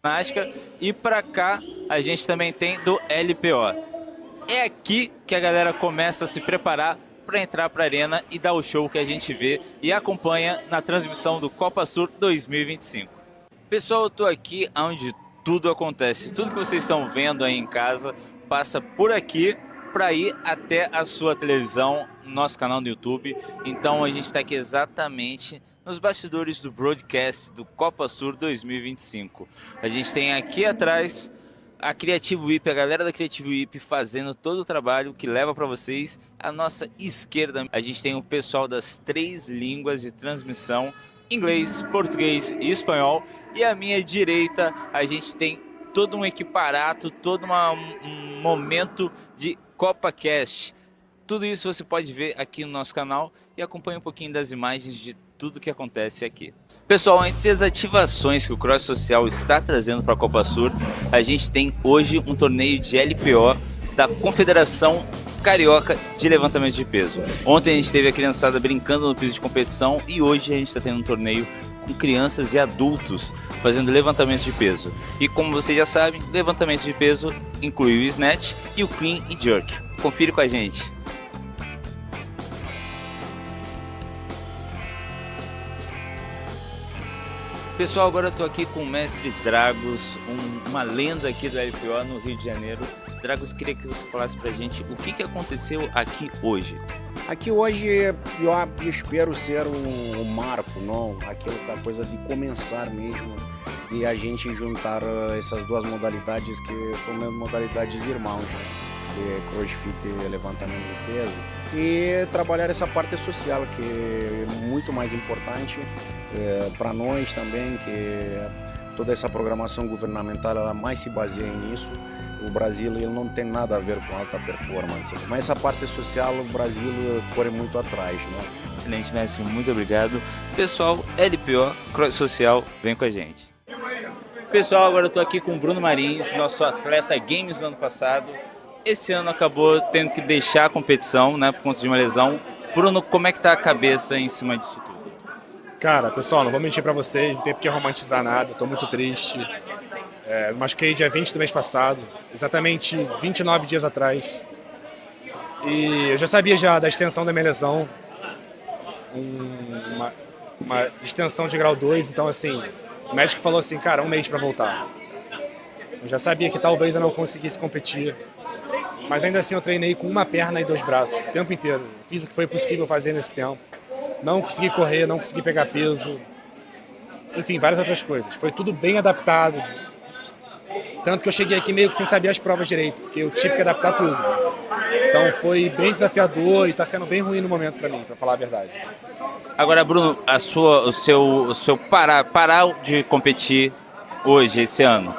ginástica. E para cá a gente também tem do LPO. É aqui que a galera começa a se preparar para entrar para a arena e dar o show que a gente vê e acompanha na transmissão do Copa Sur 2025. Pessoal, eu estou aqui onde tudo acontece. Tudo que vocês estão vendo aí em casa passa por aqui para ir até a sua televisão, nosso canal no YouTube. Então a gente está aqui exatamente nos bastidores do broadcast do Copa Sur 2025. A gente tem aqui atrás a Creativo IP, a galera da Creativo IP fazendo todo o trabalho que leva para vocês. À nossa esquerda a gente tem o pessoal das 3 línguas de transmissão, inglês, português e espanhol. E à minha direita a gente tem todo um equiparato, todo um momento de CopaCast. Tudo isso você pode ver aqui no nosso canal e acompanha um pouquinho das imagens de tudo que acontece aqui. Pessoal, entre as ativações que o Cross Social está trazendo para a Copa Sur, a gente tem hoje um torneio de LPO da Confederação Carioca de levantamento de peso. Ontem a gente teve a criançada brincando no piso de competição e hoje a gente está tendo um torneio com crianças e adultos fazendo levantamento de peso. E como vocês já sabem, levantamento de peso inclui o snatch e o clean e jerk. Confira com a gente. Pessoal, agora eu estou aqui com o mestre Dragos, uma lenda aqui do LPO no Rio de Janeiro. Dragos, queria que você falasse pra gente o que aconteceu aqui hoje. Aqui hoje eu espero ser um marco, não? Aquela coisa de começar mesmo, de a gente juntar essas duas modalidades que são mesmo modalidades irmãos, de CrossFit e levantamento de peso, e trabalhar essa parte social que é muito mais importante para nós também, que toda essa programação governamental ela mais se baseia nisso. O Brasil ele não tem nada a ver com alta performance, mas essa parte social o Brasil corre muito atrás, né? Excelente, mestre, muito obrigado. Pessoal, LPO, Cross Social, vem com a gente. Pessoal, agora eu estou aqui com o Bruno Marins, nosso atleta Games do ano passado. Esse ano acabou tendo que deixar a competição, né, por conta de uma lesão. Bruno, como é que tá a cabeça em cima disso tudo? Cara, pessoal, não vou mentir pra vocês, não tem porque romantizar nada, tô muito triste. Me machuquei dia 20 do mês passado, exatamente 29 dias atrás. E eu já sabia já da extensão da minha lesão, uma extensão de grau 2, então assim, o médico falou assim, cara, 1 mês pra voltar. Eu já sabia que talvez eu não conseguisse competir, mas ainda assim eu treinei com uma perna e 2 braços, o tempo inteiro. Fiz o que foi possível fazer nesse tempo. Não consegui correr, não consegui pegar peso, enfim, várias outras coisas. Foi tudo bem adaptado, tanto que eu cheguei aqui meio que sem saber as provas direito, porque eu tive que adaptar tudo. Então foi bem desafiador e está sendo bem ruim no momento para mim, para falar a verdade. Agora, Bruno, o seu parar de competir hoje, esse ano,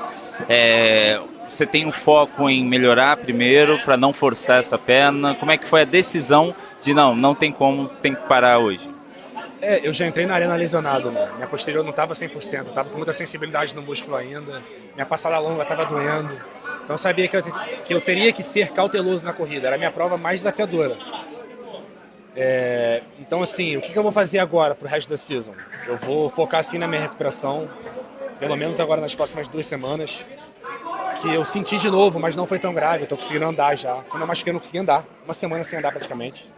você tem um foco em melhorar primeiro para não forçar essa perna? Como é que foi a decisão de não tem como, tem que parar hoje? Eu já entrei na arena lesionado, né? Minha posterior não estava 100%, eu estava com muita sensibilidade no músculo ainda, minha passada longa estava doendo, então eu sabia que eu teria que ser cauteloso na corrida, era a minha prova mais desafiadora. Então assim, o que eu vou fazer agora pro resto da season? Eu vou focar assim na minha recuperação, pelo menos agora nas próximas 2 semanas, que eu senti de novo, mas não foi tão grave, eu tô conseguindo andar já. Quando eu machuquei eu não consegui andar, 1 semana sem andar praticamente.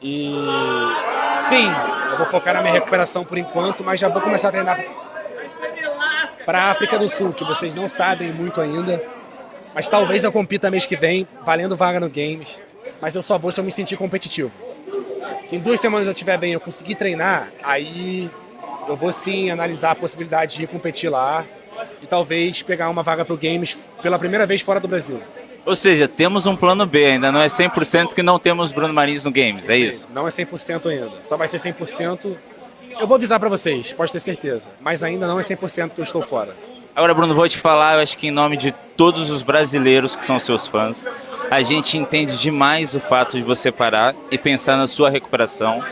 E sim, eu vou focar na minha recuperação por enquanto, mas já vou começar a treinar para a África do Sul, que vocês não sabem muito ainda, mas talvez eu compita mês que vem, valendo vaga no Games, mas eu só vou se eu me sentir competitivo. Se em 2 semanas eu estiver bem, eu conseguir treinar, aí eu vou sim analisar a possibilidade de ir competir lá e talvez pegar uma vaga para o Games pela primeira vez fora do Brasil. Ou seja, temos um plano B, ainda não é 100% que não temos Bruno Marins no Games, é isso? Não é 100% ainda, só vai ser 100%. Eu vou avisar para vocês, pode ter certeza, mas ainda não é 100% que eu estou fora. Agora, Bruno, vou te falar, eu acho que em nome de todos os brasileiros que são seus fãs, a gente entende demais o fato de você parar e pensar na sua recuperação.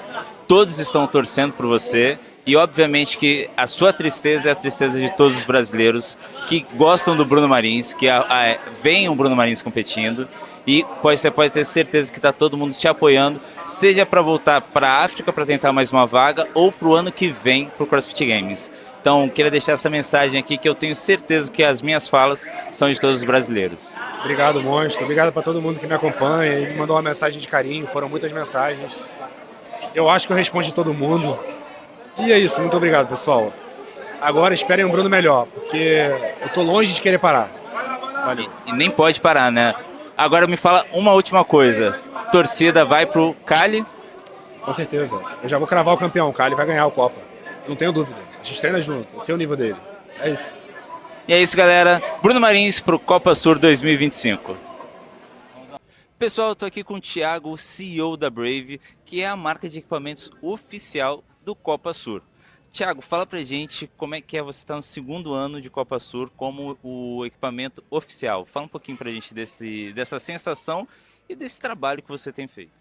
Todos estão torcendo por você. E obviamente que a sua tristeza é a tristeza de todos os brasileiros que gostam do Bruno Marins, que veem o Bruno Marins competindo. E você pode ter certeza que está todo mundo te apoiando, seja para voltar para a África para tentar mais uma vaga ou para o ano que vem para o CrossFit Games. Então, queria deixar essa mensagem aqui, que eu tenho certeza que as minhas falas são de todos os brasileiros. Obrigado, monstro. Obrigado para todo mundo que me acompanha e me mandou uma mensagem de carinho. Foram muitas mensagens. Eu acho que eu respondi todo mundo. E é isso. Muito obrigado, pessoal. Agora esperem um Bruno melhor, porque eu tô longe de querer parar. Valeu. E nem pode parar, né? Agora me fala uma última coisa. Torcida vai pro Cali? Com certeza. Eu já vou cravar o campeão. O Cali vai ganhar o Copa. Não tenho dúvida. A gente treina junto. Esse é o nível dele. É isso. E é isso, galera. Bruno Marins pro Copa Sur 2025. Pessoal, eu tô aqui com o Thiago, CEO da Brave, que é a marca de equipamentos oficial do Copa Sur. Thiago, fala pra gente como é que é você estar no segundo ano de Copa Sur como o equipamento oficial. Fala um pouquinho pra gente dessa sensação e desse trabalho que você tem feito.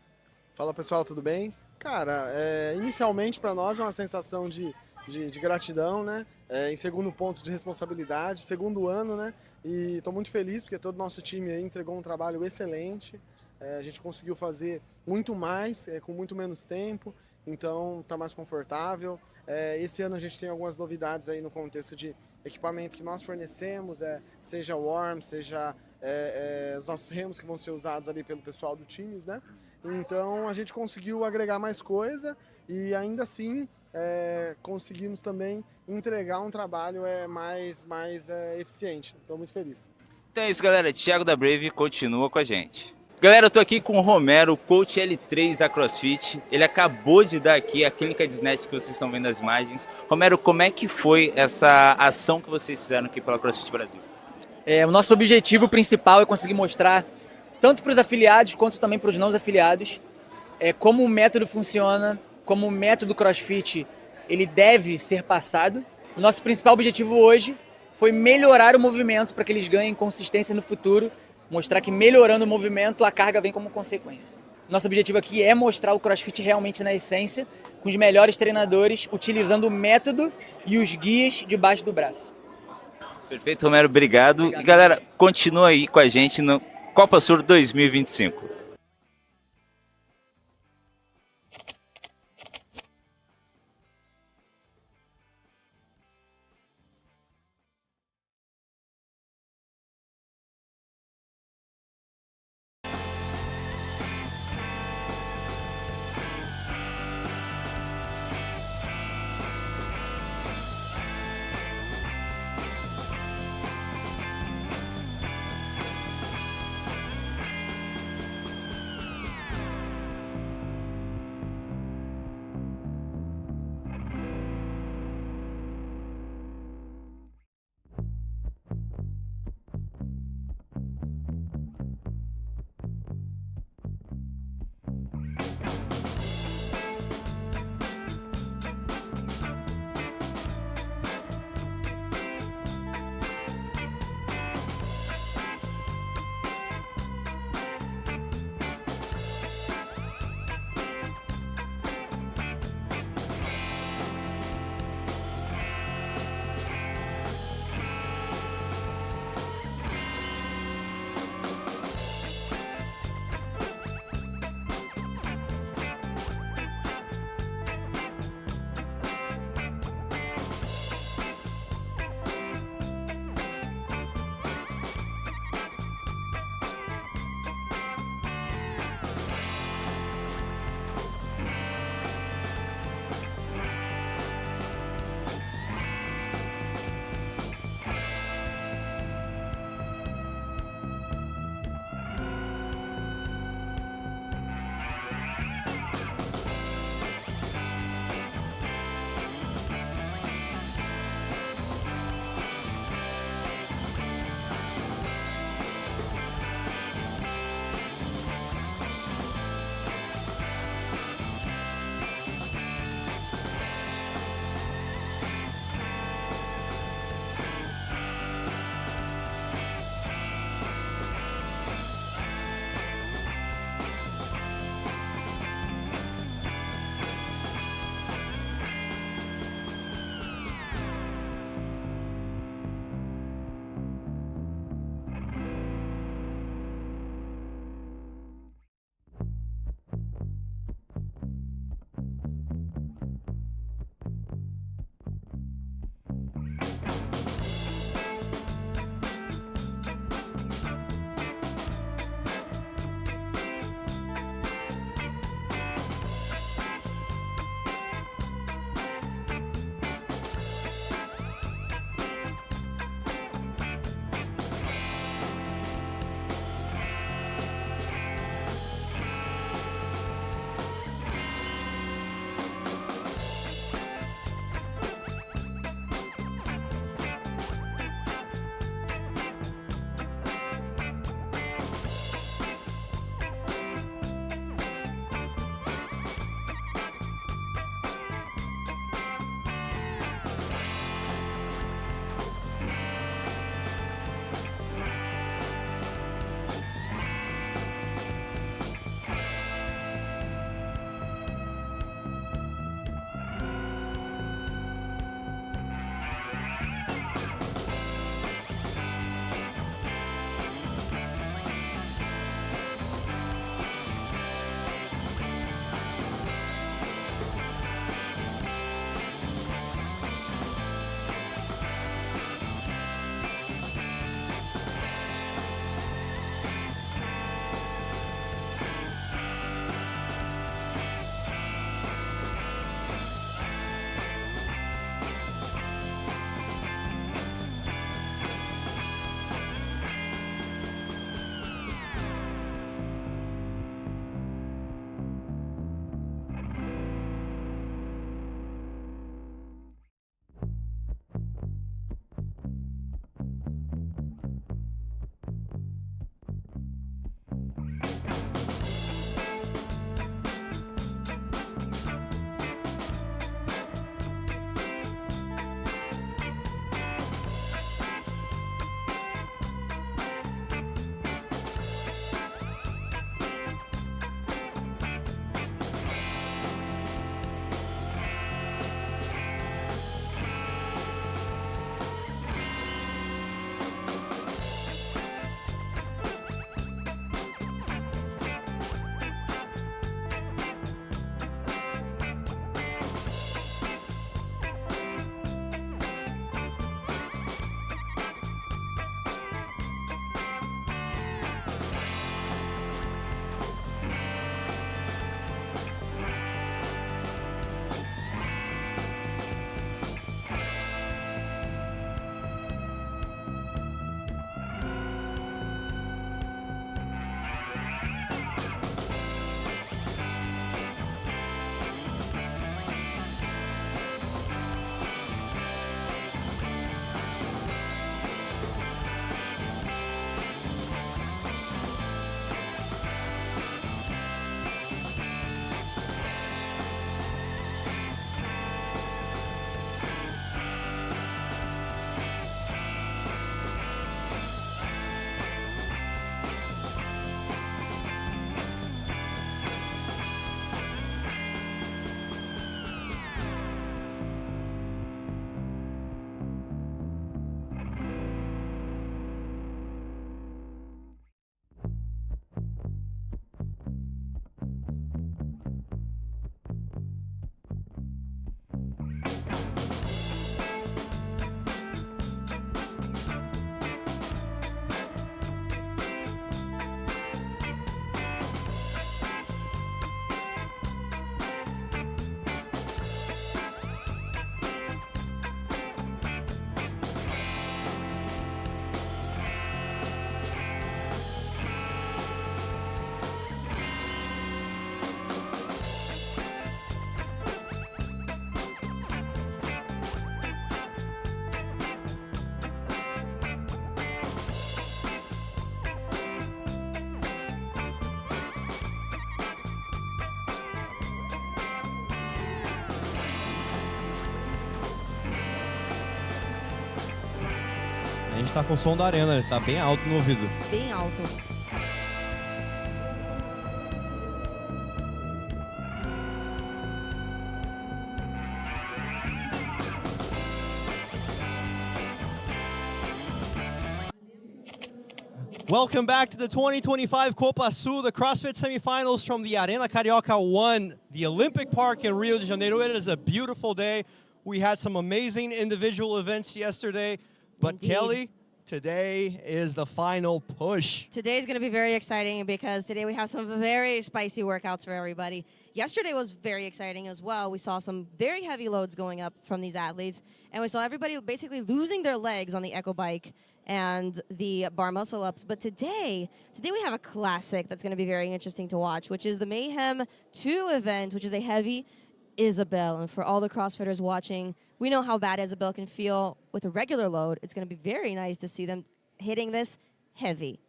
Fala pessoal, tudo bem? Cara, inicialmente para nós é uma sensação de gratidão, né? Em segundo ponto de responsabilidade, segundo ano, né? E estou muito feliz porque todo o nosso time aí entregou um trabalho excelente. A gente conseguiu fazer muito mais com muito menos tempo, então está mais confortável. Esse ano a gente tem algumas novidades aí no contexto de equipamento que nós fornecemos, seja o worm, seja os nossos remos que vão ser usados ali pelo pessoal do times, né? Então a gente conseguiu agregar mais coisa e ainda assim conseguimos também entregar um trabalho mais eficiente. Estou muito feliz. Então é isso, galera. Thiago da Brave continua com a gente. Galera, eu tô aqui com o Romero, o coach L3 da CrossFit. Ele acabou de dar aqui a clínica de snatch que vocês estão vendo nas imagens. Romero, como é que foi essa ação que vocês fizeram aqui pela CrossFit Brasil? O nosso objetivo principal é conseguir mostrar, tanto para os afiliados quanto também para os não afiliados, como o método funciona, como o método CrossFit ele deve ser passado. O nosso principal objetivo hoje foi melhorar o movimento para que eles ganhem consistência no futuro, mostrar que melhorando o movimento a carga vem como consequência. Nosso objetivo aqui é mostrar o CrossFit realmente na essência, com os melhores treinadores, utilizando o método e os guias debaixo do braço. Perfeito, Romero, obrigado. E galera, continua aí com a gente no Copa Sur 2025. A gente tá com o som da arena, ele tá bem alto no ouvido. Bem alto. Welcome back to the 2025 Copa SUR, the CrossFit semifinals from the Arena Carioca 1, the Olympic Park in Rio de Janeiro. It is a beautiful day. We had some amazing individual events yesterday, but Indeed. Kelly, today is the final push. Today is going to be very exciting because today we have some very spicy workouts for everybody. Yesterday was very exciting as well. We saw some very heavy loads going up from these athletes, and we saw everybody basically losing their legs on the echo bike and the bar muscle ups. But today we have a classic that's going to be very interesting to watch, which is the Mayhem 2 event, which is a heavy ISABEL. And for all the CrossFitters watching, we know how bad ISABEL can feel with a regular load. It's going to be very nice to see them hitting this heavy.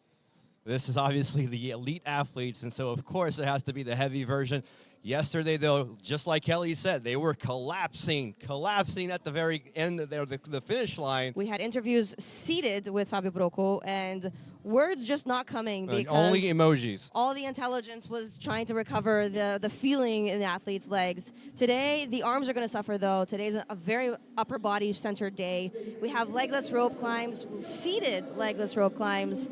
This is obviously the elite athletes, and so of course it has to be the heavy version. Yesterday, though, just like Kelly said, they were collapsing at the very end of the finish line. We had interviews seated with Fabio Brocco, and words just not coming because only emojis. All the intelligence was trying to recover the feeling in the athlete's legs. Today, the arms are going to suffer, though. Today's a very upper body centered day. We have legless rope climbs, seated legless rope climbs,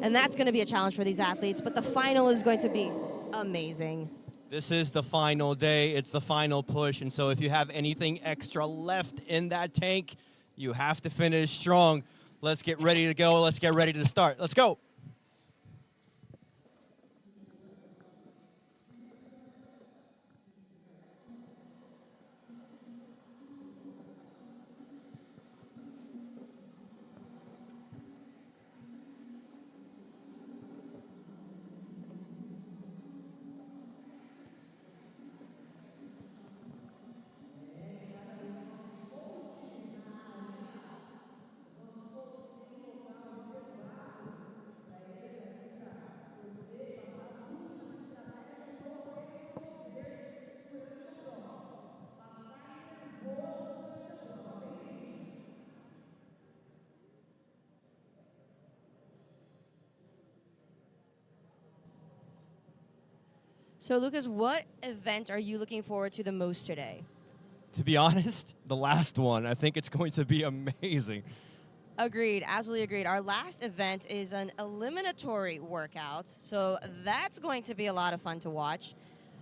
and that's going to be a challenge for these athletes. But the final is going to be amazing. This is the final day. It's the final push. And so if you have anything extra left in that tank, you have to finish strong. Let's get ready to go. Let's get ready to start. Let's go. So, Lucas, what event are you looking forward to the most today? To be honest, the last one. I think it's going to be amazing. Agreed, absolutely agreed. Our last event is an eliminatory workout, so that's going to be a lot of fun to watch.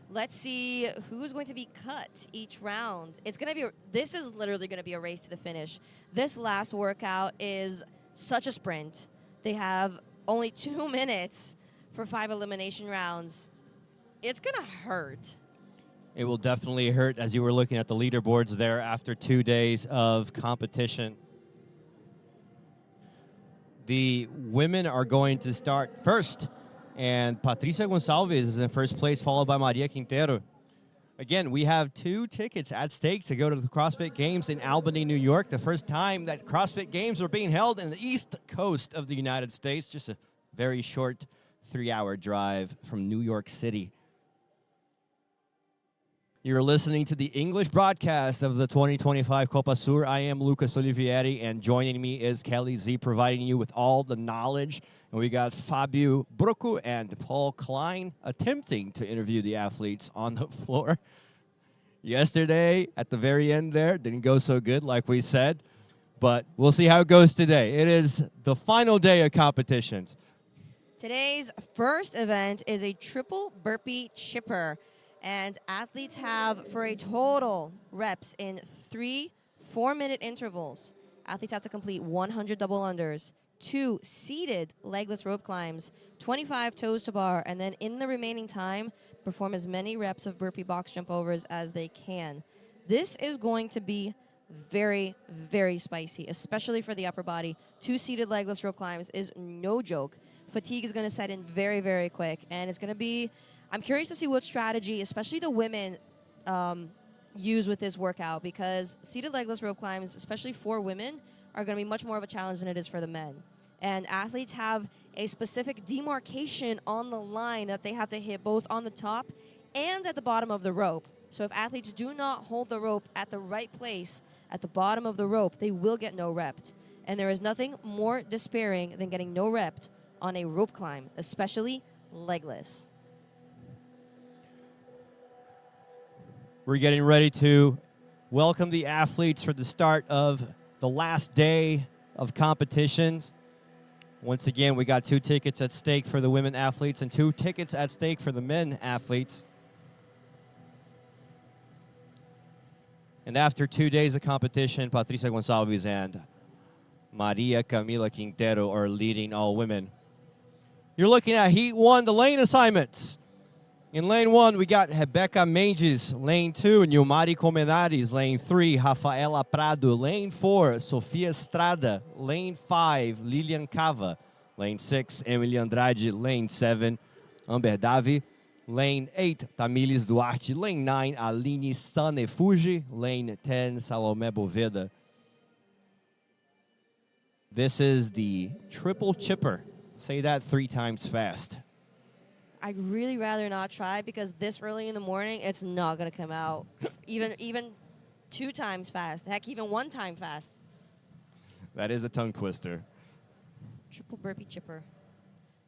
Let's see who's going to be cut each round. It's going to be, this is literally going to be a race to the finish. This last workout is such a sprint. They have only 2 minutes for 5 elimination rounds. It's going to hurt. It will definitely hurt as you were looking at the leaderboards there after 2 days of competition. The women are going to start first, and Patricia Gonçalves is in first place, followed by Maria Quintero. Again, we have 2 tickets at stake to go to the CrossFit Games in Albany, New York, the first time that CrossFit Games are being held in the East Coast of the United States, just a very short 3-hour drive from New York City. You're listening to the English broadcast of the 2025 Copa SUR. I am Lucas Olivieri, and joining me is Kelly Z, providing you with all the knowledge. And we got Fabio Brocco and Paul Klein attempting to interview the athletes on the floor. Yesterday, at the very end there, didn't go so good, like we said. But we'll see how it goes today. It is the final day of competitions. Today's first event is a triple burpee chipper. And athletes have, for a total reps in 3 4-minute intervals, athletes have to complete 100 double unders, 2 seated legless rope climbs, 25 toes to bar, and then in the remaining time, perform as many reps of burpee box jump overs as they can. This is going to be very, very spicy, especially for the upper body. 2 seated legless rope climbs is no joke. Fatigue is going to set in very, very quick, and it's going to be... I'm curious to see what strategy, especially the women, use with this workout, because seated legless rope climbs, especially for women, are going to be much more of a challenge than it is for the men. And athletes have a specific demarcation on the line that they have to hit both on the top and at the bottom of the rope. So if athletes do not hold the rope at the right place at the bottom of the rope, they will get no repped. And there is nothing more despairing than getting no rep on a rope climb, especially legless. We're getting ready to welcome the athletes for the start of the last day of competitions. Once again, we got 2 tickets at stake for the women athletes and 2 tickets at stake for the men athletes. And after 2 days of competition, Patricia Gonçalves and Maria Camila Quintero are leading all women. You're looking at Heat 1, the lane assignments. In lane 1, we got Rebecca Mendes. Lane 2, Nilmari Comenares. Lane 3, Rafaela Prado. Lane 4, Sofia Estrada. Lane 5, Lilian Cava. Lane 6, Emily Andrade. Lane 7, Amber Davi. Lane 8, Tamilis Duarte. Lane 9, Aline Sanefuji. Lane 10, Salome Boveda. This is the triple chipper. Say that 3 times fast. I'd really rather not try because this early in the morning, it's not going to come out. even 2 times fast. Heck, even 1 time fast. That is a tongue twister. Triple burpee chipper.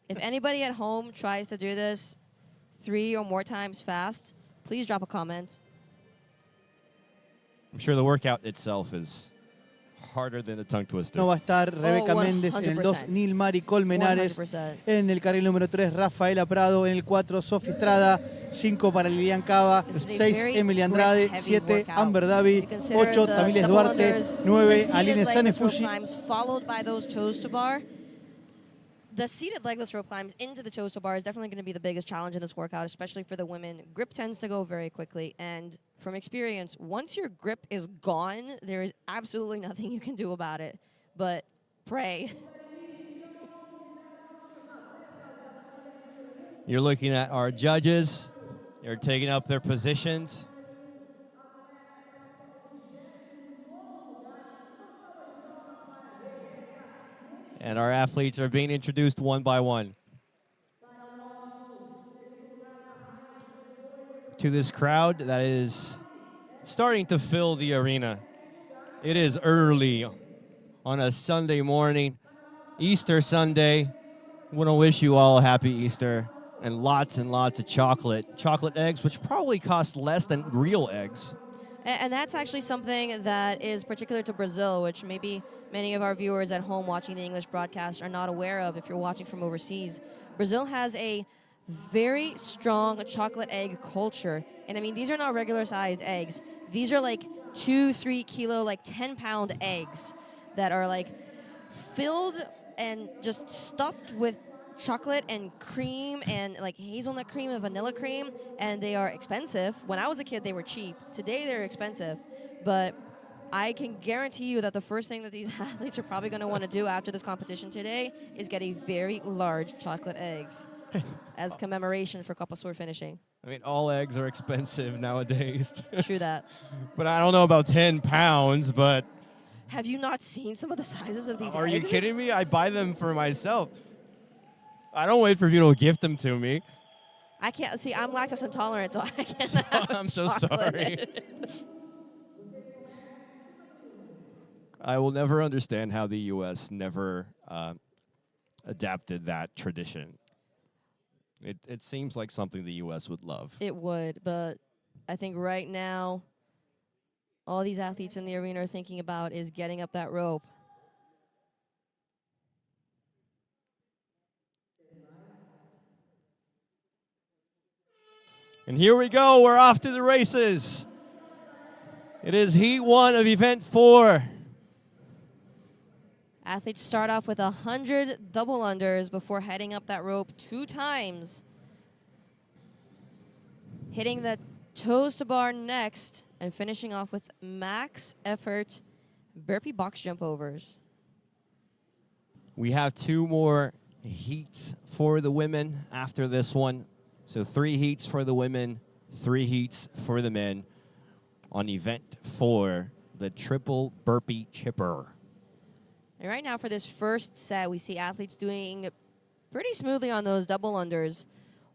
If anybody at home tries to do this 3 or more times fast, please drop a comment. I'm sure the workout itself is harder than a tongue twister. No va a estar Rebeca Méndez en el 2, Nilmari Colmenares. 100%. En el carril número 3, Rafaela Prado. En el 4, Sofía Estrada. 5 para Lilian Cava. This is a 6, very Emily Andrade. grip-heavy 7, workout. Amber Davi. You consider 8, the Tamiles double Duarte. unders, 9, the seated Aline legless rope Sanefuji. climbs, followed by those toes to bar. The seated legless rope climbs into the toes to bar is definitely going to be the biggest challenge in this workout, especially for the women. Grip tends to go very quickly, and from experience, once your grip is gone, there is absolutely nothing you can do about it but pray. You're looking at our judges. They're taking up their positions. And our athletes are being introduced one by one. To this crowd that is starting to fill the arena. It is early on a Sunday morning, Easter Sunday. I want to wish you all a happy Easter and lots of chocolate. Chocolate eggs, which probably cost less than real eggs. And that's actually something that is particular to Brazil, which maybe many of our viewers at home watching the English broadcast are not aware of if you're watching from overseas. Brazil has a very strong chocolate egg culture. And I mean, these are not regular sized eggs. These are like 2-3 kilo, like 10-pound eggs that are like filled and just stuffed with chocolate and cream and like hazelnut cream and vanilla cream, and they are expensive. When I was a kid, they were cheap. Today, they're expensive. But I can guarantee you that the first thing that these athletes are probably going to want to do after this competition today is get a very large chocolate egg as commemoration for COPA SUR finishing. I mean, all eggs are expensive nowadays. True that. But I don't know about 10 pounds, but... Have you not seen some of the sizes of these Are eggs? you kidding me? I buy them for myself. I don't wait for people to gift them to me. I can't. See, I'm lactose intolerant, so I can't have I'm so chocolate. sorry. I will never understand how the U.S. never adapted that tradition. It seems like something the U.S. would love. It would, but I think right now, all these athletes in the arena are thinking about is getting up that rope. And here we go. We're off to the races. It is Heat 1 of Event 4. Athletes start off with 100 double unders before heading up that rope 2 times. Hitting the toes to bar next and finishing off with max effort burpee box jump overs. We have 2 more heats for the women after this one. So 3 heats for the women, 3 heats for the men on Event 4, the triple burpee chipper. And right now for this first set, we see athletes doing pretty smoothly on those double unders.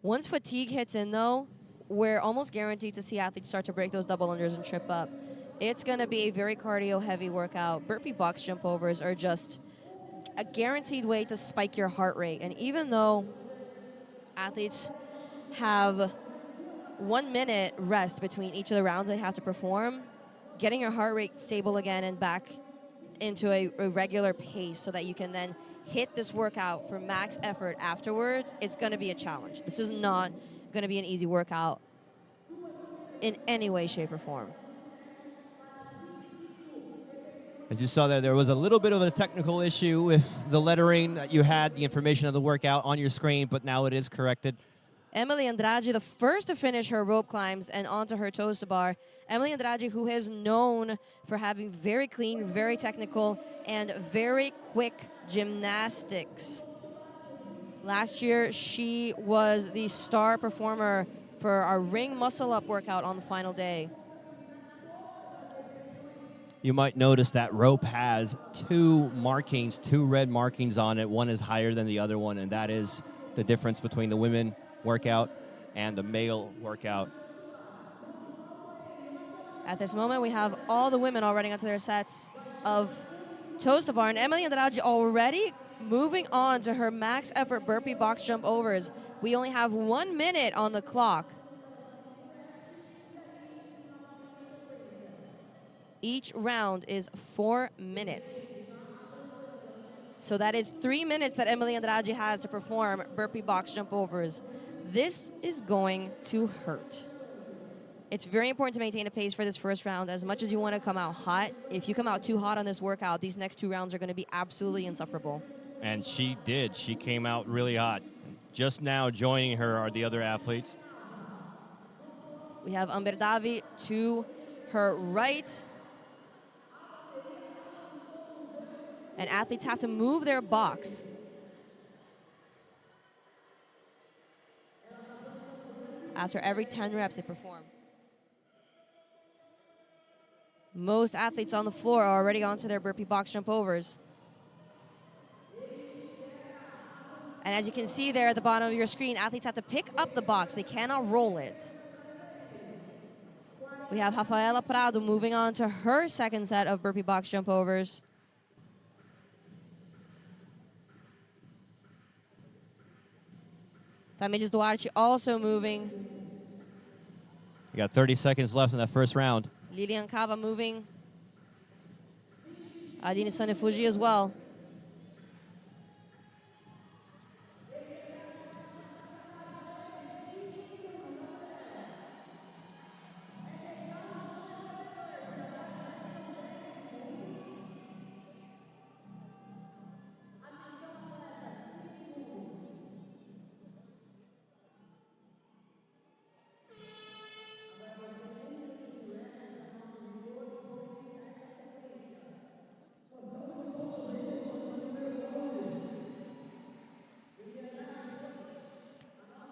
Once fatigue hits in, though, we're almost guaranteed to see athletes start to break those double unders and trip up. It's going to be a very cardio-heavy workout. Burpee box jump overs are just a guaranteed way to spike your heart rate. And even though athletes have 1 minute rest between each of the rounds they have to perform, getting your heart rate stable again and back into a regular pace so that you can then hit this workout for max effort afterwards, it's going to be a challenge. This is not going to be an easy workout in any way, shape, or form. As you saw there was a little bit of a technical issue with the lettering that you had, the information of the workout on your screen, but now it is corrected. Emily Andrade, the first to finish her rope climbs and onto her toes to bar. Emily Andrade, who is known for having very clean, very technical, and very quick gymnastics. Last year, she was the star performer for our ring muscle up workout on the final day. You might notice that rope has two red markings on it. One is higher than the other one, and that is the difference between the women workout and the male workout. At this moment, we have all the women all running onto their sets of toes to bar, and Emily Andrade already moving on to her max effort burpee box jump overs. We only have 1 minute on the clock. Each round is 4 minutes. So that is 3 minutes that Emily Andrade has to perform burpee box jump overs. This is going to hurt. It's very important to maintain a pace for this first round. As much as you want to come out hot, if you come out too hot on this workout, these next 2 rounds are going to be absolutely insufferable. And she did. She came out really hot. Just now joining her are the other athletes. We have Amber Davi to her right. And athletes have to move their box. After every 10 reps they perform. Most athletes on the floor are already onto their burpee box jump overs. And as you can see there at the bottom of your screen, athletes have to pick up the box. They cannot roll it. We have Rafaela Prado moving on to her second set of burpee box jump overs. Tamires Duarte also moving. You got 30 seconds left in that first round. Lilian Cava moving. Adine Sanefuji as well.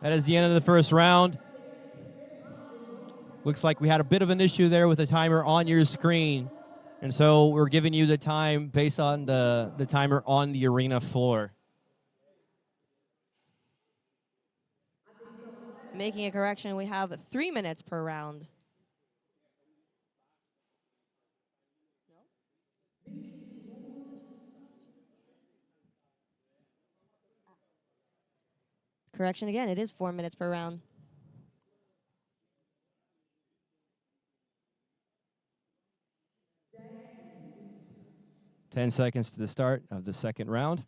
That is the end of the first round. Looks like we had a bit of an issue there with the timer on your screen. And so we're giving you the time based on the timer on the arena floor. Making a correction, we have 3 minutes per round. Correction again, it is 4 minutes per round. Ten seconds to the start of the second round.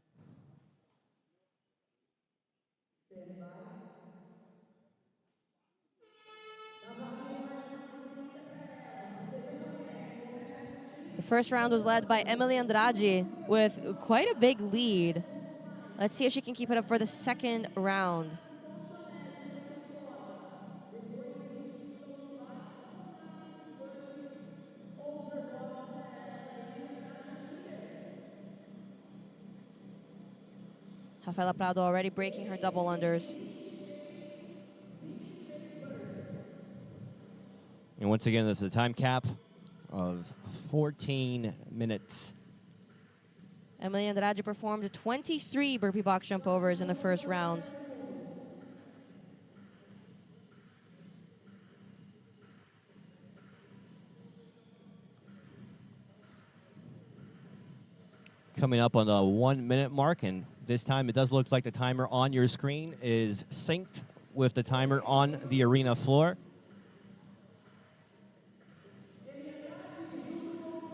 The first round was led by Emily Andrade with quite a big lead. Let's see if she can keep it up for the second round. Rafaela Prado already breaking her double unders. And once again, this is a time cap of 14 minutes. Emily Andrade performed 23 burpee box jump overs in the first round. coming up on the 1 minute mark, and this time it does look like the timer on your screen is synced with the timer on the arena floor.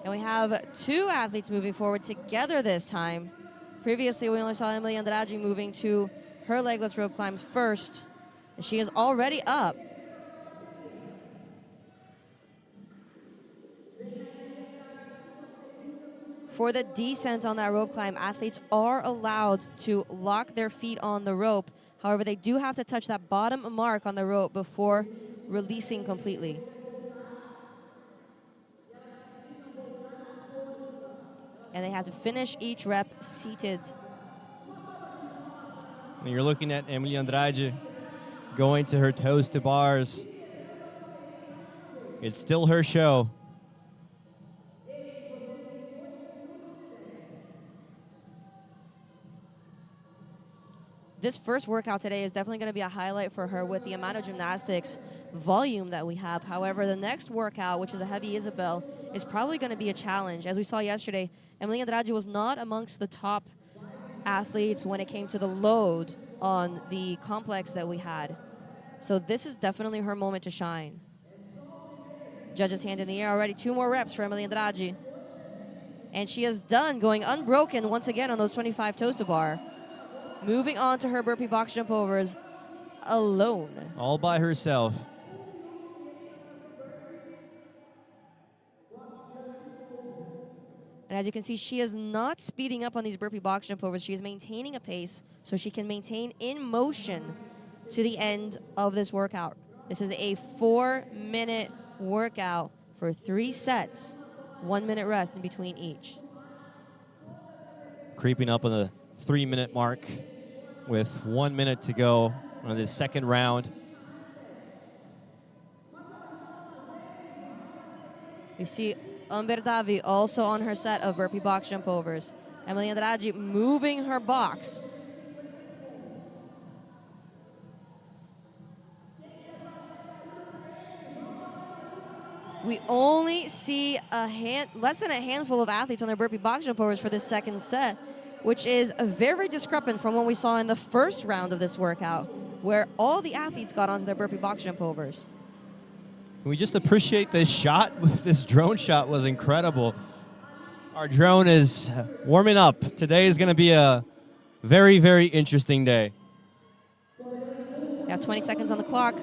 And we have two athletes moving forward together this time. Previously, we only saw Emily Andrade moving to her legless rope climbs first. And she is already up. For the descent on that rope climb, athletes are allowed to lock their feet on the rope. However, they do have to touch that bottom mark on the rope before releasing completely. And they have to finish each rep seated. And you're looking at Emily Andrade going to her toes to bars. It's still her show. This first workout today is definitely going to be a highlight for her with the amount of gymnastics volume that we have. However, the next workout, which is a heavy Isabel, is probably going to be a challenge. As we saw yesterday, Emily Andrade was not amongst the top athletes when it came to the load on the complex that we had. So this is definitely her moment to shine. Judges hand in the air already. 2 more reps for Emily Andrade. And she is done, going unbroken once again on those 25 toes to bar. Moving on to her burpee box jump overs alone. All by herself. And as you can see, she is not speeding up on these burpee box jump overs. She is maintaining a pace so she can maintain in motion to the end of this workout. This is a 4-minute workout for 3 sets, 1 minute rest in between each. Creeping up on the 3-minute mark with 1 minute to go on this second round. We see Umber Davi also on her set of burpee box jump overs. Emily Andrade moving her box. We only see less than a handful of athletes on their burpee box jump overs for this second set, which is very discrepant from what we saw in the first round of this workout, where all the athletes got onto their burpee box jump overs. Can we just appreciate this shot? This drone shot was incredible. Our drone is warming up. Today is going to be a very, very interesting day. We have 20 seconds on the clock.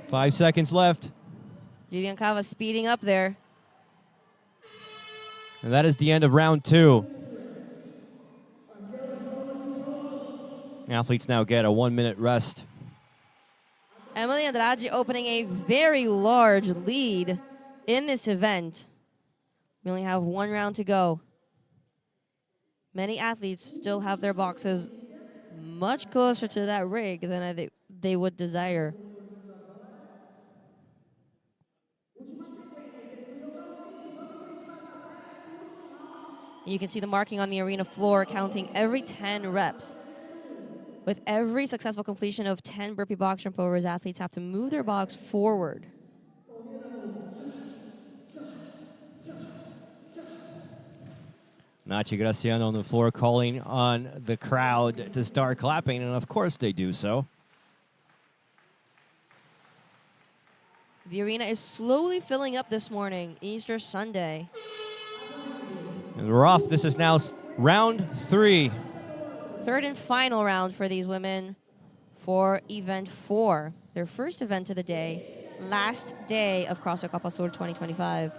Five seconds left. Lilian Cava speeding up there. And that is the end of round 2. Athletes now get a 1 minute rest. Emily Andrade opening a very large lead in this event. We only have 1 round to go. Many athletes still have their boxes much closer to that rig than they would desire. You can see the marking on the arena floor counting every 10 reps. With every successful completion of 10 burpee box jump overs, athletes have to move their box forward. Nachi Graciano on the floor calling on the crowd to start clapping, and of course they do so. The arena is slowly filling up this morning, Easter Sunday. And we're off. This is now round 3. Third and final round for these women for event 4. Their first event of the day, last day of CrossFit COPA SUR 2025.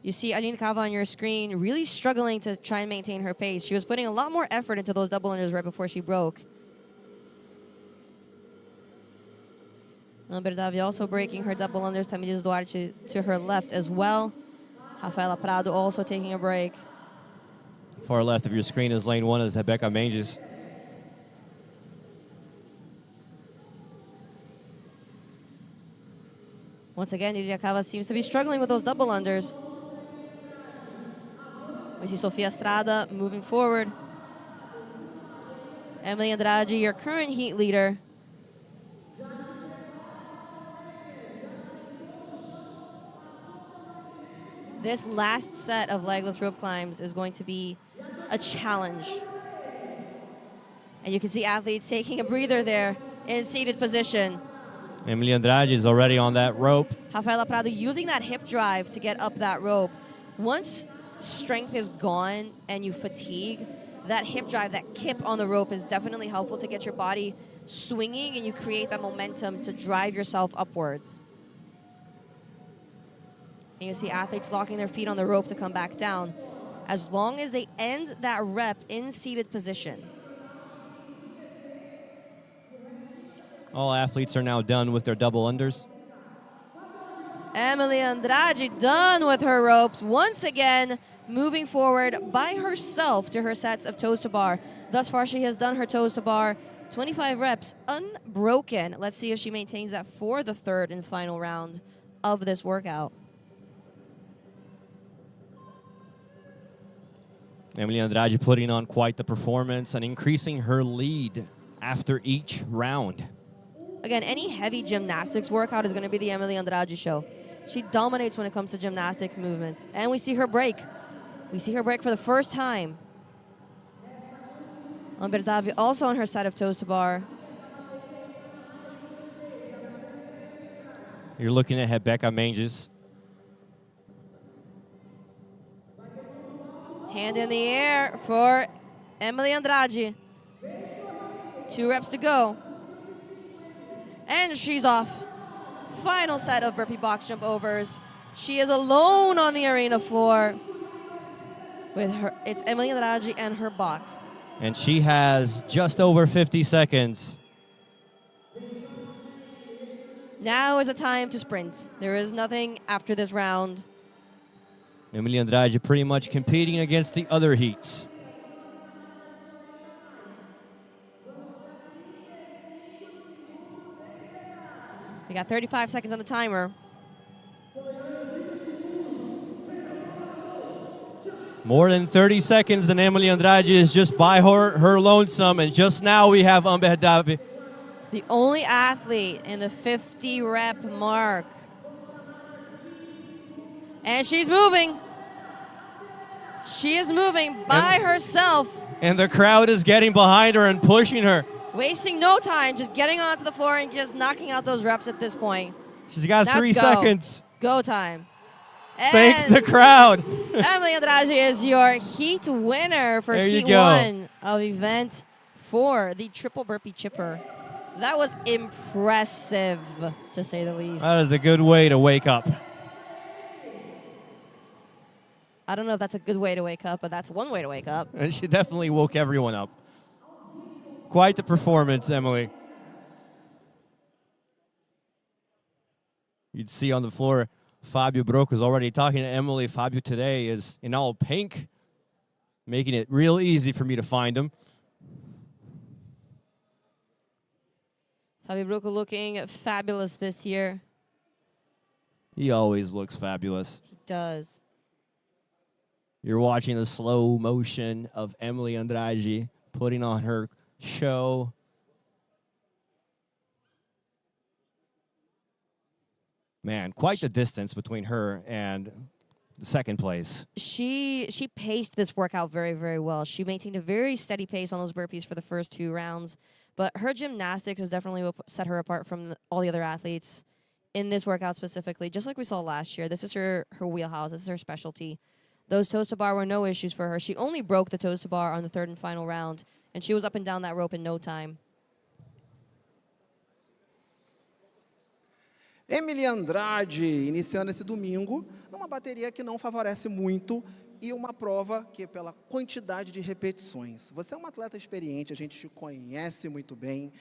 You see Arena Carioca on your screen really struggling to try and maintain her pace. She was putting a lot more effort into those double unders right before she broke. Umber Davi also breaking her double unders. Tamires Duarte to her left as well. Rafaela Prado also taking a break. Far left of your screen is lane 1 is Rebecca Menges. Once again, Iliakava seems to be struggling with those double unders. We see Sofia Estrada moving forward. Emily Andrade, your current heat leader. This last set of legless rope climbs is going to be a challenge. And you can see athletes taking a breather there in seated position. Emily Andrade is already on that rope. Rafaela Prado using that hip drive to get up that rope. Once strength is gone and you fatigue, that hip drive, that kip on the rope is definitely helpful to get your body swinging and you create that momentum to drive yourself upwards. And you see athletes locking their feet on the rope to come back down as long as they end that rep in seated position. All athletes are now done with their double unders. Emily Andrade done with her ropes. Once again, moving forward by herself to her sets of toes to bar. Thus far, she has done her toes to bar 25 reps unbroken. Let's see if she maintains that for the third and final round of this workout. Emily Andrade putting on quite the performance and increasing her lead after each round. Again, any heavy gymnastics workout is going to be the Emily Andrade show. She dominates when it comes to gymnastics movements. And we see her break. We see her break for the first time. Umberdavi also on her set of toes to bar. You're looking at Rebecca Manges. Hand in the air for Emily Andrade. 2 reps to go. And she's off. Final set of burpee box jump overs. She is alone on the arena floor with her. It's Emily Andrade and her box. And she has just over 50 seconds. Now is the time to sprint. There is nothing after this round. Emily Andrade pretty much competing against the other heats. We got 35 seconds on the timer. More than 30 seconds and Emily Andrade is just by her lonesome. And just now we have Umberdavi. The only athlete in the 50 rep mark. And she's moving. She is moving by herself. And the crowd is getting behind her and pushing her. Wasting no time, just getting onto the floor and just knocking out those reps at this point. She's got 3 seconds. Go time. And thanks the crowd. Emily Andrade is your heat winner for heat 1 of event 4, the triple burpee chipper. That was impressive, to say the least. That is a good way to wake up. I don't know if that's a good way to wake up, but that's one way to wake up. And she definitely woke everyone up. Quite the performance, Emily. You'd see on the floor, Fabio Broco is already talking to Emily. Fabio today is in all pink, making it real easy for me to find him. Fabio Broco looking fabulous this year. He always looks fabulous. He does. You're watching the slow motion of Emily Andrade putting on her show. Man, quite the distance between her and the second place. She paced this workout very, very well. She maintained a very steady pace on those burpees for the first 2 rounds. But her gymnastics is definitely what set her apart from all the other athletes in this workout specifically. Just like we saw last year, this is her wheelhouse. This is her specialty. Those toes to bar were no issues for her. She only broke the toes to bar on the 3rd and final round. And she was up and down that rope in no time. Emily Andrade iniciando esse domingo numa bateria que não favorece muito e uma prova que pela quantidade de repetições. Você é uma atleta experiente, a gente te conhece muito bem.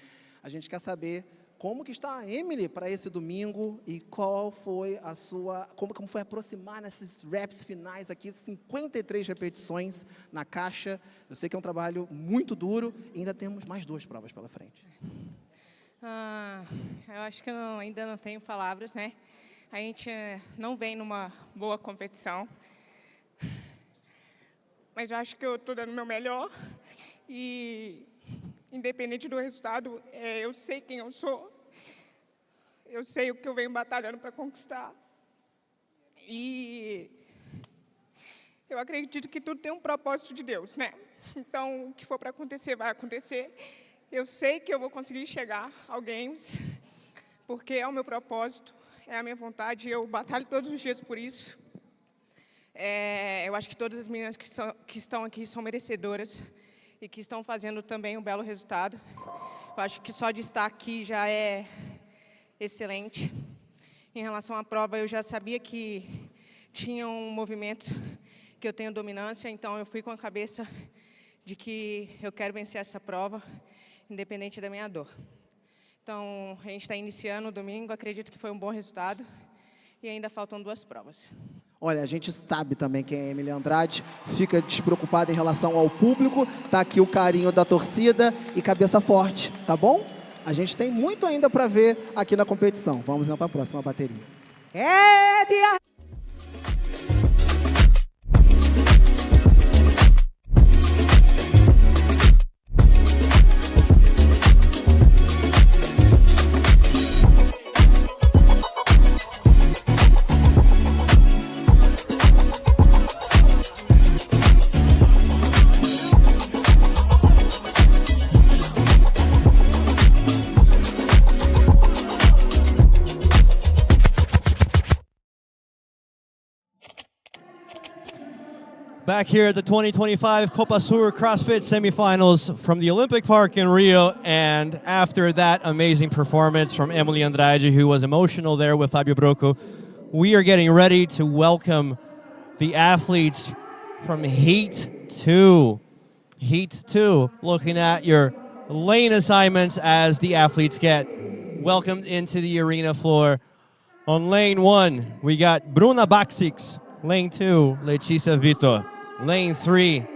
A gente quer saber como que está a Emily para esse domingo e qual foi a sua, como foi aproximar nesses reps finais aqui, 53 repetições na caixa. Eu sei que é um trabalho muito duro e ainda temos mais 2 provas pela frente. Eu acho que ainda não tenho palavras, né? A gente não vem numa boa competição, mas eu acho que eu estou dando o meu melhor e, independente do resultado, eu sei quem eu sou, eu sei o que eu venho batalhando para conquistar e eu acredito que tudo tem um propósito de Deus, né? Então, o que for para acontecer, vai acontecer. Eu sei que eu vou conseguir chegar ao Games, porque é o meu propósito, é a minha vontade, eu batalho todos os dias por isso. Eu acho que todas as meninas que estão aqui são merecedoras e que estão fazendo também um belo resultado. Eu acho que só de estar aqui já é excelente. Em relação à prova, eu já sabia que tinham movimentos que eu tenho dominância, então eu fui com a cabeça de que eu quero vencer essa prova, independente da minha dor. Então, a gente está iniciando o domingo, acredito que foi um bom resultado e ainda faltam 2 provas. Olha, a gente sabe também quem é a Emily Andrade, fica despreocupada em relação ao público, tá aqui o carinho da torcida e cabeça forte, tá bom? A gente tem muito ainda para ver aqui na competição. Vamos para a próxima bateria. Back here at the 2025 COPA SUR CrossFit semifinals from the Olympic Park in Rio. And after that amazing performance from Emily Andrade, who was emotional there with Fabio Brocco, we are getting ready to welcome the athletes from Heat 2. Heat 2, looking at your lane assignments as the athletes get welcomed into the arena floor. On lane 1, we got Bruna Baksix. Lane 2, Letícia Vitor. Lane 3,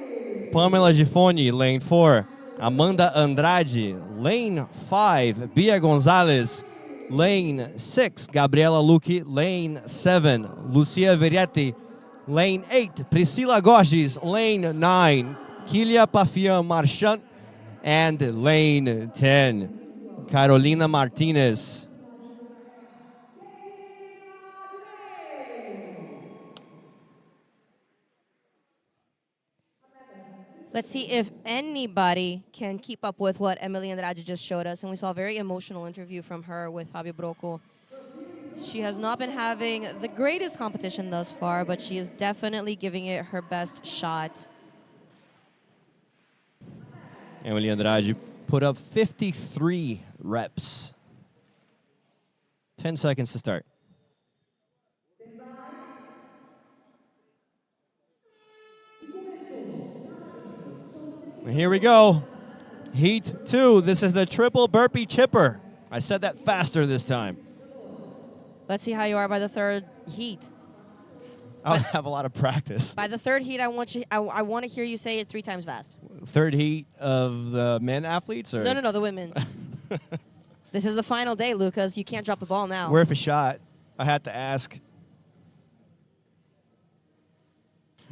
Pamela Gifoni. Lane 4, Amanda Andrade. Lane 5, Bia Gonzalez. Lane 6, Gabriela Lucchi. Lane 7, Lucia Verietti. Lane 8, Priscila Gorges. Lane 9, Kilia Pafian Marchand. And lane 10, Carolina Martinez. Let's see if anybody can keep up with what Emily Andrade just showed us. And we saw a very emotional interview from her with Fabio Brocco. She has not been having the greatest competition thus far, but she is definitely giving it her best shot. Emily Andrade put up 53 reps. 10 seconds to start. And here we go. Heat 2. This is the triple burpee chipper. I said that faster this time. Let's see how you are by the 3rd heat. I'll have a lot of practice. By the 3rd heat, I want to hear you say it 3 times fast. 3rd heat of the men athletes? Or? No, the women. This is the final day, Lucas. You can't drop the ball now. Worth a shot. I had to ask.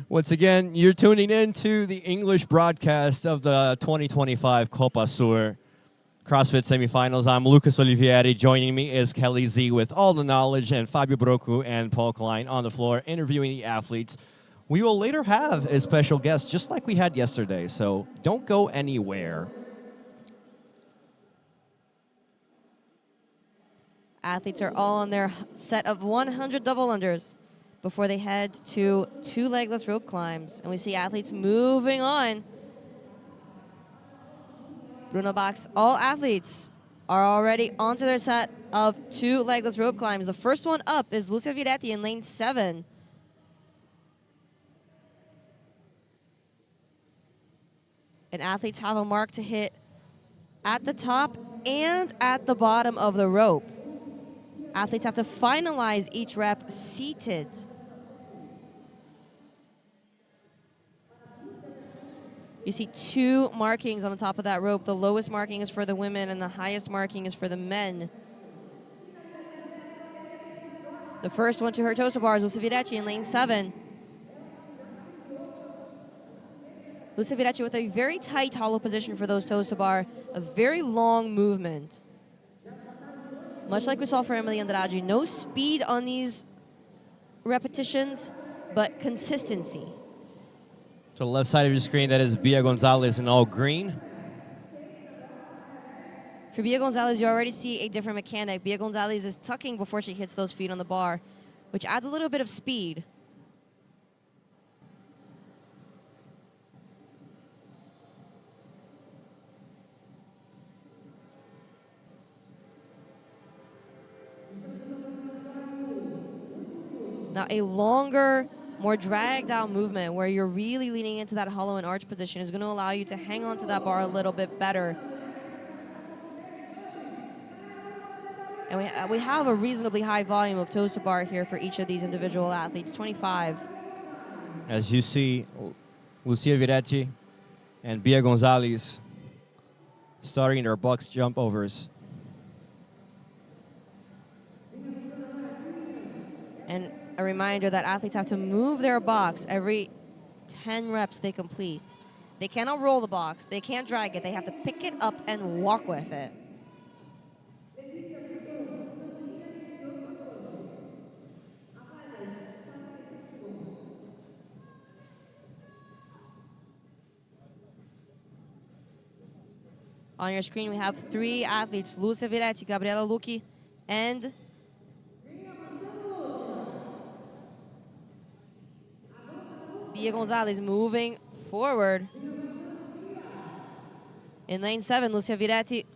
Once again, you're tuning in to the English broadcast of the 2025 COPA SUR CrossFit semifinals. I'm Lucas Olivieri. Joining me is Kelly Z with all the knowledge, and Fabio Brocco and Paul Klein on the floor interviewing the athletes. We will later have a special guest, just like we had yesterday, so don't go anywhere. Athletes are all on their set of 100 double unders before they head to 2 legless rope climbs. And we see athletes moving on. Bruno Box, all athletes are already onto their set of 2 legless rope climbs. The first one up is Lucia Viretti in lane 7. And athletes have a mark to hit at the top and at the bottom of the rope. Athletes have to finalize each rep seated. You see 2 markings on the top of that rope. The lowest marking is for the women and the highest marking is for the men. The first one to her toes to bars was Videtti in lane 7. Lucia Videtti with a very tight hollow position for those toes to bar, a very long movement. Much like we saw for Emily Andrade, no speed on these repetitions, but consistency. To the left side of your screen, that is Bia Gonzalez in all green. For Bia Gonzalez, you already see a different mechanic. Bia Gonzalez is tucking before she hits those feet on the bar, which adds a little bit of speed. Now, a longer, more dragged out movement where you're really leaning into that hollow and arch position is going to allow you to hang on to that bar a little bit better. And we have a reasonably high volume of toes to bar here for each of these individual athletes, 25. As you see, Lucia Videtti and Bia Gonzalez starting their box jump overs. And a reminder that athletes have to move their box every 10 reps they complete. They cannot roll the box. They can't drag it. They have to pick it up and walk with it. On your screen, we have 3 athletes, Lucia Videtti, Gabriela Lucchi, and Bia Gonzalez moving forward. In lane 7, Lucia Videtti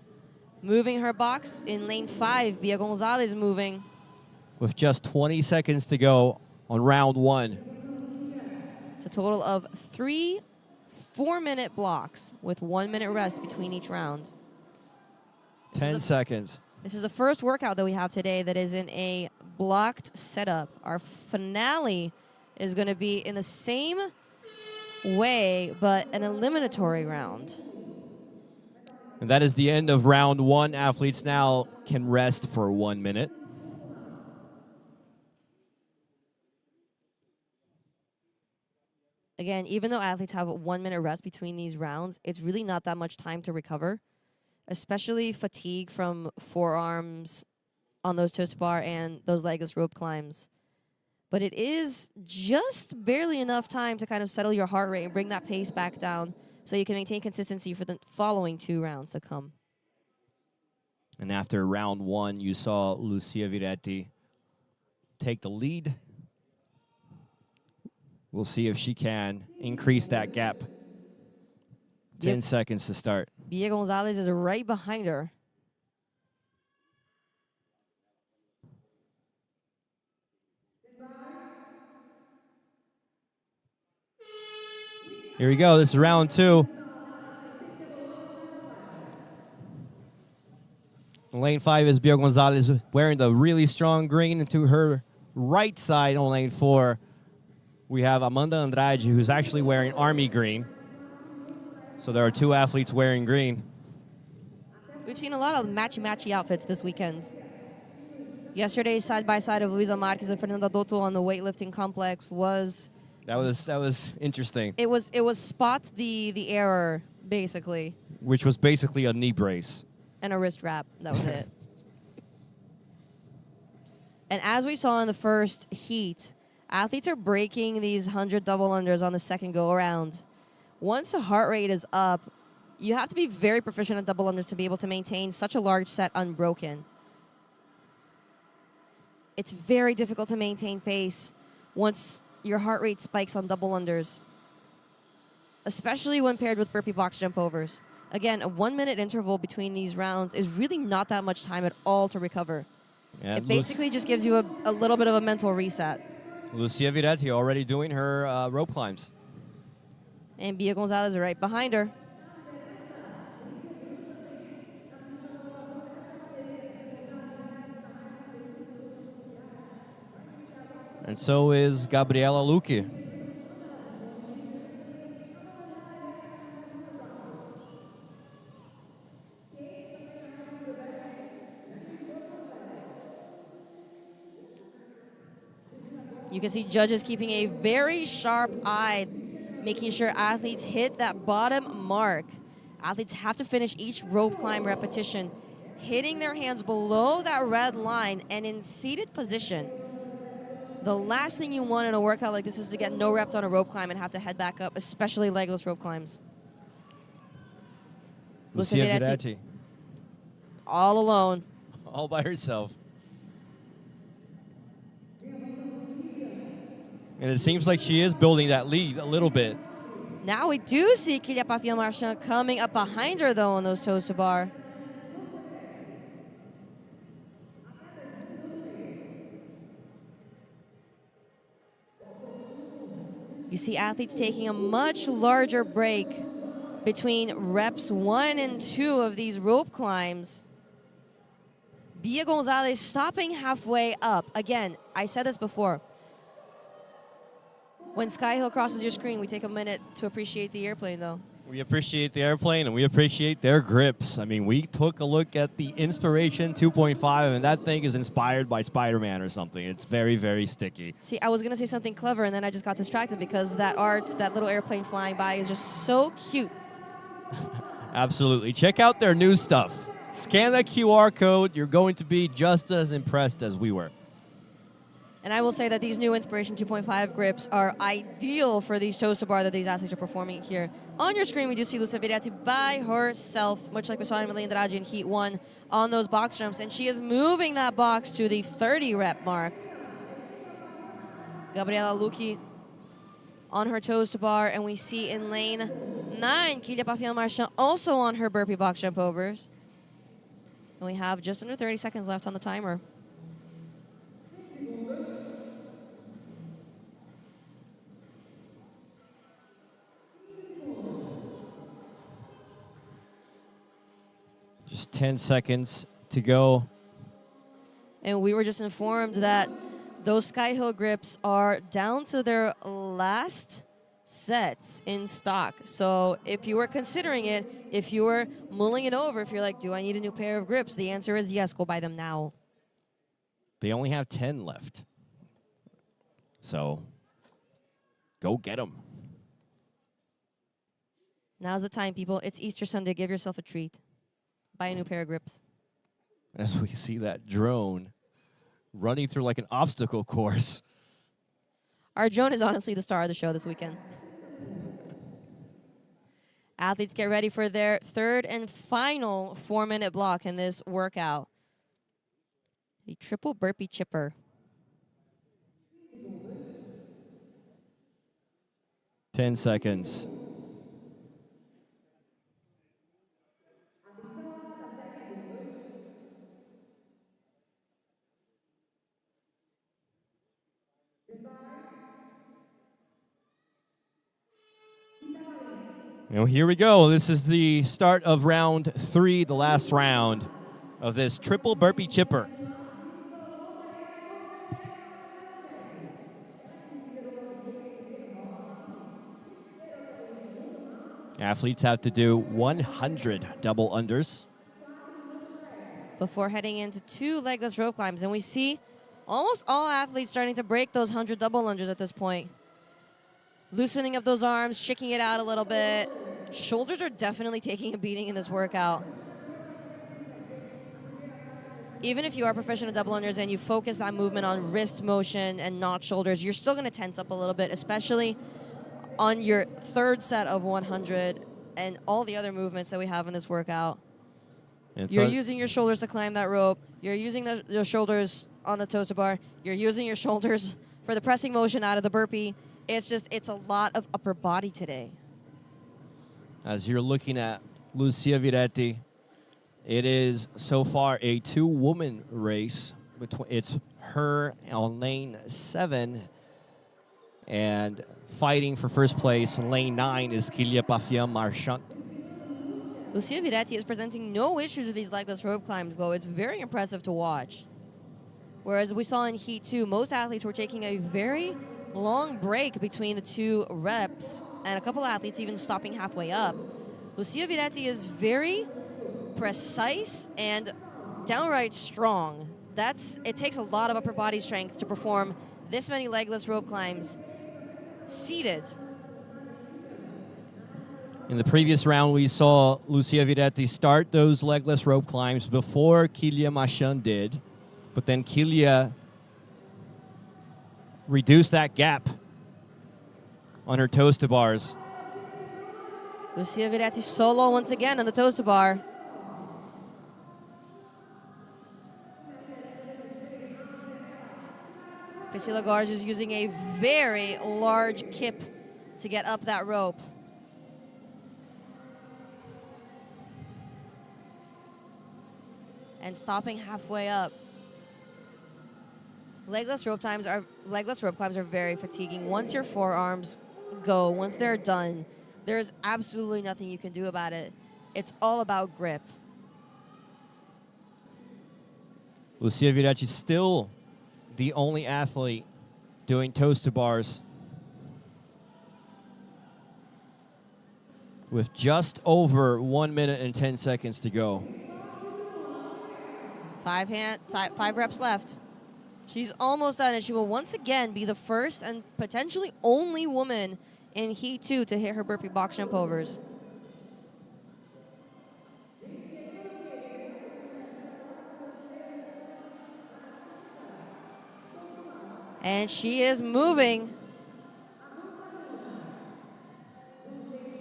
moving her box. In lane 5, Bia Gonzalez moving. With just 20 seconds to go on round 1. It's a total of 3 4-minute blocks with 1 minute rest between each round. 10 seconds. This is the first workout that we have today that is in a blocked setup. Our finale is going to be in the same way, but an eliminatory round. And that is the end of round 1. Athletes now can rest for 1 minute. Again, even though athletes have a 1 minute rest between these rounds, it's really not that much time to recover, especially fatigue from forearms on those toes to bar and those legless rope climbs. But it is just barely enough time to kind of settle your heart rate and bring that pace back down so you can maintain consistency for the following 2 rounds to come. And after round 1, you saw Lucia Videtti take the lead. We'll see if she can increase that gap. 10 seconds to start. Bia Gonzalez is right behind her. Here we go. This is round 2. In lane 5 is Bia Gonzalez wearing the really strong green. And to her right side on lane 4, we have Amanda Andrade, who's actually wearing army green. So there are 2 athletes wearing green. We've seen a lot of matchy-matchy outfits this weekend. Yesterday's side-by-side of Luisa Marquez and Fernanda Dotto on the weightlifting complex was... That was interesting. It was spot the error, basically. Which was basically a knee brace. And a wrist wrap. That was it. And as we saw in the first heat, athletes are breaking these 100 double unders on the second go-around. Once the heart rate is up, you have to be very proficient at double unders to be able to maintain such a large set unbroken. It's very difficult to maintain pace once your heart rate spikes on double unders, especially when paired with burpee box jump overs. Again, a 1 minute interval between these rounds is really not that much time at all to recover. Yeah, it basically just gives you a little bit of a mental reset. Lucia Videtti already doing her rope climbs. And Bia Gonzalez right behind her. And so is Gabriela Lucchi. You can see judges keeping a very sharp eye, making sure athletes hit that bottom mark. Athletes have to finish each rope climb repetition, hitting their hands below that red line and in seated position. The last thing you want in a workout like this is to get no reps on a rope climb and have to head back up, especially legless rope climbs. Lucia Viretti. All alone. All by herself. And it seems like she is building that lead a little bit. Now we do see Kylia Papillon-Marchand coming up behind her, though, on those toes to bar. You see athletes taking a much larger break between reps 1 and 2 of these rope climbs. Bia Gonzalez stopping halfway up. Again, I said this before. When Sky Hill crosses your screen, we take a minute to appreciate the airplane, though. We appreciate the airplane, and we appreciate their grips. I mean, we took a look at the Inspiration 2.5, and that thing is inspired by Spider-Man or something. It's very, very sticky. See, I was going to say something clever, and then I just got distracted because that art, that little airplane flying by is just so cute. Absolutely. Check out their new stuff. Scan that QR code. You're going to be just as impressed as we were. And I will say that these new Inspiration 2.5 grips are ideal for these toes to bar that these athletes are performing here. On your screen, we do see Lucia Viretti by herself, much like we saw in Emily Andrade in Heat 1 on those box jumps, and she is moving that box to the 30 rep mark. Gabriela Lucchi on her toes to bar, and we see in lane 9, Kylia Papillon-Marchand also on her burpee box jump overs. And we have just under 30 seconds left on the timer. Just 10 seconds to go. And we were just informed that those Sky Hill grips are down to their last sets in stock. So if you were considering it, if you were mulling it over, if you're like, do I need a new pair of grips? The answer is yes, go buy them now. They only have 10 left. So go get them. Now's the time, people. It's Easter Sunday. Give yourself a treat. Buy a new pair of grips. As we see that drone running through like an obstacle course. Our drone is honestly the star of the show this weekend. Athletes get ready for their third and final 4-minute block in this workout. The triple burpee chipper. 10 seconds. And here we go. This is the start of round 3, the last round of this triple burpee chipper. Athletes have to do 100 double unders before heading into 2 legless rope climbs. And we see almost all athletes starting to break those 100 double unders at this point. Loosening of those arms, shaking it out a little bit. Shoulders are definitely taking a beating in this workout. Even if you are professional double unders and you focus that movement on wrist motion and not shoulders, you're still going to tense up a little bit, especially on your third set of 100 and all the other movements that we have in this workout. You're using your shoulders to climb that rope. You're using your shoulders on the toes to bar. You're using your shoulders for the pressing motion out of the burpee. It's a lot of upper body today. As you're looking at Lucia Viretti, it is so far a 2-woman race. It's her on lane 7, and fighting for first place in lane 9 is Kylia Papillon-Marchand. Lucia Viretti is presenting no issues with these legless rope climbs, though. It's very impressive to watch. Whereas we saw in Heat 2, most athletes were taking a very long break between the 2 reps, and a couple athletes even stopping halfway up. Lucia Viretti is very precise and downright strong. It takes a lot of upper body strength to perform this many legless rope climbs seated. In the previous round, we saw Lucia Viretti start those legless rope climbs before Kilia Machan did, but then Kilia reduced that gap on her toes to bars. Lucia Viretti solo once again on the toes to bar. Priscilla Garza is using a very large kip to get up that rope. And stopping halfway up. Legless rope climbs are very fatiguing. Once your forearms go, once they're done, there's absolutely nothing you can do about it. It's all about grip. Lucia Viretti still the only athlete doing toes to bars with just over 1 minute and 10 seconds to go. 5 reps left. She's almost done, and she will once again be the first and potentially only woman in Heat 2 to hit her burpee box jump overs. And she is moving.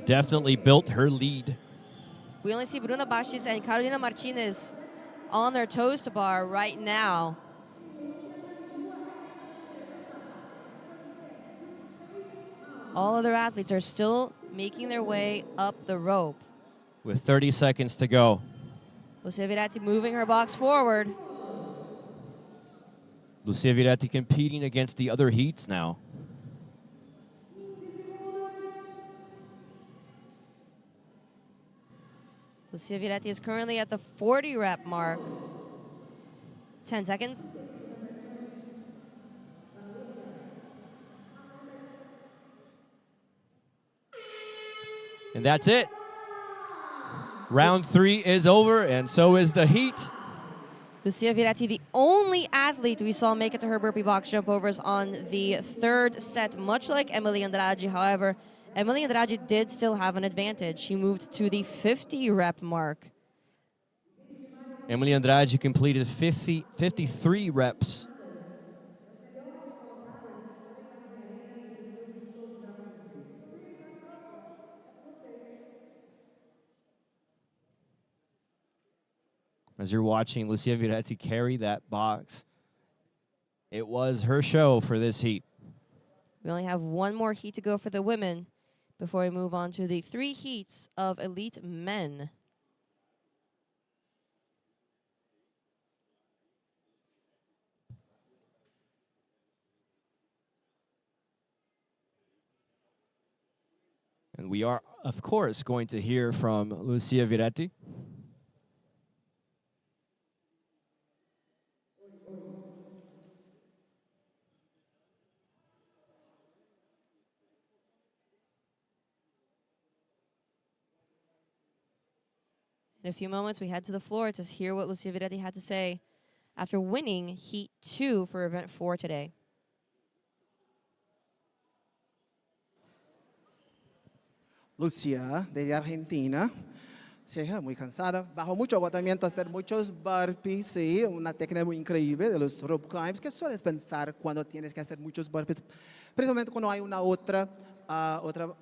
Definitely built her lead. We only see Bruna Bastis and Carolina Martinez on their toes to bar right now. All other athletes are still making their way up the rope. With 30 seconds to go. Lucia Viretti moving her box forward. Lucia Viretti competing against the other heats now. Lucia Viretti is currently at the 40 rep mark. 10 seconds. And that's it. Round 3 is over, and so is the heat. Lucia Viretti, the only athlete we saw make it to her burpee box jump overs on the third set, much like Emily Andrade. However, Emily Andrade did still have an advantage. She moved to the 50 rep mark. Emily Andrade completed 53 reps. As you're watching Lucia Viretti carry that box, it was her show for this heat. We only have one more heat to go for the women before we move on to the 3 heats of elite men. And we are, of course, going to hear from Lucia Viretti. In a few moments, we head to the floor to hear what Lucia Viretti had to say after winning Heat 2 for Event 4 today. Lucia, desde Argentina. Sí, muy cansada, bajo mucho agotamiento, hacer muchos burpees, sí, una técnica muy increíble de los rope climbs. ¿Qué sueles pensar cuando tienes que hacer muchos burpees? Principalmente cuando hay una otra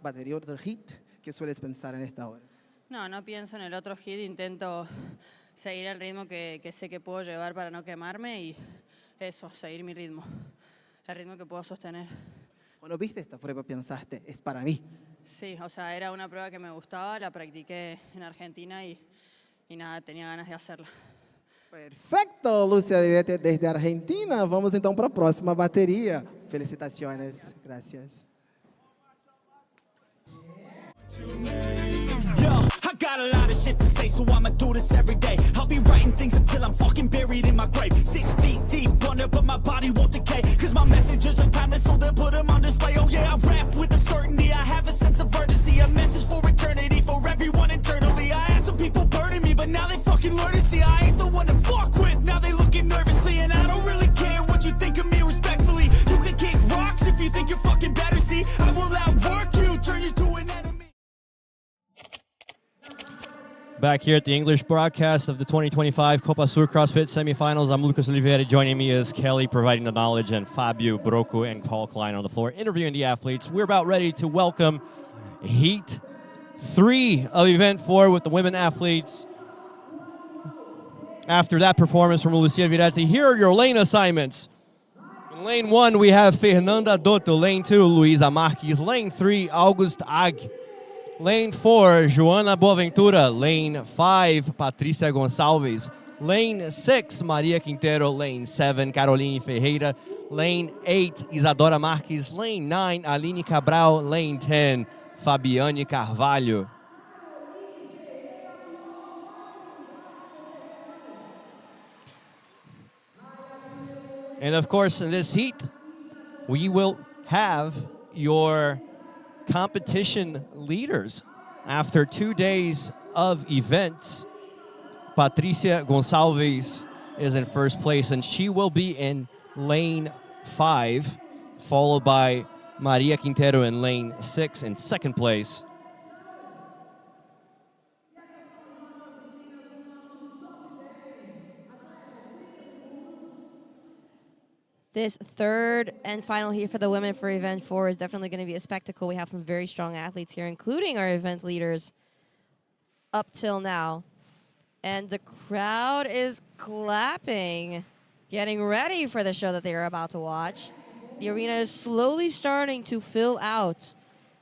batería, otro hit. ¿Qué sueles pensar en esta hora? No pienso en el otro hit, intento seguir el ritmo que sé que puedo llevar para no quemarme y eso, seguir mi ritmo, el ritmo que puedo sostener. Cuando viste esta prueba pensaste, es para mí. Sí, o sea, era una prueba que me gustaba, la practiqué en Argentina y nada, tenía ganas de hacerla. Perfecto, Lucia Viretti desde Argentina. Vamos então para a próxima bateria. Felicitações, gracias. Yo, I got a lot of shit to say, so I'ma do this every day. I'll be writing things until I'm fucking buried in my grave. 6 feet deep under, but my body won't decay. Cause my messages are timeless, so they'll put them on display. Oh yeah, I rap with a certainty, I have a sense of urgency. A message for eternity, for everyone internally. I had some people burning me, but now they fucking learn to see I ain't the one to fuck with. Now they looking nervously, and I don't really care what you think of me respectfully. You can Back here at the English broadcast of the 2025 COPA SUR CrossFit semifinals, I'm Lucas Oliveira. Joining me is Kelly, providing the knowledge, and Fabio Brocco and Paul Klein on the floor, interviewing the athletes. We're about ready to welcome Heat 3 of Event 4 with the women athletes. After that performance from Lucia Viretti, here are your lane assignments. In lane 1, we have Fernanda Dotto. Lane 2, Luisa Marques. Lane 3, August Ag. Lane 4, Joana Boaventura. Lane 5, Patricia Gonçalves. Lane 6, Maria Quintero. Lane 7, Caroline Ferreira. Lane 8, Isadora Marques. Lane 9, Aline Cabral. Lane 10, Fabiane Carvalho. And of course, in this heat, we will have your competition leaders. After 2 days of events, Patricia Gonçalves is in first place, and she will be in lane 5, followed by Maria Quintero in lane 6 in second place. This third and final heat for the women for Event 4 is definitely going to be a spectacle. We have some very strong athletes here, including our event leaders up till now. And the crowd is clapping, getting ready for the show that they are about to watch. The arena is slowly starting to fill out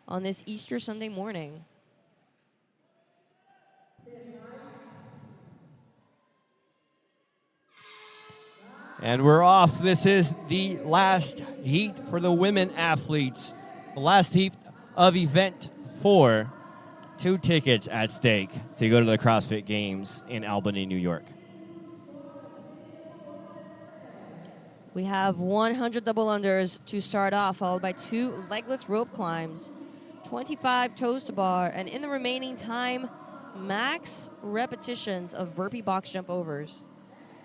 on this Easter Sunday morning. And we're off. This is the last heat for the women athletes. The last heat of Event 4. 2 tickets at stake to go to the CrossFit Games in Albany, New York. We have 100 double unders to start off, followed by 2 legless rope climbs, 25 toes to bar, and in the remaining time, max repetitions of burpee box jump overs.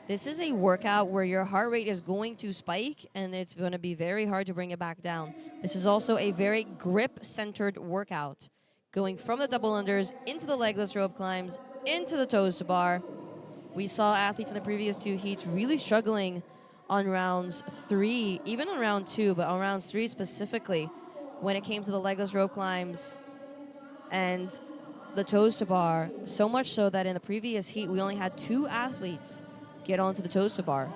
This is a workout where your heart rate is going to spike, and it's going to be very hard to bring it back down. This is also a very grip-centered workout, going from the double unders into the legless rope climbs, into the toes to bar. We saw athletes in the previous 2 heats really struggling on rounds 3, even on round 2, but on rounds 3 specifically, when it came to the legless rope climbs and the toes to bar. So much so that in the previous heat, we only had 2 athletes get onto the toes to bar.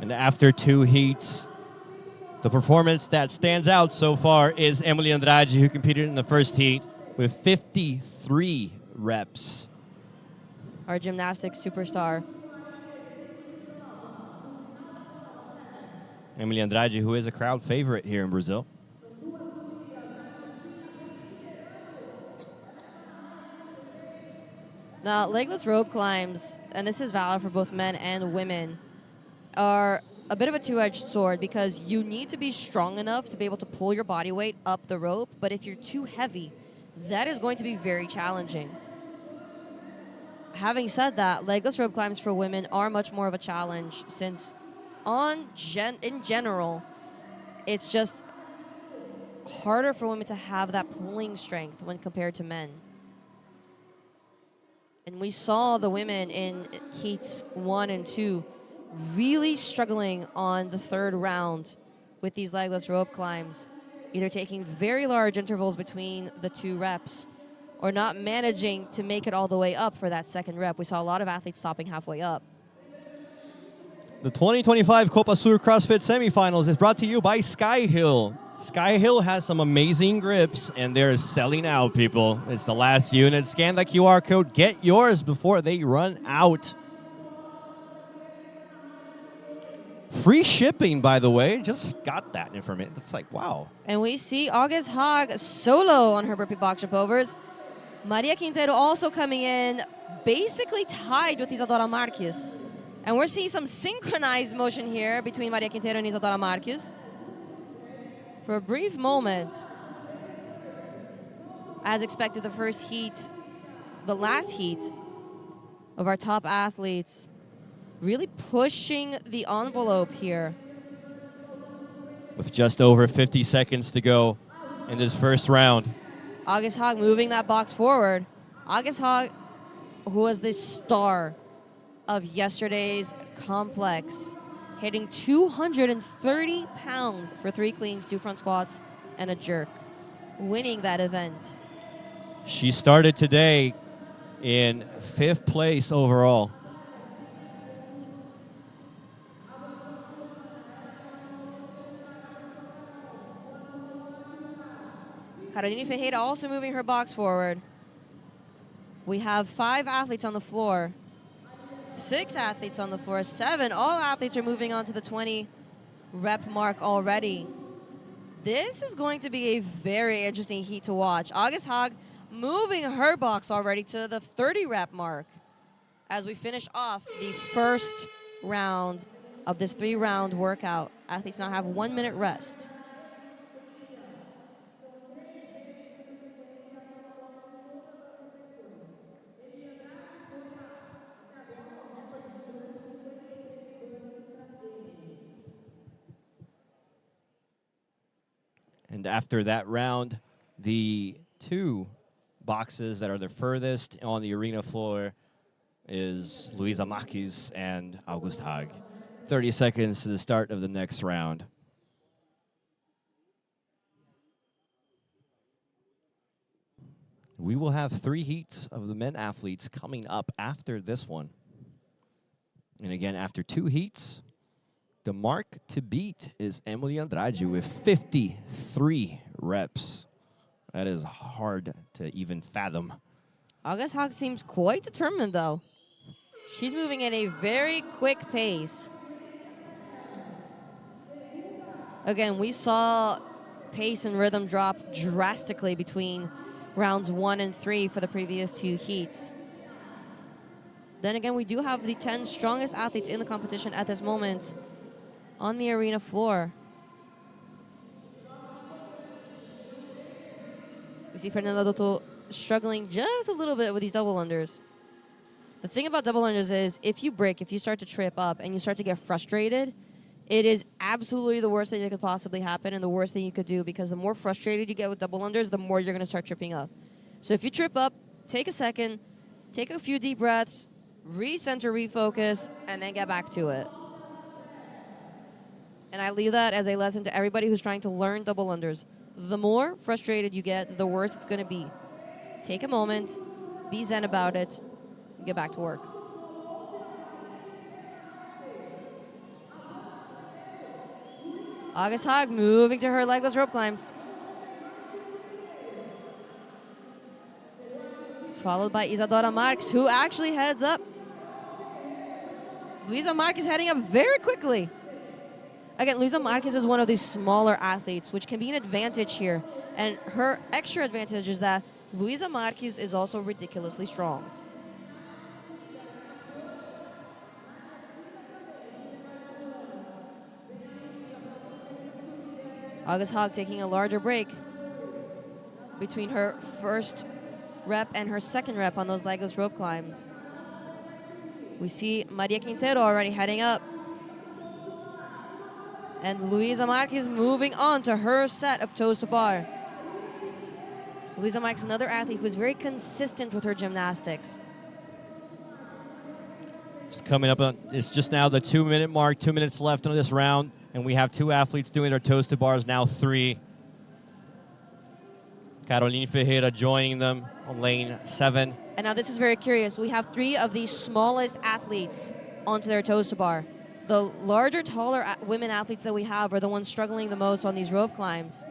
And after 2 heats, the performance that stands out so far is Emily Andrade, who competed in the first heat with 53 reps. Our gymnastics superstar. Emily Andrade, who is a crowd favorite here in Brazil. Now, legless rope climbs, and this is valid for both men and women, are a bit of a two-edged sword because you need to be strong enough to be able to pull your body weight up the rope, but if you're too heavy, that is going to be very challenging. Having said that, legless rope climbs for women are much more of a challenge since in general, it's just harder for women to have that pulling strength when compared to men. And we saw the women in heats 1 and 2 really struggling on the 3rd round with these legless rope climbs, either taking very large intervals between the 2 reps or not managing to make it all the way up for that 2nd rep. We saw a lot of athletes stopping halfway up. The 2025 COPA SUR CrossFit semifinals is brought to you by Skyhill. Skyhill has some amazing grips, and they're selling out, people. It's the last unit. Scan the QR code. Get yours before they run out. Free shipping, by the way. Just got that information. It's like, wow. And we see August Hogg solo on her burpee box jump overs. Maria Quintero also coming in, basically tied with Isadora Marques. And we're seeing some synchronized motion here between Maria Quintero and Isadora Marques. For a brief moment, as expected, the first heat, the last heat of our top athletes, really pushing the envelope here. With just over 50 seconds to go in this first round. August Hogg moving that box forward. August Hogg, who was the star of yesterday's complex, hitting 230 pounds for 3 cleans, 2 front squats, and a jerk, winning that event. She started today in 5th place overall. Carolina Ferreira also moving her box forward. We have 5 athletes on the floor, 6 athletes on the floor, 7. All athletes are moving on to the 20 rep mark already. This is going to be a very interesting heat to watch. August Hogg moving her box already to the 30 rep mark as we finish off the first round of this 3-round workout. Athletes now have 1 minute rest. And after that round, the 2 boxes that are the furthest on the arena floor is Luisa Marques and August Hogg. 30 seconds to the start of the next round. We will have 3 heats of the men athletes coming up after this one. And again, after 2 heats, the mark to beat is Emily Andrade with 53 reps. That is hard to even fathom. August Hogg seems quite determined, though. She's moving at a very quick pace. Again, we saw pace and rhythm drop drastically between rounds 1 and 3 for the previous 2 heats. Then again, we do have the 10 strongest athletes in the competition at this moment on the arena floor. We see Fernanda Dotto struggling just a little bit with these double unders. The thing about double unders is if you break, if you start to trip up and you start to get frustrated, it is absolutely the worst thing that could possibly happen and the worst thing you could do, because the more frustrated you get with double unders, the more you're going to start tripping up. So if you trip up, take a second, take a few deep breaths, recenter, refocus, and then get back to it. And I leave that as a lesson to everybody who's trying to learn double unders. The more frustrated you get, the worse it's going to be. Take a moment, be zen about it, and get back to work. August Hogg moving to her legless rope climbs. Followed by Isadora Marques, who actually heads up. Luisa Marques is heading up very quickly. Again, Luisa Marques is one of these smaller athletes, which can be an advantage here. And her extra advantage is that Luisa Marques is also ridiculously strong. August Hogg taking a larger break between her first rep and her second rep on those legless rope climbs. We see Maria Quintero already heading up. And Luisa Marques moving on to her set of toes to bar. Luisa Marques, another athlete who is very consistent with her gymnastics. It's coming up on, it's just now the 2-minute mark, 2 minutes left on this round, and we have 2 athletes doing their toes to bars, now 3. Carolina Ferreira joining them on lane 7. And now this is very curious. We have 3 of the smallest athletes onto their toes to bar. The larger, taller women athletes that we have are the ones struggling the most on these rope climbs.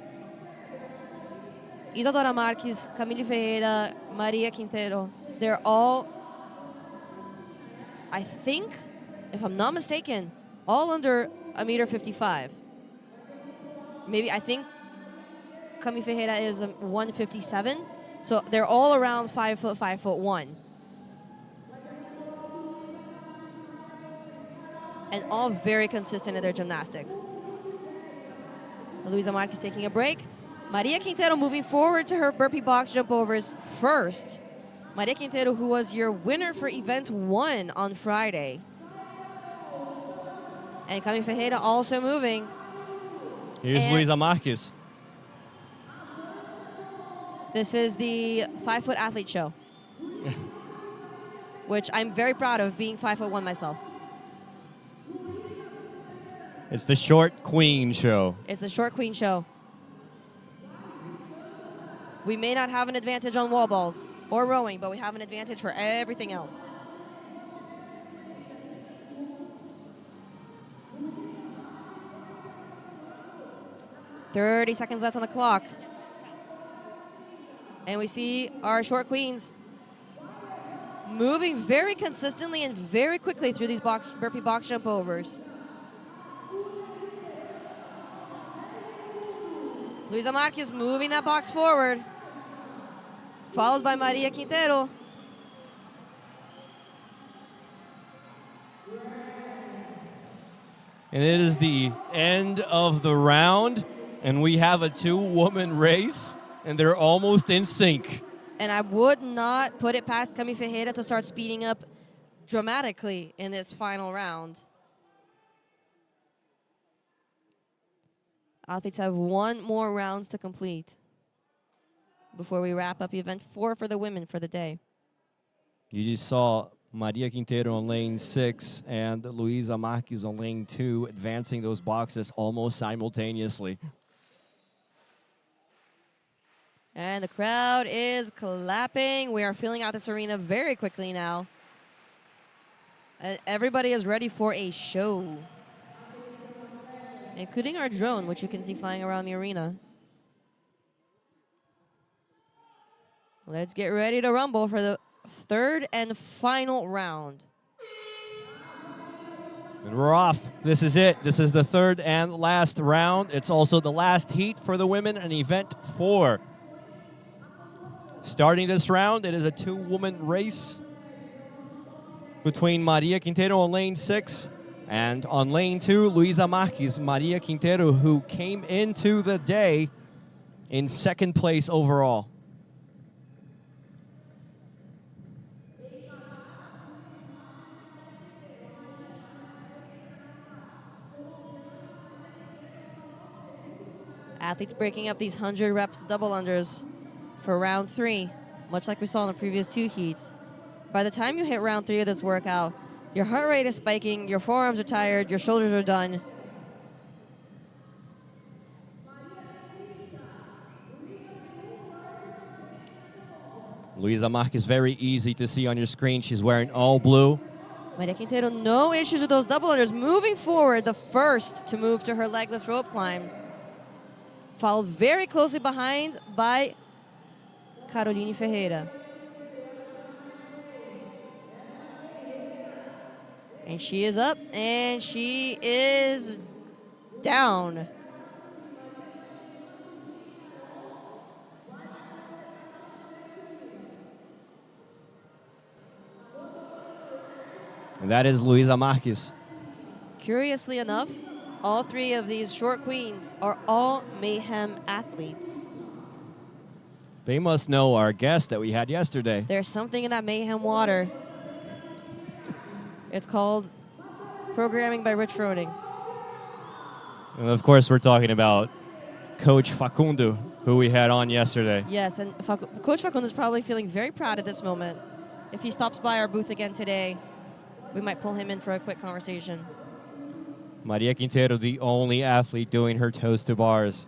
Isadora Marques, Camille Ferreira, Maria Quintero, they're all, I think, if I'm not mistaken, all under 1.55 meters. Maybe, I think Camille Ferreira is 157, so they're all around 5 foot, 5'1". And all very consistent in their gymnastics. Luisa Marques taking a break. Maria Quintero moving forward to her burpee box jump overs first. Maria Quintero, who was your winner for event 1 on Friday. And Camille Ferreira also moving. Here's Luisa Marques. This is the 5-foot athlete show. which I'm very proud of, being 5'1" myself. It's the short queen show. It's the short queen show. We may not have an advantage on wall balls or rowing, but we have an advantage for everything else. "30 seconds left on the clock. And we see our short queens moving very consistently and very quickly through these burpee box jump overs. Luisa Marques moving that box forward, followed by Maria Quintero. And it is the end of the round, and we have a two-woman race, and they're almost in sync. And I would not put it past Cami Ferreira to start speeding up dramatically in this final round. Athletes have one more rounds to complete before we wrap up event 4 for the women for the day. You just saw Maria Quintero on lane 6 and Luisa Marques on lane 2 advancing those boxes almost simultaneously. And the crowd is clapping. We are filling out this arena very quickly now. And everybody is ready for a show, including our drone, which you can see flying around the arena. Let's get ready to rumble for the third and final round. And we're off. This is it. This is the third and last round. It's also the last heat for the women in event 4. Starting this round, it is a two-woman race between Maria Quintero on lane 6 and on lane 2, Luisa Marques. Maria Quintero, who came into the day in second place overall. Athletes breaking up these 100 reps double unders for round 3, much like we saw in the previous 2 heats. By the time you hit round 3 of this workout, your heart rate is spiking, your forearms are tired, your shoulders are done. Luisa Marques, very easy to see on your screen. She's wearing all blue. Maria Quintero, no issues with those double unders. Moving forward, the first to move to her legless rope climbs. Followed very closely behind by Caroline Ferreira. And she is up, and she is down. And that is Luisa Marques. Curiously enough, all 3 of these short queens are all Mayhem athletes. They must know our guest that we had yesterday. There's something in that Mayhem water. It's called programming by Rich Froning. And of course, we're talking about Coach Facundo, who we had on yesterday. Yes, and Coach Facundo is probably feeling very proud at this moment. If he stops by our booth again today, we might pull him in for a quick conversation. Maria Quintero, the only athlete doing her toes to bars.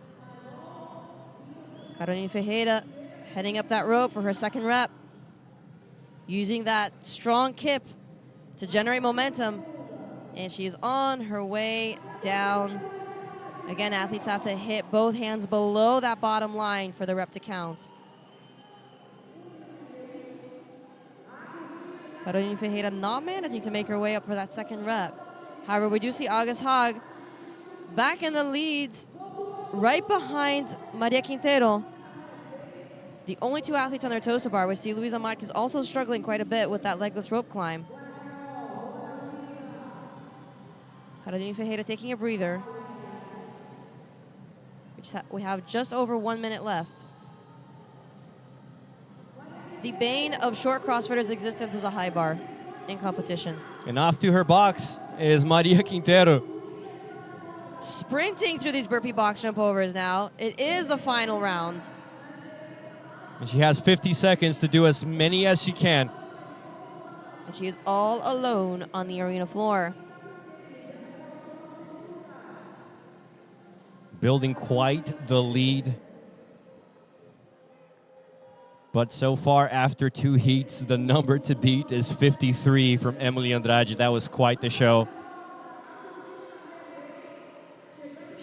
Caroline Ferreira heading up that rope for her second rep. Using that strong kip to generate momentum. And she's on her way down. Again, athletes have to hit both hands below that bottom line for the rep to count. Caroline Ferreira not managing to make her way up for that second rep. However, we do see August Haag back in the leads, right behind Maria Quintero. The only 2 athletes on their toes to bar. We see Luisa Marques also struggling quite a bit with that legless rope climb. Caroline Ferreira taking a breather. We have just over 1 minute left. The bane of short CrossFitters' existence is a high bar in competition. And off to her box is Maria Quintero. Sprinting through these burpee box jump overs now. It is the final round. And she has 50 seconds to do as many as she can. And she is all alone on the arena floor. Building quite the lead. But so far, after 2 heats, the number to beat is 53 from Emily Andrade. That was quite the show.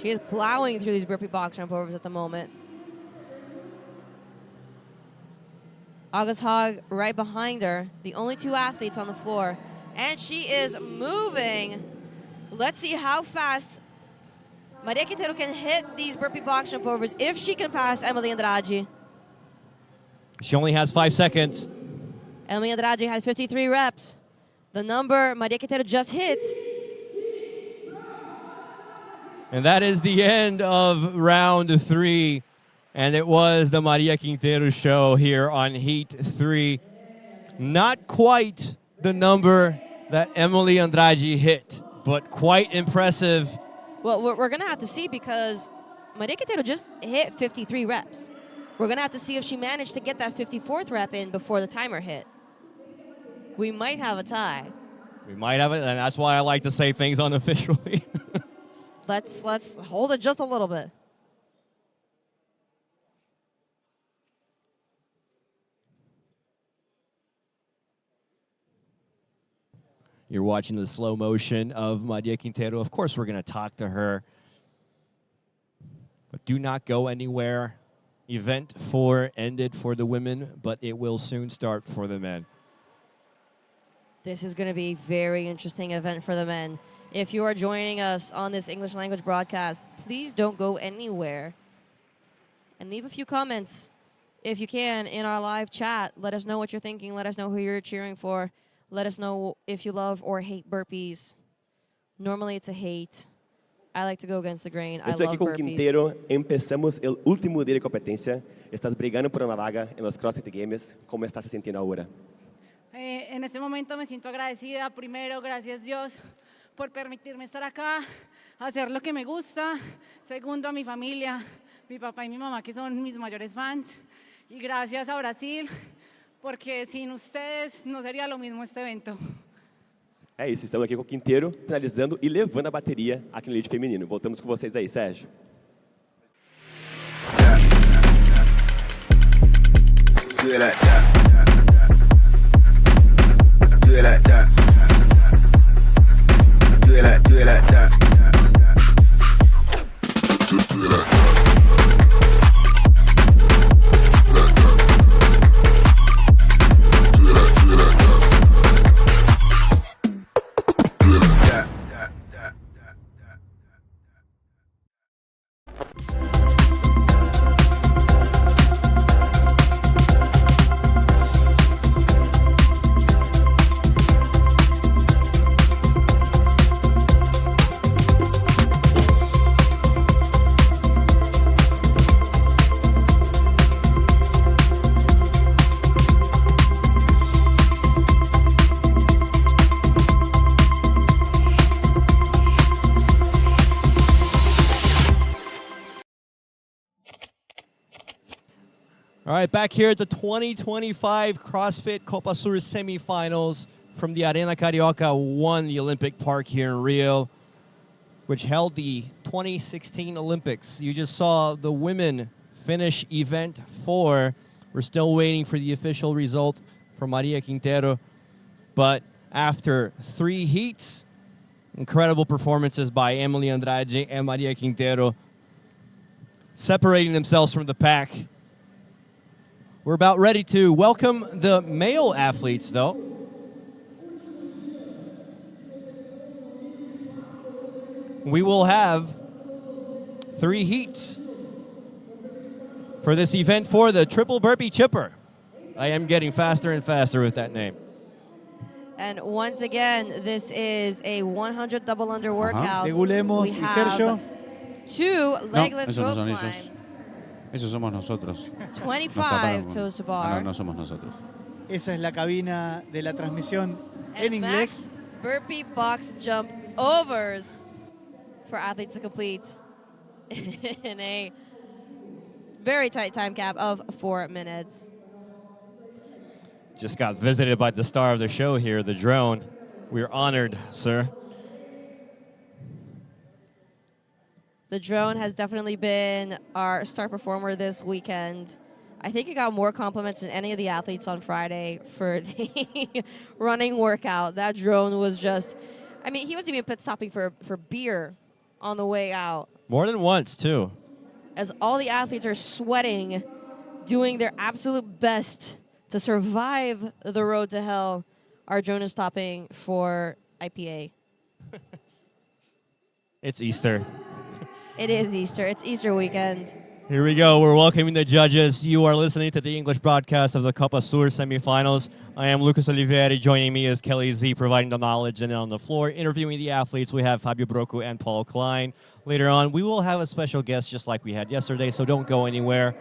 She is plowing through these burpee box jump overs at the moment. August Hogg right behind her, the only 2 athletes on the floor. And she is moving. Let's see how fast Maria Quintero can hit these burpee box jump overs if she can pass Emily Andrade. She only has 5 seconds. Emily Andrade had 53 reps. The number Maria Quintero just hit. And that is the end of round 3. And it was the Maria Quintero show here on Heat 3. Not quite the number that Emily Andrade hit, but quite impressive. Well, we're going to have to see because Maria Quintero just hit 53 reps. We're going to have to see if she managed to get that 54th rep in before the timer hit. We might have a tie. We might have it, and that's why I like to say things unofficially. Let's hold it just a little bit. You're watching the slow motion of Maria Quintero. Of course, we're going to talk to her. But do not go anywhere. Event 4 ended for the women, but it will soon start for the men. This is going to be a very interesting event for the men. If you are joining us on this English language broadcast, please don't go anywhere. And leave a few comments, if you can, in our live chat. Let us know what you're thinking. Let us know who you're cheering for. Let us know if you love or hate burpees. Normally it's a hate. I like to go against the grain. I Estou love aqui com burpees. Quintero. Empezamos o último dia de competência. Estás brigando por uma vaga en los CrossFit Games. ¿Cómo estás se sintiendo ahora? En este momento me siento agradecida. Primero, gracias Dios por permitirme estar acá, hacer lo que me gusta. Segundo, a mi familia, mi papá y mi mamá, que son mis mayores fans. Y gracias a Brasil, porque sin ustedes no sería lo mismo este evento. É isso, estamos aqui com o Quintero, finalizando e levando a bateria aqui no lead feminino. Voltamos com vocês aí, Sérgio. Do it like that. Do it like that. Do it like that. Do it like that. All right, back here at the 2025 CrossFit COPA SUR semifinals from the Arena Carioca, won the Olympic Park here in Rio, which held the 2016 Olympics. You just saw the women finish event 4. We're still waiting for the official result from Maria Quintero. But after 3 heats, incredible performances by Emily Andrade and Maria Quintero, separating themselves from the pack. We're about ready to welcome the male athletes, though. We will have 3 heats for this event for the triple burpee chipper. I am getting faster and faster with that name. And once again, this is a 100 double under workout. Regulemos, We have Sergio. 2 legless no, rope esos no son climbs. ellos. Esos somos nosotros. 25 toes to bar. No somos nosotros. Esa es la cabina de la transmisión en And inglés. max burpee box jump overs for athletes to complete in a very tight time cap of 4 minutes. just got visited by the star of the show here, the drone. We're honored, sir. The drone has definitely been our star performer this weekend. I think he got more compliments than any of the athletes on Friday for the running workout. That drone was just, I mean, he was even pit stopping for beer on the way out. More than once, too. As all the athletes are sweating, doing their absolute best to survive the road to hell, our drone is stopping for IPA. It's Easter. It is Easter. It's Easter weekend. Here we go. We're welcoming the judges. You are listening to the English broadcast of the COPA SUR semifinals. I am Lucas Olivieri. Joining me is Kelly Z, providing the knowledge. And on the floor, interviewing the athletes, we have Fabio Brocco and Paul Klein. Later on, we will have a special guest just like we had yesterday, so don't go anywhere.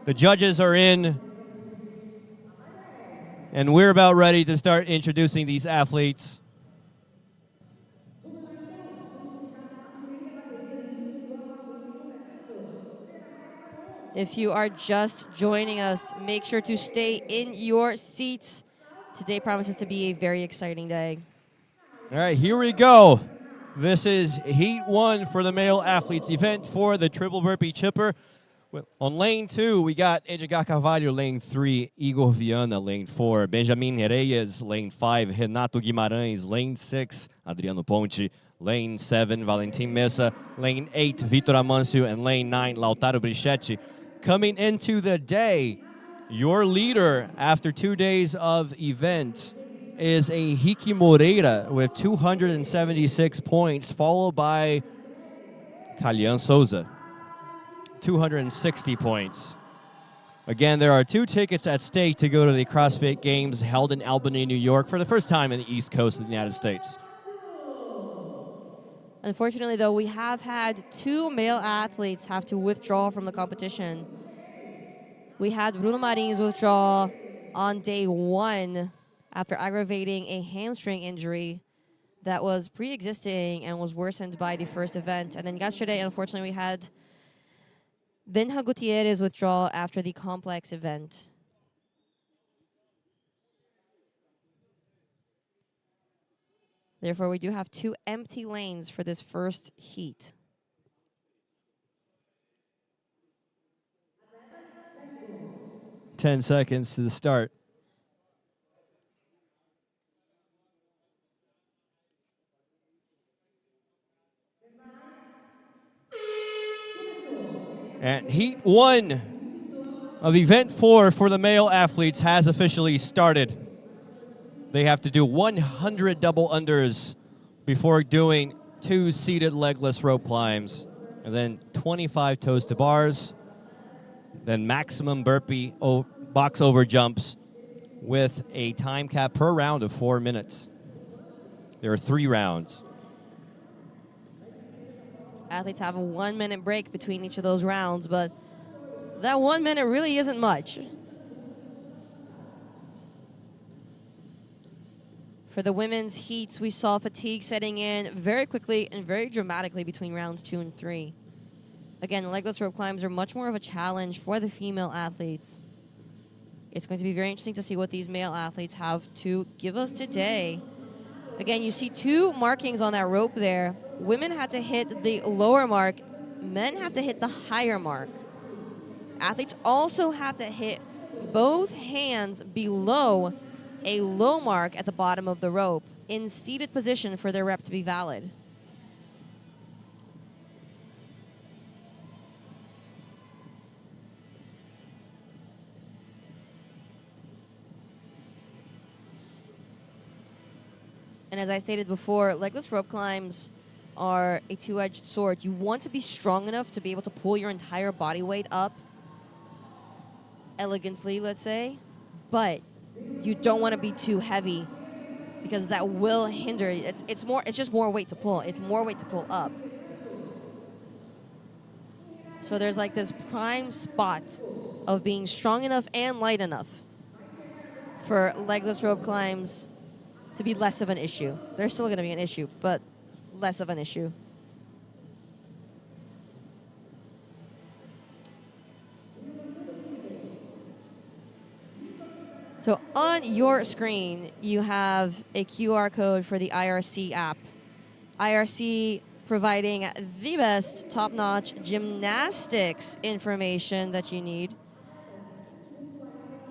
The judges are in, and we're about ready to start introducing these athletes. If you are just joining us, make sure to stay in your seats. Today promises to be a very exciting day. All right, here we go. This is Heat 1 for the male athletes event for the triple burpee chipper. On lane 2, we got Edgar Carvalho, lane 3, Igor Viana, lane 4, Benjamin Reyes, lane 5, Renato Guimarães, lane 6, Adriano Ponte, lane 7, Valentim Mesa, lane 8, Vitor Amancio, and lane 9, Lautaro Brichetti. Coming into the day, your leader after 2 days of events is a Hiki Moreira with 276 points, followed by Kalyan Souza, 260 points. Again, there are 2 tickets at stake to go to the CrossFit Games held in Albany, New York for the first time in the East Coast of the United States. Unfortunately, though, we have had 2 male athletes have to withdraw from the competition. We had Bruno Marins withdraw on day 1 after aggravating a hamstring injury that was pre-existing and was worsened by the first event. And then yesterday, unfortunately, we had Benja Gutierrez withdraw after the complex event. Therefore, we do have 2 empty lanes for this first heat. Ten seconds to the start. And Heat 1 of Event 4 for the male athletes has officially started. They have to do 100 double unders before doing 2 seated legless rope climbs, and then 25 toes to bars, then maximum burpee box over jumps with a time cap per round of 4 minutes. There are 3 rounds. Athletes have a 1-minute break between each of those rounds, but that 1 minute really isn't much. For the women's heats, we saw fatigue setting in very quickly and very dramatically between rounds 2 and 3. Again, legless rope climbs are much more of a challenge for the female athletes. It's going to be very interesting to see what these male athletes have to give us today. Again, you see 2 markings on that rope there. Women had to hit the lower mark. Men have to hit the higher mark. Athletes also have to hit both hands below a low mark at the bottom of the rope in seated position for their rep to be valid. And as I stated before, legless rope climbs are a 2-edged sword. You want to be strong enough to be able to pull your entire body weight up elegantly, let's say, but you don't want to be too heavy because that will hinder. It's just more weight to pull. It's more weight to pull up. So there's like this prime spot of being strong enough and light enough for legless rope climbs to be less of an issue. They're still going to be an issue, but less of an issue. So So on your screen, you have a QR code for the IRC app. IRC providing the best top-notch gymnastics information that you need.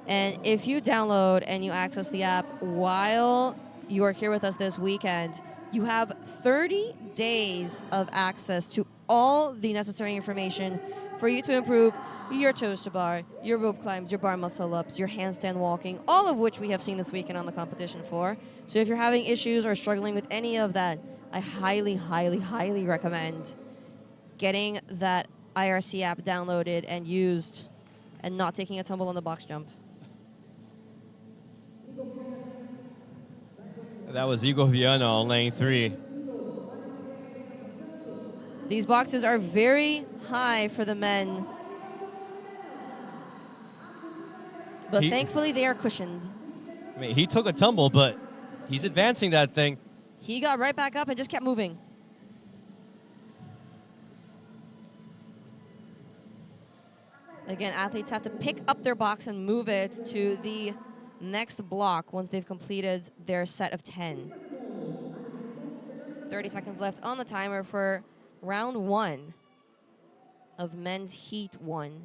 And if you download and you access the app while you are here with us this weekend, you have 30 days of access to all the necessary information for you to improve your toes to bar, your rope climbs, your bar muscle ups, your handstand walking, all of which we have seen this weekend on the competition floor. So if you're having issues or struggling with any of that, I highly, highly, highly recommend getting that IRC app downloaded and used and not taking a tumble on the box jump. That was Igor Viana on lane 3. These boxes are very high for the men, but thankfully they are cushioned. I mean, he took a tumble, but he's advancing that thing. He got right back up and just kept moving. Again, athletes have to pick up their box and move it to the next block once they've completed their set of 10. 30 seconds left on the timer for round 1 of men's heat 1.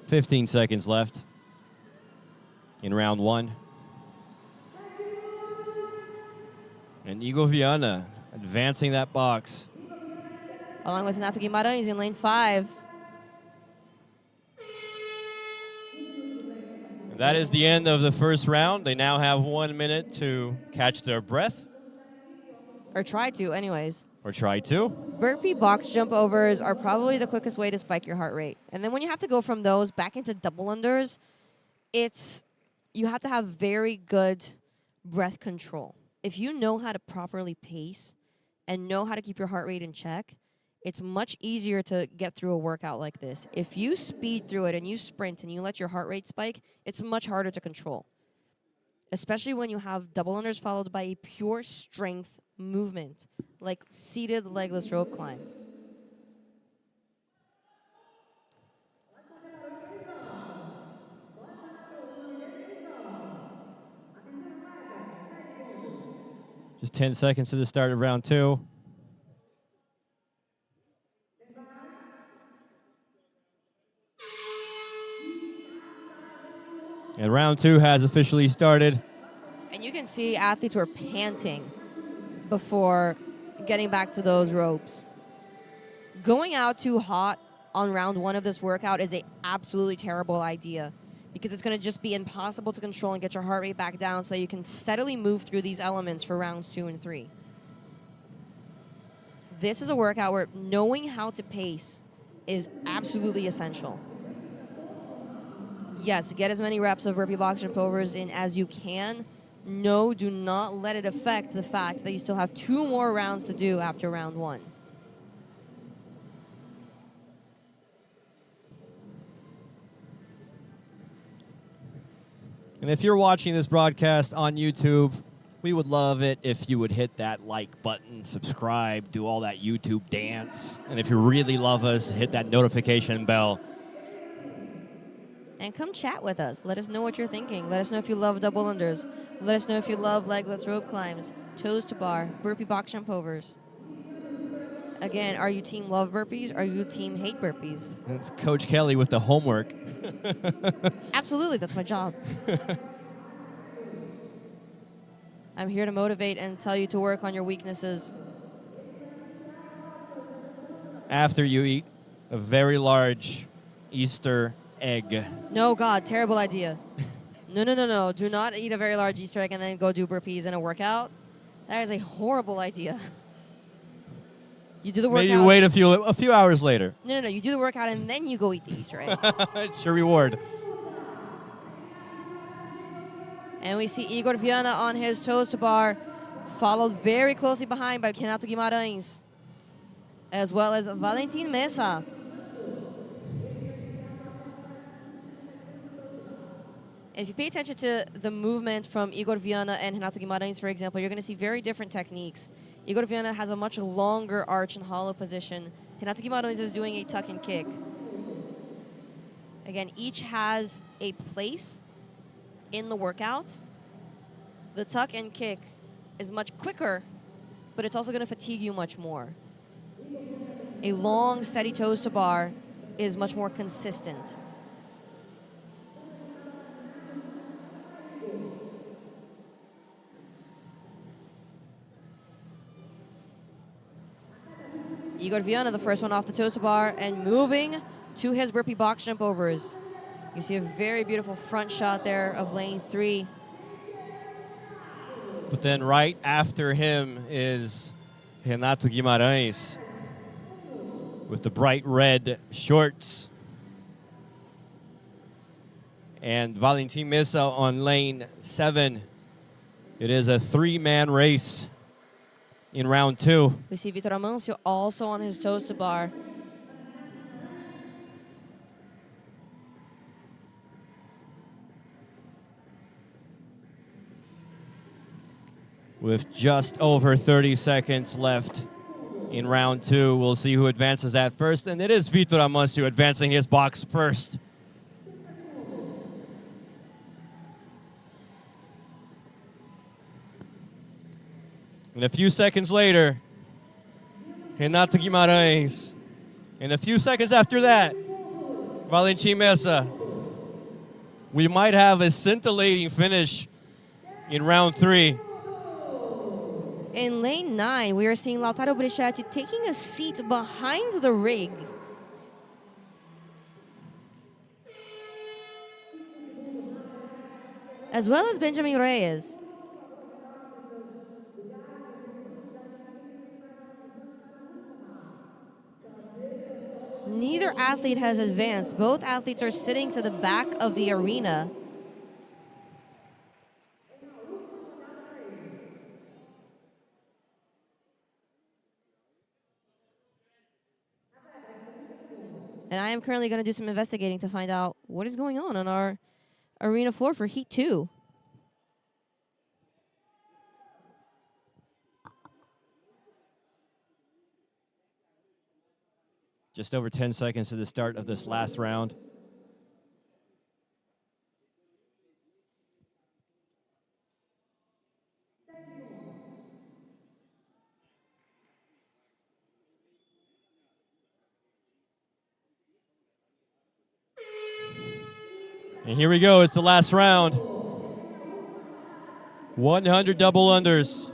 $15 seconds left in round 1. And Igor Viana advancing that box. Along with Renato Guimarães in lane 5. That is the end of the first round. They now have 1 minute to catch their breath. Or try to, anyways. Or try to. Burpee box jump overs are probably the quickest way to spike your heart rate. And then when you have to go from those back into double unders, you have to have very good breath control. If you know how to properly pace and know how to keep your heart rate in check, it's much easier to get through a workout like this. If you speed through it and you sprint and you let your heart rate spike, it's much harder to control. Especially when you have double unders followed by a pure strength movement, like seated legless rope climbs. Just 10 seconds to the start of round 2. And round 2 has officially started. And you can see athletes were panting before getting back to those ropes. Going out too hot on round 1 of this workout is an absolutely terrible idea, because it's going to just be impossible to control and get your heart rate back down so that you can steadily move through these elements for rounds 2 and 3. This is a workout where knowing how to pace is absolutely essential. Yes, get as many reps of burpee box jump overs in as you can. No, do not let it affect the fact that you still have 2 more rounds to do after round 1. And if you're watching this broadcast on YouTube, we would love it if you would hit that like button, subscribe, do all that YouTube dance. And if you really love us, hit that notification bell. And come chat with us. Let us know what you're thinking. Let us know if you love double unders. Let us know if you love legless rope climbs, toes to bar, burpee box jump overs. Again, are you team love burpees? Are you team hate burpees? That's Coach Kelly with the homework. Absolutely, that's my job. I'm here to motivate and tell you to work on your weaknesses. After you eat a very large Easter egg. No, God, terrible idea. No. Do not eat a very large Easter egg and then go do burpees in a workout. That is a horrible idea. You do the workout. Maybe wait a few hours later. No. You do the workout and then you go eat the Easter egg. It's your reward. And we see Igor Viana on his toes to bar, followed very closely behind by Renato Guimarães, as well as Valentin Mesa. And if you pay attention to the movement from Igor Viana and Renato Guimarães, for example, you're going to see very different techniques. Igor Viana has a much longer arch and hollow position. Renato Guimarães is doing a tuck and kick. Again, each has a place in the workout. The tuck and kick is much quicker, but it's also going to fatigue you much more. A long, steady toes to bar is much more consistent. Igor Viana, the first one off the toes to bar, and moving to his burpee box jump overs. You see a very beautiful front shot there of lane 3. But then right after him is Renato Guimarães with the bright red shorts. And Valentin Mesa on lane 7. It is a 3-man race in round 2. We see Vitor Amancio also on his toes to bar. With just over 30 seconds left in round 2, we'll see who advances at first. And it is Vitor Amancio advancing his box first. And a few seconds later, Renato Guimarães. And a few seconds after that, Valentin Mesa. We might have a scintillating finish in round 3. In lane 9, we are seeing Lautaro Brichetti taking a seat behind the rig. As well as Benjamin Reyes. Neither athlete has advanced. Both athletes are sitting to the back of the arena. And I am currently going to do some investigating to find out what is going on our arena floor for Heat 2. Just over 10 seconds to the start of this last round. And here we go, it's the last round. 100 double unders.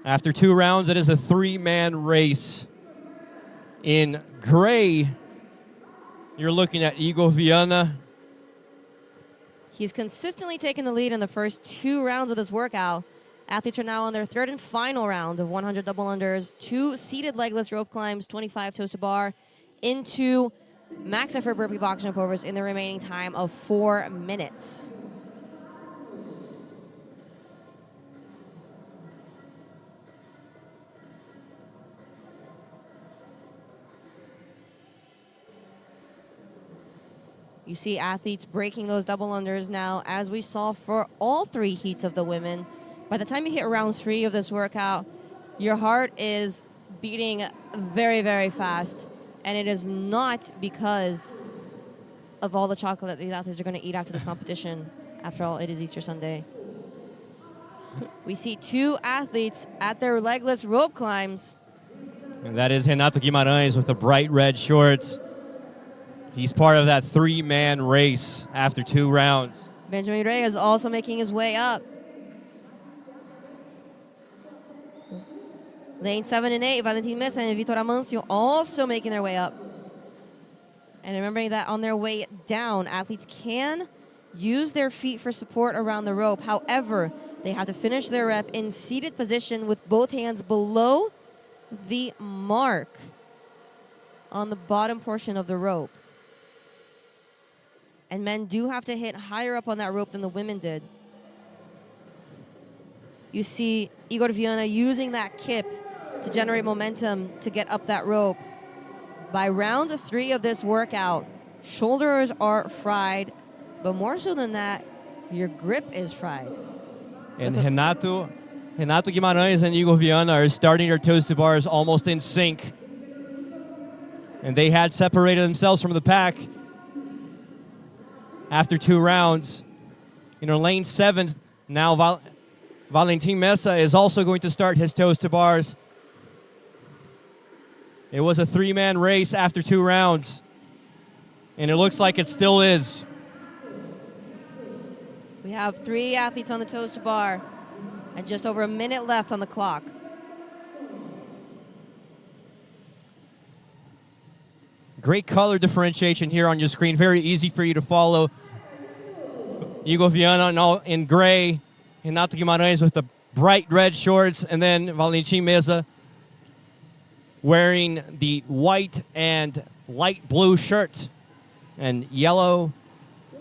After 2 rounds, it is a 3-man race. In gray, you're looking at Igor Viana. He's consistently taken the lead in the first 2 rounds of this workout. Athletes are now on their 3rd and final round of 100 double unders, 2 seated legless rope climbs, 25 toes to bar, into max effort burpee box jump overs in the remaining time of 4 minutes. You see athletes breaking those double unders now, as we saw for all 3 heats of the women. By the time you hit round 3 of this workout, your heart is beating very, very fast. And it is not because of all the chocolate that these athletes are going to eat after this competition. After all, it is Easter Sunday. We see 2 athletes at their legless rope climbs. And that is Renato Guimarães with the bright red shorts. He's part of that 3-man race after 2 rounds. Benjamin Reyes also making his way up. Lane 7 and 8, Valentin Mesa and Vitor Amancio also making their way up. And remembering that on their way down, athletes can use their feet for support around the rope. However, they have to finish their rep in seated position with both hands below the mark on the bottom portion of the rope. And men do have to hit higher up on that rope than the women did. You see Igor Viana using that kip to generate momentum to get up that rope. By round 3 of this workout, shoulders are fried, but more so than that, your grip is fried. And Renato Guimarães and Igor Viana are starting their toes to bars almost in sync. And they had separated themselves from the pack after 2 rounds. Lane 7, now Valentin Mesa is also going to start his toes to bars. It was a 3-man race after 2 rounds, and it looks like it still is. We have 3 athletes on the toes to bar and just over a minute left on the clock. Great color differentiation here on your screen. Very easy for you to follow. Igor Viana in gray, Renato Guimarães with the bright red shorts, and then Valentin Mesa wearing the white and light blue shirt and yellow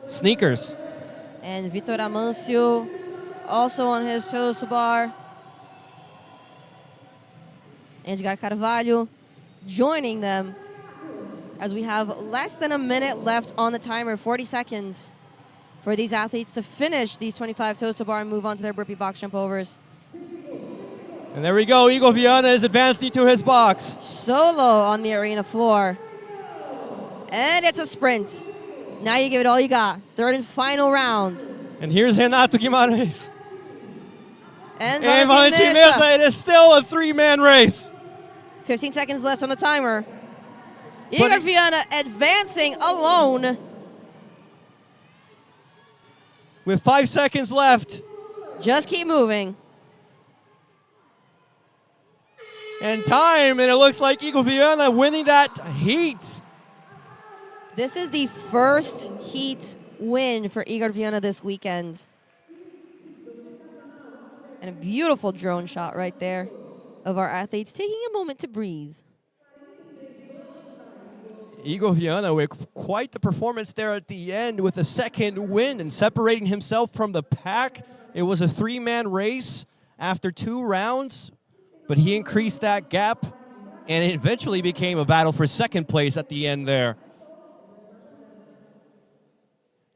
sneakers. And Vitor Amancio also on his toes to bar. Edgar Carvalho joining them as we have less than a minute left on the timer, 40 seconds for these athletes to finish these 25 toes to bar and move on to their burpee box jump overs. And there we go, Igor Viana is advancing to his box. Solo on the arena floor. And it's a sprint. Now you give it all you got. Third and final round. And here's Renato Guimarães. And Valentin Mesa. It is still a 3-man race. 15 seconds left on the timer. Igor Viana advancing alone. With 5 seconds left. Just keep moving. And time, and it looks like Igor Viana winning that heat. This is the first heat win for Igor Viana this weekend. And a beautiful drone shot right there of our athletes taking a moment to breathe. Igor Viana with quite the performance there at the end with a second win and separating himself from the pack. It was a 3-man race after 2 rounds, but he increased that gap and it eventually became a battle for second place at the end there.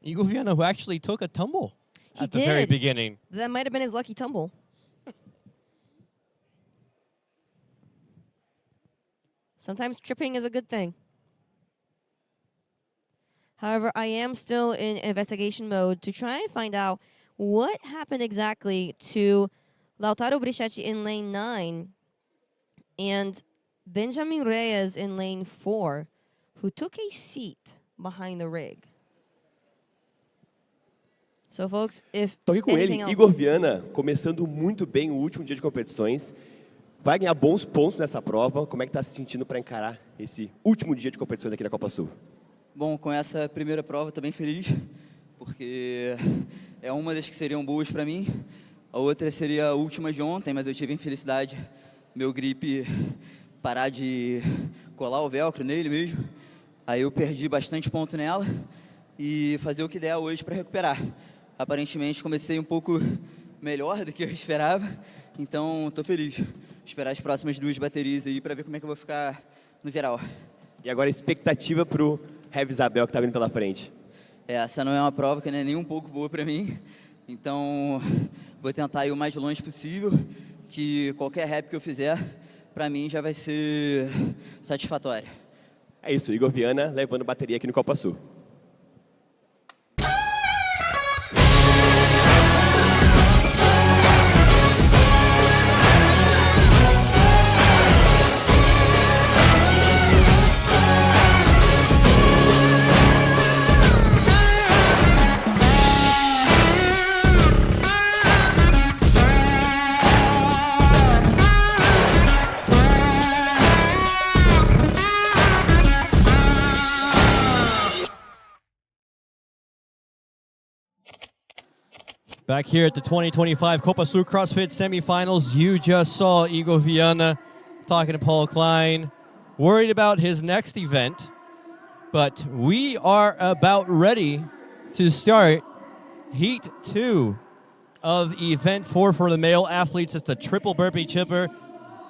Igor Viana, who actually took a tumble at the very beginning. That might have been his lucky tumble. Sometimes tripping is a good thing. However, I am still in investigation mode to try and find out what happened exactly to Lautaro Brichetti in lane 9 and Benjamin Reyes in lane 4, who took a seat behind the rig. So, folks, if Tô aqui com ele, Igor Viana, começando muito bem o último dia de competições. Vai ganhar bons pontos nessa prova. Como é que está se sentindo para encarar esse último dia de competições aqui na Copa Sul? Bom, com essa primeira prova estou bem feliz, porque é uma das que seriam boas para mim. A outra seria a última de ontem, mas eu tive a infelicidade, meu grip parar de colar o velcro nele mesmo. Aí eu perdi bastante ponto nela e fazer o que der hoje para recuperar. Aparentemente comecei um pouco melhor do que eu esperava, então estou feliz. Esperar as próximas 2 baterias aí para ver como é que eu vou ficar no geral. E agora a expectativa para o ISABEL que está vindo pela frente? Essa não é uma prova que não é nem um pouco boa para mim, então vou tentar ir o mais longe possível, que qualquer rap que eu fizer, para mim já vai ser satisfatório. É isso, Igor Viana levando bateria aqui no Copa Sul. Back here at the 2025 Copa Sur CrossFit semifinals, you just saw Igor Viana talking to Paul Klein, worried about his next event, but we are about ready to start Heat 2 of Event 4 for the male athletes. It's the triple burpee chipper.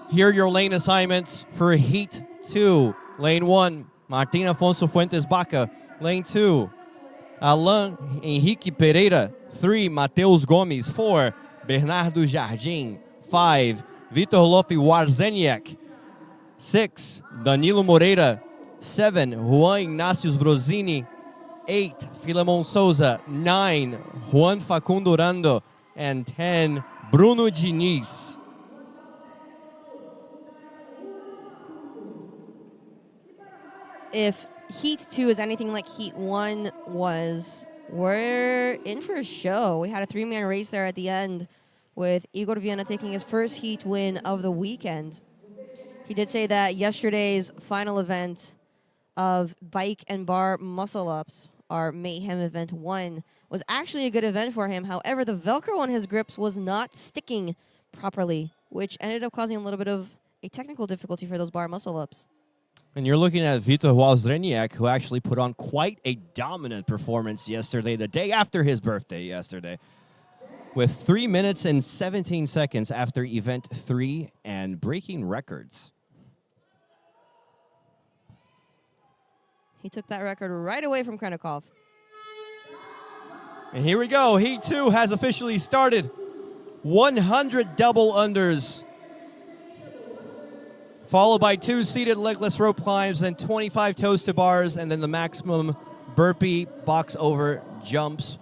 Here are your lane assignments for Heat 2. Lane 1, Martin Afonso Fuentes Baca. Lane 2, Alain Henrique Pereira. 3, Mateus Gomes. 4, Bernardo Jardim. 5, Vitor Lofi Warzeniak. 6, Danilo Moreira. 7, Juan Ignacio Vrozini. 8, Filemon Souza. 9, Juan Facundo Rando. And 10, Bruno Diniz. If Heat 2 is anything like Heat 1 was, we're in for a show. We had a three-man race there at the end with Igor Viana taking his first Heat win of the weekend. He did say that yesterday's final event of bike and bar muscle-ups, our Mayhem Event 1, was actually a good event for him. However, the Velcro on his grips was not sticking properly, which ended up causing a little bit of a technical difficulty for those bar muscle-ups. And you're looking at Vitor Warzeniak, who actually put on quite a dominant performance yesterday, the day after his birthday yesterday, with 3 minutes and 17 seconds after event 3 and breaking records. He took that record right away from Krenikov. And here we go. Heat 2 has officially started. 100 double unders, followed by 2 seated legless rope climbs and 25 toes to bars, and then the maximum burpee box over jumps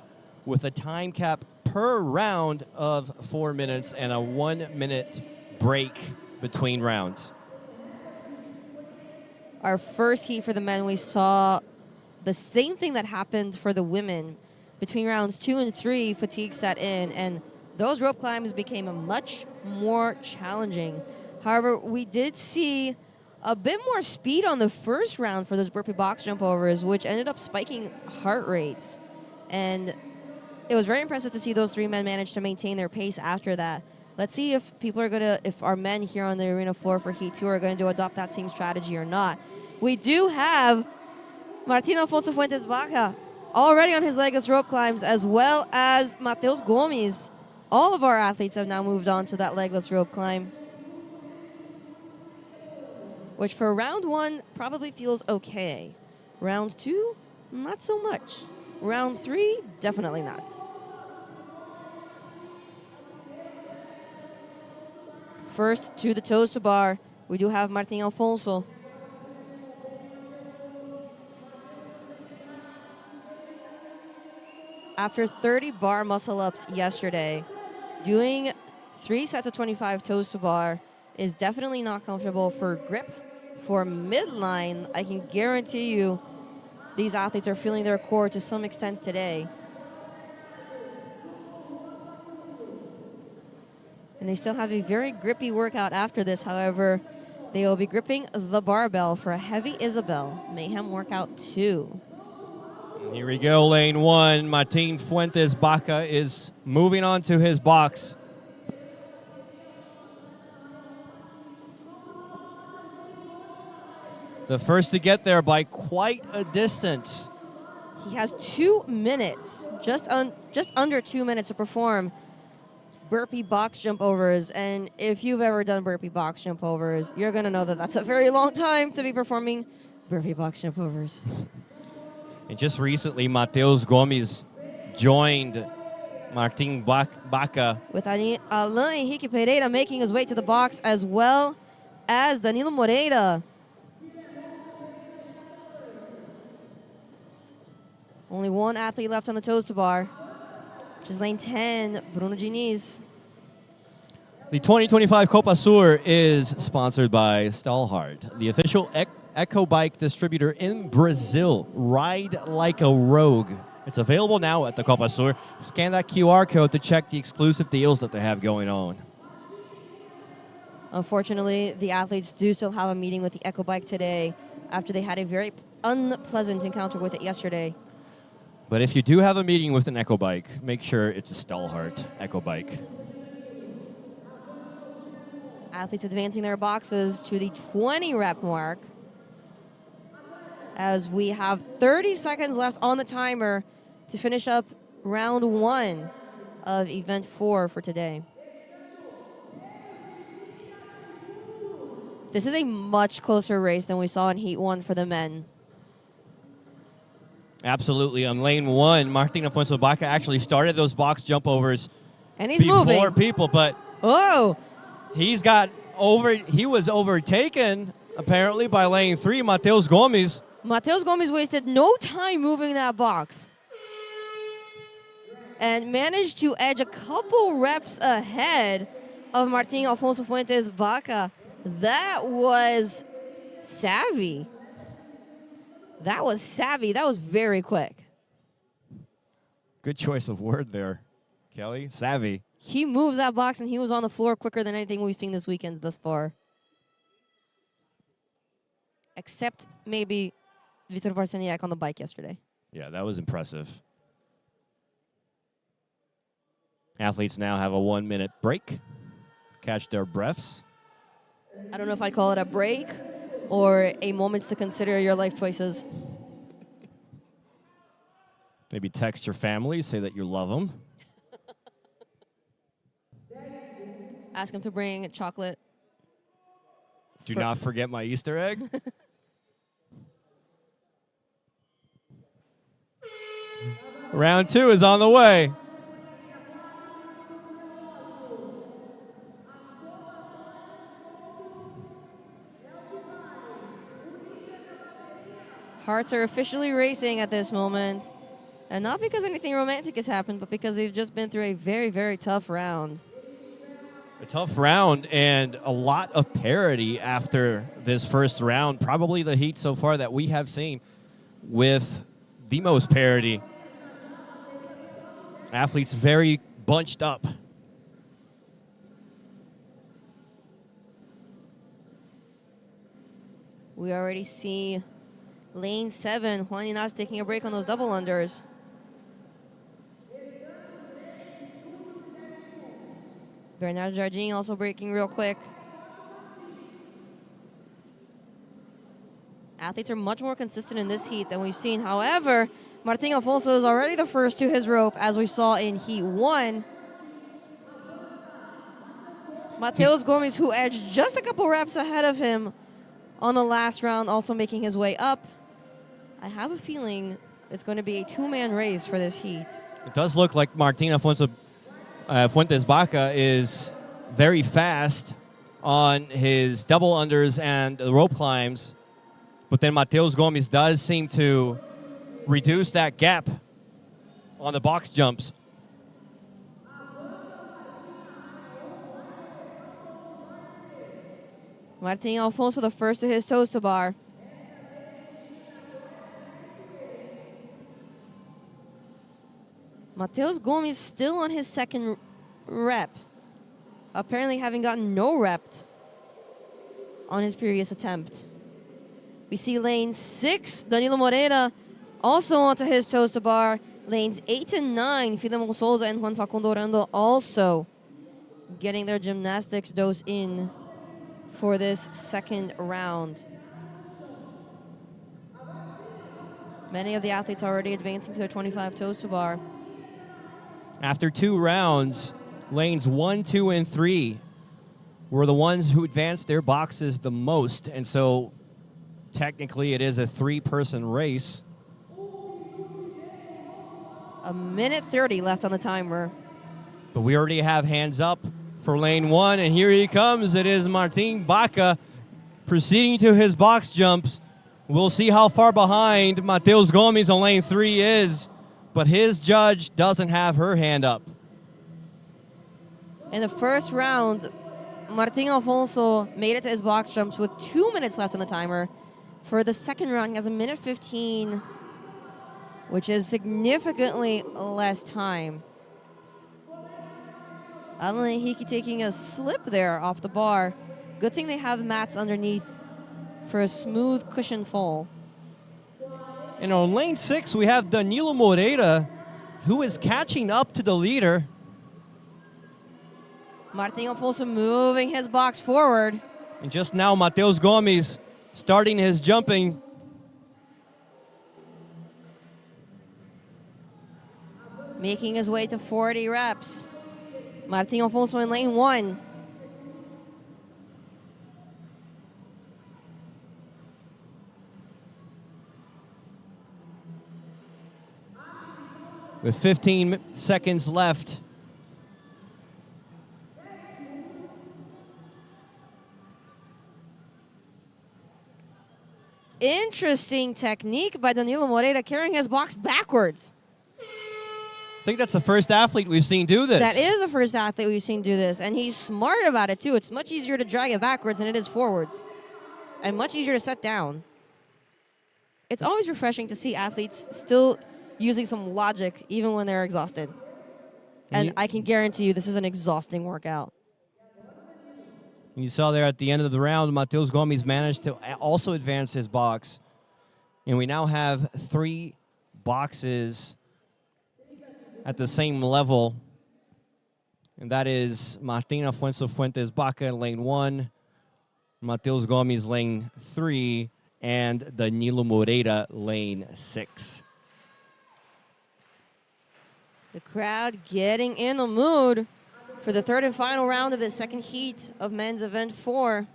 with a time cap per round of 4 minutes and a 1 minute break between rounds. Our first heat for the men, we saw the same thing that happened for the women. Between rounds 2 and 3, fatigue set in, and those rope climbs became much more challenging. However, we did see a bit more speed on the first round for those burpee box jump overs, which ended up spiking heart rates. And it was very impressive to see those 3 men manage to maintain their pace after that. Let's see if if our men here on the arena floor for Heat 2 are going to adopt that same strategy or not. We do have Martin Afonso Fuentes Baca already on his legless rope climbs, as well as Mateus Gomes. All of our athletes have now moved on to that legless rope climb, which for round 1 probably feels okay. Round 2, not so much. Round 3, definitely not. First to the toes to bar, we do have Martin Alfonso. After 30 bar muscle ups yesterday, doing 3 sets of 25 toes to bar is definitely not comfortable for grip. For midline, I can guarantee you these athletes are feeling their core to some extent today. And they still have a very grippy workout after this. However, they will be gripping the barbell for a heavy ISABEL Mayhem Workout 2. Here we go, lane 1. Martin Fuentes Baca is moving on to his box. The first to get there by quite a distance. He has 2 minutes, just under 2 minutes to perform burpee box jump overs. And if you've ever done burpee box jump overs, you're going to know that that's a very long time to be performing burpee box jump overs. And just recently, Mateus Gomes joined Martin Baca. With Alain Henrique Pereira making his way to the box, as well as Danilo Moreira. Only one athlete left on the toes to bar, which is lane 10, Bruno Diniz. The 2025 Copa Sur is sponsored by Stalhart, the official Echo Bike distributor in Brazil. Ride like a rogue. It's available now at the Copa Sur. Scan that QR code to check the exclusive deals that they have going on. Unfortunately, the athletes do still have a meeting with the Echo Bike today after they had a very unpleasant encounter with it yesterday. But if you do have a meeting with an Echo Bike, make sure it's a Stalhart Echo Bike. Athletes advancing their boxes to the 20 rep mark, as we have 30 seconds left on the timer to finish up round 1 of event 4 for today. This is a much closer race than we saw in Heat 1 for the men. Absolutely. On lane 1, Martin Afonso Baca actually started those box jump overs and he's before moving. people, but he was overtaken apparently by lane 3, Mateus Gomes. Mateus Gomes wasted no time moving that box and managed to edge a couple reps ahead of Martin Alfonso Fuentes Baca. That was savvy. That was savvy. That was very quick. Good choice of word there, Kelly. Savvy. He moved that box and he was on the floor quicker than anything we've seen this weekend thus far. Except maybe Vitor Varseniak on the bike yesterday. Yeah, that was impressive. Athletes now have a 1-minute break. Catch their breaths. I don't know if I'd call it a break or a moment to consider your life choices. Maybe text your family, say that you love them. Ask him to bring chocolate. Do not forget my Easter egg. Round 2 is on the way. Hearts are officially racing at this moment. And not because anything romantic has happened, but because they've just been through a very, very tough round. A tough round and a lot of parity after this first round. Probably the heat so far that we have seen with the most parity. Athletes very bunched up. We already see lane 7, Juan Inas taking a break on those double unders. Bernardo Jardim also breaking real quick. Athletes are much more consistent in this heat than we've seen. However, Martin Alfonso is already the first to his rope, as we saw in Heat 1. Mateus Gomes, who edged just a couple reps ahead of him on the last round, also making his way up. I have a feeling it's going to be a 2-man race for this heat. It does look like Martin Afonso Fuentes Baca is very fast on his double unders and the rope climbs, but then Mateus Gomes does seem to reduce that gap on the box jumps. Martin Alfonso, the first to his toes to bar. Mateus Gomes still on his second rep, apparently having gotten no rep on his previous attempt. We see lane 6, Danilo Moreira, also onto his toes to bar. Lanes 8 and 9, Filemon Souza and Juan Facundo Orando also getting their gymnastics dose in for this second round. Many of the athletes already advancing to their 25 toes to bar. After 2 rounds, lanes 1, 2, and 3 were the ones who advanced their boxes the most, and so technically it is a 3-person race. A minute 30 left on the timer. But we already have hands up for lane 1, and here he comes. It is Martin Baca proceeding to his box jumps. We'll see how far behind Mateus Gomes on lane 3 is, but his judge doesn't have her hand up. In the first round, Martin Alfonso made it to his box jumps with 2 minutes left on the timer. For the second round, he has a minute 15, which is significantly less time. Alan Hiki taking a slip there off the bar. Good thing they have mats underneath for a smooth cushion fall. And on lane 6, we have Danilo Moreira, who is catching up to the leader. Martin Alfonso moving his box forward. And just now, Mateus Gomes starting his jumping. Making his way to 40 reps. Martin Alfonso in lane 1. with 15 seconds left. Interesting technique by Danilo Moreira, carrying his box backwards. I think that's the first athlete we've seen do this. That is the first athlete we've seen do this, and he's smart about it too. It's much easier to drag it backwards than it is forwards, and much easier to set down. It's always refreshing to see athletes still using some logic even when they're exhausted. And I can guarantee you this is an exhausting workout. You saw there at the end of the round, Matheus Gomes managed to also advance his box. And we now have 3 boxes at the same level. And that is Martín Afonso Fuentes Baca in lane 1, Matheus Gomes lane 3, and Danilo Moreira lane 6. The crowd getting in the mood for the third and final round of the second heat of men's event 4,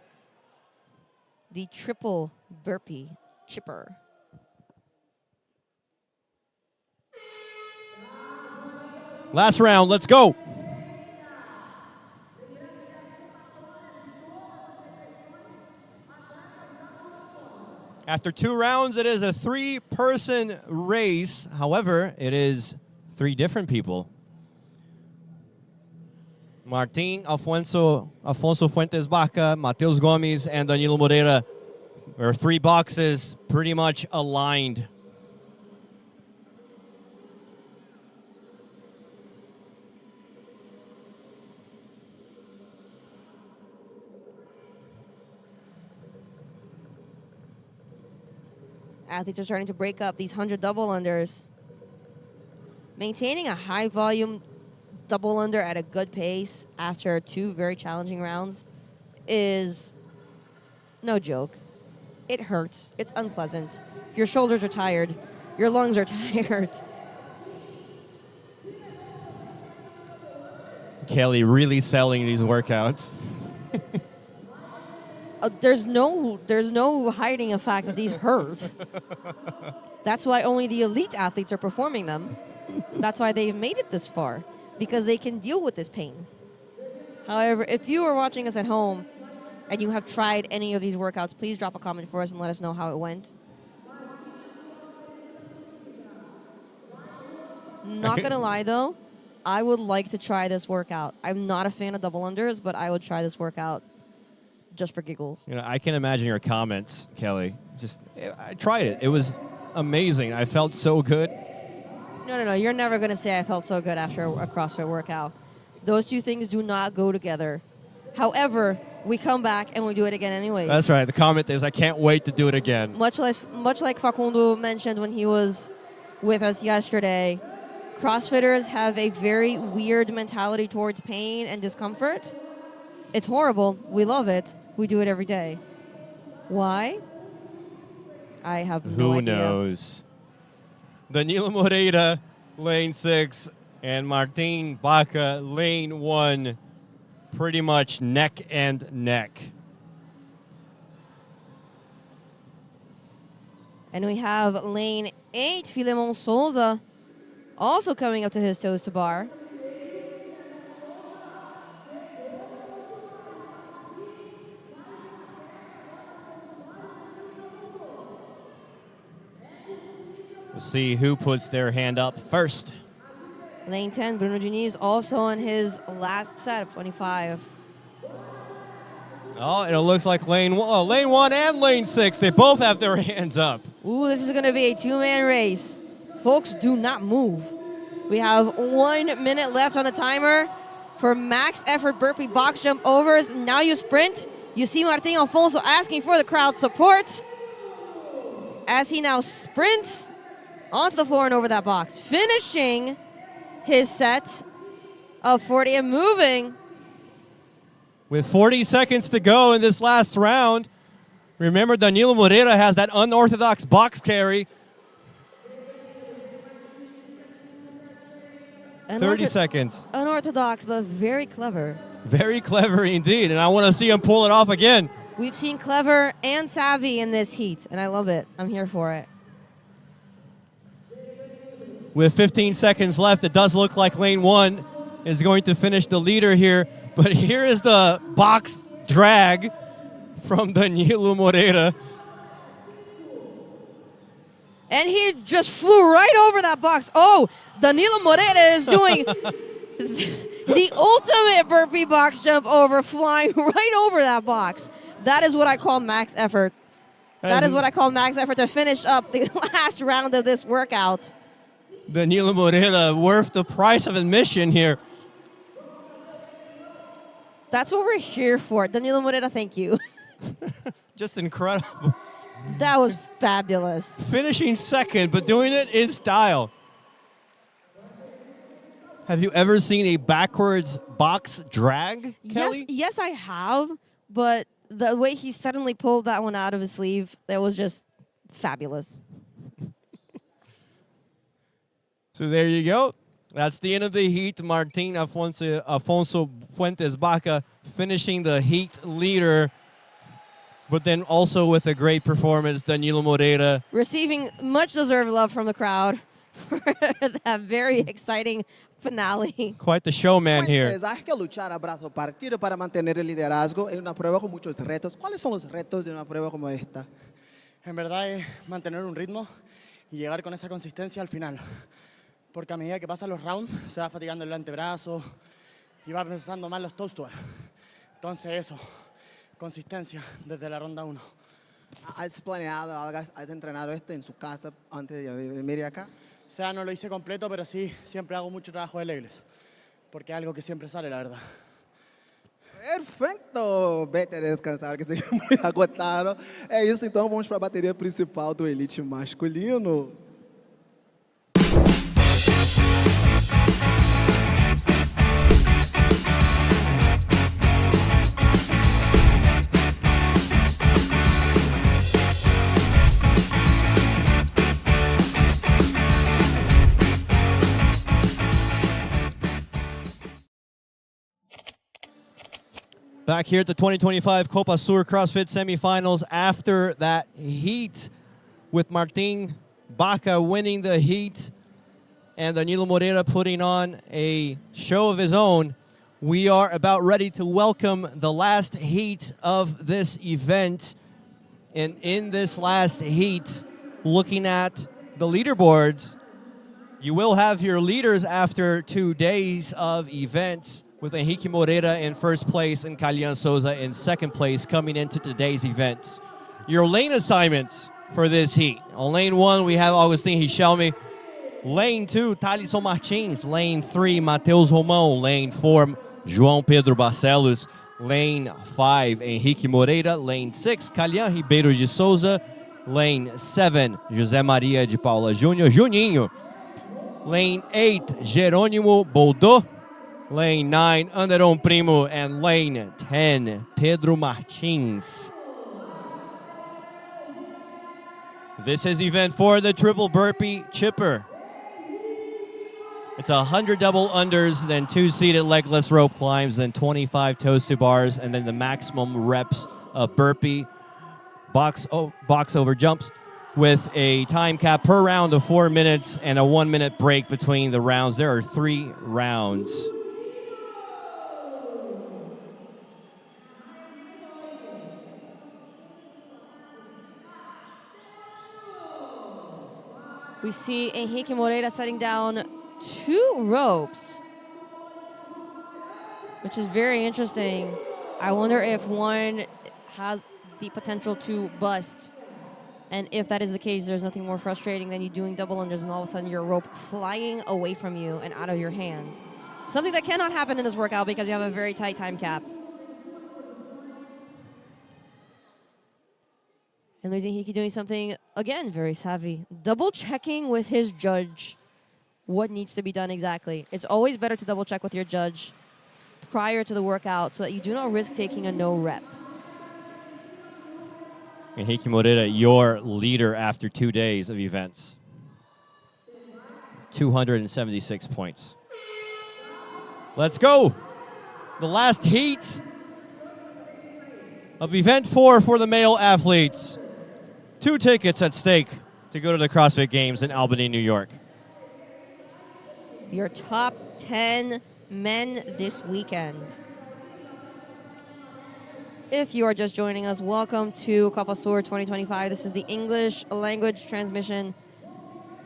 the triple burpee chipper. Last round, let's go. After 2 rounds, it is a 3-person race. However, it is 3 different people. Martín Afonso Fuentes Baca, Matheus Gomes, and Danilo Moreira are 3 boxes pretty much aligned. Athletes are starting to break up these 100 double unders. Maintaining a high volume double under at a good pace after 2 very challenging rounds is no joke. It hurts. It's unpleasant. Your shoulders are tired. Your lungs are tired. Kelly really selling these workouts. There's no hiding the fact that these hurt. That's why only the elite athletes are performing them. That's why they've made it this far, because they can deal with this pain. However, if you are watching us at home and you have tried any of these workouts, please drop a comment for us and let us know how it went. Not going to lie, though, I would like to try this workout. I'm not a fan of double unders, but I would try this workout just for giggles. You know, I can imagine your comments, Kelly. I tried it. It was amazing. I felt so good. No. You're never going to say I felt so good after a CrossFit workout. Those 2 things do not go together. However, we come back and we do it again anyways. That's right. The comment is, I can't wait to do it again. Much like Facundo mentioned when he was with us yesterday, CrossFitters have a very weird mentality towards pain and discomfort. It's horrible. We love it. We do it every day. Why? I have no idea. Who knows? Danilo Moreira, lane 6, and Martín Baca, lane 1, pretty much neck and neck. And we have lane 8, Filemon Souza, also coming up to his toes to bar. We'll see who puts their hand up first. Lane 10, Bruno Diniz, also on his last set of 25. Oh, and it looks like lane 1 and lane 6, they both have their hands up. Ooh, this is going to be a 2-man race. Folks, do not move. We have 1 minute left on the timer for max effort burpee box jump overs. Now you sprint. You see Martín Alfonso asking for the crowd support as he now sprints onto the floor and over that box, finishing his set of 40 and moving. With 40 seconds to go in this last round, remember Danilo Moreira has that unorthodox box carry. 30 seconds. Unorthodox, but very clever. Very clever indeed, and I want to see him pull it off again. We've seen clever and savvy in this heat, and I love it. I'm here for it. With 15 seconds left, it does look like lane 1 is going to finish the leader here. But here is the box drag from Danilo Moreira. And he just flew right over that box. Oh, Danilo Moreira is doing the ultimate burpee box jump over, flying right over that box. That is what I call max effort. That is what I call max effort to finish up the last round of this workout. Danilo Moreira worth the price of admission here. That's what we're here for. Danilo Moreira, thank you. Just incredible. That was fabulous. Finishing second, but doing it in style. Have you ever seen a backwards box drag, Kelly? Yes, I have. But the way he suddenly pulled that one out of his sleeve, that was just fabulous. So there you go. That's the end of the heat. Martin Afonso Fuentes Baca finishing the heat leader. But then also with a great performance, Danilo Moreira. Receiving much deserved love from the crowd for that very exciting finale. Quite the showman here. Hay que luchar a brazo partido para mantener el liderazgo en una prueba con muchos retos. ¿Cuáles son los retos de una prueba como esta? En verdad es mantener un ritmo y llegar con esa consistencia al final. Porque a medida que pasan los rounds, se va fatigando el antebrazo y va pensando más los toes to bar. Entonces eso, consistencia desde la ronda 1. ¿Has planeado, has entrenado en su casa antes de venir acá? O sea, no lo hice completo, pero sí, siempre hago mucho trabajo de legs, porque es algo que siempre sale, la verdad. Perfeito! Vete a descansar, que seja muito agotado. É isso, então vamos para a bateria principal do Elite masculino. Back here at the 2025 Copa Sur CrossFit semifinals after that heat with Martin Baca winning the heat and Danilo Moreira putting on a show of his own. We are about ready to welcome the last heat of this event. And in this last heat, looking at the leaderboards, you will have your leaders after 2 days of events, with Henrique Moreira in first place and Kalyan Souza in second place coming into today's events. Your lane assignments for this heat. On lane 1, we have Agustin Richelme. Lane 2, Thalisson Martins. Lane 3, Matheus Romão. Lane 4, João Pedro Barcelos. Lane 5, Henrique Moreira. Lane 6, Kalyan Ribeiro de Souza. Lane 7, José Maria de Paula Júnior, Juninho. Lane 8, Jerônimo Boldô. Lane 9, Anderon Primo, and lane 10, Pedro Martins. This is event 4, the triple burpee chipper. It's 100 double unders, then 2 seated legless rope climbs, then 25 toes to bars, and then the maximum reps of burpee box over jumps with a time cap per round of 4 minutes and a 1 minute break between the rounds. There are 3 rounds. We see Henrique Moreira setting down 2 ropes, which is very interesting. I wonder if one has the potential to bust. And if that is the case, there's nothing more frustrating than you doing double unders and all of a sudden your rope flying away from you and out of your hand. Something that cannot happen in this workout because you have a very tight time cap. And Luis Henrique doing something, again, very savvy. Double checking with his judge what needs to be done exactly. It's always better to double check with your judge prior to the workout so that you do not risk taking a no rep. Henrique Moreira, your leader after 2 days of events. 276 points. Let's go. The last heat of event 4 for the male athletes. 2 tickets at stake to go to the CrossFit Games in Albany, New York. your top 10 men this weekend. If you are just joining us, welcome to COPA SUR 2025. This is the English language transmission.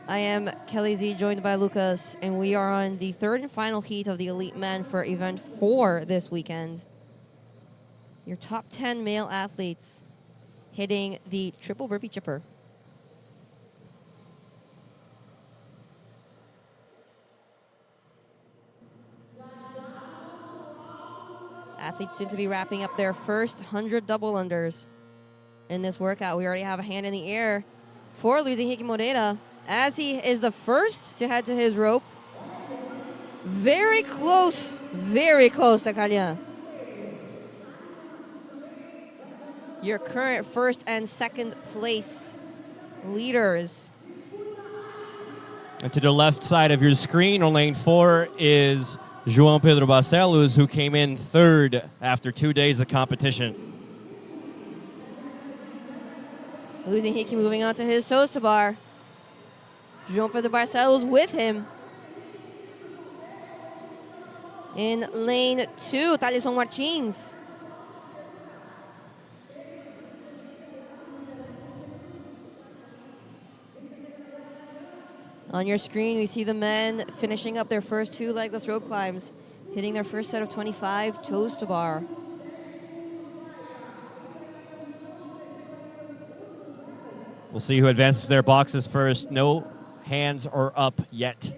I am Kelly Z, joined by Lucas, and we are on the third and final heat of the Elite Men for Event 4 this weekend. Your top 10 male athletes hitting the triple burpee chipper. Athletes soon to be wrapping up their first 100 double unders in this workout. We already have a hand in the air for Luis Henrique Moreira as he is the first to head to his rope. Very close to Kalyan. Your current first and second place leaders. And to the left side of your screen on lane 4 is João Pedro Barcelos, who came in third after 2 days of competition. Luis Henrique moving on to his toes to bar. João Pedro Barcelos with him. In lane 2, Thaleson Martins. On your screen, we see the men finishing up their first 2 legless rope climbs, hitting their first set of 25 toes to bar. We'll see who advances their boxes first. No hands are up yet.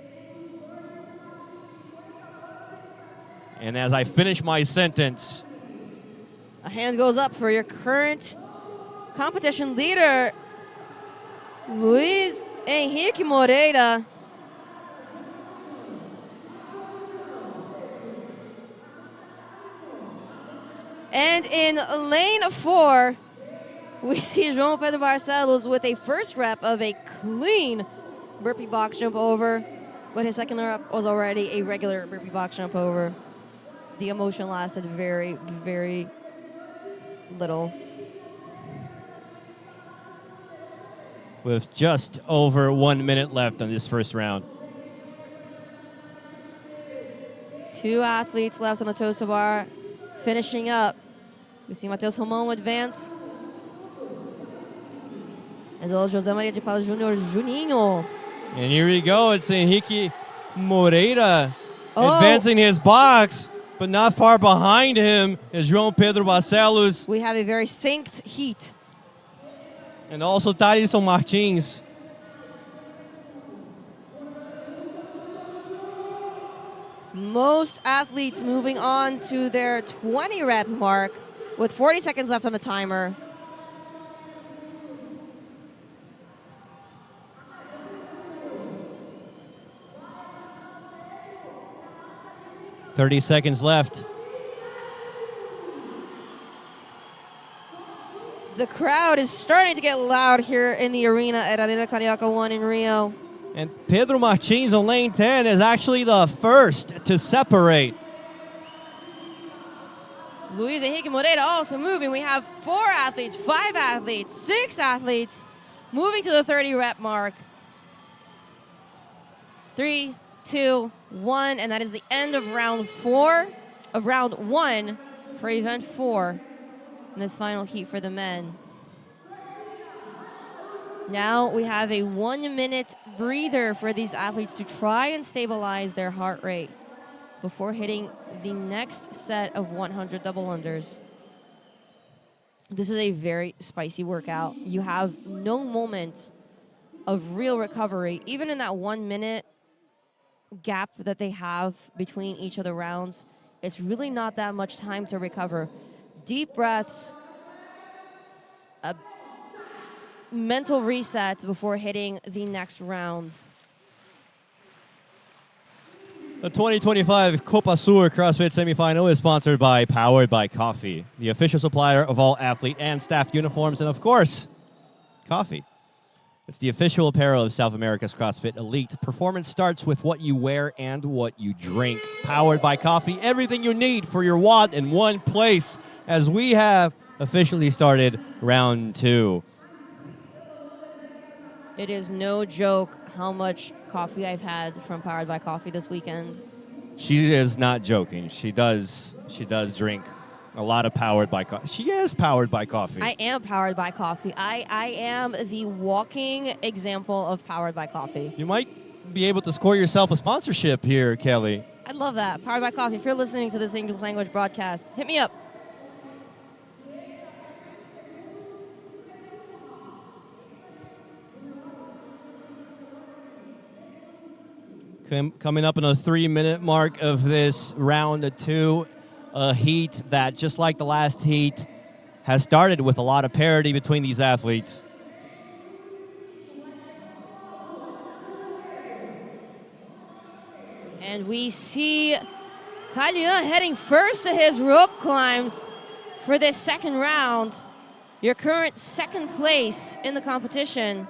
And as I finish my sentence, a hand goes up for your current competition leader, Luis Henrique Moreira. And in lane 4, we see João Pedro Barcelos with a first rep of a clean burpee box jump over, but his second rep was already a regular burpee box jump over. The emotion lasted very, very little. with just over 1 minute left on this first round. 2 athletes left on the toes to bar, finishing up. We see Matheus Romão advance. As well as José Maria de Paula Júnior, Juninho. And here we go. It's Henrique Moreira advancing his box, but not far behind him is João Pedro Barcelos. We have a very synced heat. And also Thaleson Martins. Most athletes moving on to their 20 rep mark with 40 seconds left on the timer. .30 seconds left. The crowd is starting to get loud here in the arena at Arena Carioca 1 in Rio. And Pedro Martins on lane 10 is actually the first to separate. Luis Henrique Moreira also moving. We have 4 athletes, 5 athletes, 6 athletes moving to the 30 rep mark. 3, 2, 1, and that is the end of round 1 for event 4 in this final heat for the men. Now we have a 1-minute breather for these athletes to try and stabilize their heart rate before hitting the next set of 100 double unders. This is a very spicy workout. You have no moment of real recovery, even in that 1 minute gap that they have between each of the rounds. It's really not that much time to recover. Deep breaths, a mental reset before hitting the next round. The 2025 COPA SUR CrossFit semifinal is sponsored by Powered by Coffee, the official supplier of all athlete and staff uniforms, and of course, coffee. It's the official apparel of South America's CrossFit Elite. Performance starts with what you wear and what you drink. Powered by Coffee, everything you need for your WOD in one place, as we have officially started round 2. It is no joke how much coffee I've had from Powered by Coffee this weekend. She is not joking. She does drink a lot of Powered by Coffee. She is Powered by Coffee. I am Powered by Coffee. I am the walking example of Powered by Coffee. You might be able to score yourself a sponsorship here, Kelly. I'd love that. Powered by Coffee. If you're listening to this English language broadcast, hit me up. Coming up in the 3-minute mark of this round 2, a heat that, just like the last heat, has started with a lot of parity between these athletes. And we see Kalyan heading first to his rope climbs for this second round. Your current second place in the competition.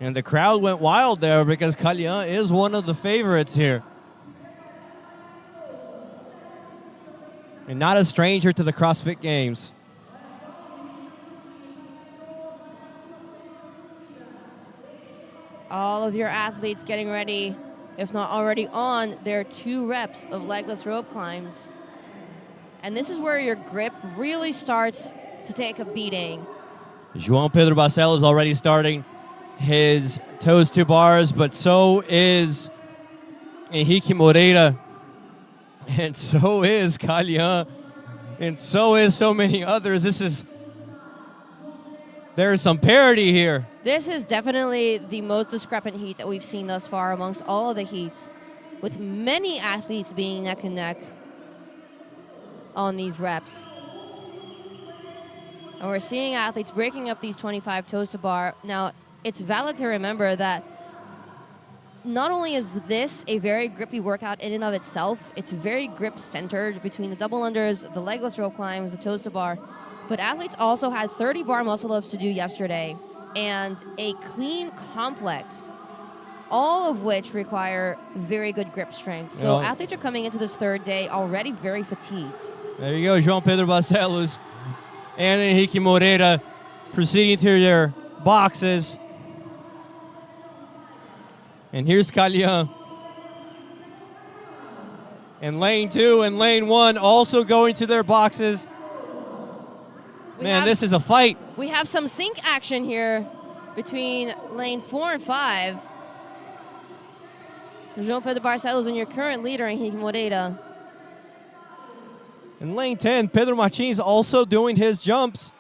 And the crowd went wild there because Kalyan is one of the favorites here. And not a stranger to the CrossFit Games. All of your athletes getting ready, if not already on, their 2 reps of legless rope climbs. And this is where your grip really starts to take a beating. João Pedro Barcelos is already starting his toes to bars, but so is Henrique Moreira, and so is Kalyan, and so is so many others. There's some parity here. This is definitely the most discrepant heat that we've seen thus far amongst all of the heats, with many athletes being neck and neck on these reps. And we're seeing athletes breaking up these 25 toes to bar. Now, it's valid to remember that not only is this a very grippy workout in and of itself, it's very grip-centered between the double unders, the legless rope climbs, the toes to bar, but athletes also had 30 bar muscle-ups to do yesterday and a clean complex, all of which require very good grip strength. So athletes are coming into this third day already very fatigued. There you go, João Pedro Barcelos and Henrique Moreira proceeding to their boxes. And here's Kalyan. And lane 2 and lane 1 also going to their boxes. Man, this is a fight. We have some sync action here between lanes 4 and 5. João Pedro Barcelos and your current leader, Henrique Moreira. In lane 10, Pedro Martins also doing his jumps.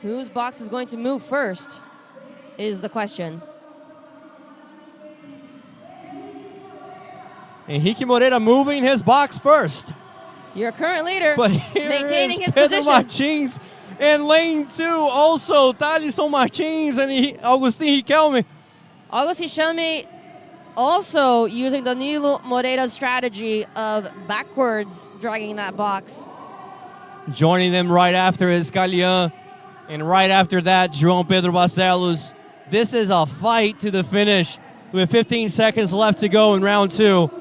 Whose box is going to move first is the question. Henrique Moreira moving his box first. Your current leader, but maintaining his Pedro position. Martins in lane 2 also, Thalisson Martins and Agustin Riquelme. Agustin Riquelme also using Danilo Moreira's strategy of backwards dragging that box. Joining them right after is Kalyan, and right after that, João Pedro Barcelos. This is a fight to the finish with 15 seconds left to go in round 2.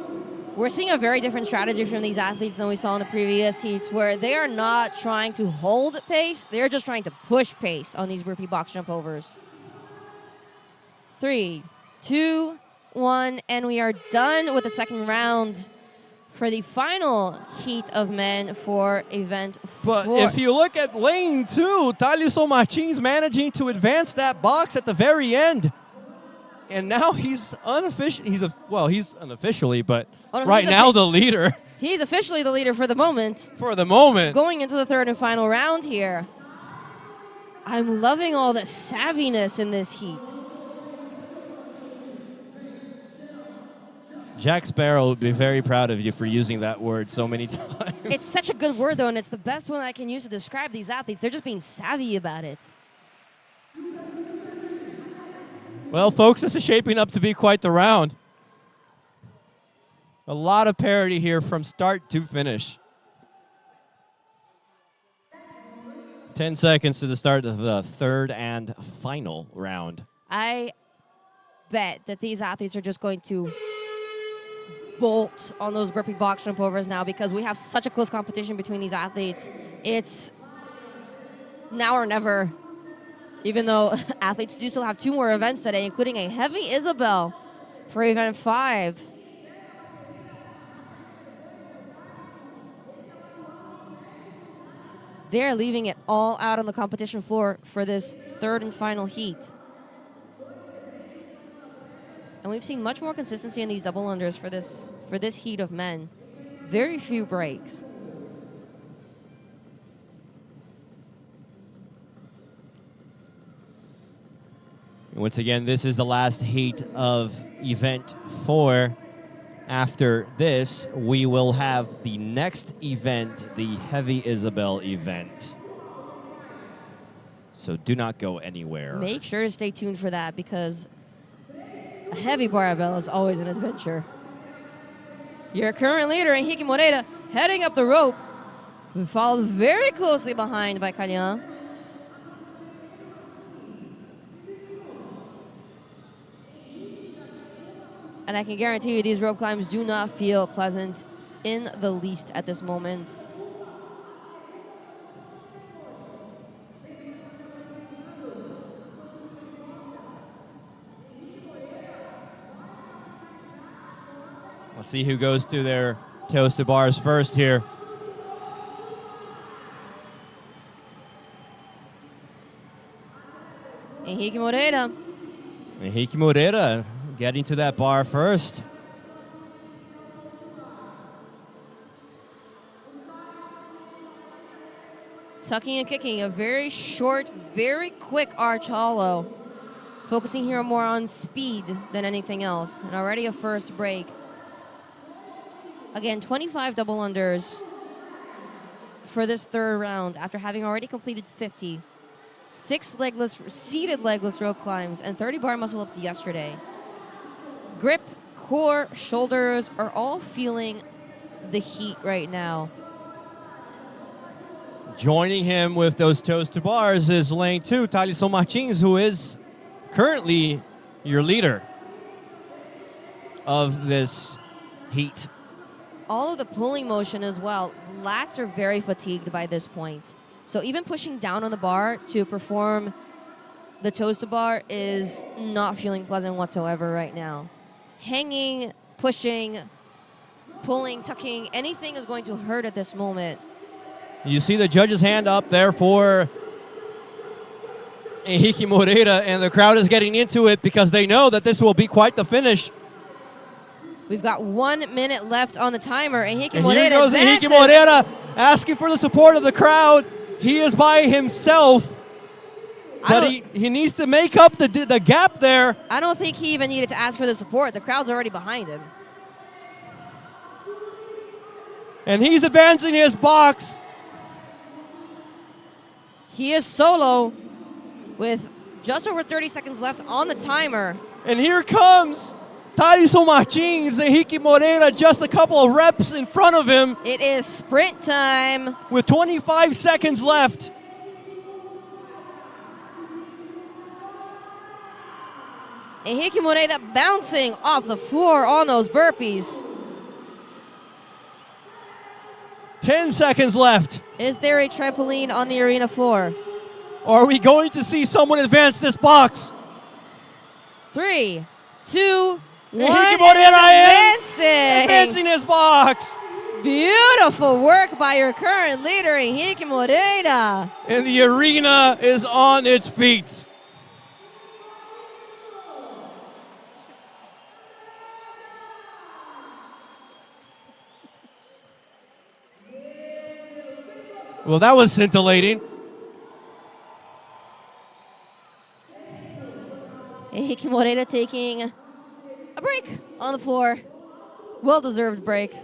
We're seeing a very different strategy from these athletes than we saw in the previous heats, where they are not trying to hold pace, they're just trying to push pace on these burpee box jump overs. 3, 2, 1, and we are done with the second round for the final heat of men for event 4. But if you look at lane 2, Thalisson Martins managing to advance that box at the very end. And now he's unofficially, he's unofficially, but right now the leader. He's officially the leader for the moment. For the moment. Going into the third and final round here. I'm loving all the savviness in this heat. Jack Sparrow would be very proud of you for using that word so many times. It's such a good word, though, and it's the best one I can use to describe these athletes. They're just being savvy about it. Well, folks, this is shaping up to be quite the round. A lot of parity here from start to finish. 10 seconds to the start of the third and final round. I bet that these athletes are just going to bolt on those burpee box jump overs now because we have such a close competition between these athletes. It's now or never Even though athletes do still have 2 more events today, including a heavy Isabel for event 5. They're leaving it all out on the competition floor for this 3rd and final heat. And we've seen much more consistency in these double unders for this heat of men. Very few breaks. Once again, this is the last heat of event 4. After this, we will have the next event, the Heavy Isabel event. So do not go anywhere. Make sure to stay tuned for that because a heavy barbell is always an adventure. Your current leader, Henrique Moreira, heading up the rope, followed very closely behind by Canyan. And I can guarantee you these rope climbs do not feel pleasant in the least at this moment. Let's see who goes to their toes to bars first here. Henrique Moreira. Henrique Moreira getting to that bar first. Tucking and kicking, a very short, very quick arch hollow. Focusing here more on speed than anything else. And already a first break. Again, 25 double unders for this 3rd round after having already completed 50. 6 seated legless rope climbs and 30 bar muscle ups yesterday. Grip, core, shoulders are all feeling the heat right now. Joining him with those toes to bars is lane 2, Thaleson Martins, who is currently your leader of this heat. All of the pulling motion as well. Lats are very fatigued by this point. So even pushing down on the bar to perform the toes to bar is not feeling pleasant whatsoever right now. Hanging, pushing, pulling, tucking, anything is going to hurt at this moment. You see the judge's hand up there for Henrique Moreira, and the crowd is getting into it because they know that this will be quite the finish. We've got 1 minute left on the timer. Henrique And Moreira here goes advances. Henrique Moreira asking for the support of the crowd. He is by himself, but he needs to make up the gap there. I don't think he even needed to ask for the support. The crowd's already behind him. And he's advancing his box. He is solo with just over 30 seconds left on the timer. And here comes Thaleson Martins, Henrique Moreira, just a couple of reps in front of him. It is sprint time. With 25 seconds left. Henrique Moreira bouncing off the floor on those burpees. 10 seconds left. Is there a trampoline on the arena floor? Or are we going to see someone advance this box? 3, 2, 1. Henrique Moreira advancing his box. Beautiful work by your current leader, Henrique Moreira. And the arena is on its feet. Well, that was scintillating. Henrique Moreira taking a break on the floor. Well-deserved break.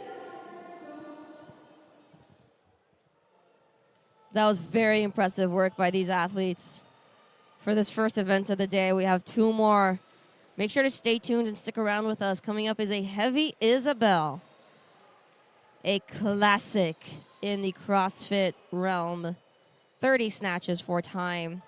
That was very impressive work by these athletes. For this first event of the day, we have 2 more. Make sure to stay tuned and stick around with us. Coming up is a heavy Isabel, a classic in the CrossFit realm. 30 snatches for time.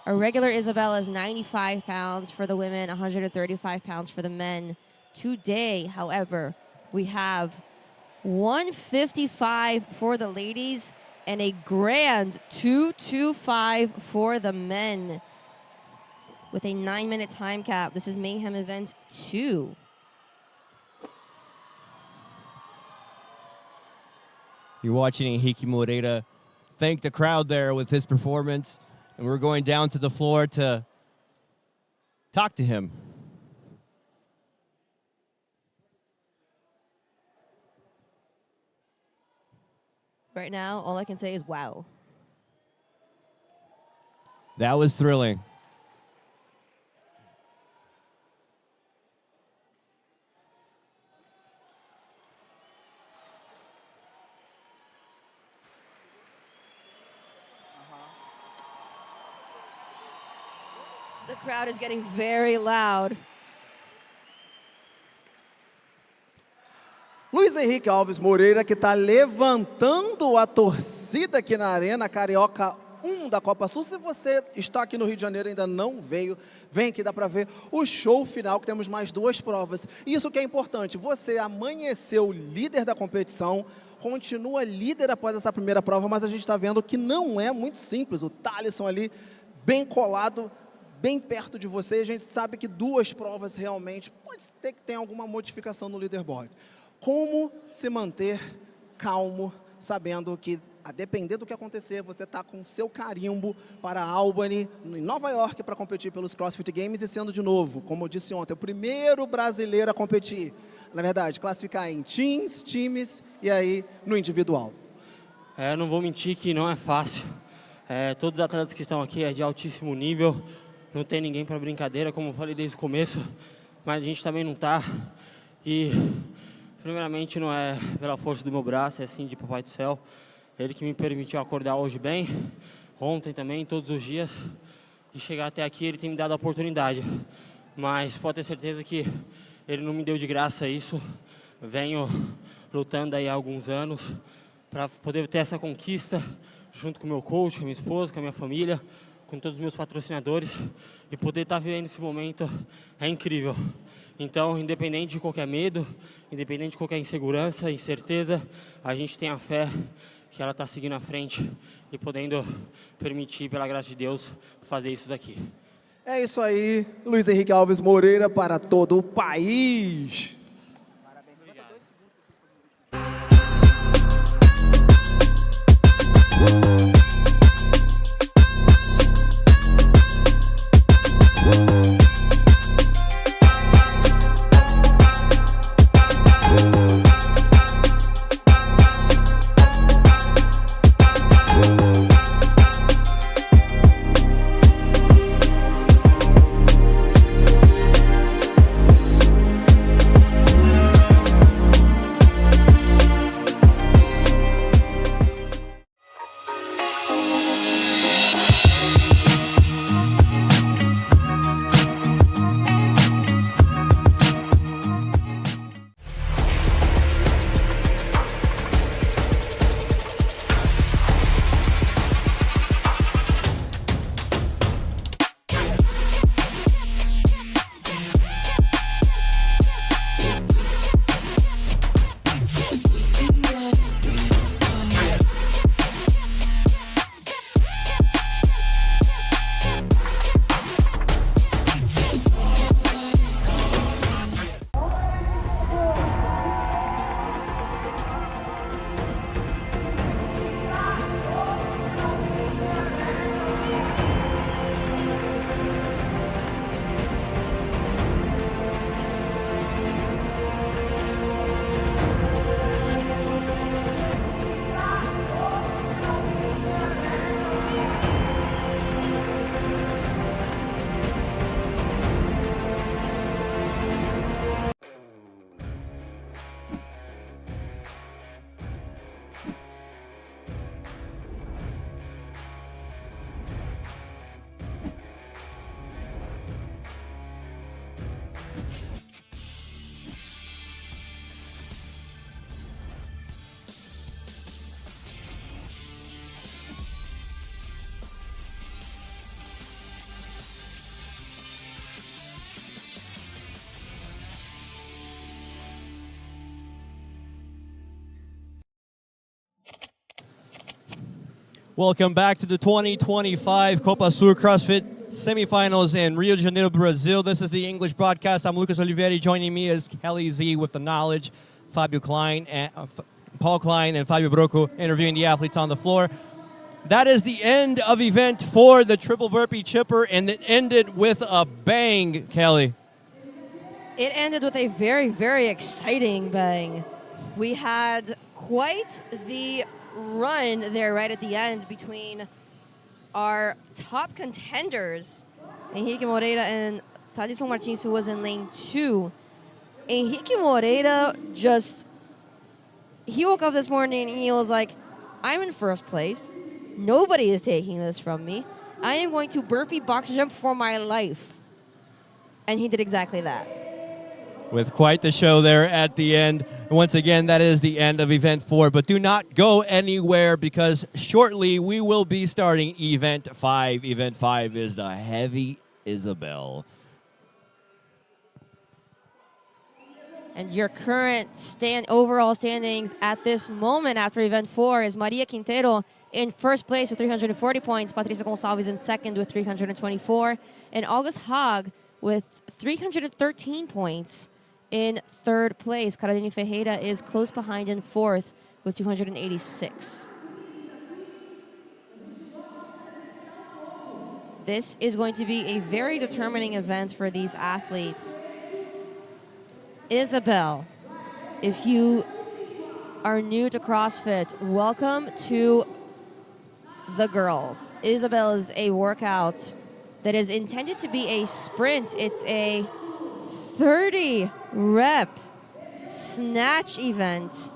A regular Isabel is 95 pounds for the women, 135 pounds for the men. Today, however, we have 155 for the ladies and a grand 2:25 for the men with a 9-minute time cap. This is Mayhem Event 2. You're watching Henrique Moreira thank the crowd there with his performance, and we're going down to the floor to talk to him. Right now, all I can say is wow. That was thrilling. The crowd is getting very loud. Luiz Henrique Alves Moreira, que está levantando a torcida aqui na Arena Carioca 1 da Copa Sul. Se você está aqui no Rio de Janeiro e ainda não veio, vem aqui, dá para ver o show final, que temos mais 2 provas. Isso que é importante, você amanheceu líder da competição, continua líder após essa primeira prova, mas a gente está vendo que não é muito simples. O Thalisson ali, bem colado, bem perto de você. A gente sabe que 2 provas realmente pode ter que ter alguma modificação no leaderboard. Como se manter calmo, sabendo que, a depender do que acontecer, você está com o seu carimbo para Albany, em Nova York, para competir pelos CrossFit Games e sendo, de novo, como eu disse ontem, o primeiro brasileiro a competir. Na verdade, classificar em teams, times e aí no individual. Não vou mentir que não é fácil. Todos os atletas que estão aqui é de altíssimo nível. Não tem ninguém para brincadeira, como eu falei desde o começo, mas a gente também não está. E, primeiramente, não é pela força do meu braço, é sim de Papai do Céu. Ele que me permitiu acordar hoje bem, ontem também, todos os dias. E chegar até aqui, ele tem me dado a oportunidade. Mas pode ter certeza que ele não me deu de graça isso. Venho lutando aí há alguns anos para poder ter essa conquista, junto com o meu coach, com a minha esposa, com a minha família, com todos os meus patrocinadores, e poder estar vivendo esse momento é incrível. Então, independente de qualquer medo, independente de qualquer insegurança, incerteza, a gente tem a fé que ela está seguindo à frente e podendo permitir, pela graça de Deus, fazer isso daqui. É isso aí, Luiz Henrique Alves Moreira para todo o país. Welcome back to the 2025 Copa Sur CrossFit semifinals in Rio de Janeiro, Brazil. This is the English broadcast. I'm Lucas Olivieri. Joining me is Kelly Z with the knowledge, Paul Klein and Fabio Brocco interviewing the athletes on the floor. That is the end of event 4, the triple burpee chipper, and it ended with a bang, Kelly. It ended with a very, very exciting bang. We had quite the run there right at the end between our top contenders, Henrique Moreira and Thalisson Martins, who was in lane 2. Henrique Moreira he woke up this morning and he was like, I'm in first place. Nobody is taking this from me. I am going to burpee box jump for my life. And he did exactly that. With quite the show there at the end. Once again, that is the end of Event 4. But do not go anywhere because shortly we will be starting Event 5. Event 5 is the Heavy Isabel. And your current overall standings at this moment after Event 4 is Maria Quintero in first place with 340 points, Patricia Gonçalves in second with 324, and August Haag with 313 points in third place. Caroline Ferreira is close behind in fourth with 286. This is going to be a very determining event for these athletes. Isabel, if you are new to CrossFit, welcome to the girls. Isabel is a workout that is intended to be a sprint. It's a 30 rep snatch event.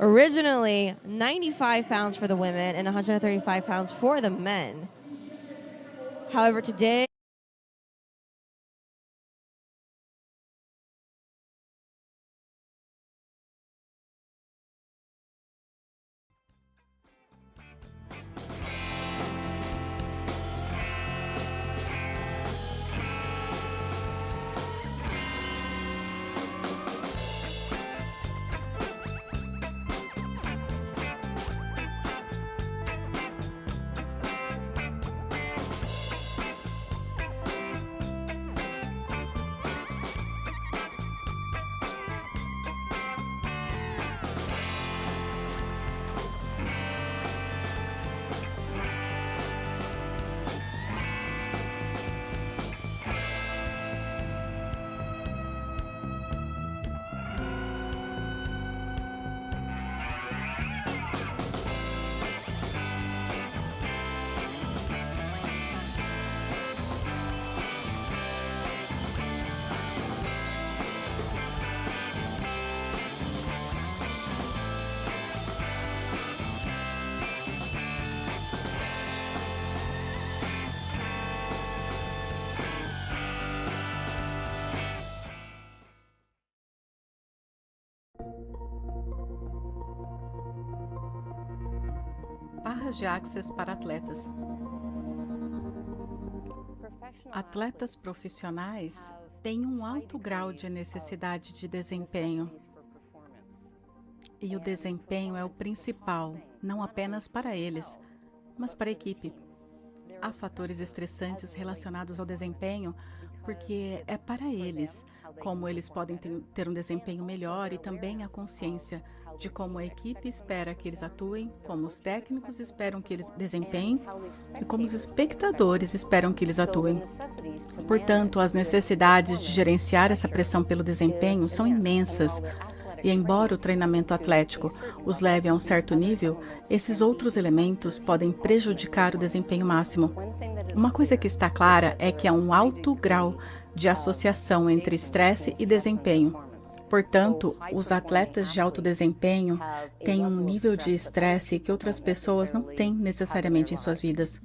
Originally 95 pounds for the women and 135 pounds for the men. However, today barras de access para atletas. Atletas profissionais têm um alto grau de necessidade de desempenho. E o desempenho é o principal, não apenas para eles, mas para a equipe. Há fatores estressantes relacionados ao desempenho, porque é para eles como eles podem ter um desempenho melhor e também a consciência de como a equipe espera que eles atuem, como os técnicos esperam que eles desempenhem e como os espectadores esperam que eles atuem. Portanto, as necessidades de gerenciar essa pressão pelo desempenho são imensas. E embora o treinamento atlético os leve a um certo nível, esses outros elementos podem prejudicar o desempenho máximo. Uma coisa que está clara é que há um alto grau de associação entre estresse e desempenho. Portanto, os atletas de alto desempenho têm um nível de estresse que outras pessoas não têm necessariamente em suas vidas.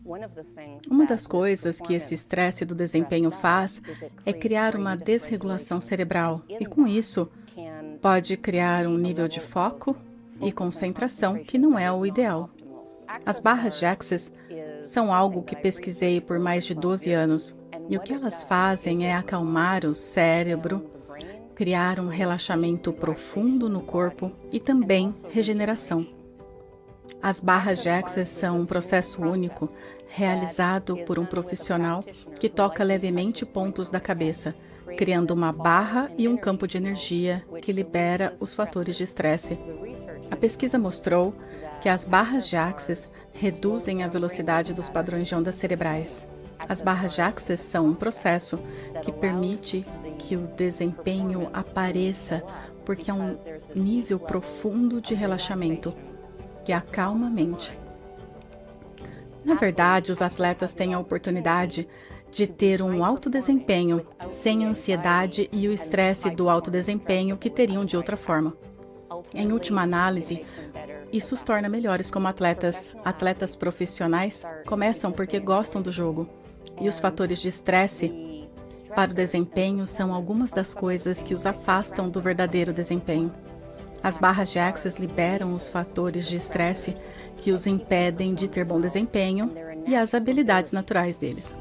Uma das coisas que esse estresse do desempenho faz é criar uma desregulação cerebral e, com isso, pode criar um nível de foco e concentração que não é o ideal. As barras de access são algo que pesquisei por mais de 12 anos e o que elas fazem é acalmar o cérebro criar um relaxamento profundo no corpo e também regeneração. As barras de Access são um processo único, realizado por um profissional que toca levemente pontos da cabeça, criando uma barra e um campo de energia que libera os fatores de estresse. A pesquisa mostrou que as barras de Access reduzem a velocidade dos padrões de ondas cerebrais. As barras de Access são um processo que permite que o desempenho apareça, porque é um nível profundo de relaxamento que acalma a mente. Na verdade, os atletas têm a oportunidade de ter um alto desempenho, sem a ansiedade e o estresse do alto desempenho que teriam de outra forma. Em última análise, isso os torna melhores como atletas. Atletas profissionais começam porque gostam do jogo, e os fatores de estresse para o desempenho são algumas das coisas que os afastam do verdadeiro desempenho. As barras de Access liberam os fatores de estresse que os impedem de ter bom desempenho e as habilidades naturais deles.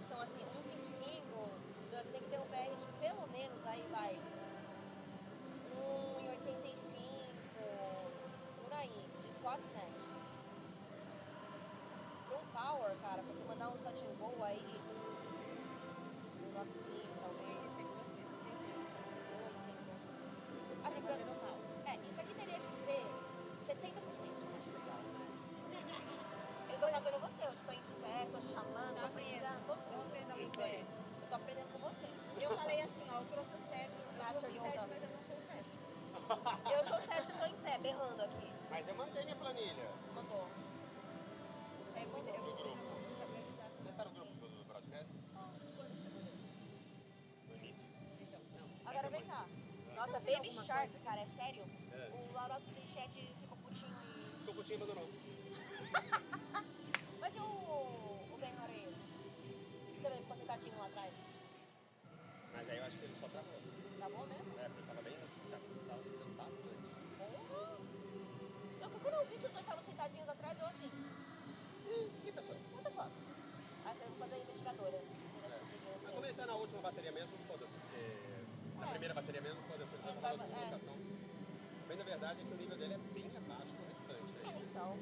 Então, assim, 155, você tem que ter um PR de pelo menos, aí vai, 1,85, por aí, de squat snatch. Tem um power, cara, pra você mandar um touch and go aí, 1,95, talvez. 1,85. Assim, pra... isso aqui teria que ser 70%. Eu tô fazendo você, eu tô em pé, tô chamando, tô aprendendo, todo mundo. Eu tô aprendendo com você. Eu falei assim, ó, eu trouxe o Sérgio, Master Yoga. Mas eu não sou o Sérgio. Eu sou o Sérgio que tô em pé, berrando aqui. Mas eu mandei minha planilha. Mandou. É muito... No grupo. Você tá no grupo do broadcast? No início. Agora vem cá. Nossa, Baby Shark, cara, é sério? O Laurato do chat ficou putinho e... Ficou putinho e abandonou. Mas e o Ben Areias? Também ficou sentadinho lá atrás. Mas aí eu acho que ele só travou. Travou mesmo? É, porque tava bem... Tava sofrendo bastante. Não, porque quando eu vi que os dois estavam sentadinhos atrás, eu assim... Que pessoa? What the fuck? Aí eu vou fazer a investigadora. Mas como ele tá na última bateria mesmo, foda-se, porque... Na primeira bateria mesmo, foda-se, ele tá na comunicação. Bem, na verdade, é que o nível dele é bem abaixo do restante, né? Então...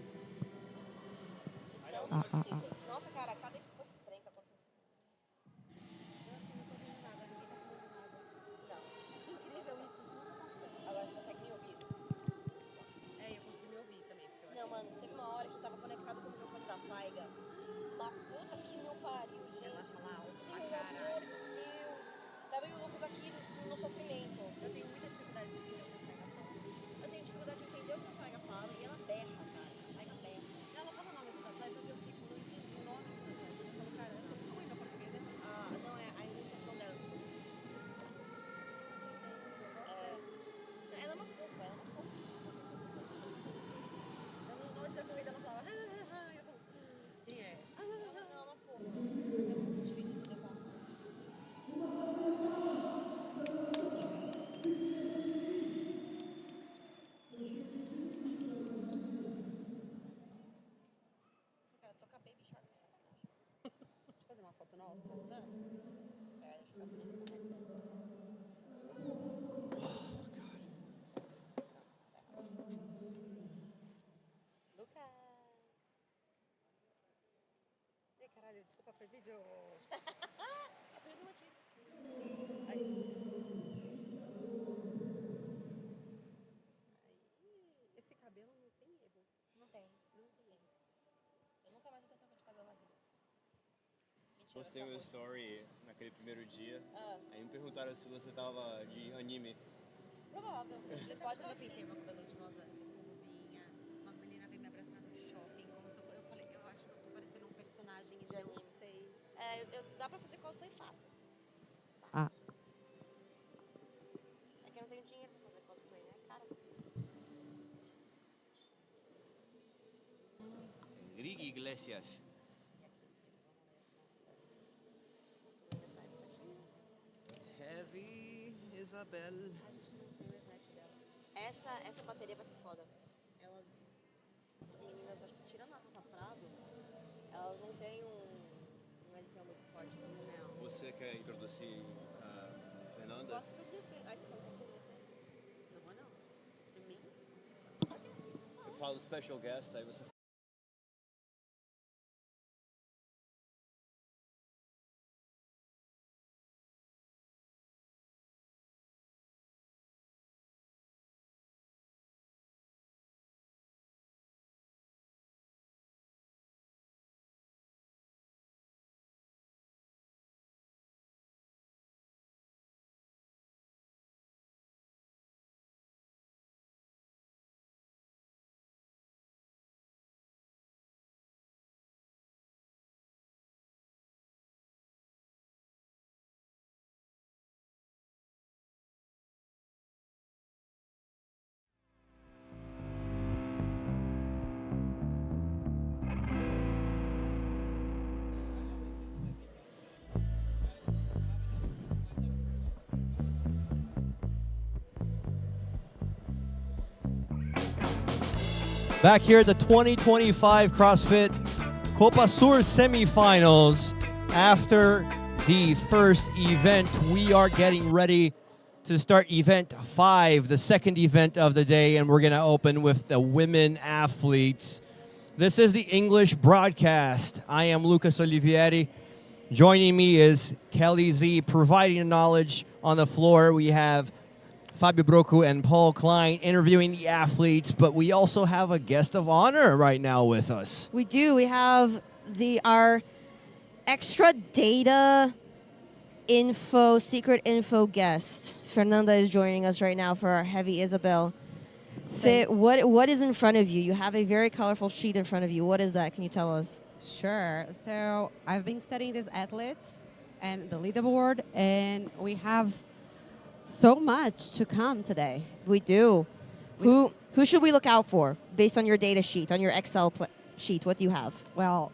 Nossa, cara, cada esses trem tá acontecendo. Eu assim, não tô vendo nada, ninguém tá falando nada. Não. Que incrível isso nunca aconteceu. Agora você consegue me ouvir? É, eu consegui me ouvir também. Porque eu não, mano, teve uma hora que tava conectado com o microfone da Faiga. Uma puta que meu pariu, gente. Pelo amor de Deus. Tava eu e o Lucas aqui no sofrimento. Eu tenho muita dificuldade de entender o que a Faiga fala. Eu tenho dificuldade de entender o que a Faiga fala e ela berra, cara. A Faiga berra. Ela fala o nome dos atletas e eu fico, não entendi o nome dos atletas. Eu falo, cara, eu sou muito ruim pra português. Ah, não, é a enunciação dela. Ela é uma fofa, ela é uma fofa. No auge da corrida ela falava, eu falo, quem é? Não, ela é uma fofa. Mas é muito difícil de entender como. Baby Shark, sacanagem. Deixa eu fazer uma foto nossa. Vamos? Pera, deixa eu ficar feliz com o headset. Lucas! Ei, caralho, desculpa, foi vídeo. Aprendi uma tira. Aí. Esse cabelo não tem erro. Não tem. Não tem. Eu nunca mais vou tentar com esse cabelo na vida. Postei um story naquele primeiro dia, aí me perguntaram se você tava de anime. Provável. Você pode Quando eu pintei meu cabelo de rosa luvinha, uma menina veio me abraçar no shopping, como se eu falei, eu acho que eu tô parecendo um personagem de anime. Não sei. Dá pra fazer cosplay fácil. É que eu não tenho dinheiro pra fazer cosplay, né? Cara, Enrique Iglesias. Isabel. Essa bateria vai ser foda. Essas meninas, acho que tirando a Rafa Prado, elas não têm um LPO muito forte como o Neo. Você quer introduzir a Fernanda? Posso introduzir? Aí você fala com você? Não vou não. Em mim? Eu falo special guest, aí você... Back here at the 2025 CrossFit COPA SUR semifinals. After the first event, we are getting ready to start event 5, the second event of the day, and we're going to open with the women athletes. This is the English broadcast. I am Lucas Olivieri. Joining me is Kelly Z, providing the knowledge on the floor. We have Fabio Brocco and Paul Klein interviewing the athletes, but we also have a guest of honor right now with us. We do. We have our extra data secret info guest. Fernanda is joining us right now for our heavy Isabel. What is in front of you? You have a very colorful sheet in front of you. What is that? Can you tell us? Sure. So I've been studying these athletes and the leaderboard, and we have so much to come today. We do. Who should we look out for based on your data sheet, on your Excel sheet? What do you have? Well,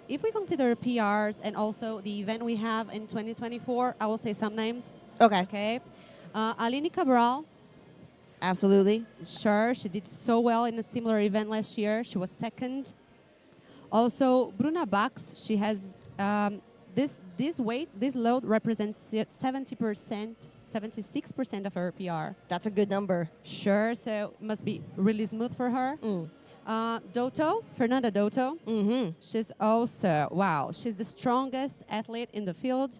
if we consider PRs and also the event we have in 2024, I will say some names. Okay. Aline Cabral. Absolutely. Sure, she did so well in a similar event last year. She was second. Also, Bruna Bax, she has this load represents 70%. 76% of her PR. That's a good number. Sure, so it must be really smooth for her. Fernanda Dotto. She's also, she's the strongest athlete in the field.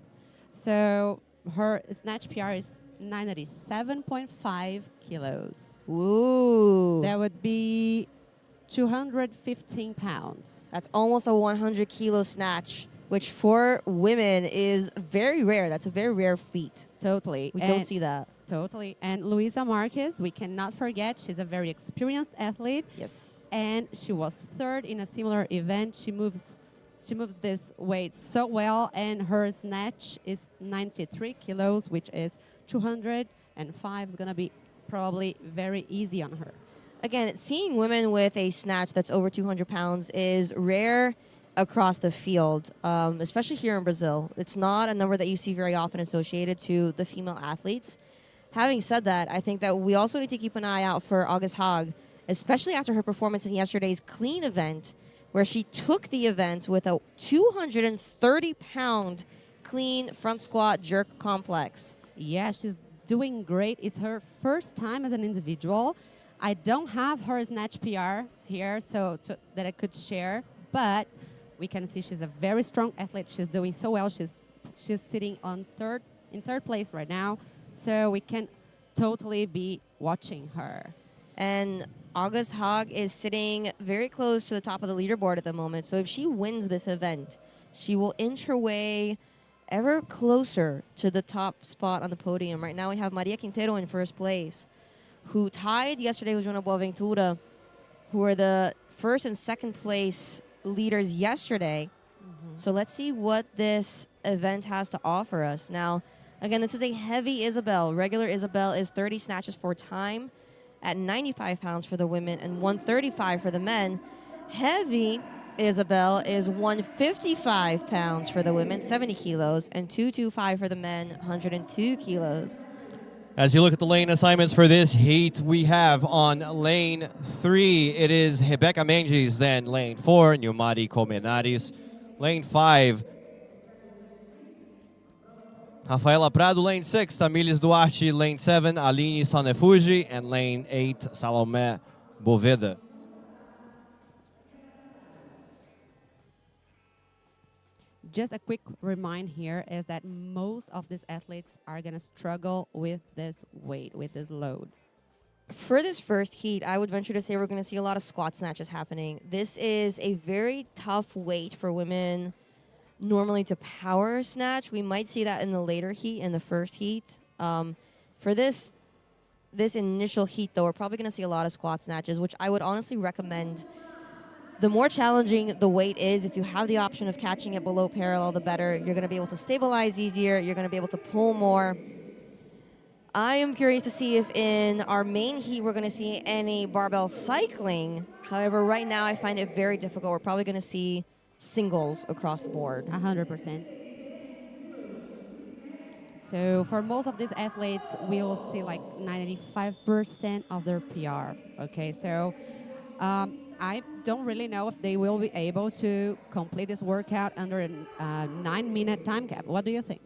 So her snatch PR is 97.5 kilos. Ooh. That would be 215 pounds. That's almost a 100 kilo snatch, which for women is very rare. That's a very rare feat. Totally. We don't see that. Totally. And Luisa Marquez, we cannot forget, she's a very experienced athlete. Yes. And she was third in a similar event. She moves this weight so well, and her snatch is 93 kilos, which is 205. Is going to be probably very easy on her. Again, seeing women with a snatch that's over 200 pounds is rare across the field, especially here in Brazil. It's not a number that you see very often associated to the female athletes. Having said that, I think that we also need to keep an eye out for August Haag, especially after her performance in yesterday's clean event, where she took the event with a 230-pound clean front squat jerk complex. Yeah, she's doing great. It's her first time as an individual. I don't have her snatch PR here that I could share, but we can see she's a very strong athlete. She's doing so well. She's sitting in third place right now, so we can totally be watching her. And August Haag is sitting very close to the top of the leaderboard at the moment. So if she wins this event, she will inch her way ever closer to the top spot on the podium. Right now we have Maria Quintero in first place, who tied yesterday with Joana Boaventura, who were the first and second place leaders yesterday. So let's see what this event has to offer us. Now, again, this is a heavy Isabel. Regular Isabel is 30 snatches for time at 95 pounds for the women and 135 for the men. Heavy Isabel is 155 pounds for the women, 70 kilos, and 225 for the men, 102 kilos. As you look at the lane assignments for this heat, we have on lane 3, it is Rebecca Menges, then lane 4, Nilmari Colmenares. Lane 5, Rafaela Prado, lane 6, Tamílis Duarte, lane 7, Aline Sanefuji, and lane 8, Salomé Boveda. Just a quick remind here is that most of these athletes are going to struggle with this weight, with this load. For this first heat, I would venture to say we're going to see a lot of squat snatches happening. This is a very tough weight for women normally to power snatch. We might see that in the later heat, in the first heat. For this initial heat, though, we're probably going to see a lot of squat snatches, which I would honestly recommend. The more challenging the weight is, if you have the option of catching it below parallel, the better. You're going to be able to stabilize easier. You're going to be able to pull more. I am curious to see if in our main heat we're going to see any barbell cycling. However, right now I find it very difficult. We're probably going to see singles across the board. 100%. So for most of these athletes, we'll see like 95% of their PR. Okay, so I don't really know if they will be able to complete this workout under a 9-minute time cap. What do you think?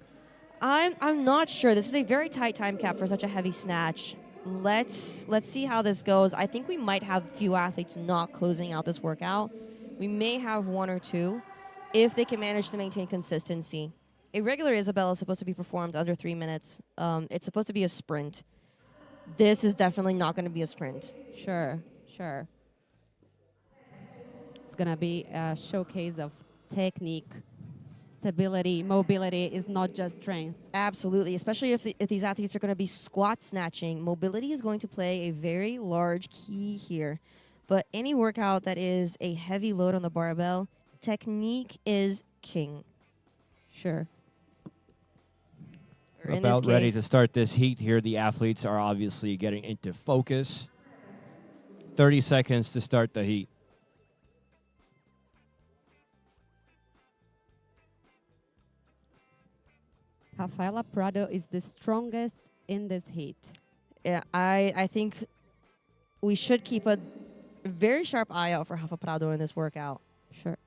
I'm not sure. This is a very tight time cap for such a heavy snatch. Let's see how this goes. I think we might have a few athletes not closing out this workout. We may have 1 or 2 if they can manage to maintain consistency. A regular Isabel is supposed to be performed under 3 minutes. It's supposed to be a sprint. This is definitely not going to be a sprint. Sure. It's going to be a showcase of technique, stability, mobility. Is not just strength. Absolutely, especially if these athletes are going to be squat snatching. Mobility is going to play a very large key here. But any workout that is a heavy load on the barbell, technique is king. Sure. About ready to start this heat here. The athletes are obviously getting into focus. 30 seconds to start the heat. Rafaela Prado is the strongest in this heat. Yeah, I think we should keep a very sharp eye out for Rafa Prado in this workout. Sure.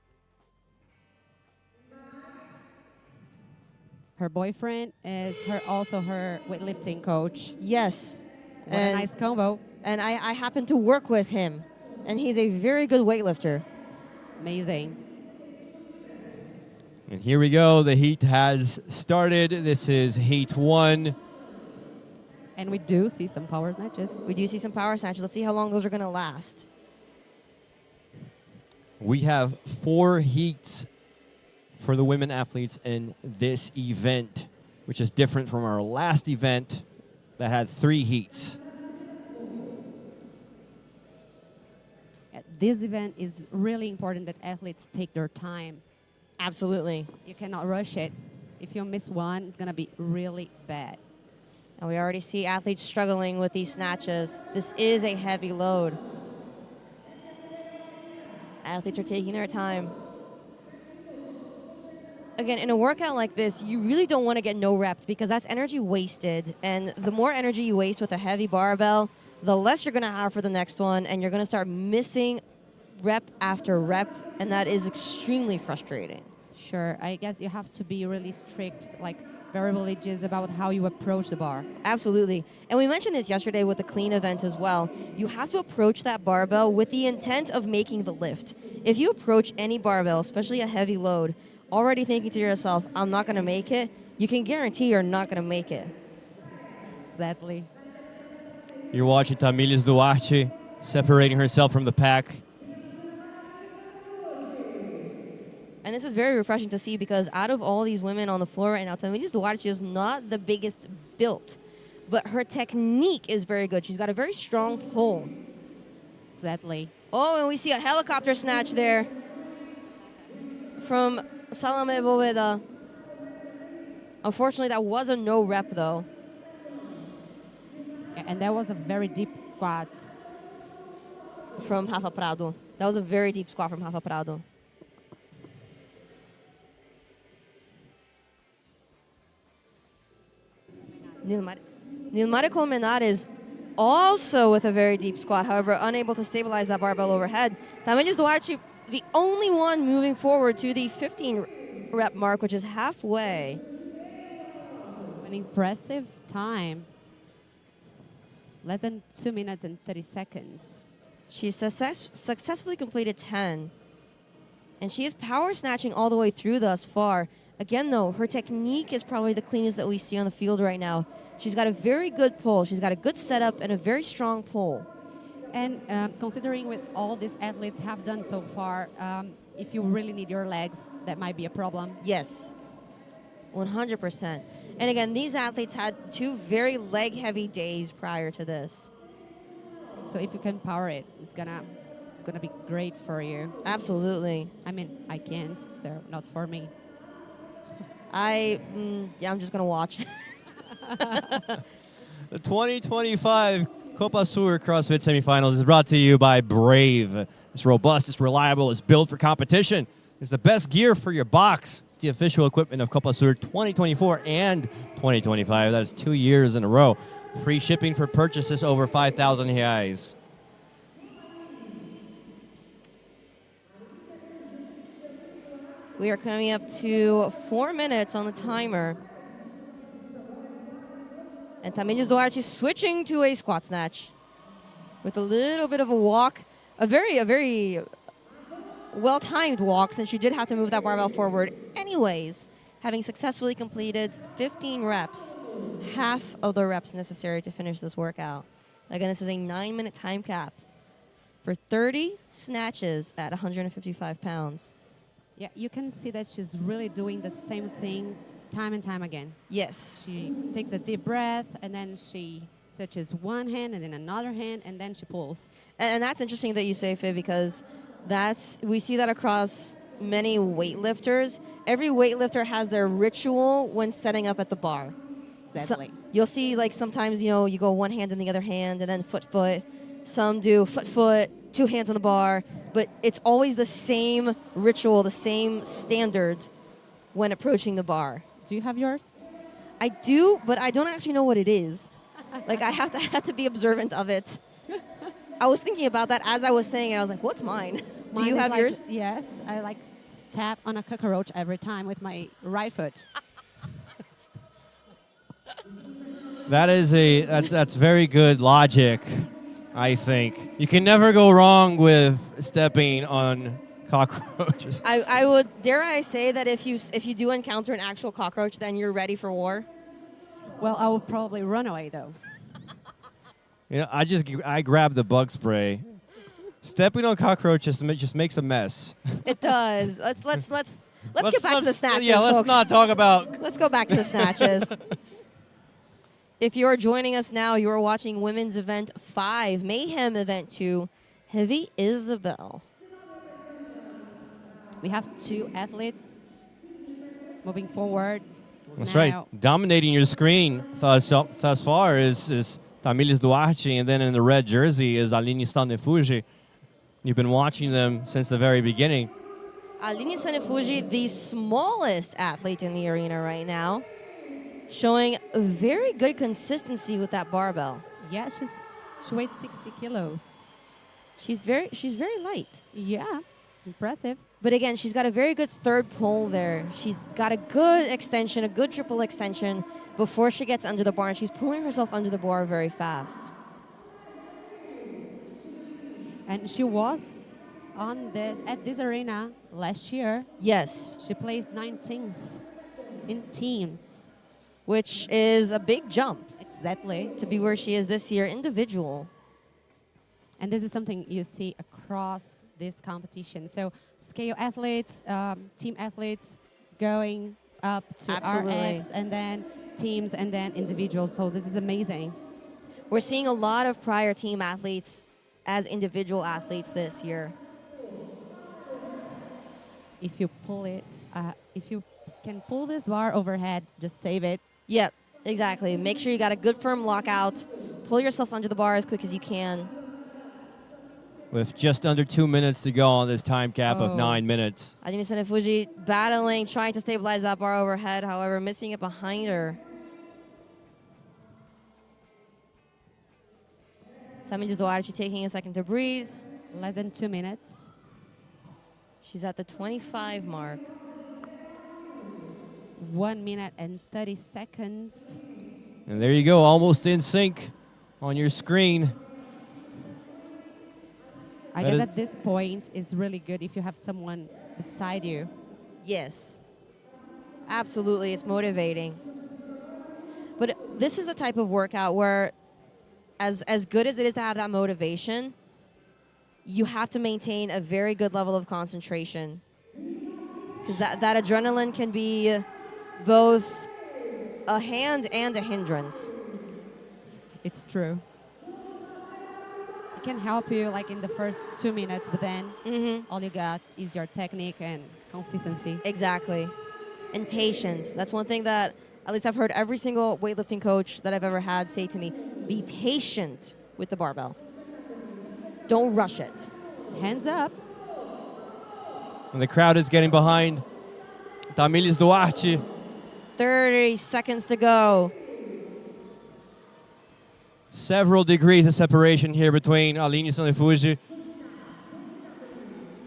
Her boyfriend is also her weightlifting coach. Yes. What a nice combo. And I happen to work with him, and he's a very good weightlifter. Amazing. And here we go. The heat has started. This is heat 1. And we do see some power snatches. We do see some power snatches. Let's see how long those are going to last. We have 4 heats for the women athletes in this event, which is different from our last event that had 3 heats. This event is really important that athletes take their time. Absolutely. You cannot rush it. If you miss one, it's going to be really bad. And we already see athletes struggling with these snatches. This is a heavy load. Athletes are taking their time. Again, in a workout like this, you really don't want to get no reps because that's energy wasted. And the more energy you waste with a heavy barbell, the less you're going to have for the next one, and you're going to start missing rep after rep, and that is extremely frustrating. Sure, I guess you have to be really strict, like very religious about how you approach the bar. Absolutely. And we mentioned this yesterday with the clean event as well. You have to approach that barbell with the intent of making the lift. If you approach any barbell, especially a heavy load, already thinking to yourself, I'm not going to make it, you can guarantee you're not going to make it. Exactly. You're watching Tamílis Duarte separating herself from the pack. And this is very refreshing to see because out of all these women on the floor right now, Tamílis Duarte is not the biggest built, but her technique is very good. She's got a very strong pull. Exactly. Oh, and we see a helicopter snatch there from Salomé Boveda. Unfortunately, that was a no rep, though. And that was a very deep squat. From Rafa Prado. That was a very deep squat from Rafa Prado. Nilmari. Nilmari Colmenar is also with a very deep squat, however, unable to stabilize that barbell overhead. Tamires Duarte, the only one moving forward to the 15 rep mark, which is halfway. An impressive time. Less than 2 minutes and 30 seconds. She successfully completed 10. And she is power snatching all the way through thus far. Again, though, her technique is probably the cleanest that we see on the field right now. She's got a very good pull. She's got a good setup and a very strong pull. And considering what all these athletes have done so far, if you really need your legs, that might be a problem. Yes, 100%. And again, these athletes had 2 very leg-heavy days prior to this. So if you can power it, it's gonna be great for you. Absolutely. I mean, I can't, so not for me. I'm just gonna watch. The 2025 Copa Sur CrossFit semifinals is brought to you by Brave. It's robust, it's reliable, it's built for competition. It's the best gear for your box. It's the official equipment of Copa Sur 2024 and 2025. That is 2 years in a row. Free shipping for purchases over 5,000 reais. We are coming up to 4 minutes on the timer. And Tamires Duarte switching to a squat snatch with a little bit of a walk. A very well-timed walk, since she did have to move that barbell forward anyways, having successfully completed 15 reps, half of the reps necessary to finish this workout. Again, this is a 9-minute time cap for 30 snatches at 155 pounds. Yeah, you can see that she's really doing the same thing time and time again. Yes. She takes a deep breath, and then she touches one hand and then another hand, and then she pulls. And that's interesting that you say, Faye, because we see that across many weightlifters. Every weightlifter has their ritual when setting up at the bar. Exactly. So you'll see, like, sometimes, you go one hand in the other hand and then foot. Some do foot, 2 hands on the bar. But it's always the same ritual, the same standard when approaching the bar. Do you have yours? I do, but I don't actually know what it is. Like, I have to be observant of it. I was thinking about that as I was saying it. I was like, what's mine? Do you have yours? Yes, I tap on a cockroach every time with my right foot. That's very good logic, I think. You can never go wrong with stepping on cockroaches. I would, dare I say that if you do encounter an actual cockroach, then you're ready for war? Well, I would probably run away, though. I grab the bug spray. Stepping on cockroaches just makes a mess. It does. Let's get back to the snatches. Yeah, let's folks. not talk about. Let's go back to the snatches. If you are joining us now, you are watching Women's Event 5, Mayhem Event 2, Heavy Isabel. We have 2 athletes moving forward. That's now. right. Dominating your screen thus far is Tamires Duarte, and then in the red jersey is Aline Stanefuji. You've been watching them since the very beginning. Aline Stanefuji, the smallest athlete in the arena right now, showing a very good consistency with that barbell. Yeah, she weighs 60 kilos. She's very light. Yeah, impressive. But again, she's got a very good third pull there. She's got a good extension, a good triple extension before she gets under the bar, and she's pulling herself under the bar very fast. And she was at this arena last year. Yes. She placed 19th in teams. Which is a big jump. Exactly. To be where she is this year, individual. And this is something you see across this competition. So scale athletes, team athletes going up to Absolutely. RX, and then teams, and then individuals. So this is amazing. We're seeing a lot of prior team athletes as individual athletes this year. If you pull it, if you can pull this bar overhead, just save it. Yep, exactly. Make sure you got a good firm lockout. Pull yourself under the bar as quick as you can. With just under 2 minutes to go on this time cap of 9 minutes. Aline Stanefuji battling, trying to stabilize that bar overhead, however, missing it behind her. Tamires Duarte taking a second to breathe. Less than 2 minutes. She's at the 25 mark. 1 minute and 30 seconds. And there you go, almost in sync on your screen. I guess at this point, it's really good if you have someone beside you. Yes. Absolutely, it's motivating. But this is the type of workout where, as good as it is to have that motivation, you have to maintain a very good level of concentration. Because that adrenaline can be both a hand and a hindrance. It's true. It can help you like in the first 2 minutes, but then all you got is your technique and consistency. Exactly. And patience. That's one thing that at least I've heard every single weightlifting coach that I've ever had say to me, be patient with the barbell. Don't rush it. Hands up. And the crowd is getting behind Tamires Duarte. 30 seconds to go. Several degrees of separation here between Aline Sonifuji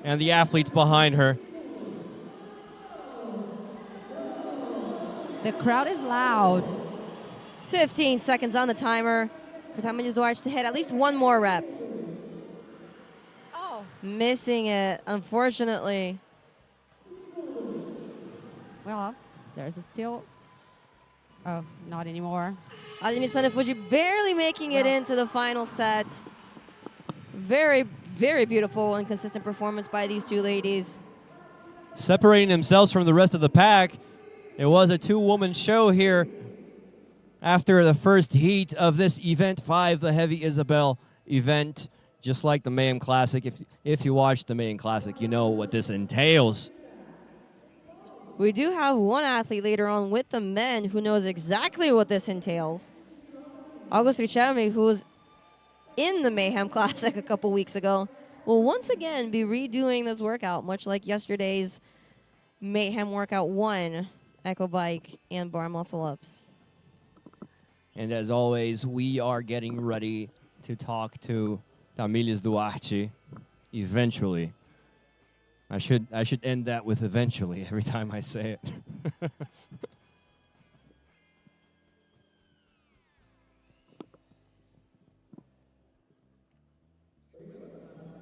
and the athletes behind her. The crowd is loud. 15 seconds on the timer for Tamires Duarte to hit at least one more rep. Oh. Missing it, unfortunately. Well, there's still... Oh, not anymore. Aline Sonifuji barely making it into the final set. Very, very beautiful and consistent performance by these two ladies. Separating themselves from the rest of the pack. It was a two-woman show here after the first heat of this event 5, the Heavy Isabel event. Just like the Mayhem Classic. If you watch the Mayhem Classic, you know what this entails. We do have one athlete later on with the men who knows exactly what this entails. August Richelme, who was in the Mayhem Classic a couple weeks ago, will once again be redoing this workout, much like yesterday's Mayhem Workout 1, Echo Bike and Bar Muscle Ups. And as always, we are getting ready to talk to Tamires Duarte eventually. I should end that with eventually every time I say it.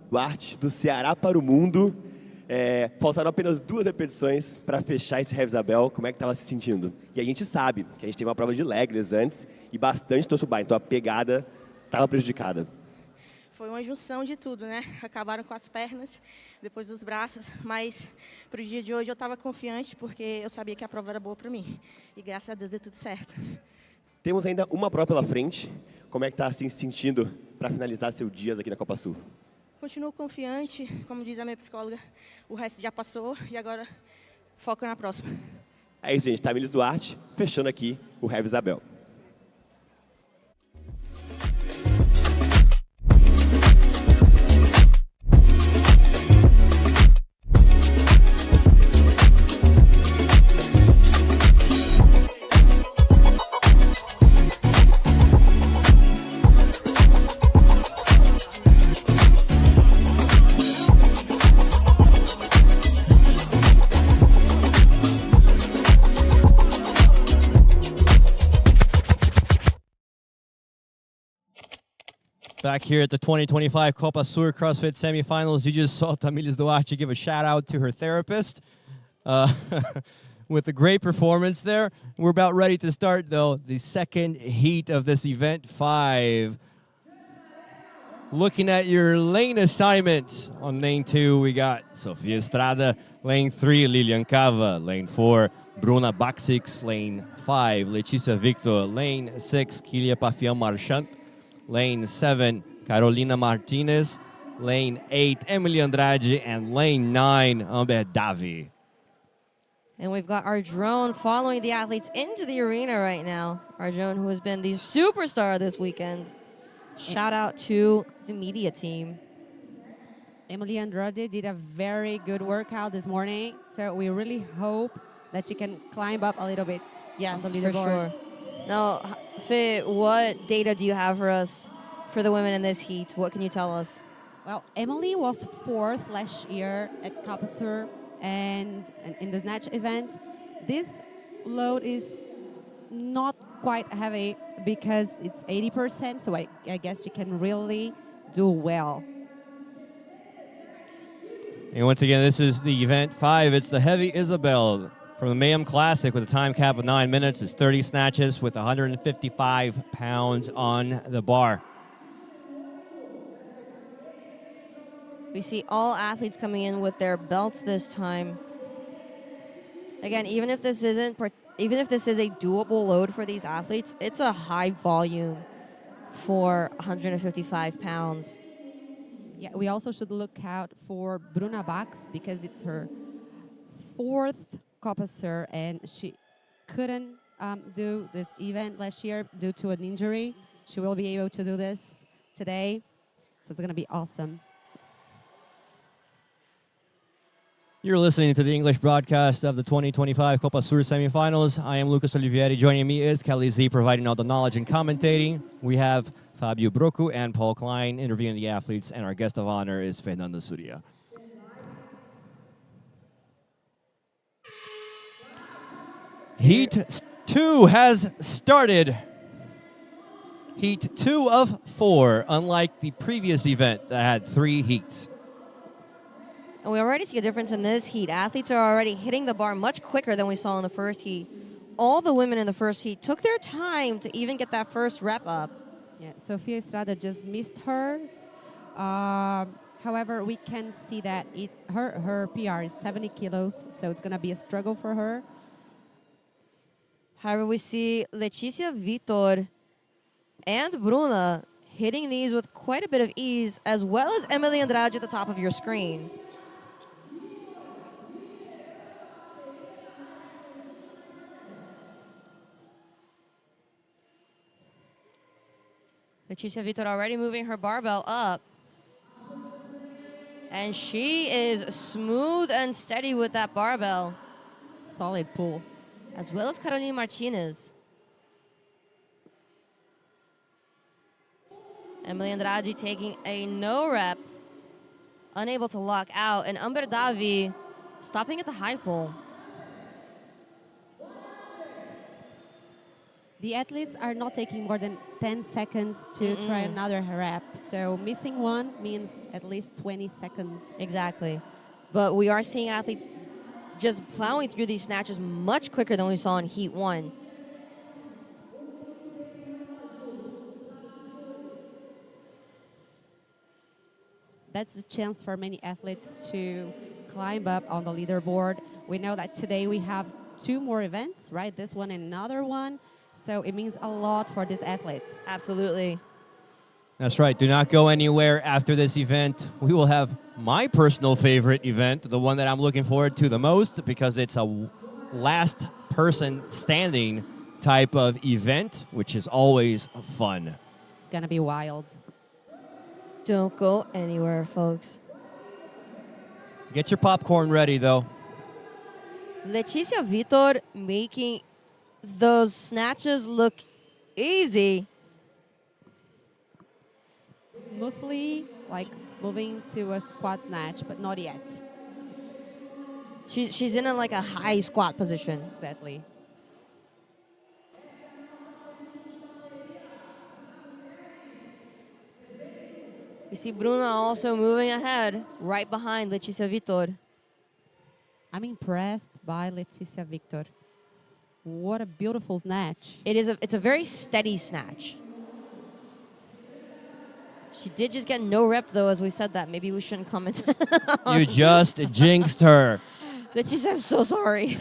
Duarte, do Ceará para o mundo. Faltaram apenas 2 repetições para fechar esse Heavy Isabel. Como é que estava se sentindo? E a gente sabe que a gente teve uma prova de leggers antes e bastante torso bar, então a pegada estava prejudicada. Foi uma junção de tudo, né? Acabaram com as pernas, depois os braços, mas para o dia de hoje eu estava confiante porque eu sabia que a prova era boa para mim. E graças a Deus deu tudo certo. Temos ainda uma prova pela frente. Como é que está assim, se sentindo para finalizar seu dias aqui na Copa Sur? Continuo confiante, como diz a minha psicóloga, o resto já passou e agora foco na próxima. É isso, gente. Tamires Duarte, fechando aqui o Heavy Isabel. Back here at the 2025 Copa Sur CrossFit semifinals, you just saw Tamires Duarte give a shout out to her therapist with a great performance there. We're about ready to start, though, the second heat of this event 5. Looking at your lane assignments, on lane 2, we got Sofia Estrada, lane 3, Lilian Cava, lane 4, Bruna Baxix, lane 5, Letícia Victor, lane 6, Kilia Pafião Marchant, lane 7, Carolina Martinez, lane 8, Emily Andrade, and lane 9, Amber Davi. And we've got our drone following the athletes into the arena right now. Our drone who has been the superstar this weekend. Shout out to the media team. Emily Andrade did a very good workout this morning, so we really hope that she can climb up a little bit. Yes, on the for leaderboard. sure. Now, Fe, what data do you have for us for the women in this heat? What can you tell us? Well, Emily was 4th last year at COPA SUR and in the snatch event. This load is not quite heavy because it's 80%, so I guess she can really do well. And once again, this is the event 5. It's the heavy Isabel from the Mayhem Classic with a time cap of 9 minutes. It's 30 snatches with 155 pounds on the bar. We see all athletes coming in with their belts this time. Again, even if this is a doable load for these athletes, it's a high volume for 155 pounds. Yeah, we also should look out for Bruna Bax because it's her 4th COPA SUR and she couldn't do this event last year due to an injury. She will be able to do this today, so it's going to be awesome. You're listening to the English broadcast of the 2025 COPA SUR semifinals. I am Lucas Olivieri. Joining me is Kelly Z, providing all the knowledge and commentating. We have Fabio Brocco and Paul Klein interviewing the athletes, and our guest of honor is Fernando Surya. Heat 2 has started. Heat 2 of 4, unlike the previous event that had 3 heats. And we already see a difference in this heat. Athletes are already hitting the bar much quicker than we saw in the first heat. All the women in the first heat took their time to even get that first rep up. Yeah, Sofia Estrada just missed hers. However, we can see that her PR is 70 kilos, so it's going to be a struggle for her. However, we see Leticia Vitor and Bruna hitting these with quite a bit of ease, as well as Emily Andrade at the top of your screen. Leticia Vitor already moving her barbell up. And she is smooth and steady with that barbell. Solid pull. As well as Carolina Martinez. Emily Andrade taking a no rep. Unable to lock out. And Amber Davi stopping at the high pull. The athletes are not taking more than 10 seconds to try another rep. So missing one means at least 20 seconds. Exactly. But we are seeing athletes just plowing through these snatches much quicker than we saw in Heat 1. That's a chance for many athletes to climb up on the leaderboard. We know that today we have 2 more events, right? This one and another one. So it means a lot for these athletes. Absolutely. That's right. Do not go anywhere after this event. We will have my personal favorite event, the one that I'm looking forward to the most, because it's a last person standing type of event, which is always fun. It's going to be wild. Don't go anywhere, folks. Get your popcorn ready, though. Leticia Vitor making those snatches look easy. Smoothly, like moving to a squat snatch, but not yet. She's in like a high squat position. Exactly. You see Bruna also moving ahead, right behind Leticia Vitor. I'm impressed by Leticia Vitor. What a beautiful snatch. It's a very steady snatch. She did just get no rep, though, as we said that. Maybe we shouldn't comment. You just jinxed her. Leticia, I'm so sorry.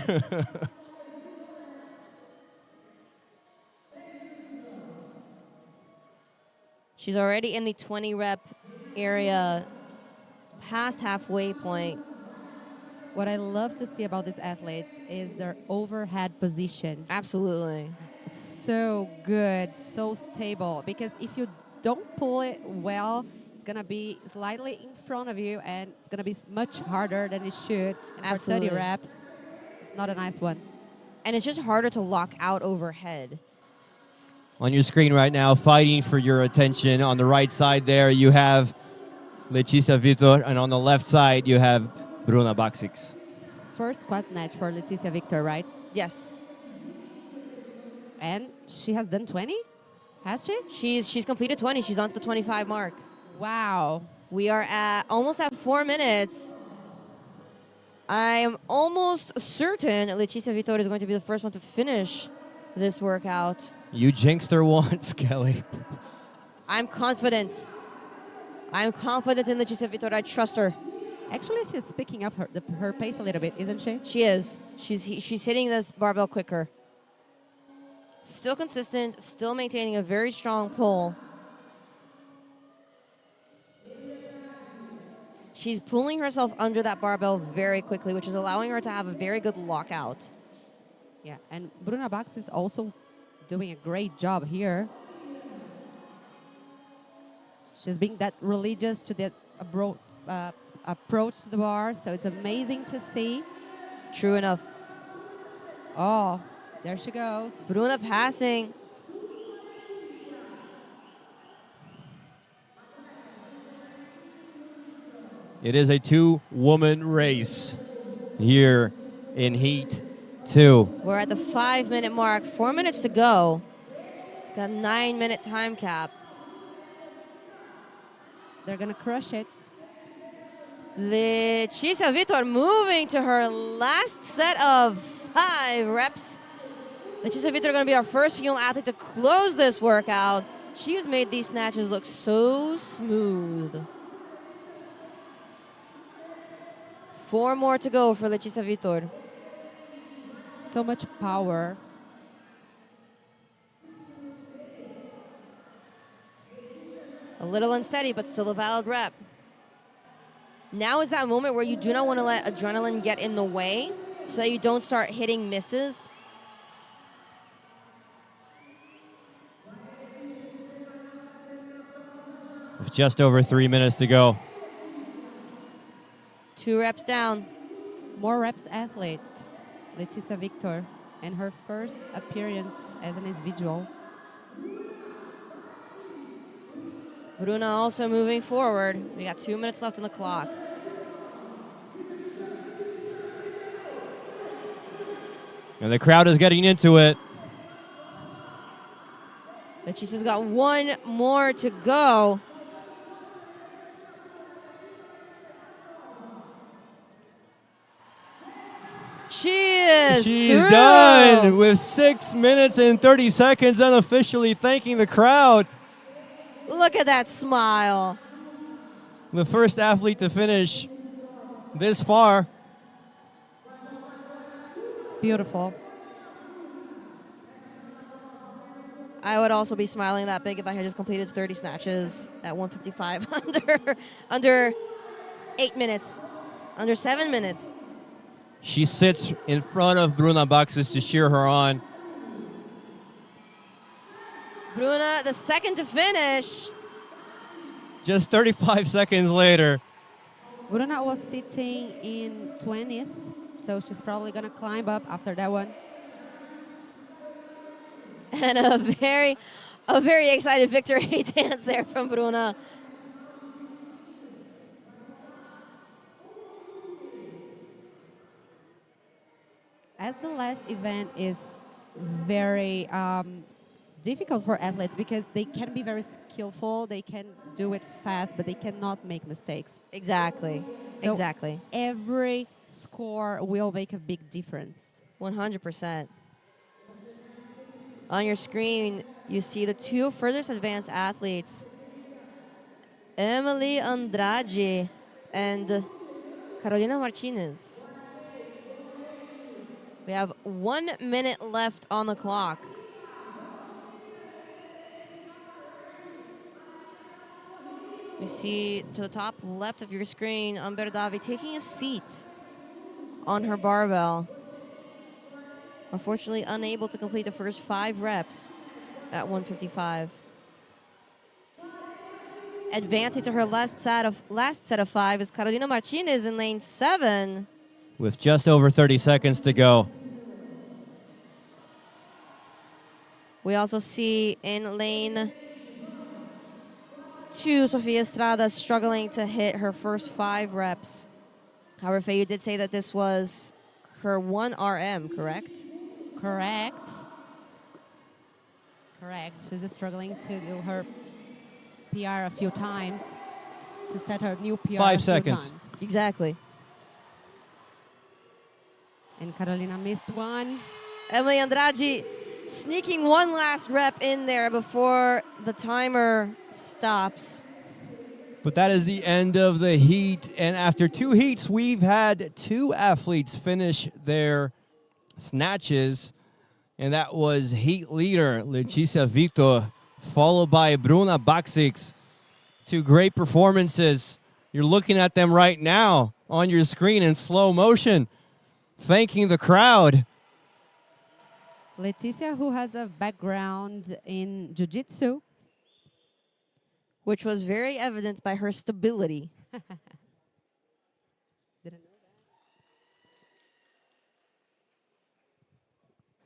She's already in the 20 rep area, past halfway point. What I love to see about these athletes is their overhead position. Absolutely. So good, so stable. Because if you don't pull it well, it's going to be slightly in front of you, and it's going to be much harder than it should. And Absolutely. for 30 reps, it's not a nice one. And it's just harder to lock out overhead. on your screen right now, fighting for your attention. On the right side there, you have Leticia Vitor, and on the left side, you have Bruna Baksix. First squat snatch for Leticia Victor, right? Yes. And she has done 20? Has she? She's completed 20. She's on to the 25 mark. Wow. We are almost at 4 minutes. I am almost certain Leticia Vitor is going to be the first one to finish this workout. You jinxed her once, Kelly. I'm confident. I'm confident in Leticia Vitor. I trust her. Actually, she's picking up her pace a little bit, isn't she? She is. She's hitting this barbell quicker. Still consistent, still maintaining a very strong pull. She's pulling herself under that barbell very quickly, which is allowing her to have a very good lockout. Yeah, and Bruna Bax is also doing a great job here. She's being that religious to the approach to the bar, so it's amazing to see. True enough. Oh, there she goes. Bruna passing. It is a two-woman race here in Heat 2. We're at the 5-minute mark. 4 minutes to go. It's got a 9-minute time cap. They're going to crush it. Leticia Vitor moving to her last set of 5 reps. Leticia Vitor going to be our first female athlete to close this workout. She's made these snatches look so smooth. 4 more to go for Leticia Vitor. So much power. A little unsteady, but still a valid rep. Now is that moment where you do not want to let adrenaline get in the way so that you don't start hitting misses. With just over 3 minutes to go. 2 reps down. More reps athlete, Leticia Vitor, and her first appearance as an individual. Bruna also moving forward. We got 2 minutes left on the clock. And the crowd is getting into it. Leticia's got 1 more to go. She's done with 6 minutes and 30 seconds, unofficially thanking the crowd. Look at that smile. The first athlete to finish this far. Beautiful. I would also be smiling that big if I had just completed 30 snatches at 155 under 8 minutes, under 7 minutes. She sits in front of Bruna Baksix to cheer her on. Bruna, the second to finish. Just 35 seconds later. Bruna was sitting in 20th, so she's probably going to climb up after that one. And a very excited victory dance there from Bruna. As the last event is very difficult for athletes because they can be very skillful, they can do it fast, but they cannot make mistakes. Exactly. So exactly. Every score will make a big difference. 100%. On your screen, you see the 2 furthest advanced athletes, Emily Andrade and Carolina Martinez. We have 1 minute left on the clock. We see to the top left of your screen, Amber Davi taking a seat on her barbell. Unfortunately, unable to complete the first 5 reps at 155. Advancing to her last set of 5 is Carolina Martinez in lane 7. With just over 30 seconds to go. We also see in lane 2, Sofia Estrada struggling to hit her first 5 reps. However, Faye, you did say that this was her 1 RM, correct? Correct. Correct. She's struggling to do her PR a few times to set her new PR 5 a few seconds. times. Exactly. And Carolina missed one. Emily Andrade sneaking one last rep in there before the timer stops. But that is the end of the heat. And after 2 heats, we've had 2 athletes finish their snatches. And that was heat leader Letícia Victor, followed by Bruna Baksix. 2 great performances. You're looking at them right now on your screen in slow motion, thanking the crowd. Letícia, who has a background in jiu-jitsu, which was very evident by her stability.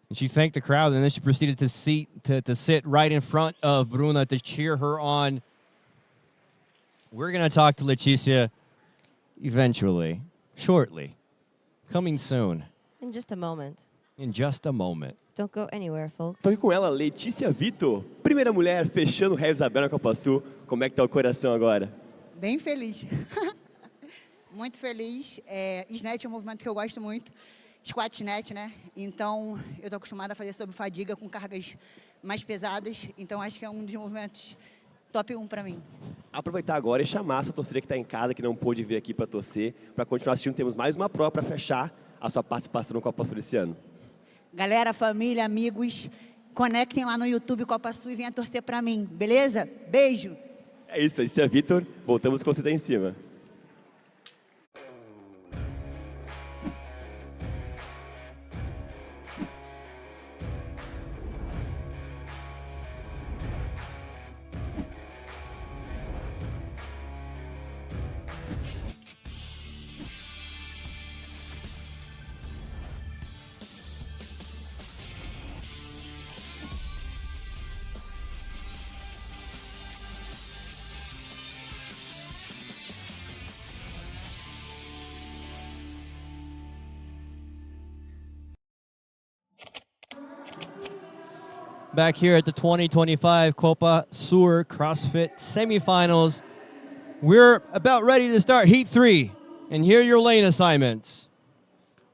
And she thanked the crowd, and then she proceeded to sit right in front of Bruna to cheer her on. We're going to talk to Letícia eventually, shortly, coming soon. In just a moment. In just a moment. Don't go anywhere, folks. Estou aqui com ela, Letícia Victor, primeira mulher fechando o Rio de Janeiro na Copa Sur. Como é que tá o coração agora? Bem feliz. Muito feliz. Snatch é um movimento que eu gosto muito. Squat snatch, né? Então, eu estou acostumada a fazer sob fadiga com cargas mais pesadas. Então, acho que é um dos movimentos top 1 para mim. Aproveitar agora e chamar essa torcida que está em casa, que não pôde vir aqui para torcer, para continuar assistindo. Temos mais uma prova para fechar a sua participação no Copa Sur esse ano. Galera, família, amigos, conectem lá no YouTube Copa Sul e venham torcer para mim, beleza? Beijo! É isso, Letícia Victor. Voltamos com você tá em cima. Back here at the 2025 Copa Sur CrossFit semifinals. We're about ready to start Heat 3. And here are your lane assignments.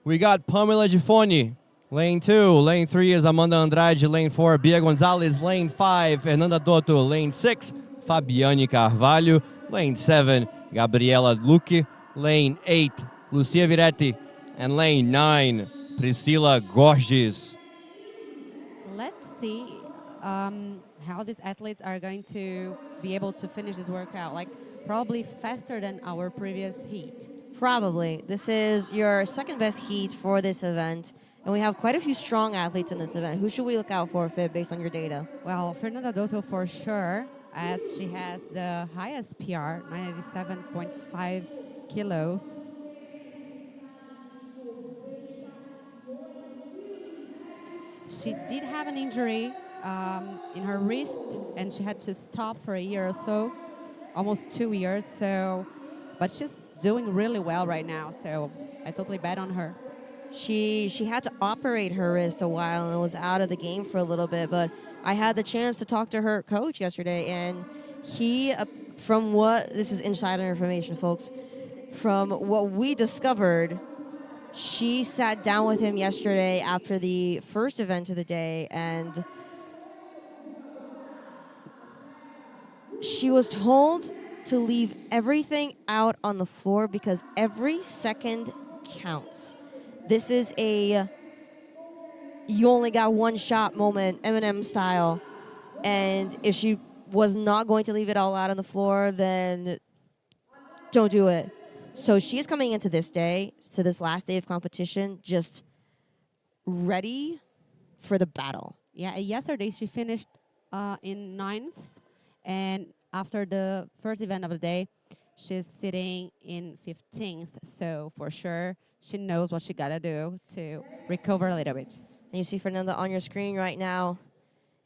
We got Pamela Gifoni, lane 2. Lane 3 is Amanda Andrade. Lane 4, Bia Gonzalez. Lane 5, Fernanda Dotto. Lane 6, Fabiane Carvalho. Lane 7, Gabriela Luque. Lane 8, Lucia Viretti. And lane 9, Priscila Gorges. Let's see how these athletes are going to be able to finish this workout. Like, probably faster than our previous heat. Probably. This is your second best heat for this event. And we have quite a few strong athletes in this event. Who should we look out for, Fib, based on your data? Well, Fernanda Dotto for sure, as she has the highest PR, 97.5 kilos. She did have an injury in her wrist, and she had to stop for a year or so, almost 2 years. So, but she's doing really well right now. So I totally bet on her. She had to operate her wrist a while and was out of the game for a little bit. But I had the chance to talk to her coach yesterday, and he, from what this is insider information, folks, from what we discovered. She sat down with him yesterday after the first event of the day, and she was told to leave everything out on the floor because every second counts. This is a you only got one shot moment, Eminem style. And if she was not going to leave it all out on the floor, then don't do it. So she's coming into this day, to this last day of competition, just ready for the battle. Yeah, yesterday she finished in 9th, and after the first event of the day, she's sitting in 15th. So for sure, she knows what she gotta do to recover a little bit. And you see Fernanda on your screen right now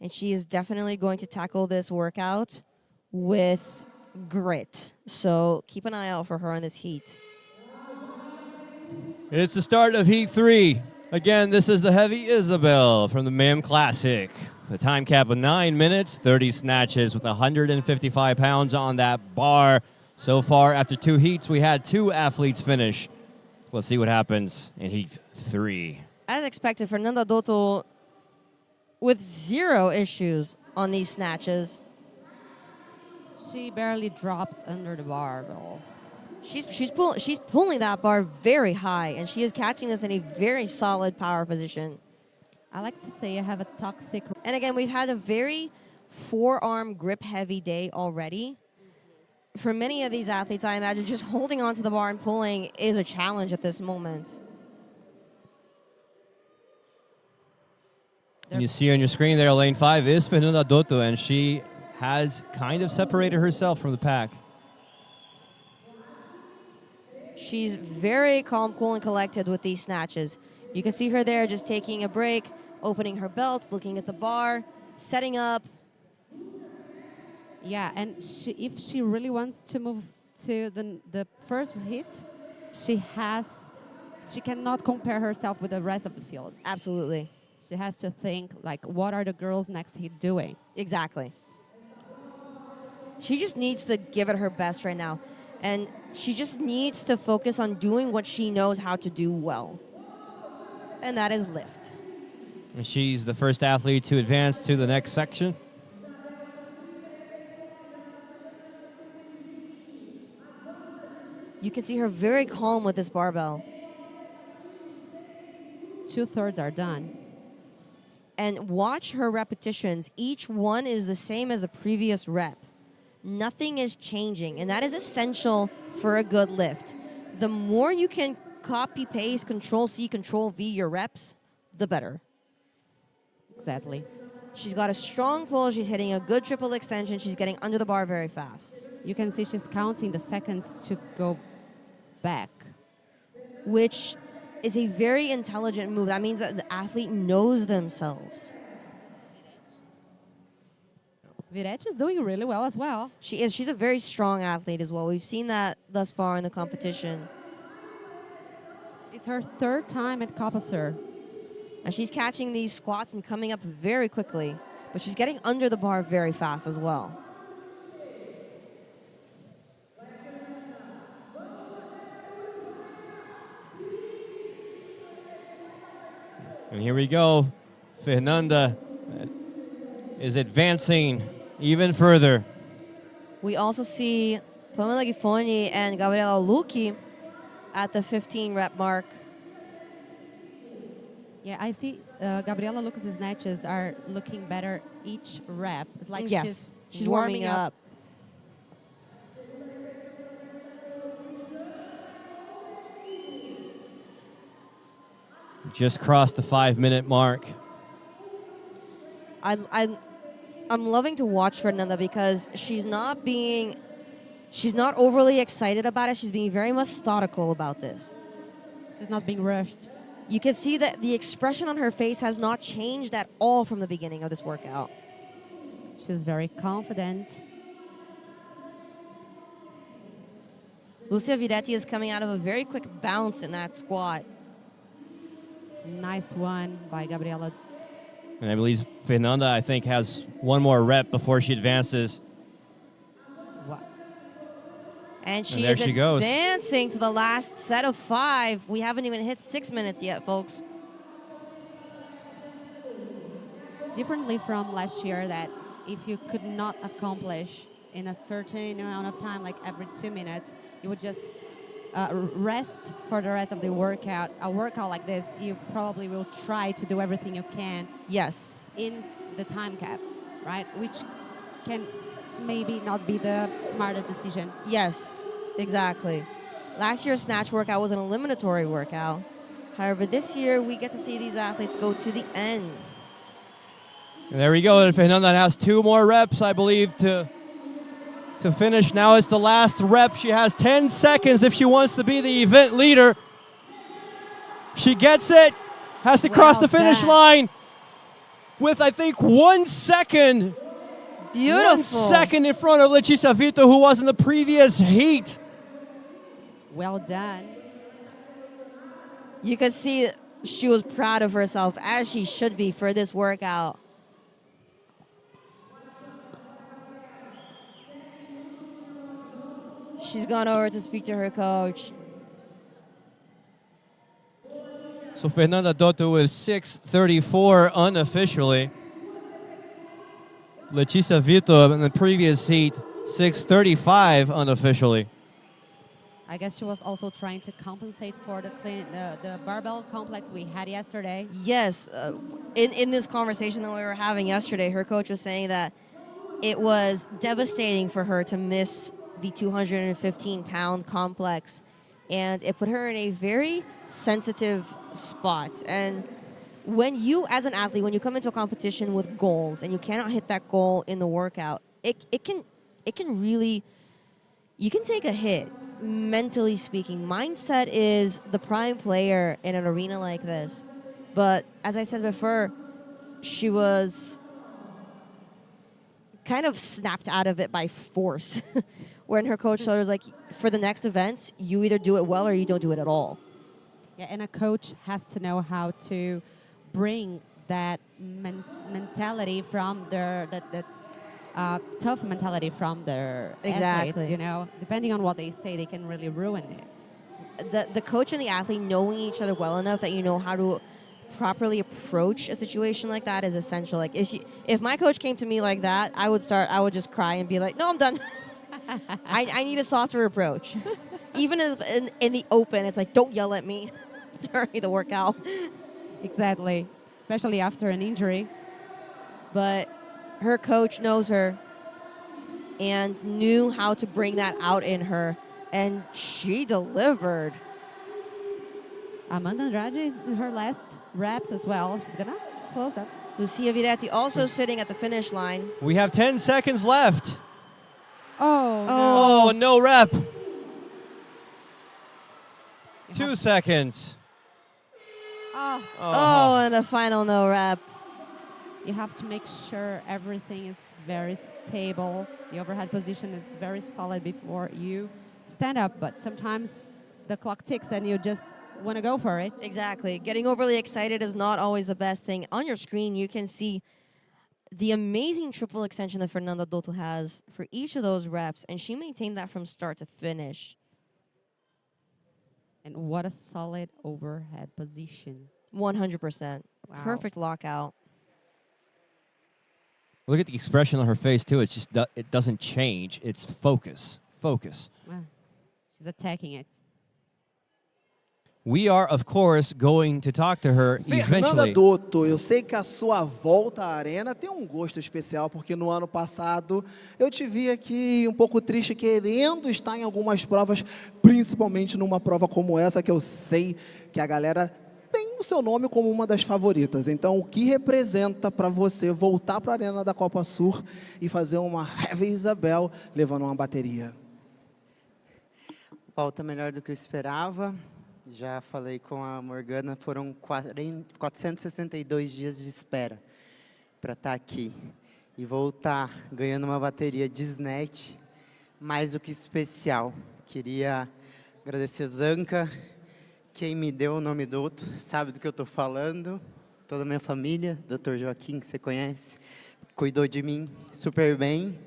And she is definitely going to tackle this workout with grit. So keep an eye out for her on this heat. It's the start of Heat 3. Again, this is the heavy Isabel from the MIM Classic. The time cap of 9 minutes, 30 snatches with 155 pounds on that bar. So far, after 2 heats, we had 2 athletes finish. Let's see what happens in Heat 3. As expected, Fernanda Dotto with 0 issues on these snatches. She barely drops under the bar, though. She's pulling that bar very high, and she is catching this in a very solid power position. I like to say I have a toxic... And again, we've had a very forearm grip-heavy day already. For many of these athletes, I imagine just holding onto the bar and pulling is a challenge at this moment. And you see on your screen there, lane 5 is Fernanda Dotto, and she has kind of separated herself from the pack. She's very calm, cool, and collected with these snatches. You can see her there just taking a break, opening her belt, looking at the bar, setting up. Yeah, and if she really wants to move to the first hit, she cannot compare herself with the rest of the field. Absolutely. She has to think, like, what are the girls next hit doing? Exactly. She just needs to give it her best right now. And she just needs to focus on doing what she knows how to do well. And that is lift. And she's the first athlete to advance to the next section. You can see her very calm with this barbell. 2/3 are done. And watch her repetitions. Each one is the same as the previous rep. Nothing is changing, and that is essential for a good lift. The more you can copy, paste, Control-C, Control-V your reps, the better. Exactly. She's got a strong pull. She's hitting a good triple extension. She's getting under the bar very fast. You can see she's counting the seconds to go back. Which is a very intelligent move. That means that the athlete knows themselves. Viretti is doing really well as well. She is. She's a very strong athlete as well. We've seen that thus far in the competition. It's her 3rd time at COPA SUR. And she's catching these squats and coming up very quickly. But she's getting under the bar very fast as well. And here we go. Fernanda is advancing even further. We also see Pamela Gifoni and Gabriela Lucchi at the 15 rep mark. Yeah, I see Gabriela Lucas' snatches are looking better each rep. It's like she's warming up. Just crossed the 5-minute mark. I'm loving to watch Fernanda because she's not overly excited about it. She's being very methodical about this. She's not being rushed. You can see that the expression on her face has not changed at all from the beginning of this workout. She's very confident. Lucia Viretti is coming out of a very quick bounce in that squat. Nice one by Gabriela. And I believe Fernanda, I think, has one more rep before she advances. Wow. And she there is she goes. advancing to the last set of 5. We haven't even hit 6 minutes yet, folks. Differently from last year, that if you could not accomplish in a certain amount of time, like every 2 minutes, you would just rest for the rest of the workout. A workout like this, you probably will try to do everything you can. Yes. In the time cap, right? Which can maybe not be the smartest decision. Yes, exactly. Last year's snatch workout was an eliminatory workout. However, this year we get to see these athletes go to the end. And there we go. And Fernanda has 2 more reps, I believe, to finish. Now it's the last rep. She has 10 seconds if she wants to be the event leader. She gets it. Has to cross the finish line. with, I think, 1 second. Beautiful. 1 second in front of Letícia Vitor, who was in the previous heat. Well done. You could see she was proud of herself, as she should be for this workout. She's gone over to speak to her coach. So Fernanda Dotto with 6:34 unofficially. Letícia Vitor in the previous heat, 6:35 unofficially. I guess she was also trying to compensate for the barbell complex we had yesterday. Yes, in this conversation that we were having yesterday, her coach was saying that it was devastating for her to miss the 215-pound complex, and it put her in a very sensitive spot. And when you, as an athlete, when you come into a competition with goals and you cannot hit that goal in the workout, it can really, you can take a hit, mentally speaking. Mindset is the prime player in an arena like this. But as I said before, she was kind of snapped out of it by force. When her coach told her, like, for the next events, you either do it well or you don't do it at all. Yeah, and a coach has to know how to bring that mentality from their tough mentality from their athletes, you know. Depending on what they say, they can really ruin it. The coach and the athlete knowing each other well enough that you know how to properly approach a situation like that is essential. Like, if my coach came to me like that, I would just cry and be like, no, I'm done. I need a softer approach. Even if in the open, it's like, don't yell at me during the workout. Exactly, especially after an injury. But her coach knows her and knew how to bring that out in her, and she delivered. Amanda Andrade is in her last reps as well. She's gonna close that. Lucia Viretti also sitting at the finish line. We have 10 seconds left. Oh, no. Oh, no rep. 2 seconds. Oh, and a final no rep. You have to make sure everything is very stable. The overhead position is very solid before you stand up, but sometimes the clock ticks and you just want to go for it. Exactly. Getting overly excited is not always the best thing. On your screen, you can see the amazing triple extension that Fernanda Dotto has for each of those reps, and she maintained that from start to finish. And what a solid overhead position. 100%. Wow. Perfect lockout. Look at the expression on her face, too. It's just, it doesn't change. It's focus. Focus. Wow. She's attacking it. We are, of course, going to talk to her Fernanda eventually. Dotto, eu sei que a sua volta à arena tem um gosto especial, porque no ano passado eu te vi aqui um pouco triste, querendo estar em algumas provas, principalmente numa prova como essa, que eu sei que a galera tem o seu nome como uma das favoritas. Então, o que representa para você voltar para a arena da Copa Sur e fazer uma Heavy Isabel levando uma bateria? Volta melhor do que eu esperava. Já falei com a Morgana, foram 462 dias de espera para estar aqui. E voltar ganhando uma bateria de snatch, mais do que especial. Queria agradecer a Zanca, quem me deu o nome Dotto, sabe do que eu estou falando. Toda a minha família, Dr. Joaquim, que você conhece, cuidou de mim super bem,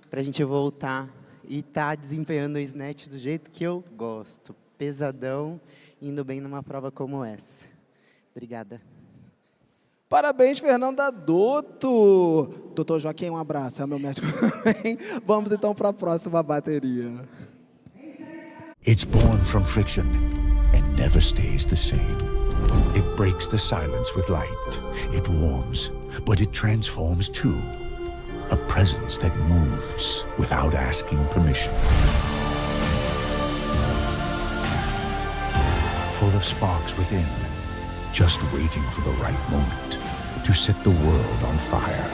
para a gente voltar e estar desempenhando o snatch do jeito que eu gosto. Pesadão, indo bem numa prova como essa. Obrigada. Parabéns, Fernanda Dotto. Doutor Joaquim, um abraço, é meu médico também. Vamos então para a próxima bateria. It's born from friction and never stays the same. It breaks the silence with light. It warms, but it transforms too. A presence that moves without asking permission. Full of sparks within, just waiting for the right moment to set the world on fire.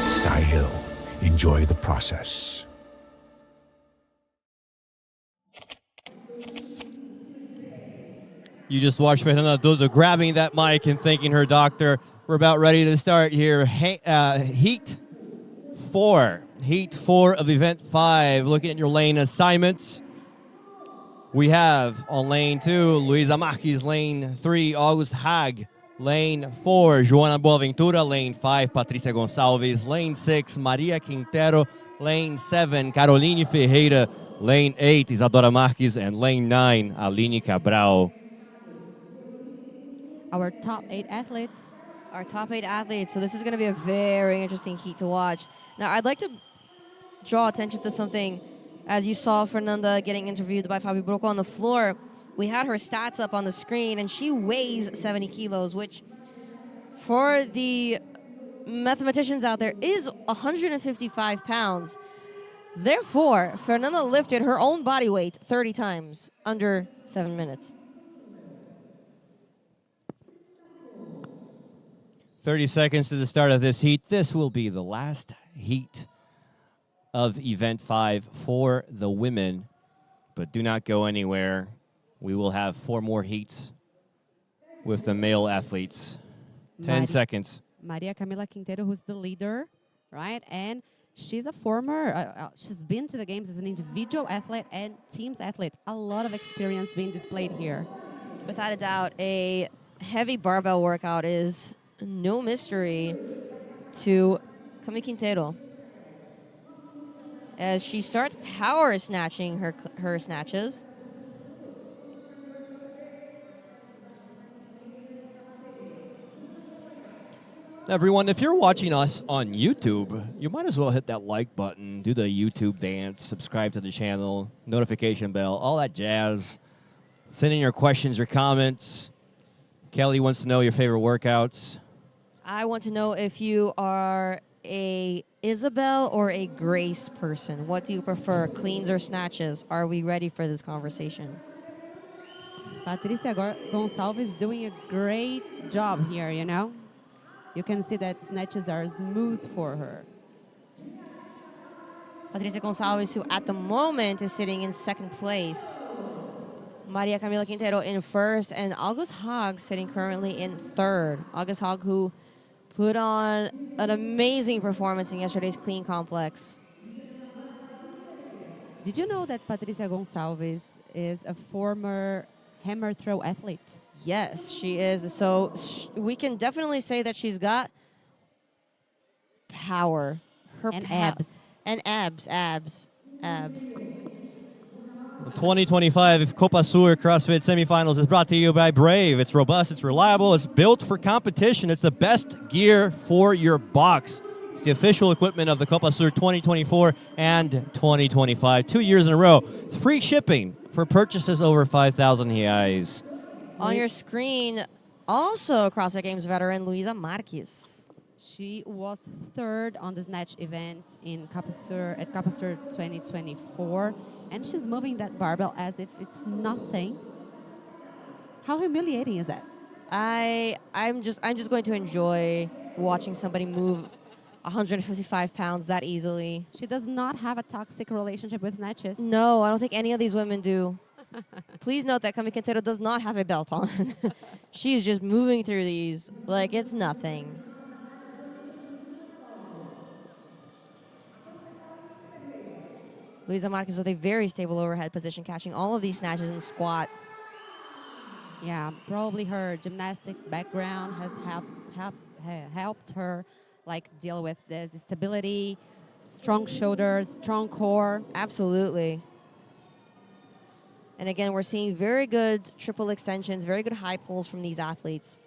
Sky Hill, enjoy the process. You just watched Fernanda Dozo grabbing that mic and thanking her doctor. We're about ready to start here. Heat 4. Heat 4 of Event 5. Looking at your lane assignments. We have on lane 2, Luisa Marques. Lane 3, August Hag. Lane 4, Joana Boaventura. Lane 5, Patricia Gonçalves. Lane 6, Maria Quintero. Lane 7, Caroline Ferreira. Lane 8, Isadora Marques. And lane 9, Aline Cabral. Our top 8 athletes. Our top 8 athletes. So this is going to be a very interesting heat to watch. Now, I'd like to draw attention to something. As you saw Fernanda getting interviewed by Fabio Brocco on the floor, we had her stats up on the screen, and she weighs 70 kilos, which for the mathematicians out there is 155 pounds. Therefore, Fernanda lifted her own body weight 30 times under 7 minutes. 30 seconds to the start of this heat. This will be the last heat of Event 5 for the women. But do not go anywhere. We will have 4 more heats with the male athletes. 10 seconds. Maria Camila Quintero, who's the leader, right? And she's a former, she's been to the games as an individual athlete and teams athlete. A lot of experience being displayed here. Without a doubt, a heavy barbell workout is no mystery to Cami Quintero, as she starts power snatching her snatches. Everyone, if you're watching us on YouTube, you might as well hit that like button, do the YouTube dance, subscribe to the channel, notification bell, all that jazz. Send in your questions, your comments. Kelly wants to know your favorite workouts. I want to know if you are a Isabel or a Grace person. What do you prefer, cleans or snatches? Are we ready for this conversation? Patricia Gonçalves doing a great job here, you know? You can see that snatches are smooth for her. Patricia Gonçalves, who at the moment is sitting in 2nd place. Maria Camila Quintero in 1st, and August Hag sitting currently in 3rd. August Hag, who put on an amazing performance in yesterday's clean complex. Did you know that Patricia Gonçalves is a former hammer throw athlete? Yes, she is. So we can definitely say that she's got power. And abs. And abs. The 2025 COPA SUR CrossFit semifinals is brought to you by Brave. It's robust, it's reliable, it's built for competition. It's the best gear for your box. It's the official equipment of the COPA SUR 2024 and 2025. 2 years in a row. It's free shipping for purchases over 5,000 reais. On your screen, also CrossFit Games veteran Luisa Marques. She was 3rd on the snatch event in COPA SUR at COPA SUR 2024. And she's moving that barbell as if it's nothing. How humiliating is that? I'm just going to enjoy watching somebody move 155 pounds that easily. She does not have a toxic relationship with snatches. No, I don't think any of these women do. Please note that Cami Quintero does not have a belt on. She's just moving through these like it's nothing. Luisa Marques with a very stable overhead position, catching all of these snatches in squat. Yeah, probably her gymnastic background has helped her like deal with this stability, strong shoulders, strong core. Absolutely. And again, we're seeing very good triple extensions, very good high pulls from these athletes.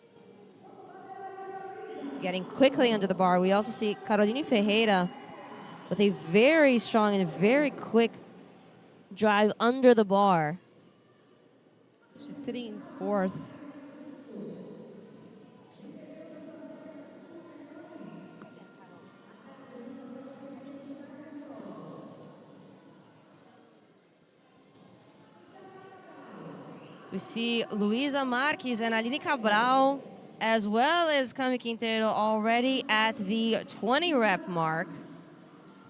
Getting quickly under the bar. We also see Caroline Ferreira with a very strong and very quick drive under the bar. She's sitting in 4th. We see Luisa Marques and Aline Cabral, as well as Cami Quintero, already at the 20 rep mark.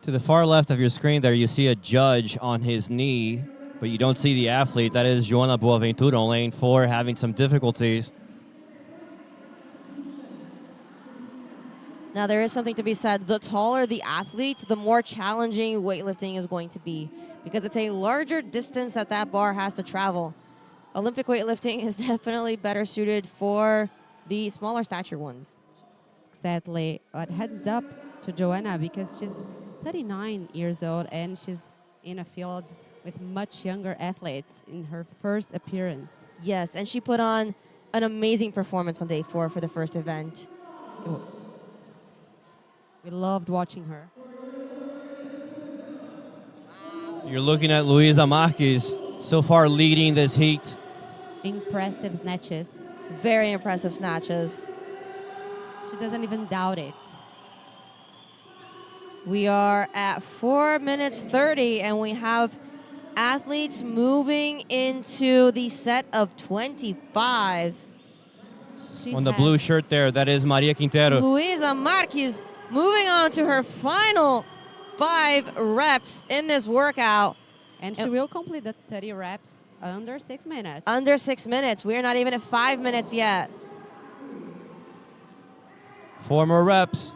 To the far left of your screen there, you see a judge on his knee But you don't see the athlete. That is Joana Boaventura on lane 4 having some difficulties. Now, there is something to be said. The taller the athlete, the more challenging weightlifting is going to be because it's a larger distance that bar has to travel. Olympic weightlifting is definitely better suited for the smaller stature ones. Exactly. But heads up to Joanna because she's 39 years old and she's in a field with much younger athletes in her first appearance. Yes, and she put on an amazing performance on day 4 for the first event. We loved watching her. You're looking at Luisa Marques so far leading this heat. Impressive snatches. Very impressive snatches. She doesn't even doubt it. We are at 4 minutes 30, and we have athletes moving into the set of 25. On the blue shirt there, that is Maria Quintero. Luisa Marques moving on to her final 5 reps in this workout. And she will complete the 30 reps under 6 minutes. Under 6 minutes. We're not even at 5 minutes yet. 4 more reps.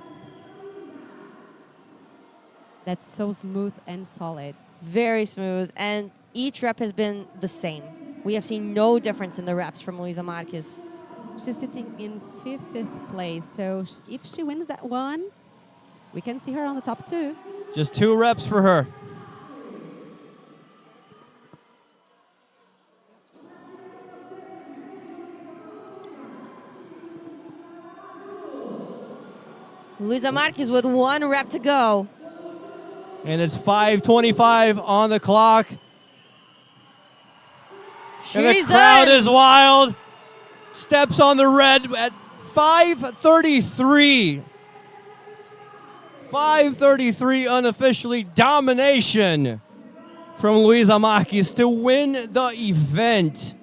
That's so smooth and solid. Very smooth. And each rep has been the same. We have seen no difference in the reps from Luisa Marques. She's sitting in 5th place. So if she wins that one, we can see her on the top 2. Just 2 reps for her. Luisa Marques with 1 rep to go. And it's 5:25 on the clock. And the crowd is wild. Steps on the red at 5:33. 5:33 unofficially. Domination from Luisa Marques to win the event.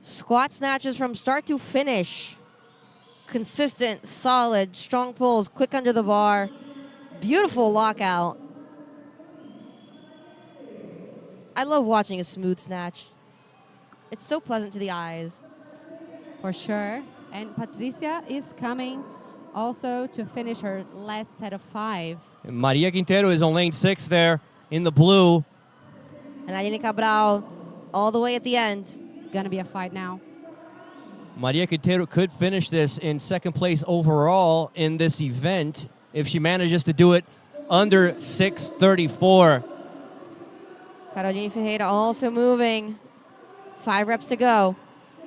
Squat snatches from start to finish. Consistent, solid, strong pulls, quick under the bar. Beautiful lockout. I love watching a smooth snatch. It's so pleasant to the eyes. For sure. And Patricia is coming also to finish her last set of 5. And Maria Quintero is on lane 6 there in the blue. And Arena Cabral all the way at the end. It's going to be a fight now. Maria Quintero could finish this in 2nd place overall in this event if she manages to do it under 6:34. Caroline Ferreira also moving. 5 reps to go.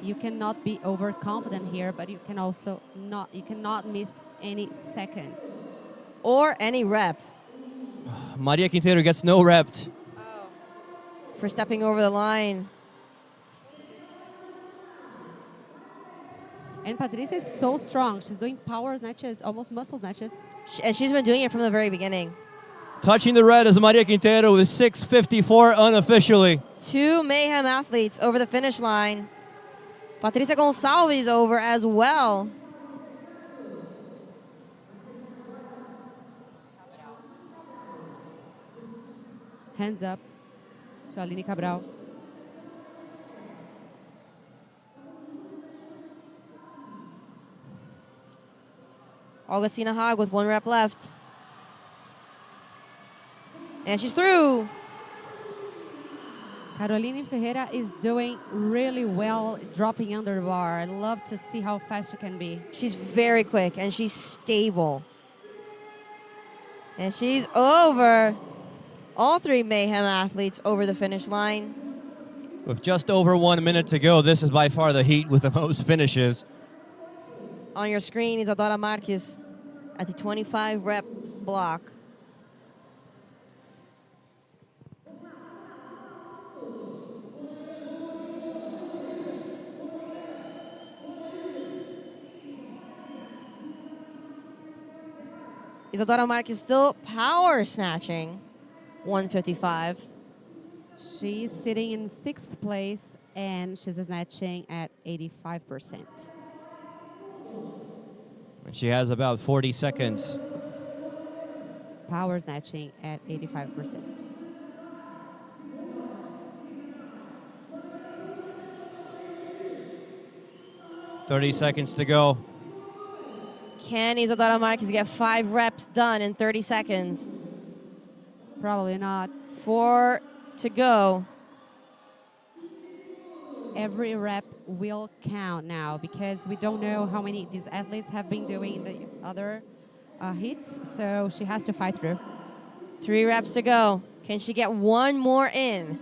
You cannot be overconfident here, but you cannot miss any second. Or any rep. Maria Quintero gets no rep. For stepping over the line. And Patricia is so strong. She's doing power snatches, almost muscle snatches. And she's been doing it from the very beginning. Touching the red is Maria Quintero with 6:54 unofficially. 2 Mayhem athletes over the finish line. Patricia Gonçalves over as well. Hands up to Aline Cabral. Augustina Haag with 1 rep left. And she's through. Caroline Ferreira is doing really well dropping under the bar. I love to see how fast she can be. She's very quick and she's stable. And she's over. All 3 Mayhem athletes over the finish line. With just over 1 minute to go, this is by far the heat with the most finishes. On your screen, Isadora Marques at the 25 rep block. Isadora Marques still power snatching, 155. She's sitting in 6th place and she's snatching at 85%. She has about 40 seconds. Power snatching at 85%. 30 seconds to go. Can Isadora Marques get 5 reps done in 30 seconds? Probably not. 4 to go. Every rep will count now because we don't know how many these athletes have been doing in the other hits, so she has to fight through. 3 reps to go. Can she get 1 more in?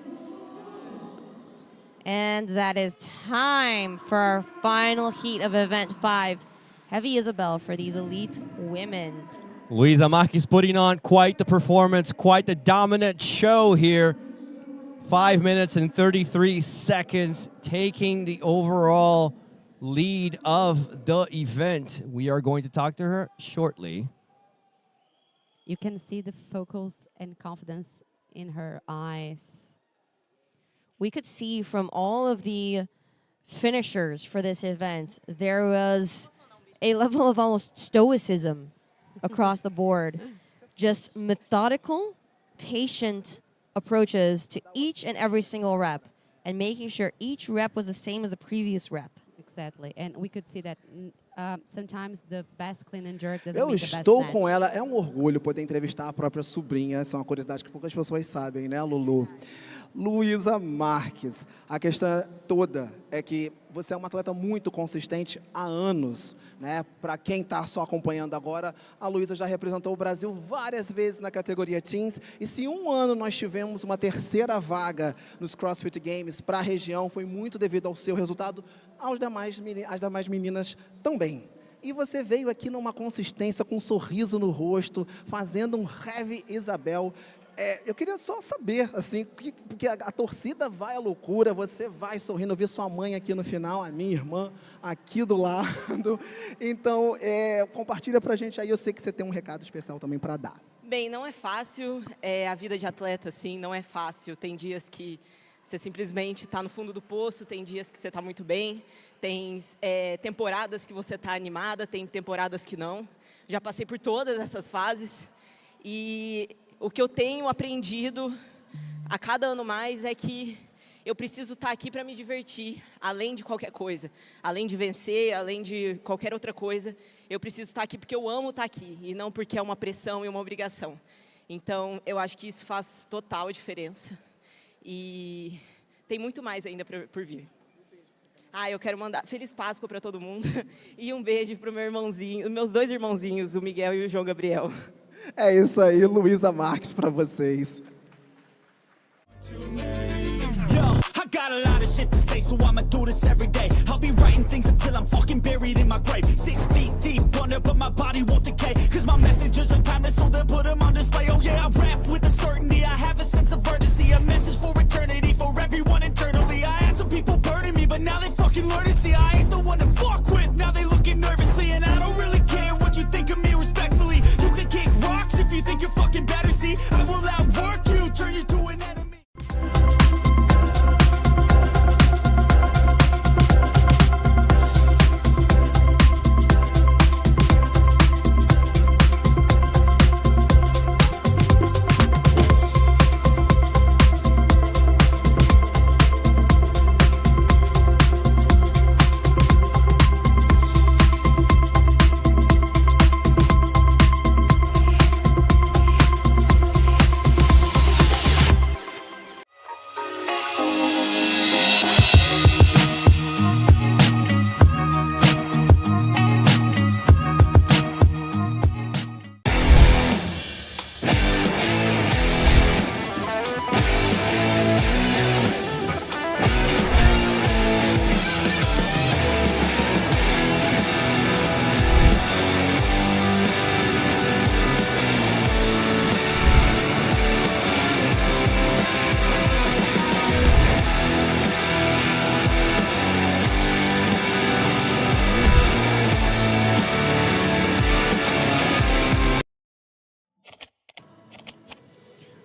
And that is time for our final heat of event 5. Heavy Isabel for these elite women. Luisa Marques putting on quite the performance, quite the dominant show here. 5 minutes and 33 seconds, taking the overall lead of the event. We are going to talk to her shortly. You can see the focus and confidence in her eyes. We could see from all of the finishers for this event, there was a level of almost stoicism across the board. Just methodical, patient approaches to each and every single rep and making sure each rep was the same as the previous rep. Exactly. And we could see that sometimes the best clean and jerk doesn't Eu mean the best estou snatch. com ela, é um orgulho poder entrevistar a própria sobrinha, essa é uma curiosidade que poucas pessoas sabem, né, Lulu? Luisa Marques, a questão toda é que você é uma atleta muito consistente há anos, né? Para quem está só acompanhando agora, a Luisa já representou o Brasil várias vezes na categoria Teens, e se um ano nós tivemos uma terceira vaga nos CrossFit Games para a região, foi muito devido ao seu resultado, às demais meninas também. E você veio aqui numa consistência, com um sorriso no rosto, fazendo um Heavy Isabel. Eu queria só saber, assim, porque a torcida vai à loucura, você vai sorrindo. Eu vi sua mãe aqui no final, a minha irmã aqui do lado. Então, compartilha pra gente aí, eu sei que você tem um recado especial também para dar. Bem, não é fácil, a vida de atleta, assim, não é fácil. Tem dias que você simplesmente está no fundo do poço, tem dias que você está muito bem, tem temporadas que você está animada, tem temporadas que não. Já passei por todas essas fases e o que eu tenho aprendido a cada ano mais é que eu preciso estar aqui para me divertir, além de qualquer coisa. Além de vencer, além de qualquer outra coisa, eu preciso estar aqui porque eu amo estar aqui e não porque é uma pressão e uma obrigação. Então, eu acho que isso faz total diferença. E tem muito mais ainda por vir. Eu quero mandar Feliz Páscoa para todo mundo e um beijo para o meu irmãozinho, meus 2 irmãozinhos, o Miguel e o João Gabriel. É isso aí, Luisa Marques, para vocês. I got a lot of shit to say, so I'ma do this every day. I'll be writing things until I'm fucking buried in my grave. 6 feet deep under, but my body won't decay. Cause my messages are timeless, so they'll put them on display. Oh yeah, I rap with a certainty, I have a sense of urgency. A message for eternity, for everyone internally. I had some people burning me, but now they fucking learn to see I ain't the one to fuck with. Now they looking nervously, and I don't really care what you think of me respectfully. You can kick rocks if you think you're fucking better, see. I will outwork you, turn you to an enemy.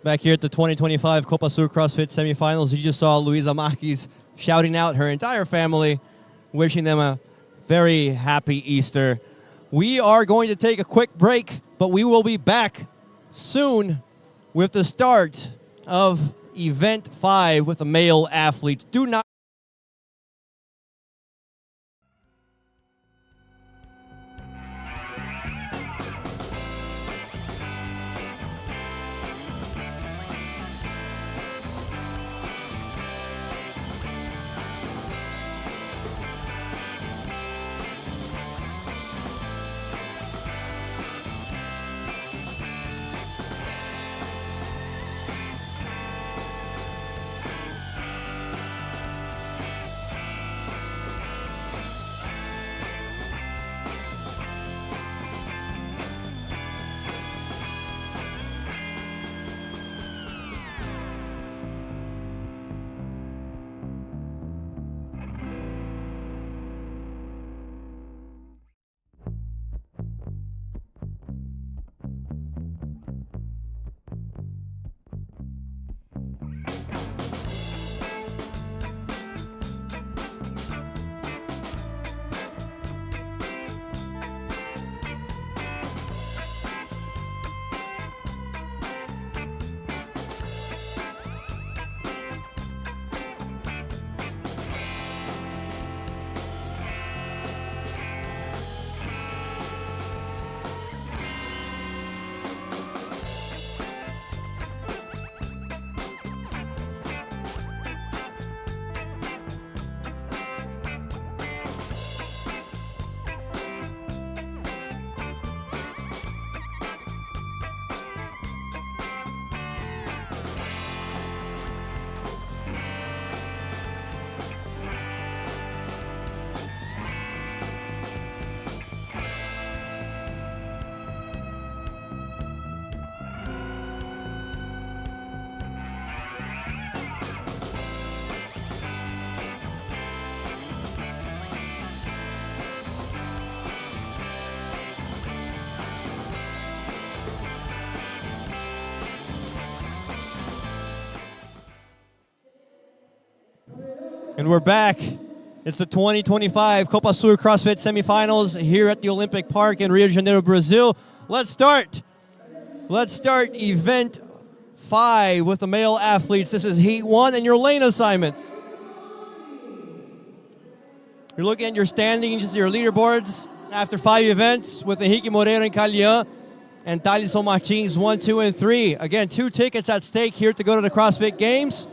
Back here at the 2025 COPA SUR CrossFit semifinals, you just saw Luisa Marques shouting out her entire family, wishing them a very happy Easter. We are going to take a quick break, but we will be back soon with the start of Event 5 with the male athletes. Do not And we're back. It's the 2025 COPA SUR CrossFit semifinals here at the Olympic Park in Rio de Janeiro, Brazil. Let's start. Let's start event 5 with the male athletes. This is heat 1 and your lane assignments. You're looking at your standings, your leaderboards after 5 events with Henrique Moreira and Calian and Thalisson Martins 1, 2, and 3. Again, 2 tickets at stake here to go to the CrossFit Games.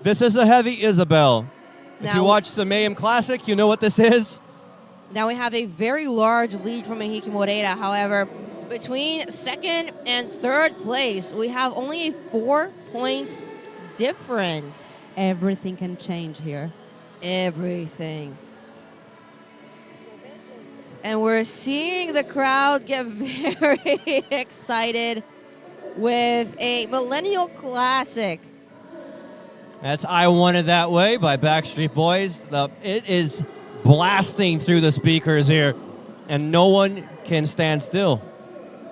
This is the heavy Isabel. If you watch the Mayhem Classic, you know what this is. Now we have a very large lead from Henrique Moreira. However, between second and third place, we have only a 4-point difference. Everything can change here. Everything. And we're seeing the crowd get very excited with a Millennial Classic. That's I Want It That Way by Backstreet Boys. It is blasting through the speakers here, and no one can stand still.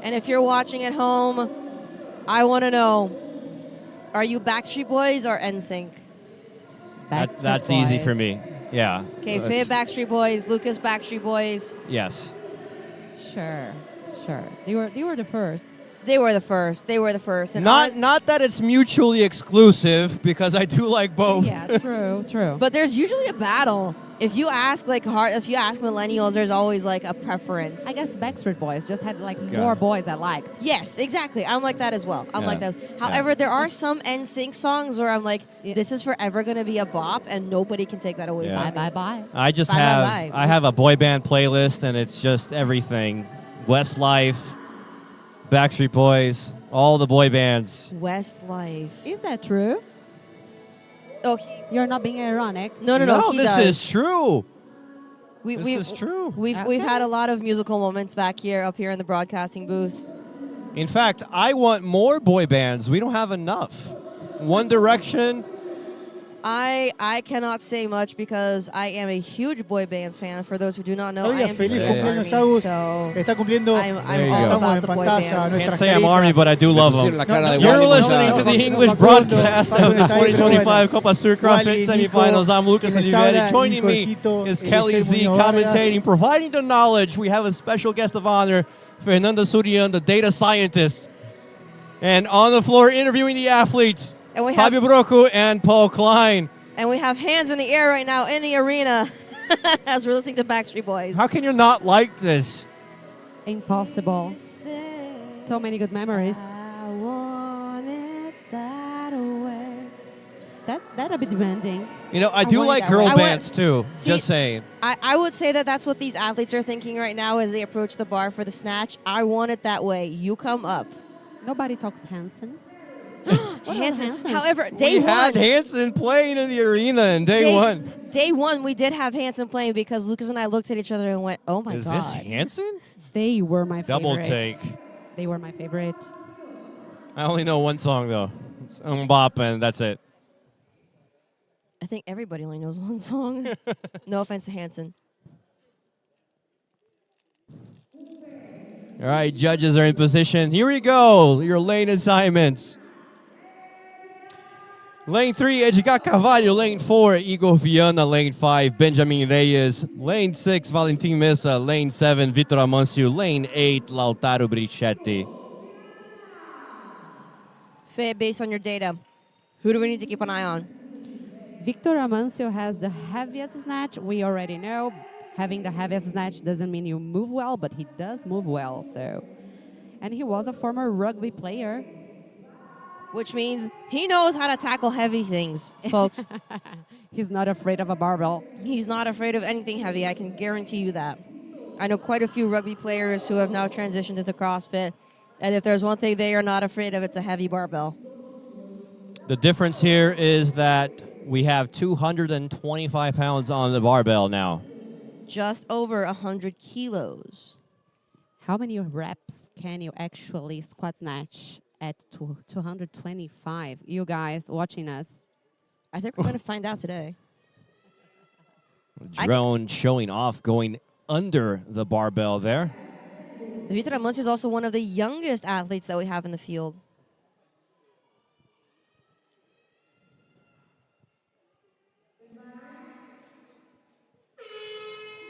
And if you're watching at home, I want to know, are you Backstreet Boys or NSYNC? That's easy for me. Yeah. Okay, Faye Backstreet Boys, Lucas Backstreet Boys. Yes. Sure. They were the first. They were the first. And not that it's mutually exclusive, because I do like both. Yeah, true. But there's usually a battle. If you ask millennials, there's always like a preference. I guess Backstreet Boys just had like more boys I liked. Yes, exactly. I'm like that as well. I'm like that. However, there are some NSYNC songs where I'm like, this is forever going to be a bop, and nobody can take that away from me. Bye. I just have a boy band playlist, and it's just everything. Westlife, Backstreet Boys, all the boy bands. Westlife. Is that true? Oh, you're not being ironic. No. This is true. This is true. We've had a lot of musical moments up here in the broadcasting booth. In fact, I want more boy bands. We don't have enough. One Direction. I cannot say much because I am a huge boy band fan. For those who do not know, I am feliz BTS cumpleaños, Army, Agus. so Está cumpliendo. I'm all about the boy band. Can't say I'm Army, but I do love them. You're listening to the English broadcast of the 2025 COPA SUR CrossFit semifinals. I'm Lucas Oliveira. Joining me is Kelly Z commentating, providing the knowledge. We have a special guest of honor, Fernanda Surian, the data scientist. And on the floor interviewing the athletes, Fabio Brocco and Paul Klein. And we have hands in the air right now in the arena as we're listening to Backstreet Boys. How can you not like this? Impossible. So many good memories. I want it that way. That'll be demanding. You know, I do like girl bands too. Just saying. I would say that's what these athletes are thinking right now as they approach the bar for the snatch. I want it that way. You come up. Nobody talks Hanson. Hanson. However, we had Hanson playing in the arena in day one. Day one, we did have Hanson playing because Lucas and I looked at each other and went, "Oh my god!" Is this Hanson? They were my favorite. Double take. They were my favorite. I only know one song though. It's Bop, and that's it. I think everybody only knows one song. No offense to Hanson. All right, judges are in position. Here we go. Your lane assignments. Lane 3, Edgar Carvalho. Lane 4, Igor Viana. Lane 5, Benjamin Reyes. Lane 6, Valentin Mesa. Lane 7, Vitor Amancio. Lane 8, Lautaro Brichetti. Faye, based on your data, who do we need to keep an eye on? Victor Amancio has the heaviest snatch. We already know having the heaviest snatch doesn't mean you move well, but he does move well. And he was a former rugby player. Which means he knows how to tackle heavy things, folks. He's not afraid of a barbell. He's not afraid of anything heavy. I can guarantee you that. I know quite a few rugby players who have now transitioned into CrossFit. And if there's one thing they are not afraid of, it's a heavy barbell. The difference here is that we have 225 pounds on the barbell now. Just over 100 kilos. How many reps can you actually squat snatch at 225? You guys watching us. I think we're going to find out today. Drone showing off, going under the barbell there. Vitor Amancio is also one of the youngest athletes that we have in the field.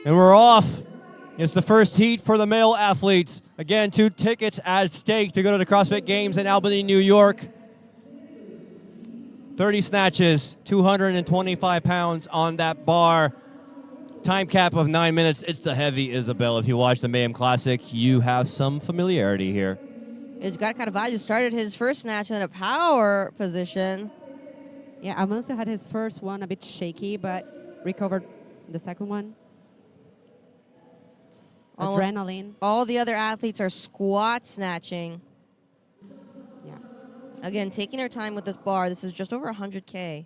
And we're off. It's the first heat for the male athletes. Again, 2 tickets at stake to go to the CrossFit Games in Albany, New York. 30 snatches, 225 pounds on that bar. Time cap of 9 minutes. It's the heavy Isabel. If you watch the Mayhem Classic, you have some familiarity here. Edgar Carvalho started his first snatch in a power position. Yeah, Amancio had his first one a bit shaky, but recovered the second one. Adrenaline. All the other athletes are squat snatching. Yeah. Again, taking their time with this bar. This is just over 100K.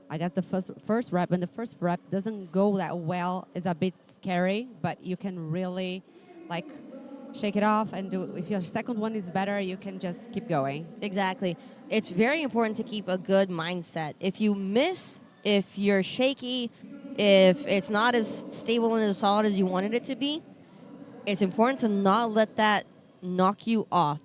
I guess the first rep, when the first rep doesn't go that well, is a bit scary, but you can really like shake it off and do. If your second one is better, you can just keep going. Exactly. It's very important to keep a good mindset. If you miss, if you're shaky, if it's not as stable and as solid as you wanted it to be, it's important to not let that knock you off.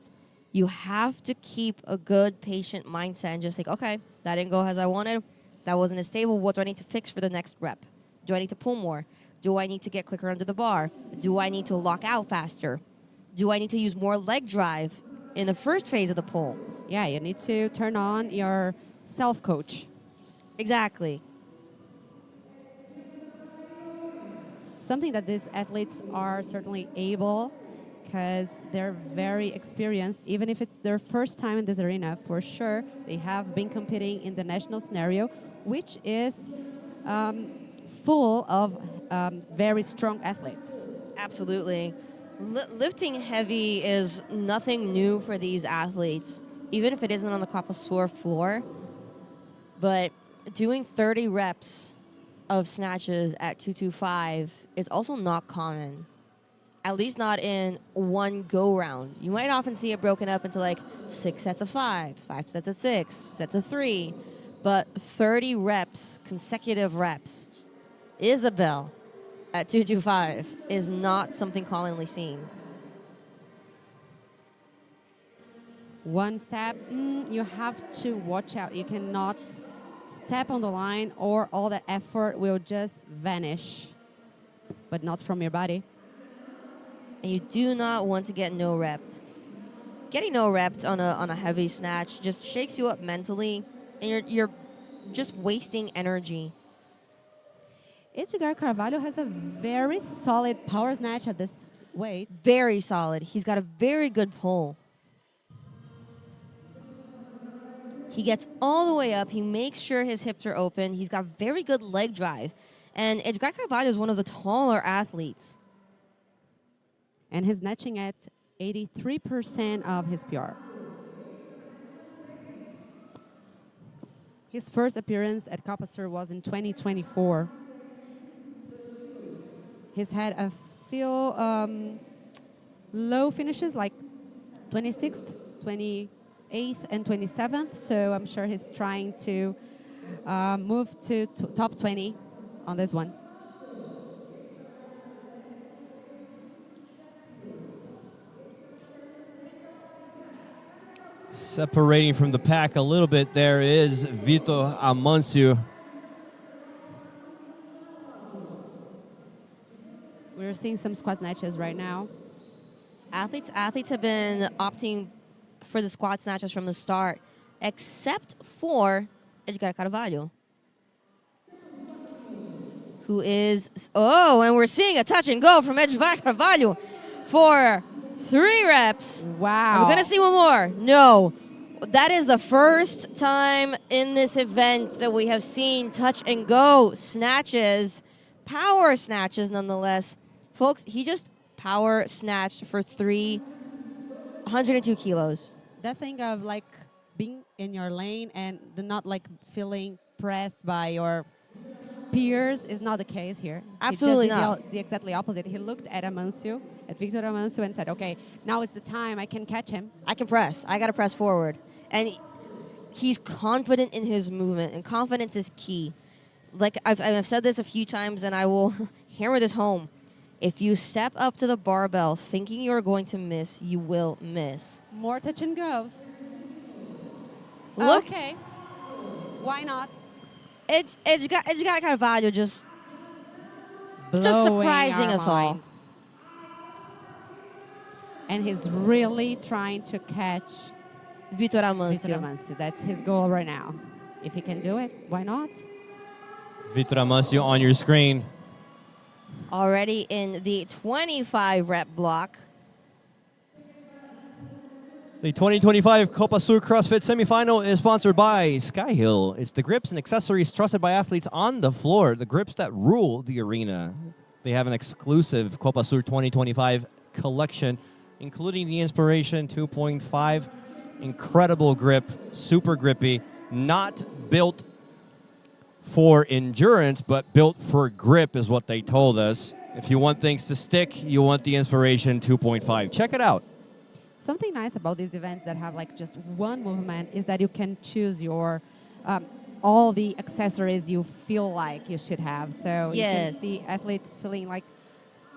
You have to keep a good, patient mindset and just think, okay, that didn't go as I wanted. That wasn't as stable. What do I need to fix for the next rep? Do I need to pull more? Do I need to get quicker under the bar? Do I need to lock out faster? Do I need to use more leg drive in the first phase of the pull? Yeah, you need to turn on your self-coach. Exactly. Something that these athletes are certainly able, because they're very experienced, even if it's their first time in this arena, for sure. They have been competing in the national scenario, which is full of very strong athletes. Absolutely. Lifting heavy is nothing new for these athletes, even if it isn't on the COPA SUR floor. But doing 30 reps of snatches at 225 is also not common, at least not in one go-round. You might often see it broken up into like 6 sets of 5, 5 sets of 6, sets of 3, but 30 reps, consecutive reps, Isabel at 225 is not something commonly seen. One step, you have to watch out. You cannot step on the line or all the effort will just vanish, but not from your body. And you do not want to get no-repped. Getting no-repped on a heavy snatch just shakes you up mentally, and you're just wasting energy. Edgar Carvalho has a very solid power snatch at this weight. Very solid. He's got a very good pull. He gets all the way up. He makes sure his hips are open. He's got very good leg drive. And Edgar Carvalho is one of the taller athletes. And he's snatching at 83% of his PR. His first appearance at COPA SUR was in 2024. He's had a few low finishes, like 26th, 28th, and 27th. So I'm sure he's trying to move to top 20 on this one. Separating from the pack a little bit there is Vitor Amancio. We're seeing some squat snatches right now. Athletes have been opting for the squat snatches from the start, except for Edgar Carvalho, who is, and we're seeing a touch and go from Edgar Carvalho for 3 reps. Wow. We're going to see one more. No. That is the first time in this event that we have seen touch and go snatches, power snatches nonetheless. Folks, he just power snatched for 102 kilos. That thing of like being in your lane and not like feeling pressed by your peers is not the case here. Absolutely he just not. did the exactly opposite. He looked at Amancio, at Victor Amancio, and said, okay, now is the time. I can catch him. I can press. I got to press forward. And he's confident in his movement, and confidence is key. Like I've said this a few times, and I will hammer this home. If you step up to the barbell thinking you're going to miss, you will miss. More touch and goes. Look. Okay. Why not? Edgar Carvalho just Blowing surprising our us all. minds. And he's really trying to catch Vitor Amancio. That's his goal right now. If he can do it, why not? Vitor Amancio on your screen. Already in the 25 rep block. The 2025 COPA SUR CrossFit semifinal is sponsored by Skyhill. It's the grips and accessories trusted by athletes on the floor, the grips that rule the arena. They have an exclusive COPA SUR 2025 collection, including the Inspiration 2.5. Incredible grip, super grippy, not built for endurance, but built for grip is what they told us. If you want things to stick, you want the Inspiration 2.5. Check it out. Something nice about these events that have like just one movement is that you can choose your all the accessories you feel like you should have. So you can see athletes feeling like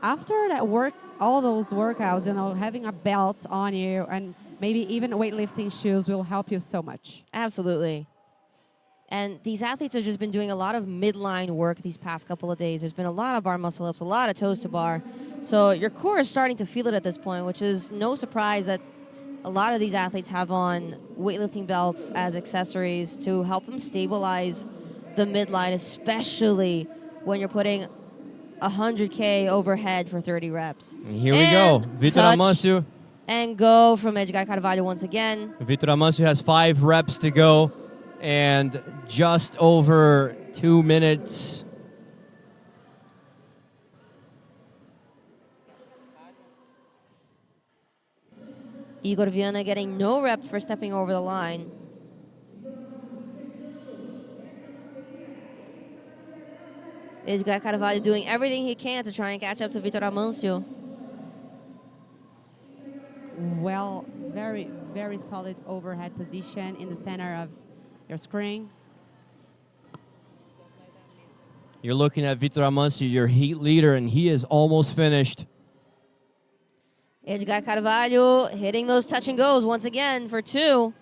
after that work, all those workouts, you know, having a belt on you and maybe even weightlifting shoes will help you so much. Absolutely. And these athletes have just been doing a lot of midline work these past couple of days. There's been a lot of bar muscle ups, a lot of toes to bar. So your core is starting to feel it at this point, which is no surprise that a lot of these athletes have on weightlifting belts as accessories to help them stabilize the midline, especially when you're putting 100K overhead for 30 reps. And here we go. Vitor Amancio. And go from Edgar Carvalho once again. Vitor Amancio has 5 reps to go and just over 2 minutes. Igor Viana getting no reps for stepping over the line. Edgar Carvalho doing everything he can to try and catch up to Vitor Amancio. Well, very, very solid overhead position in the center of your screen. You're looking at Vitor Amancio, your heat leader, and he is almost finished. Edgar Carvalho hitting those touch and goes once again for 2.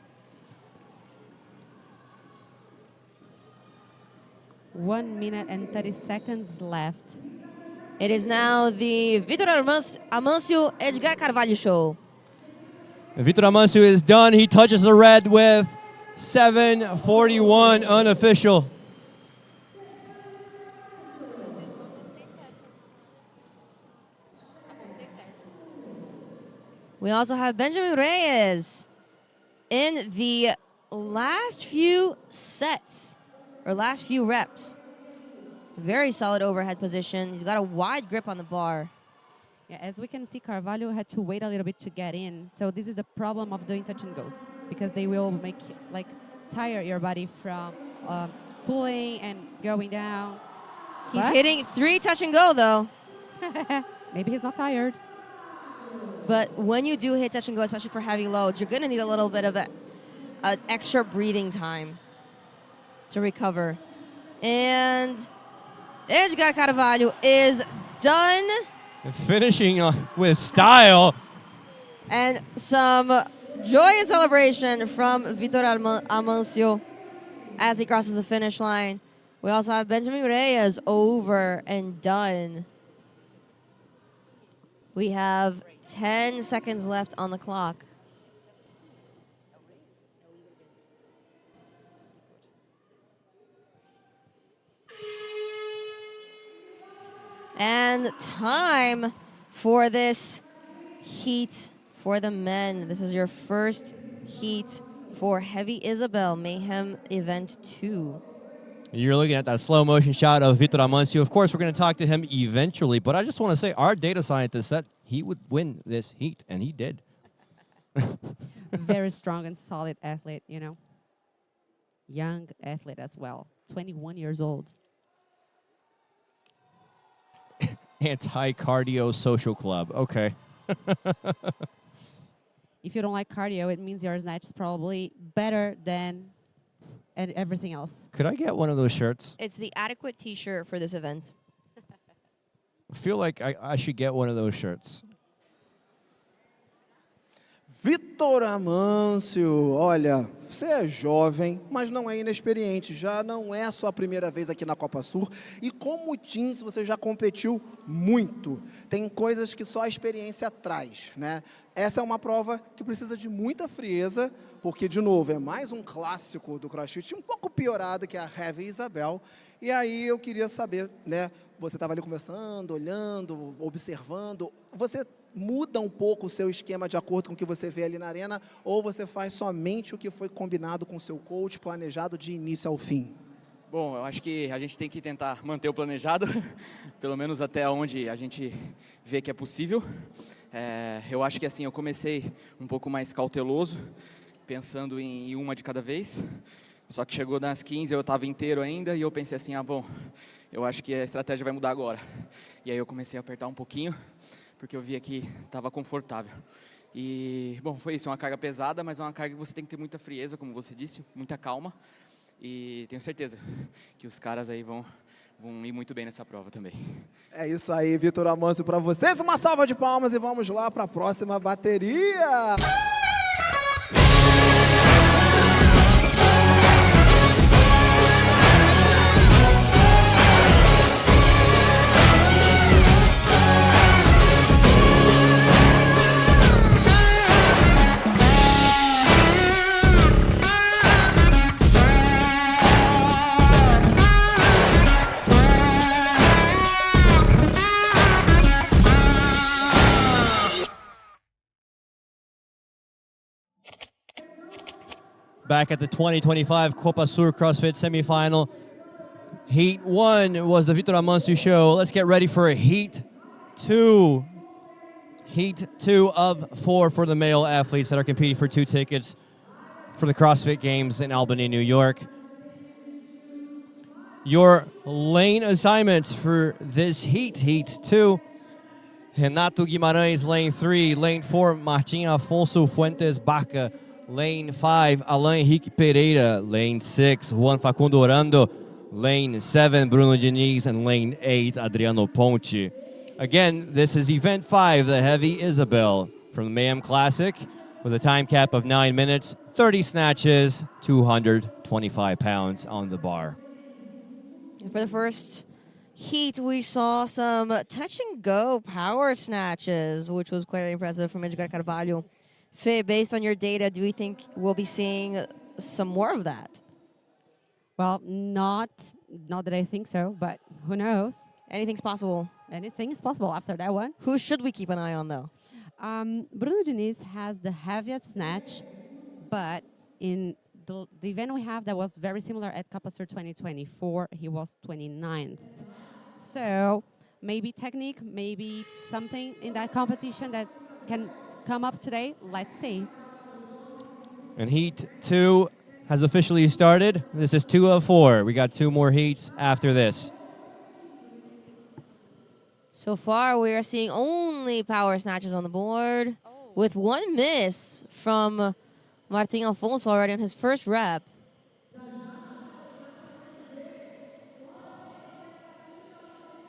1 minute and 30 seconds left. It is now the Vitor Amancio Edgar Carvalho show. Vitor Amancio is done. He touches the red with 7:41 unofficial. We also have Benjamin Reyes in the last few sets, or last few reps. Very solid overhead position. He's got a wide grip on the bar. Yeah, as we can see, Carvalho had to wait a little bit to get in. So this is the problem of doing touch and goes, because they will make like tire your body from pulling and going down. He's hitting 3 touch and go though. Maybe he's not tired. But when you do hit touch and go, especially for heavy loads, you're going to need a little bit of an extra breathing time to recover. And Edgar Carvalho is done. Finishing with style. And some joy and celebration from Vitor Amancio as he crosses the finish line. We also have Benjamin Reyes over and done. We have 10 seconds left on the clock. And time for this heat for the men. This is your first heat for Heavy Isabel Mayhem Event 2. You're looking at that slow motion shot of Vitor Amancio. Of course, we're going to talk to him eventually, but I just want to say our data scientist said he would win this heat, and he did. Very strong and solid athlete, you know. Young athlete as well, 21 years old. Anti-cardio social club. Okay. If you don't like cardio, it means your snatch is probably better than everything else. Could I get one of those shirts? It's the adequate t-shirt for this event. I feel like I should get one of those shirts. Vitor Amâncio, olha, você é jovem, mas não é inexperiente, já não é a sua primeira vez aqui na Copa Sur, e como teens você já competiu muito, tem coisas que só a experiência traz, né? Essa é uma prova que precisa de muita frieza, porque, de novo, é mais um clássico do CrossFit, um pouco piorado, que é a Heavy Isabel, e aí eu queria saber, né, você estava ali conversando, olhando, observando, você muda um pouco o seu esquema de acordo com o que você vê ali na arena, ou você faz somente o que foi combinado com o seu coach, planejado de início ao fim? Bom, eu acho que a gente tem que tentar manter o planejado, pelo menos até onde a gente vê que é possível. Eu acho que assim, eu comecei um pouco mais cauteloso, pensando em uma de cada vez, só que chegou nas 15, eu estava inteiro ainda, e eu pensei assim, bom, eu acho que a estratégia vai mudar agora. E aí eu comecei a apertar um pouquinho, porque eu via que estava confortável. E, bom, foi isso, uma carga pesada, mas é uma carga que você tem que ter muita frieza, como você disse, muita calma. E tenho certeza que os caras aí vão ir muito bem nessa prova também. É isso aí, Vitor Amâncio, para vocês. Uma salva de palmas e vamos lá para a próxima bateria. Back at the 2025 COPA SUR CrossFit semifinal. Heat 1 was the Vitor Amâncio show. Let's get ready for Heat 2. Heat 2 of 4 for the male athletes that are competing for 2 tickets for the CrossFit Games in Albany, New York. Your lane assignments for this Heat 2. Renato Guimarães, lane 3. Lane 4, Martim Afonso Fuentes Baca. Lane 5, Alain Henrique Pereira. Lane 6, Juan Facundo Orando. Lane 7, Bruno Diniz. And lane 8, Adriano Ponte. Again, this is event 5, the Heavy Isabel from the Mayhem Classic with a time cap of 9 minutes, 30 snatches, 225 pounds on the bar. For the first heat, we saw some touch-and-go power snatches, which was quite impressive from Edgar Carvalho. Fê, based on your data, do we think we'll be seeing some more of that? Well, not that I think so, but who knows? Anything's possible. Anything is possible after that one. Who should we keep an eye on, though? Bruno Diniz has the heaviest snatch, but in the event we have that was very similar at COPA SUR 2024, he was 29th. So maybe technique, maybe something in that competition that can come up today. Let's see. And Heat 2 has officially started. This is 2 of 4. We got 2 more heats after this. So far, we are seeing only power snatches on the board, with one miss from Martin Alfonso already on his first rep.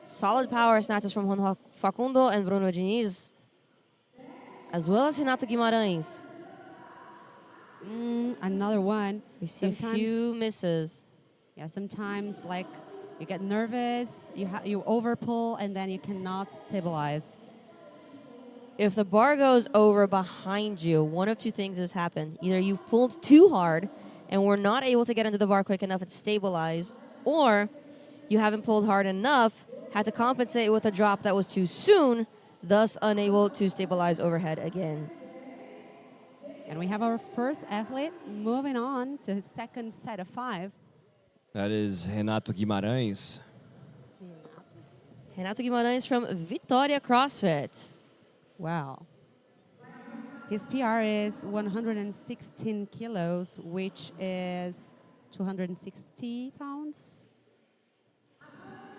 Solid power snatches from Juan Facundo and Bruno Diniz, as well as Renato Guimarães. Another one. We see a few misses. Yeah, sometimes like you get nervous, you overpull, and then you cannot stabilize. If the bar goes over behind you, one of 2 things has happened. Either you've pulled too hard and were not able to get into the bar quick enough and stabilize, or you haven't pulled hard enough, had to compensate with a drop that was too soon, thus unable to stabilize overhead again. And we have our first athlete moving on to his second set of 5. That is Renato Guimarães. Renato Guimarães from Vitória CrossFit. Wow. His PR is 116 kilos, which is 260 pounds.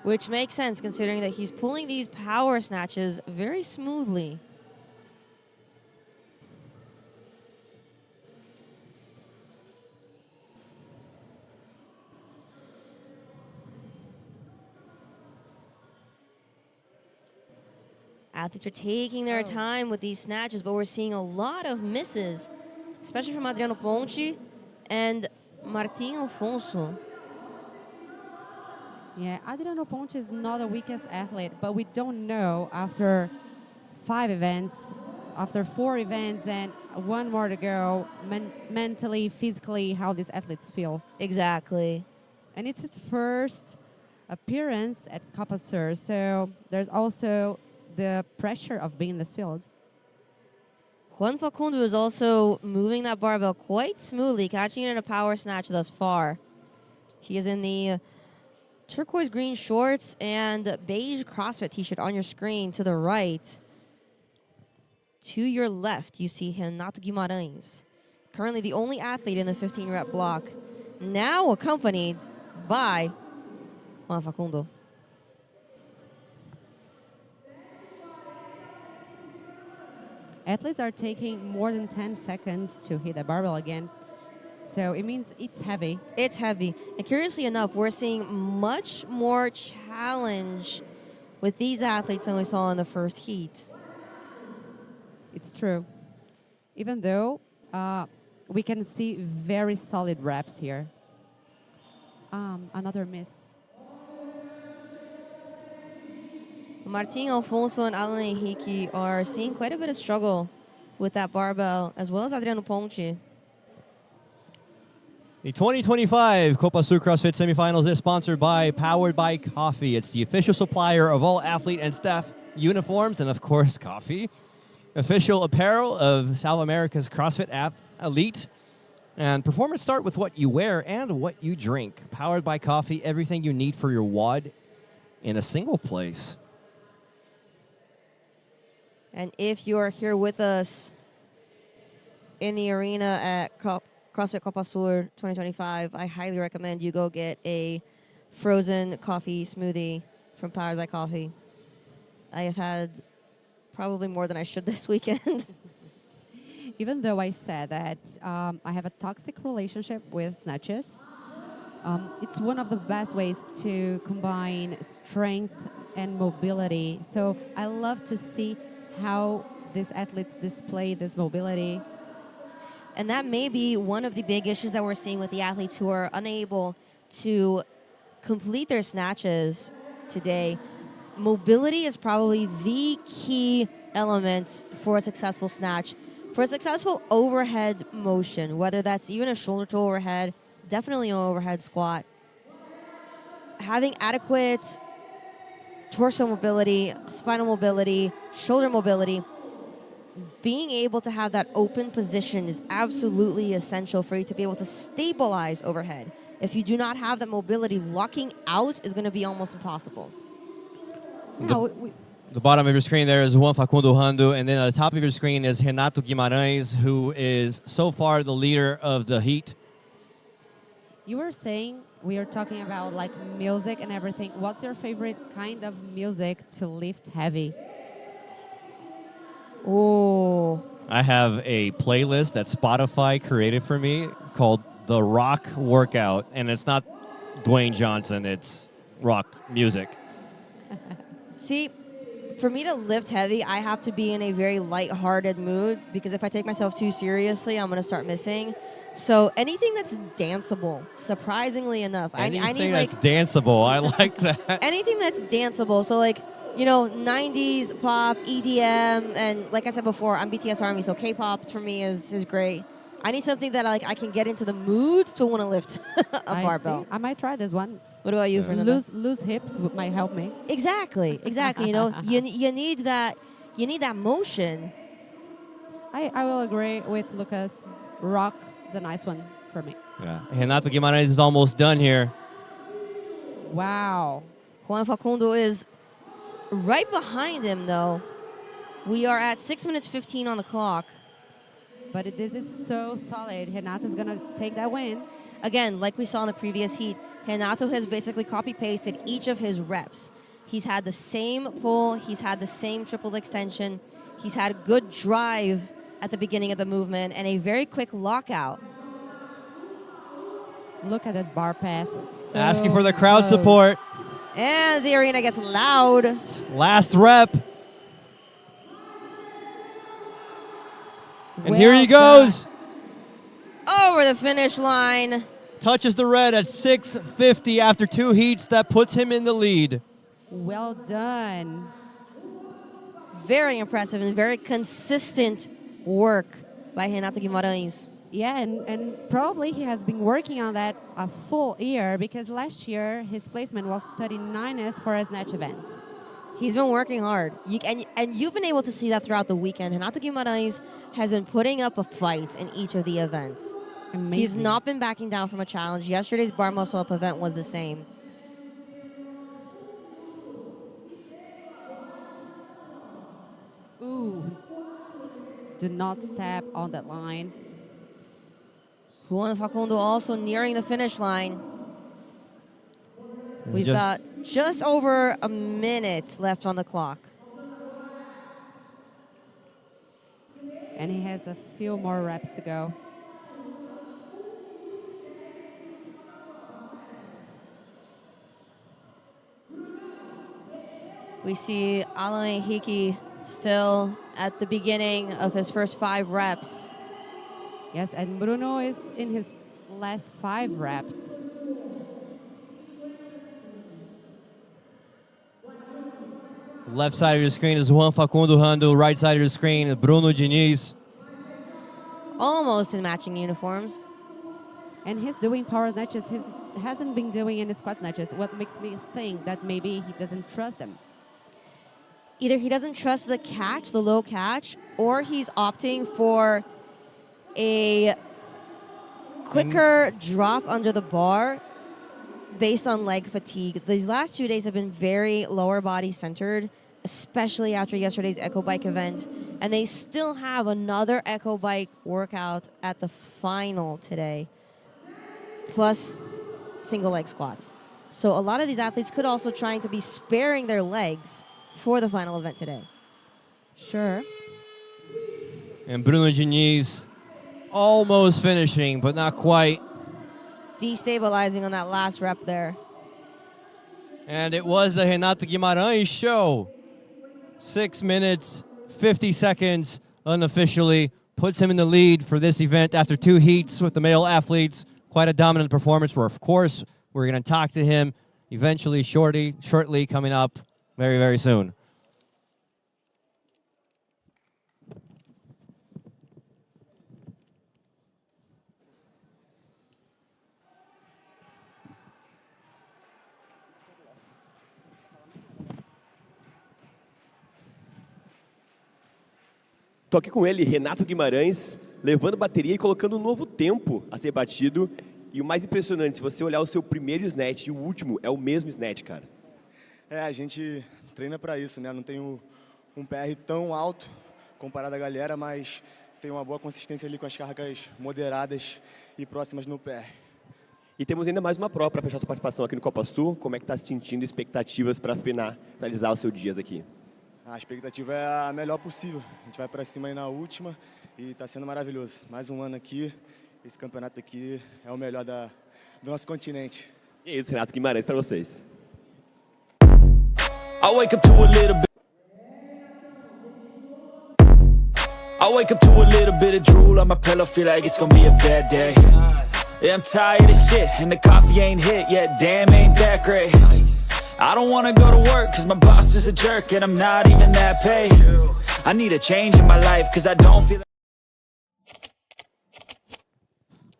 Which makes sense considering that he's pulling these power snatches very smoothly. Athletes are taking their time with these snatches, but we're seeing a lot of misses, especially from Adriano Ponte and Martim Alfonso. Yeah, Adriano Ponte is not the weakest athlete, but we don't know after 5 events, after 4 events and 1 more to go, mentally, physically, how these athletes feel. Exactly. And it's his first appearance at COPA SUR, so there's also the pressure of being in this field. Juan Facundo is also moving that barbell quite smoothly, catching it in a power snatch thus far. He is in the turquoise green shorts and beige CrossFit t-shirt on your screen to the right. To your left, you see Renato Guimarães, currently the only athlete in the 15-rep block, now accompanied by Juan Facundo. Athletes are taking more than 10 seconds to hit the barbell again. So it means it's heavy. It's heavy. And curiously enough, we're seeing much more challenge with these athletes than we saw in the first heat. It's true. Even though we can see very solid reps here. Another miss. Martim Alfonso and Alan Henrique are seeing quite a bit of struggle with that barbell, as well as Adriano Ponte. The 2025 COPA SUR CrossFit semifinals is sponsored by Powered by Coffee. It's the official supplier of all athlete and staff uniforms and, of course, coffee. Official apparel of South America's CrossFit elite. And performance start with what you wear and what you drink. Powered by Coffee, everything you need for your WOD in a single place. And if you're here with us in the arena at CrossFit COPA SUR 2025, I highly recommend you go get a frozen coffee smoothie from Powered by Coffee. I have had probably more than I should this weekend. Even though I said that I have a toxic relationship with snatches, it's one of the best ways to combine strength and mobility. So I love to see how these athletes display this mobility. And that may be one of the big issues that we're seeing with the athletes who are unable to complete their snatches today. Mobility is probably the key element for a successful snatch. For a successful overhead motion, whether that's even a shoulder to overhead, definitely an overhead squat, having adequate torso mobility, spinal mobility, shoulder mobility, being able to have that open position is absolutely essential for you to be able to stabilize overhead. If you do not have that mobility, locking out is going to be almost impossible. The bottom of your screen there is Juan Facundo Hando, and then at the top of your screen is Renato Guimarães, who is so far the leader of the heat. You were saying we are talking about like music and everything. What's your favorite kind of music to lift heavy? Oh, I have a playlist that Spotify created for me called The Rock Workout, and it's not Dwayne Johnson, it's rock music. See, for me to lift heavy, I have to be in a very lighthearted mood, because if I take myself too seriously, I'm going to start missing. So anything that's danceable, surprisingly enough. Anything I need that's like danceable, I like that. anything that's danceable. So like, you know, 90s pop, EDM, and like I said before, I'm BTS Army, so K-pop for me is great. I need something that I can get into the mood to want to lift a barbell. I might try this one. What about you, Fernanda? Loose hips might help me. Exactly. You know, you need that motion. I will agree with Lucas. Rock is a nice one for me. Yeah. Renato Guimarães is almost done here. Wow. Juan Facundo is right behind him, though. We are at 6 minutes 15 on the clock. But this is so solid. Renato's going to take that win. Again, like we saw in the previous heat, Renato has basically copy-pasted each of his reps. He's had the same pull. He's had the same triple extension. He's had good drive at the beginning of the movement and a very quick lockout. Look at that bar path. So Asking for the crowd support. And the arena gets loud. Last rep. And here he goes. Over the finish line. Touches the red at 6:50 after 2 heats. That puts him in the lead. Well done. Very impressive and very consistent work by Renato Guimarães. Yeah, and probably he has been working on that a full year, because last year his placement was 39th for a snatch event. He's been working hard. And you've been able to see that throughout the weekend. Renato Guimarães has been putting up a fight in each of the events. Amazing. He's not been backing down from a challenge. Yesterday's bar muscle up event was the same. Ooh. Do not step on that line. Juan Facundo also nearing the finish line. We've got just over a minute left on the clock. And he has a few more reps to go. We see Alan Henrique still at the beginning of his first 5 reps. Yes, and Bruno is in his last 5 reps. Left side of your screen is Juan Facundo Rando. Right side of your screen is Bruno Diniz. Almost in matching uniforms. And he's doing power snatches. He hasn't been doing any squat snatches. What makes me think that maybe he doesn't trust them. Either he doesn't trust the catch, the low catch, or he's opting for a quicker drop under the bar based on leg fatigue. These last 2 days have been very lower body centered, especially after yesterday's Echo Bike event. And they still have another Echo Bike workout at the final today, plus single leg squats. So a lot of these athletes could also trying to be sparing their legs for the final event today. Sure. And Bruno Diniz almost finishing, but not quite. Destabilizing on that last rep there. And it was the Renato Guimarães show. 6 minutes, 50 seconds unofficially. Puts him in the lead for this event after 2 heats with the male athletes. Quite a dominant performance where, of course, we're going to talk to him eventually, shortly coming up very, very soon. Tô aqui com ele, Renato Guimarães, levando bateria e colocando um novo tempo a ser batido. E o mais impressionante, se você olhar o seu primeiro snatch e o último, é o mesmo snatch, cara. A gente treina para isso, né? Não tenho um PR tão alto comparado à galera, mas tenho uma boa consistência ali com as cargas moderadas e próximas no PR. E temos ainda mais uma prova para fechar sua participação aqui no Copa Sur. Como é que está se sentindo, expectativas para finalizar os seus dias aqui? A expectativa é a melhor possível. A gente vai para cima aí na última e está sendo maravilhoso. Mais um ano aqui, esse campeonato aqui é o melhor do nosso continente. E é isso, Renato Guimarães, para vocês. I wake up to a little bit. I wake up to a little bit of drool on my pillow, feel like it's gonna be a bad day. Yeah, I'm tired of shit, and the coffee ain't hit yet, damn, ain't that great. I don't wanna go to work, cause my boss is a jerk, and I'm not even that paid. I need a change in my life, cause I don't feel.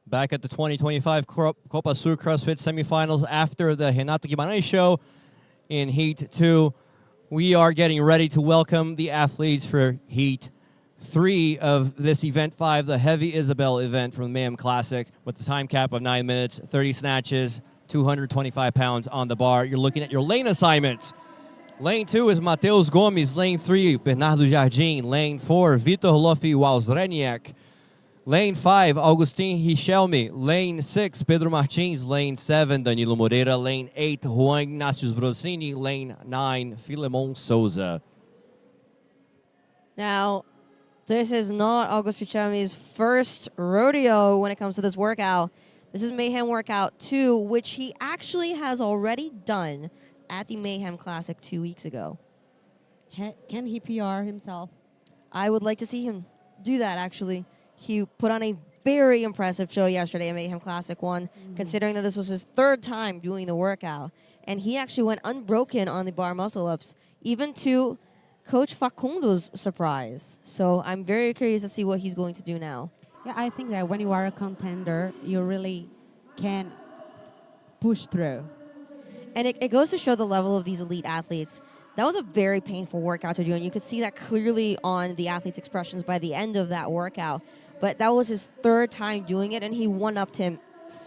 Back at the 2025 Copa Sur CrossFit semifinals after the Renato Guimarães show in Heat 2. We are getting ready to welcome the athletes for Heat 3 of this Event 5, the Heavy Isabel event from the Mayhem Classic, with the time cap of 9 minutes, 30 snatches, 225 pounds on the bar. You're looking at your lane assignments. Lane 2 is Matheus Gomes. Lane 3, Bernardo Jardim. Lane 4, Vitor Lofi Walzreniak. Lane 5, Augustin Richelme. Lane 6, Pedro Martins. Lane 7, Danilo Moreira. Lane 8, Juan Ignacio Vrosini. Lane 9, Filemon Souza. Now, this is not August Richelme's first rodeo when it comes to this workout. This is Mayhem Workout 2, which he actually has already done at the Mayhem Classic 2 weeks ago. Can he PR himself? I would like to see him do that, actually. He put on a very impressive show yesterday at Mayhem Classic 1, considering that this was his third time doing the workout. And he actually went unbroken on the bar muscle-ups, even to Coach Facundo's surprise. So I'm very curious to see what he's going to do now. Yeah, I think that when you are a contender, you really can push through. And it goes to show the level of these elite athletes. That was a very painful workout to do, and you could see that clearly on the athletes' expressions by the end of that workout. But that was his third time doing it, and he one-upped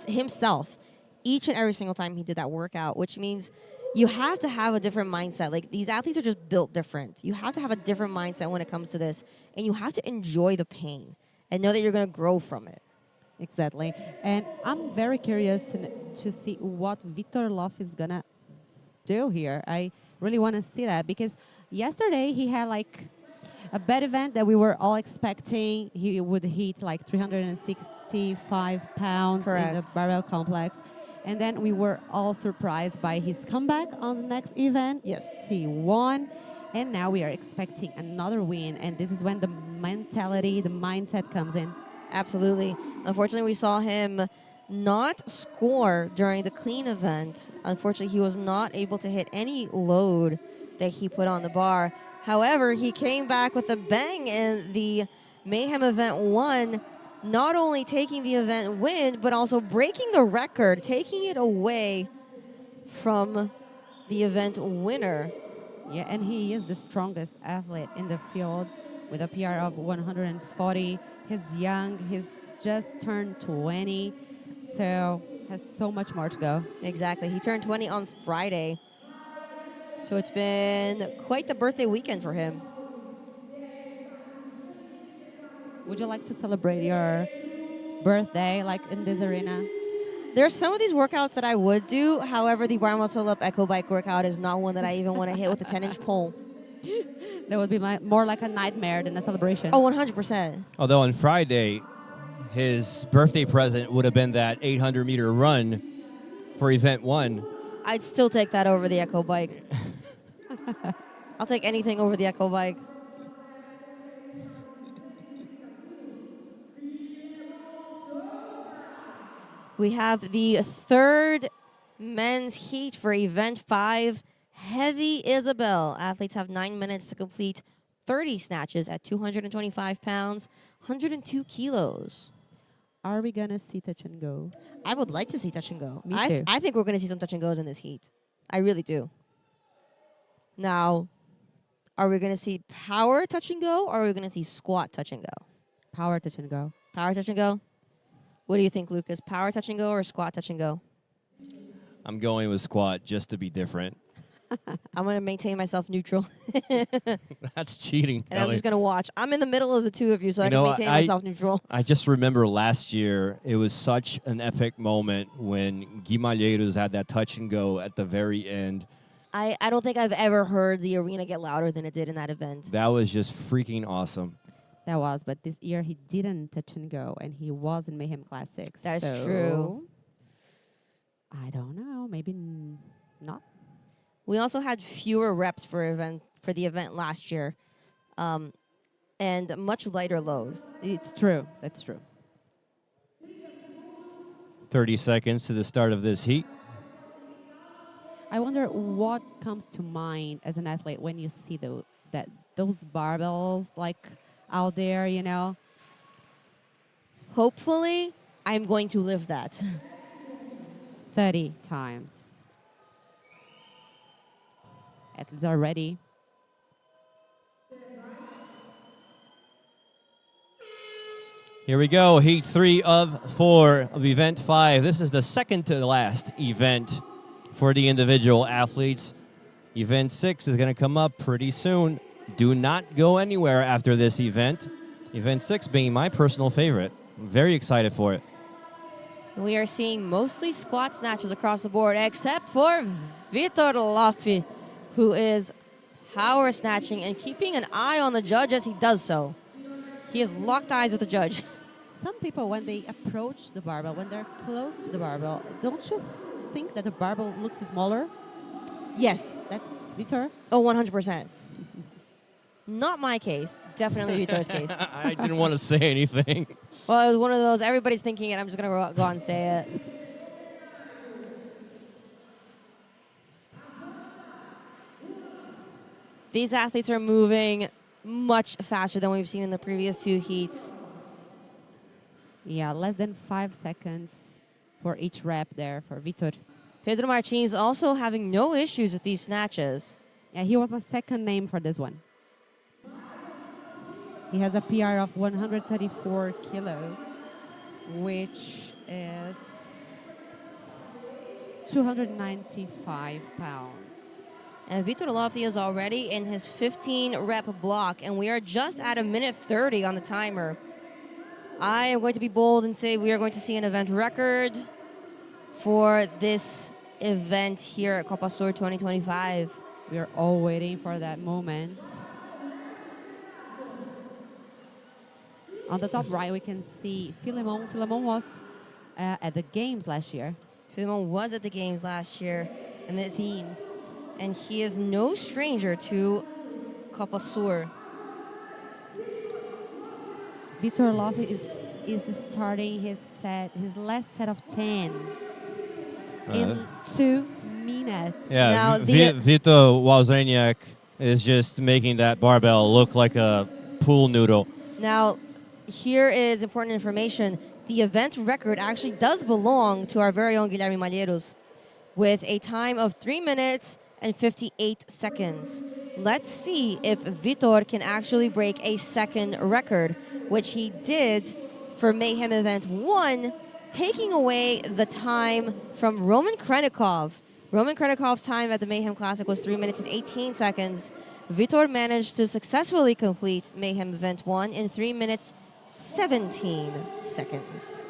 himself each and every single time he did that workout, which means you have to have a different mindset. Like, these athletes are just built different. You have to have a different mindset when it comes to this, and you have to enjoy the pain and know that you're going to grow from it. Exactly. And I'm very curious to see what Vitor Loff is going to do here. I really want to see that because yesterday he had like a bad event that we were all expecting. He would hit like 365 pounds Correct. in the barbell complex. And then we were all surprised by his comeback on the next event. Yes. He won. And now we are expecting another win. And this is when the mentality, the mindset comes in. Absolutely. Unfortunately, we saw him not score during the clean event. Unfortunately, he was not able to hit any load that he put on the bar. However, he came back with a bang in the Mayhem Event 1, not only taking the event win, but also breaking the record, taking it away from the event winner. Yeah, and he is the strongest athlete in the field with a PR of 140. He's young. He's just turned 20, so has so much more to go. Exactly. He turned 20 on Friday. So it's been quite the birthday weekend for him. Would you like to celebrate your birthday like in this arena? There's some of these workouts that I would do. However, the bar muscle up echo bike workout is not one that I even want to hit with a 10-inch pole. That would be more like a nightmare than a celebration. Oh, 100%. Although on Friday, his birthday present would have been that 800-meter run for event 1. I'd still take that over the echo bike. I'll take anything over the echo bike. We have the third men's heat for event 5, Heavy Isabel. Athletes have 9 minutes to complete 30 snatches at 225 pounds, 102 kilos. Are we going to see touch and go? I would like to see touch and go. Me too. I think we're going to see some touch and goes in this heat. I really do. Now, are we going to see power touch and go, or are we going to see squat touch and go? Power touch and go. Power touch and go? What do you think, Lucas? Power touch and go or squat touch and go? I'm going with squat just to be different. I'm going to maintain myself neutral. That's cheating. And I'm just going to watch. I'm in the middle of the two of you, so I can maintain myself neutral. I just remember last year, it was such an epic moment when Gui Malheiros had that touch and go at the very end. I don't think I've ever heard the arena get louder than it did in that event. That was just freaking awesome. That was, but this year he didn't touch and go, and he was in Mayhem Classics. That's true. I don't know. Maybe not. We also had fewer reps for the event last year, and much lighter load. It's true. That's true. 30 seconds to the start of this heat. I wonder what comes to mind as an athlete when you see those barbells like out there, you know. Hopefully, I'm going to live that. 30 times. Athletes are ready. Here we go, heat 3 of 4 of event 5. This is the second to last event for the individual athletes. Event 6 is going to come up pretty soon. Do not go anywhere after this event. Event 6 being my personal favorite. I'm very excited for it. We are seeing mostly squat snatches across the board, except for Vitor Loff, who is power snatching and keeping an eye on the judge as he does so. He has locked eyes with the judge. Some people, when they approach the barbell, when they're close to the barbell, don't you think that the barbell looks smaller? Yes. That's Vitor? Oh, 100%. Not my case. Definitely Vitor's case. I didn't want to say anything. Well, it was one of those, everybody's thinking it, I'm just going to go on and say it. These athletes are moving much faster than we've seen in the previous two heats. Yeah, less than 5 seconds for each rep there for Vitor. Pedro Martins also having no issues with these snatches. Yeah, he was my second name for this one. He has a PR of 134 kilos, which is 295 pounds. And Vitor Loffi is already in his 15 rep block, and we are just at 1:30 on the timer. I am going to be bold and say we are going to see an event record for this event here at COPA SUR 2025. We are all waiting for that moment. On the top right, we can see Philemon. Philemon was at the games last year. Philemon was at the games last year, and it seems, and he is no stranger to COPA SUR. Vitor Loffi is starting his last set of 10 in 2 minutes. Yeah, Now, Vito Wawzeniak is just making that barbell look like a pool noodle. Now, here is important information. The event record actually does belong to our very own Guilherme Malheiros with a time of 3 minutes and 58 seconds. Let's see if Vitor can actually break a second record, which he did for Mayhem Event 1, taking away the time from Roman Krenikov. Roman Krenikov's time at the Mayhem Classic was 3 minutes and 18 seconds. Vitor managed to successfully complete Mayhem Event 1 in 3 minutes 17 seconds.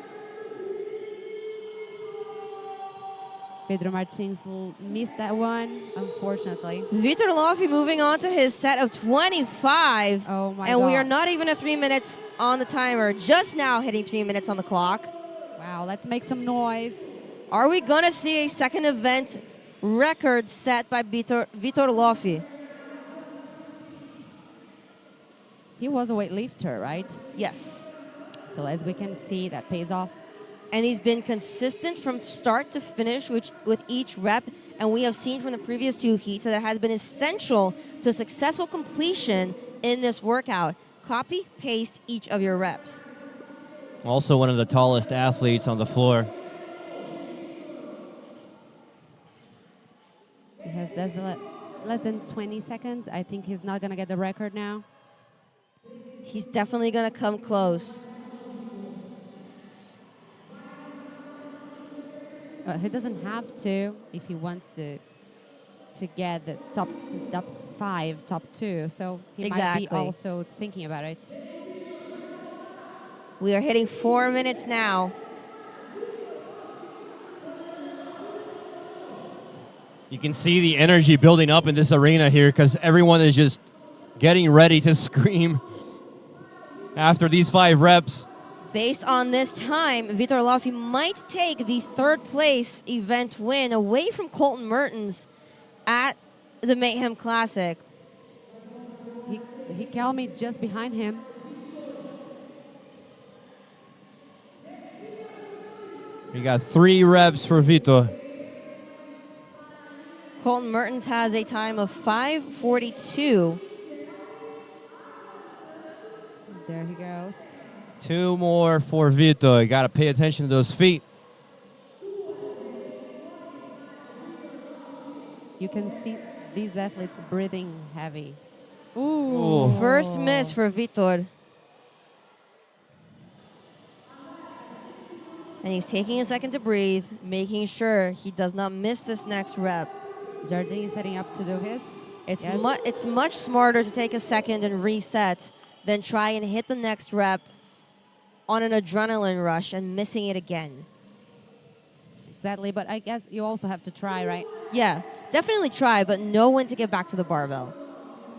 Pedro Martins missed that one, unfortunately. Vitor Loffi moving on to his set of 25. Oh my and God. we are not even at 3 minutes on the timer, just now hitting 3 minutes on the clock. Wow, let's make some noise. Are we going to see a second event record set by Vitor Loffi? He was a weightlifter, right? Yes. So as we can see, that pays off. And he's been consistent from start to finish with each rep. And we have seen from the previous two heats that it has been essential to successful completion in this workout. Copy, paste each of your reps. Also one of the tallest athletes on the floor. He has less than 20 seconds. I think he's not going to get the record now. He's definitely going to come close. He doesn't have to if he wants to get the top 5, top 2. So he might be also thinking about it. We are hitting 4 minutes now. You can see the energy building up in this arena here because everyone is just getting ready to scream after these 5 reps. Based on this time, Vitor Loffi might take the 3rd place event win away from Colton Mertens at the Mayhem Classic. He called me just behind him. We got 3 reps for Vitor. Colton Mertens has a time of 5:42. There he goes. 2 more for Vitor. You got to pay attention to those feet. You can see these athletes breathing heavy. Ooh. First miss for Vitor. And he's taking a second to breathe, making sure he does not miss this next rep. Jardine is setting up to do his. It's much smarter to take a second and reset than try and hit the next rep on an adrenaline rush and missing it again. Exactly, but I guess you also have to try, right? Yeah, definitely try, but know when to get back to the barbell.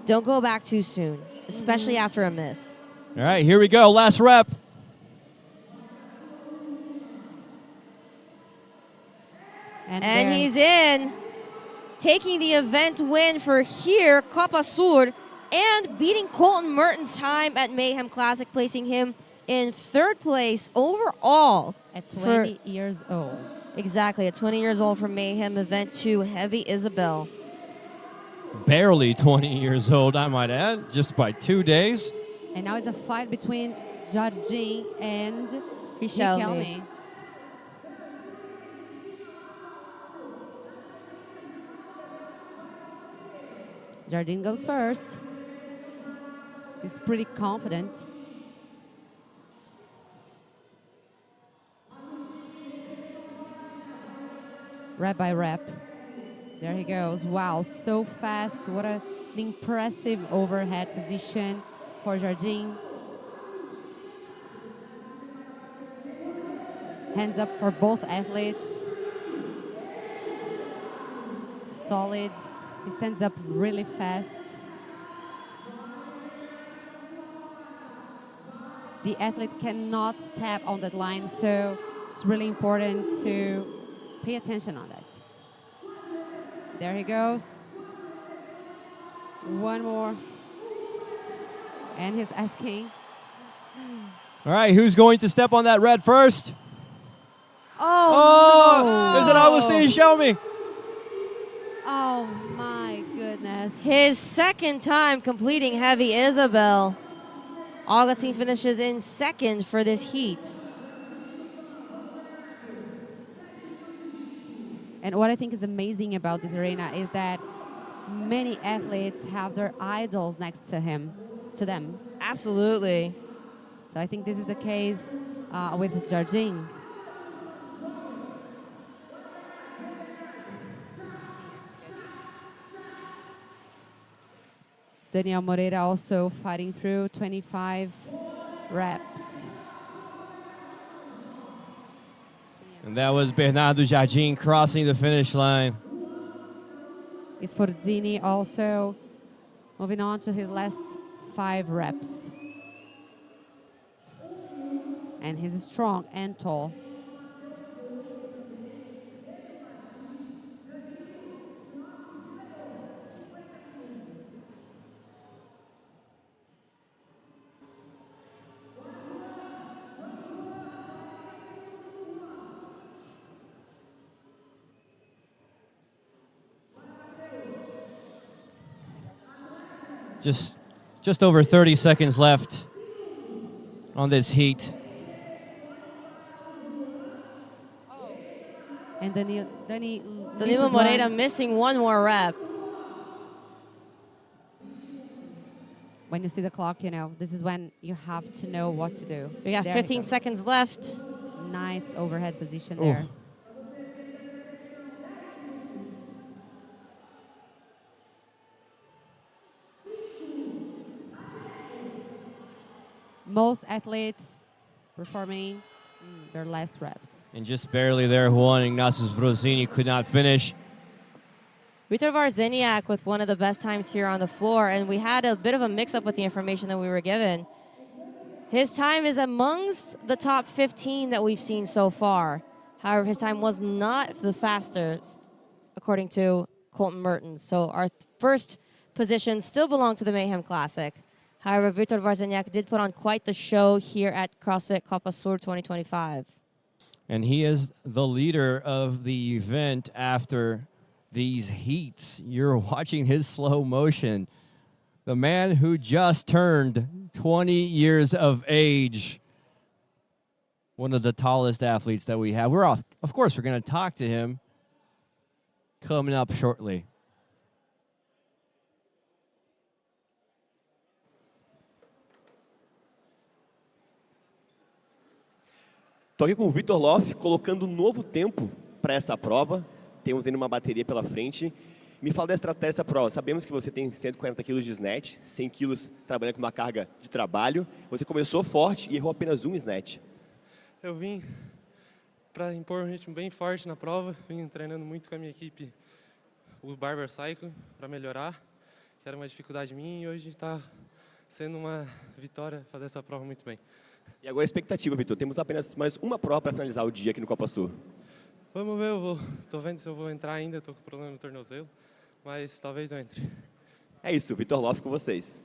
Don't go back too soon, especially after a miss. All right, here we go. Last rep. And he's in, taking the event win for here, COPA SUR and beating Colton Merton's time at Mayhem Classic, placing him in 3rd place overall. At 20 years old. Exactly, at 20 years old for Mayhem Event 2, Heavy Isabel. Barely 20 years old, I might add, just by 2 days. And now it's a fight between Jardine and Richelme. Jardine goes first. He's pretty confident. Rep by rep. There he goes. Wow, so fast. What an impressive overhead position for Jardine. Hands up for both athletes. Solid. He stands up really fast. The athlete cannot step on that line, so it's really important to pay attention on that. There he goes. One more. And he's asking. All right, who's going to step on that red first? Oh, no. Is it Agustin Richelme? Oh my goodness. His 2nd time completing Heavy Isabel. Augustine finishes in 2nd for this heat. And what I think is amazing about this arena is that many athletes have their idols next to them. Absolutely. So I think this is the case with Jardine. Daniel Moreira also fighting through 25 reps. And that was Bernardo Jardim crossing the finish line. Sforzini also moving on to his last 5 reps. And he's strong and tall. Just over 30 seconds left on this heat. And Danilo Moreira missing 1 more rep. When you see the clock, you know, this is when you have to know what to do. We got 15 seconds left. Nice overhead position there. Most athletes performing their last reps. And just barely there, Juan Ignacio Sforzini could not finish. Vitor Varzeniak with one of the best times here on the floor, and we had a bit of a mix-up with the information that we were given. His time is amongst the top 15 that we've seen so far. However, his time was not the fastest, according to Colton Merton. So our first position still belonged to the Mayhem Classic. However, Vitor Varzeniak did put on quite the show here at CrossFit COPA SUR 2025. And he is the leader of the event after these heats. You're watching his slow motion. The man who just turned 20 years of age. One of the tallest athletes that we have. Of course, we're going to talk to him coming up shortly. Estou aqui com o Vitor Loff, colocando um novo tempo para essa prova. Temos ainda uma bateria pela frente. Me fala da estratégia dessa prova. Sabemos que você tem 140 quilos de snatch, 100 quilos trabalhando com uma carga de trabalho. Você começou forte e errou apenas um snatch. Eu vim para impor um ritmo bem forte na prova. Vim treinando muito com a minha equipe o Barber Cycle para melhorar, que era uma dificuldade minha, e hoje está sendo uma vitória fazer essa prova muito bem. E agora a expectativa, Vitor. Temos apenas mais uma prova para finalizar o dia aqui no Copa Sur. Vamos ver, estou vendo se eu vou entrar ainda, estou com problema no tornozelo, mas talvez eu entre. É isso, Vitor Loff com vocês.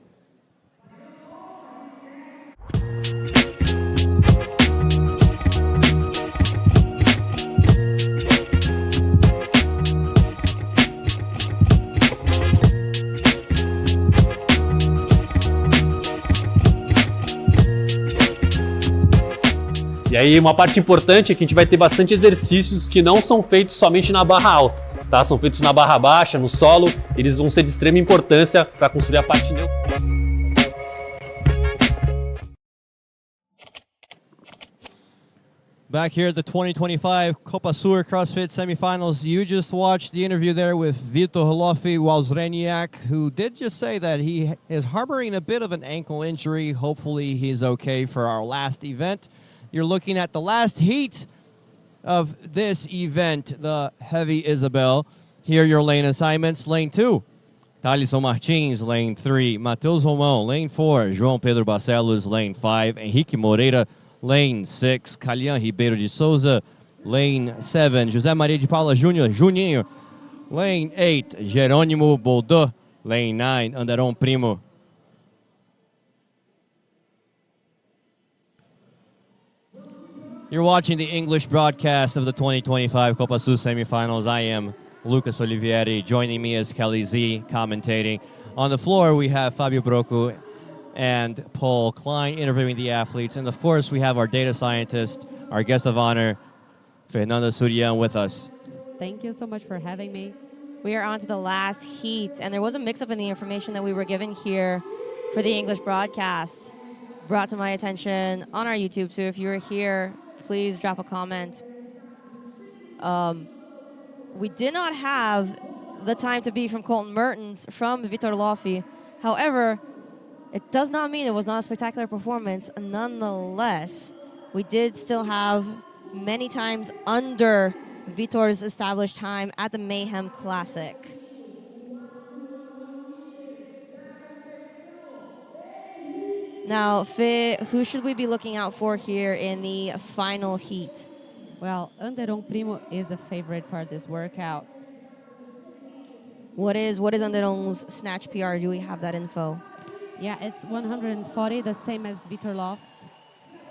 E aí uma parte importante é que a gente vai ter bastante exercícios que não são feitos somente na barra alta, tá? São feitos na barra baixa, no solo, eles vão ser de extrema importância para construir a parte neutra. Back here at the 2025 COPA SUR CrossFit semifinals, you just watched the interview there with Vitor Wałęsaniak, who did just say that he is harboring a bit of an ankle injury. Hopefully he's okay for our last event. You're looking at the last heat of this event, the heavy ISABEL. Here are your lane assignments. Lane 2, Thalisson Martins. Lane 3, Matheus Romão. Lane 4, João Pedro Barcelos. Lane 5, Henrique Moreira. Lane 6, Calian Ribeiro de Souza. Lane 7, José Maria de Paula Júnior, Juninho. Lane 8, Jerônimo Boldô. Lane 9, Anderon Primo. You're watching the English broadcast of the 2025 COPA SUR semifinals. I am Lucas Olivieri. Joining me is Kelly Z commentating. On the floor, we have Fabio Brocco and Paul Klein interviewing the athletes. And of course, we have our data scientist, our guest of honor, Fernanda Surian, with us. Thank you so much for having me. We are on to the last heat, and there was a mix-up in the information that we were given here for the English broadcast, brought to my attention on our YouTube. So if you're here, please drop a comment. We did not have the time to be from Colton Mertens, from Vitor Loffi. However, it does not mean it was not a spectacular performance. Nonetheless, we did still have many times under Vitor's established time at the Mayhem Classic. Now, Fê, who should we be looking out for here in the final heat? Well, Anderon Primo is a favorite for this workout. What is Anderon's snatch PR? Do we have that info? Yeah, it's 140, the same as Vitor Loff's,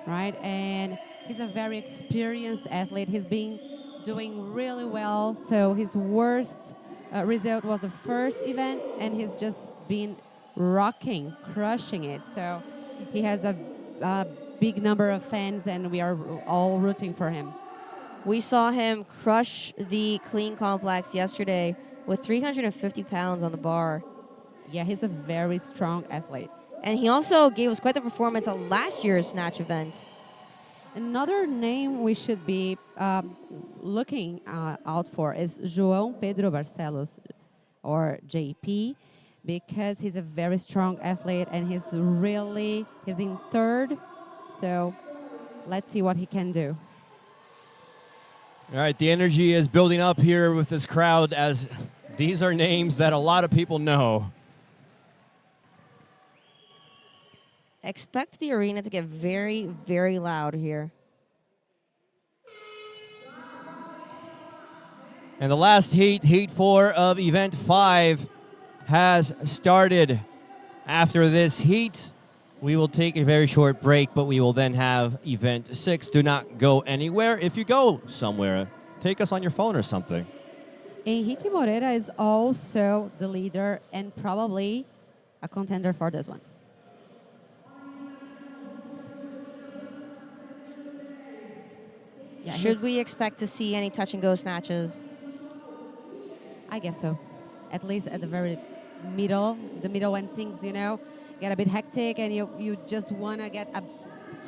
right? And he's a very experienced athlete. He's been doing really well. So his worst result was the first event, and he's just been rocking, crushing it. So he has a big number of fans, and we are all rooting for him. We saw him crush the clean complex yesterday with 350 pounds on the bar. Yeah, he's a very strong athlete. And he also gave us quite the performance at last year's snatch event. Another name we should be looking out for is João Pedro Barcelos, or JP, because he's a very strong athlete and he's in third. So let's see what he can do. All right, the energy is building up here with this crowd, as these are names that a lot of people know. Expect the arena to get very, very loud here. And the last heat, heat 4 of event 5, has started. After this heat, we will take a very short break, but we will then have event 6. Do not go anywhere. If you go somewhere, take us on your phone or something. Henrique Moreira is also the leader and probably a contender for this one. Yeah, should we expect to see any touch-and-go snatches? I guess so. At least at the very middle, when things, get a bit hectic and you just want to get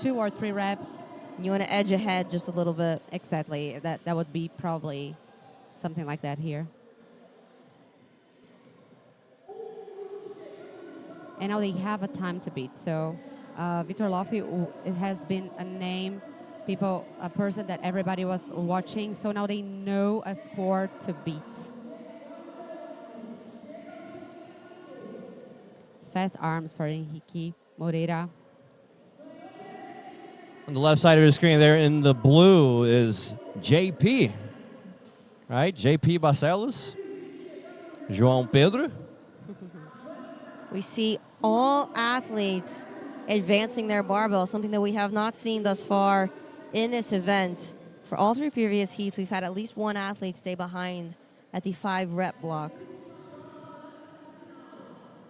2 or 3 reps. You want to edge ahead just a little bit. Exactly. That would be probably something like that here. And now they have a time to beat. So Vitor Loffi, it has been a name, a person that everybody was watching. So now they know a score to beat. Fast arms for Henrique Moreira. On the left side of the screen there in the blue is JP, right? JP Barcelos, João Pedro. We see all athletes advancing their barbell, something that we have not seen thus far in this event. For all 3 previous heats, we've had at least one athlete stay behind at the 5-rep block.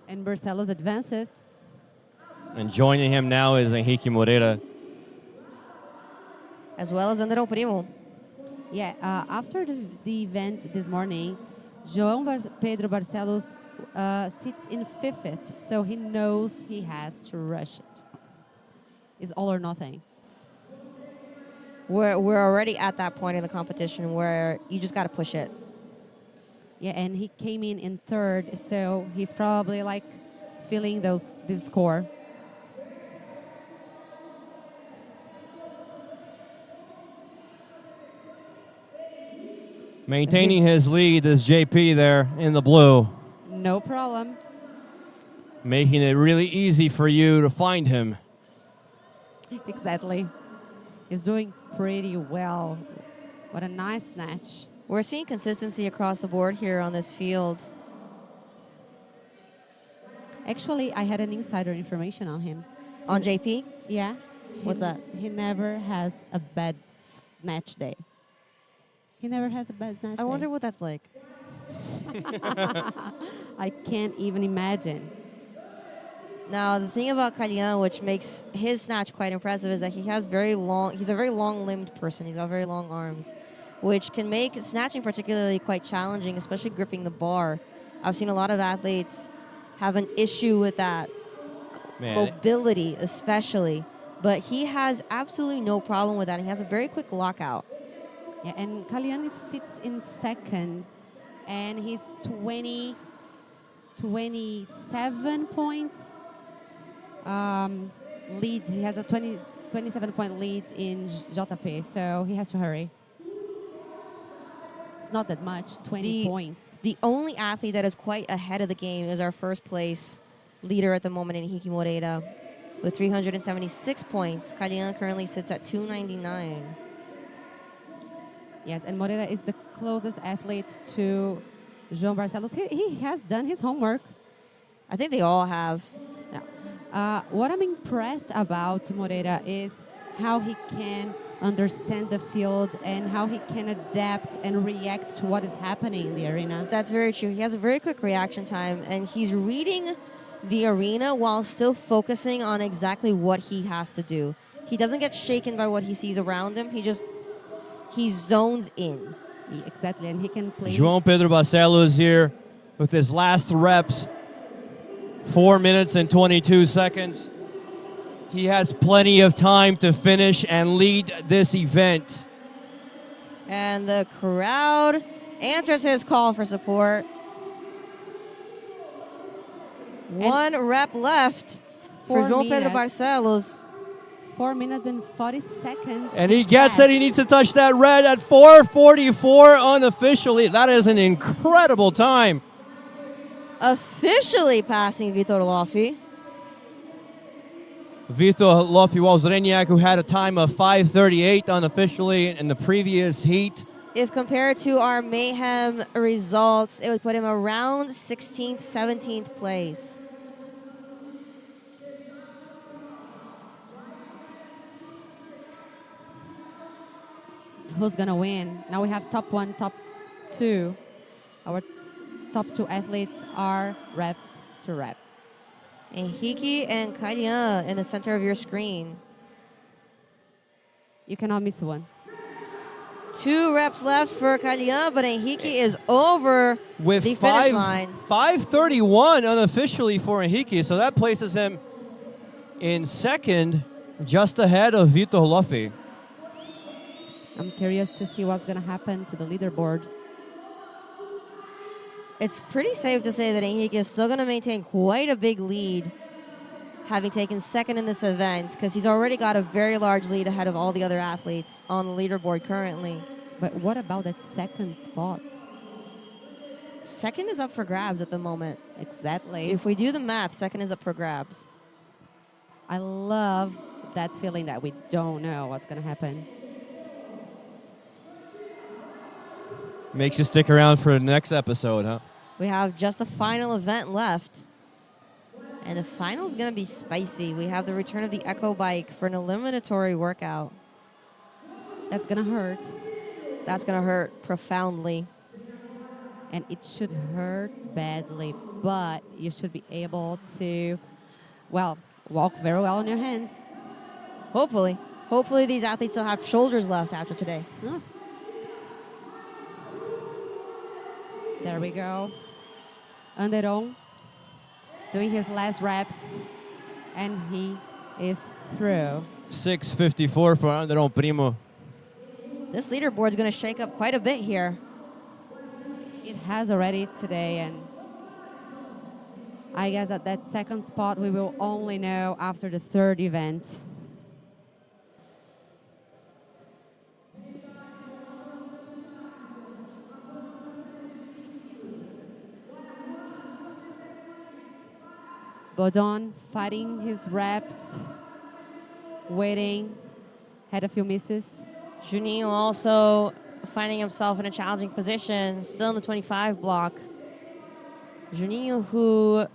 And Barcelos advances. And joining him now is Henrique Moreira. As well as André Primo. Yeah, after the event this morning, Pedro Barcelos sits in 5th, so he knows he has to rush it. It's all or nothing. We're already at that point in the competition where you just got to push it. Yeah, and he came in 3rd, so he's probably like feeling this score. Maintaining his lead is JP there in the blue. No problem. Making it really easy for you to find him. Exactly. He's doing pretty well. What a nice snatch. We're seeing consistency across the board here on this field. Actually, I had an insider information on him. On JP? Yeah. What's that? He never has a bad snatch day. He never has a bad snatch day. I wonder what that's like. I can't even imagine. Now, the thing about Kalian, which makes his snatch quite impressive, is that he's a very long-limbed person. He's got very long arms, which can make snatching particularly quite challenging, especially gripping the bar. I've seen a lot of athletes have an issue with that. Mobility, especially. But he has absolutely no problem with that. He has a very quick lockout. Yeah, and Kalian sits in 2nd, and he's 27 points lead. He has a 27-point lead in JP, so he has to hurry. It's not that much, 20 points. The only athlete that is quite ahead of the game is our 1st place leader at the moment, Henrique Moreira, with 376 points. Kalian currently sits at 299. Yes, and Moreira is the closest athlete to João Barcelos. He has done his homework. I think they all have. Yeah. What I'm impressed about Moreira is how he can understand the field and how he can adapt and react to what is happening in the arena. That's very true. He has a very quick reaction time, and he's reading the arena while still focusing on exactly what he has to do. He doesn't get shaken by what he sees around him. He zones in. Yeah, exactly, and he can play. João Pedro Barcelos here with his last reps. 4 minutes and 22 seconds. He has plenty of time to finish and lead this event. And the crowd answers his call for support. One rep left for João Pedro Barcelos. 4 minutes and 40 seconds. And he gets it. He needs to touch that red at 4:44 unofficially. That is an incredible time. Officially passing Vitor Loffi. Vitor Loffi Wozreniak, who had a time of 5:38 unofficially in the previous heat. If compared to our Mayhem results, it would put him around 16th, 17th place. Who's gonna win? Now we have top 1, top 2. Our top 2 athletes are rep to rep. Henrique and Kalian in the center of your screen. You cannot miss one. 2 reps left for Kalian, but Henrique is over with the finish line. 5:31 unofficially for Henrique, so that places him in second, just ahead of Vitor Loffi. I'm curious to see what's going to happen to the leaderboard. It's pretty safe to say that Henrique is still going to maintain quite a big lead, having taken second in this event, because he's already got a very large lead ahead of all the other athletes on the leaderboard currently. But what about that second spot? Second is up for grabs at the moment. Exactly. If we do the math, second is up for grabs. I love that feeling that we don't know what's going to happen. Makes you stick around for the next episode, huh? We have just the final event left. And the final is going to be spicy. We have the return of the Echo Bike for an eliminatory workout. That's going to hurt. That's going to hurt profoundly. And it should hurt badly, but you should be able to, well, walk very well on your hands. Hopefully. Hopefully these athletes still have shoulders left after today. Huh. There we go. Anderon doing his last reps, and he is through. 6:54 for Anderon Primo. This leaderboard is going to shake up quite a bit here. It has already today, and I guess that second spot we will only know after the third event. Bodon fighting his reps, waiting, had a few misses. Juninho also finding himself in a challenging position, still in the 25 block. Juninho, who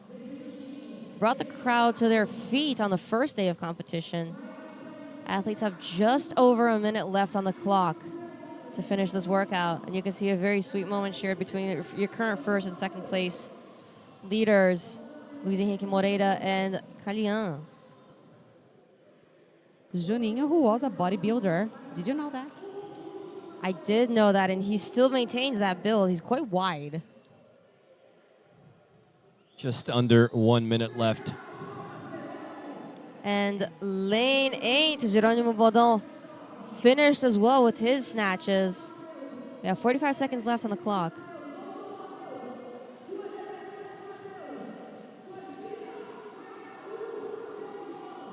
brought the crowd to their feet on the first day of competition. Athletes have just over a minute left on the clock to finish this workout. And you can see a very sweet moment shared between your current first and second place leaders, Luiz Henrique Moreira and Calian. Juninho, who was a bodybuilder. Did you know that? I did know that, and he still maintains that build. He's quite wide. Just under 1 minute left. And lane 8, Geronimo Bodon finished as well with his snatches. We have 45 seconds left on the clock.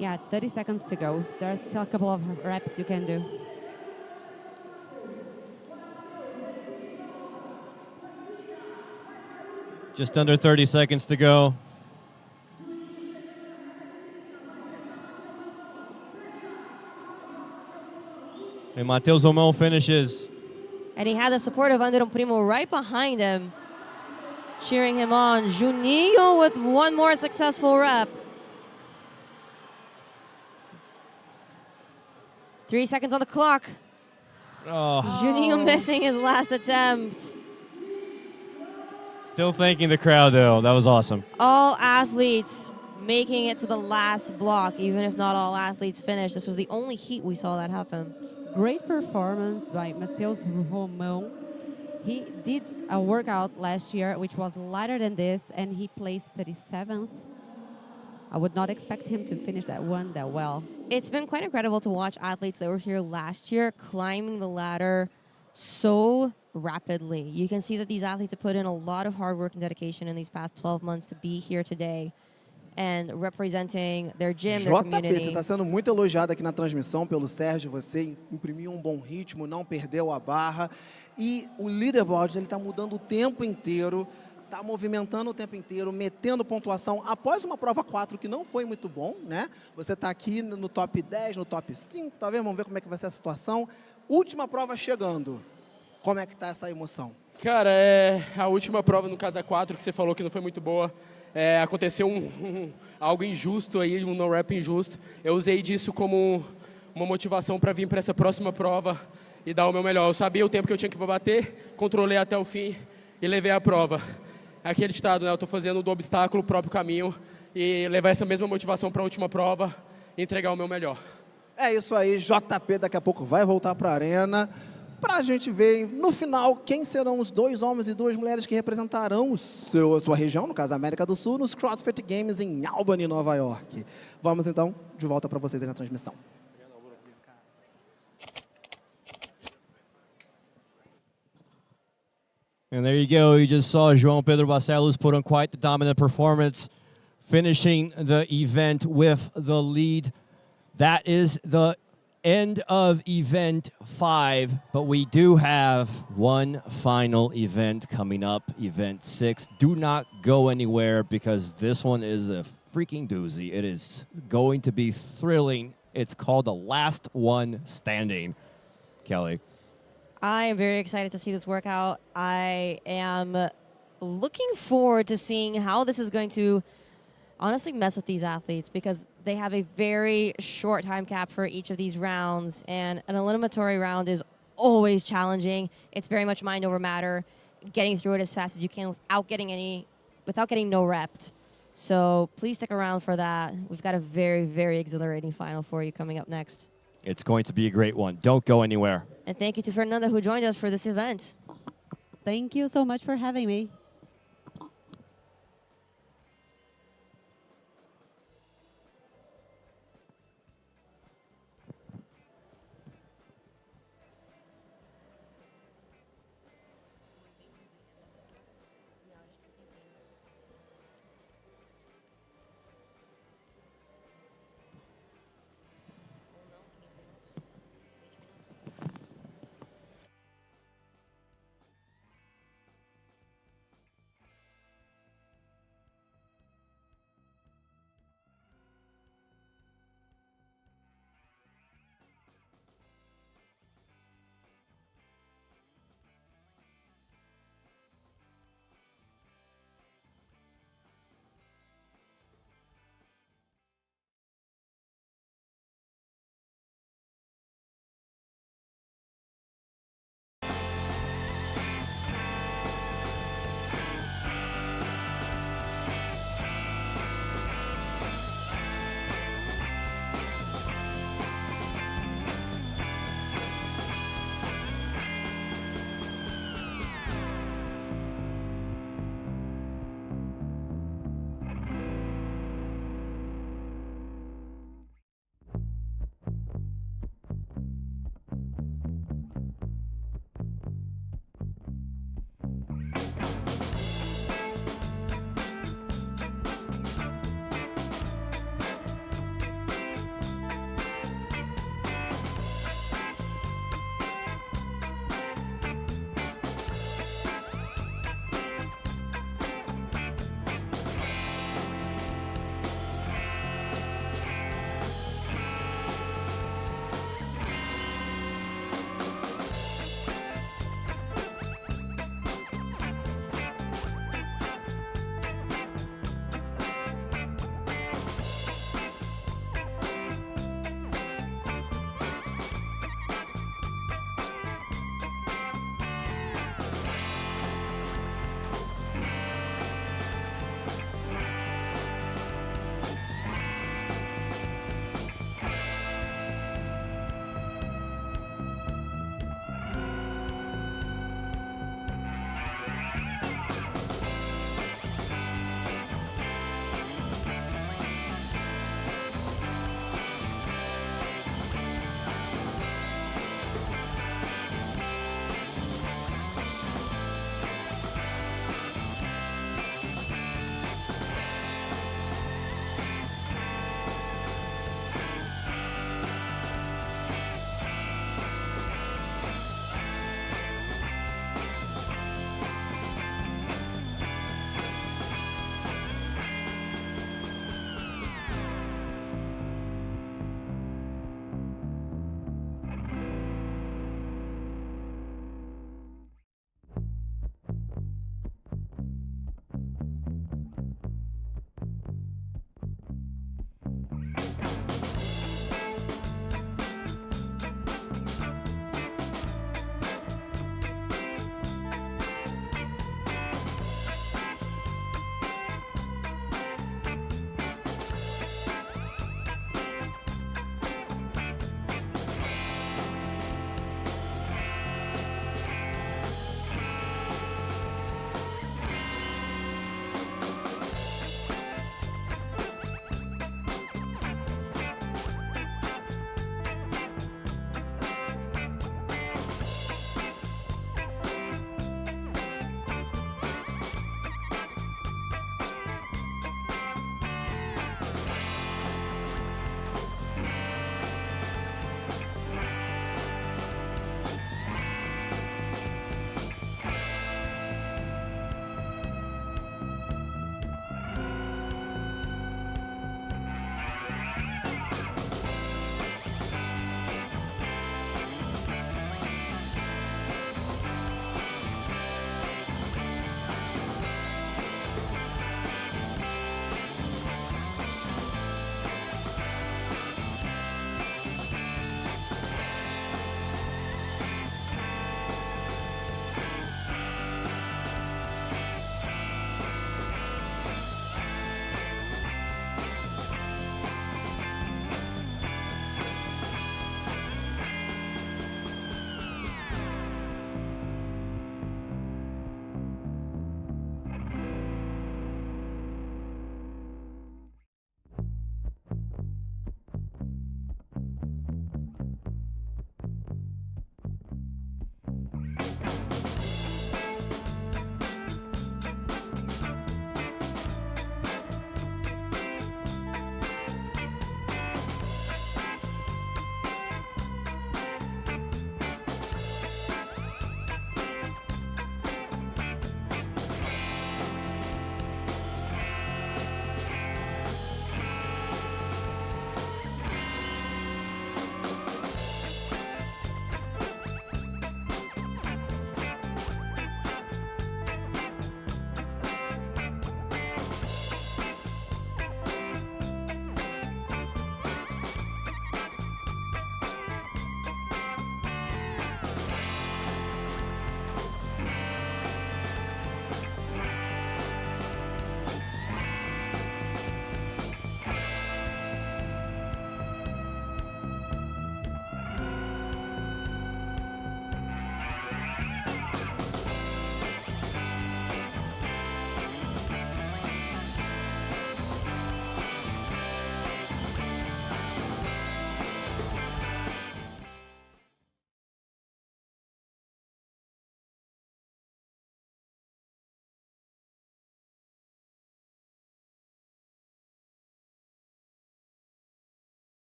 Yeah, 30 seconds to go. There's still a couple of reps you can do. Just under 30 seconds to go. And Matheus Omão finishes. And he had the support of Anderon Primo right behind him, cheering him on. Juninho with one more successful rep. 3 seconds on the clock. Oh. Juninho missing his last attempt. Still thanking the crowd, though. That was awesome. All athletes making it to the last block, even if not all athletes finished. This was the only heat we saw that happen. Great performance by Matheus Romão. He did a workout last year, which was lighter than this, and he placed 37th. I would not expect him to finish that one that well. It's been quite incredible to watch athletes that were here last year climbing the ladder so rapidly. You can see that these athletes have put in a lot of hard work and dedication in these past 12 months to be here today and representing their gym, their community. JP, você está sendo muito elogiado aqui na transmissão pelo Sérgio. Você imprimiu um bom ritmo, não perdeu a barra. E o leaderboard, ele está mudando o tempo inteiro, está movimentando o tempo inteiro, metendo pontuação após uma prova 4 que não foi muito bom, né? Você está aqui no top 10, no top 5, talvez, vamos ver como é que vai ser a situação. Última prova chegando. Como é que está essa emoção? Cara, a última prova, no caso a 4, que você falou que não foi muito boa, aconteceu algo injusto aí, um no-rap injusto. Eu usei disso como uma motivação para vir para essa próxima prova e dar o meu melhor. Eu sabia o tempo que eu tinha que bater, controlei até o fim e levei a prova. Aquele ditado, né? Eu estou fazendo do obstáculo o próprio caminho e levar essa mesma motivação para a última prova e entregar o meu melhor. É isso aí, JP daqui a pouco vai voltar para a arena para a gente ver no final quem serão os 2 homens e 2 mulheres que representarão a sua região, no caso a América do Sul, nos CrossFit Games em Albany, Nova York. Vamos então de volta para vocês aí na transmissão. And there you go. You just saw João Pedro Barcelos put on quite the dominant performance, finishing the event with the lead. That is the end of event 5, but we do have one final event coming up, event 6. Do not go anywhere because this one is a freaking doozy. It is going to be thrilling. It's called The Last One Standing. Kelly. I am very excited to see this workout. I am looking forward to seeing how this is going to honestly mess with these athletes because they have a very short time cap for each of these rounds, and an eliminatory round is always challenging. It's very much mind over matter, getting through it as fast as you can without getting no repped. So please stick around for that. We've got a very, very exhilarating final for you coming up next. It's going to be a great one. Don't go anywhere. And thank you to Fernanda who joined us for this event. Thank you so much for having me.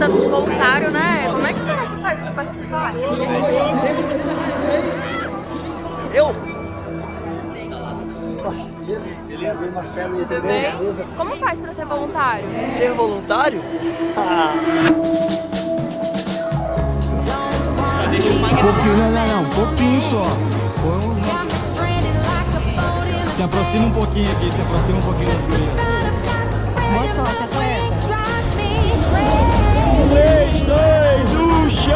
tanto de voluntário, né? Como é que será que faz para participar? Eu? Beleza, Marcelo, tudo bem? Como faz para ser voluntário? Ser voluntário? Só deixa o Não, um pouquinho só. Se aproxima um pouquinho aqui, se aproxima um pouquinho das gurias. Boa sorte, atleta. 3, 2, 1, show!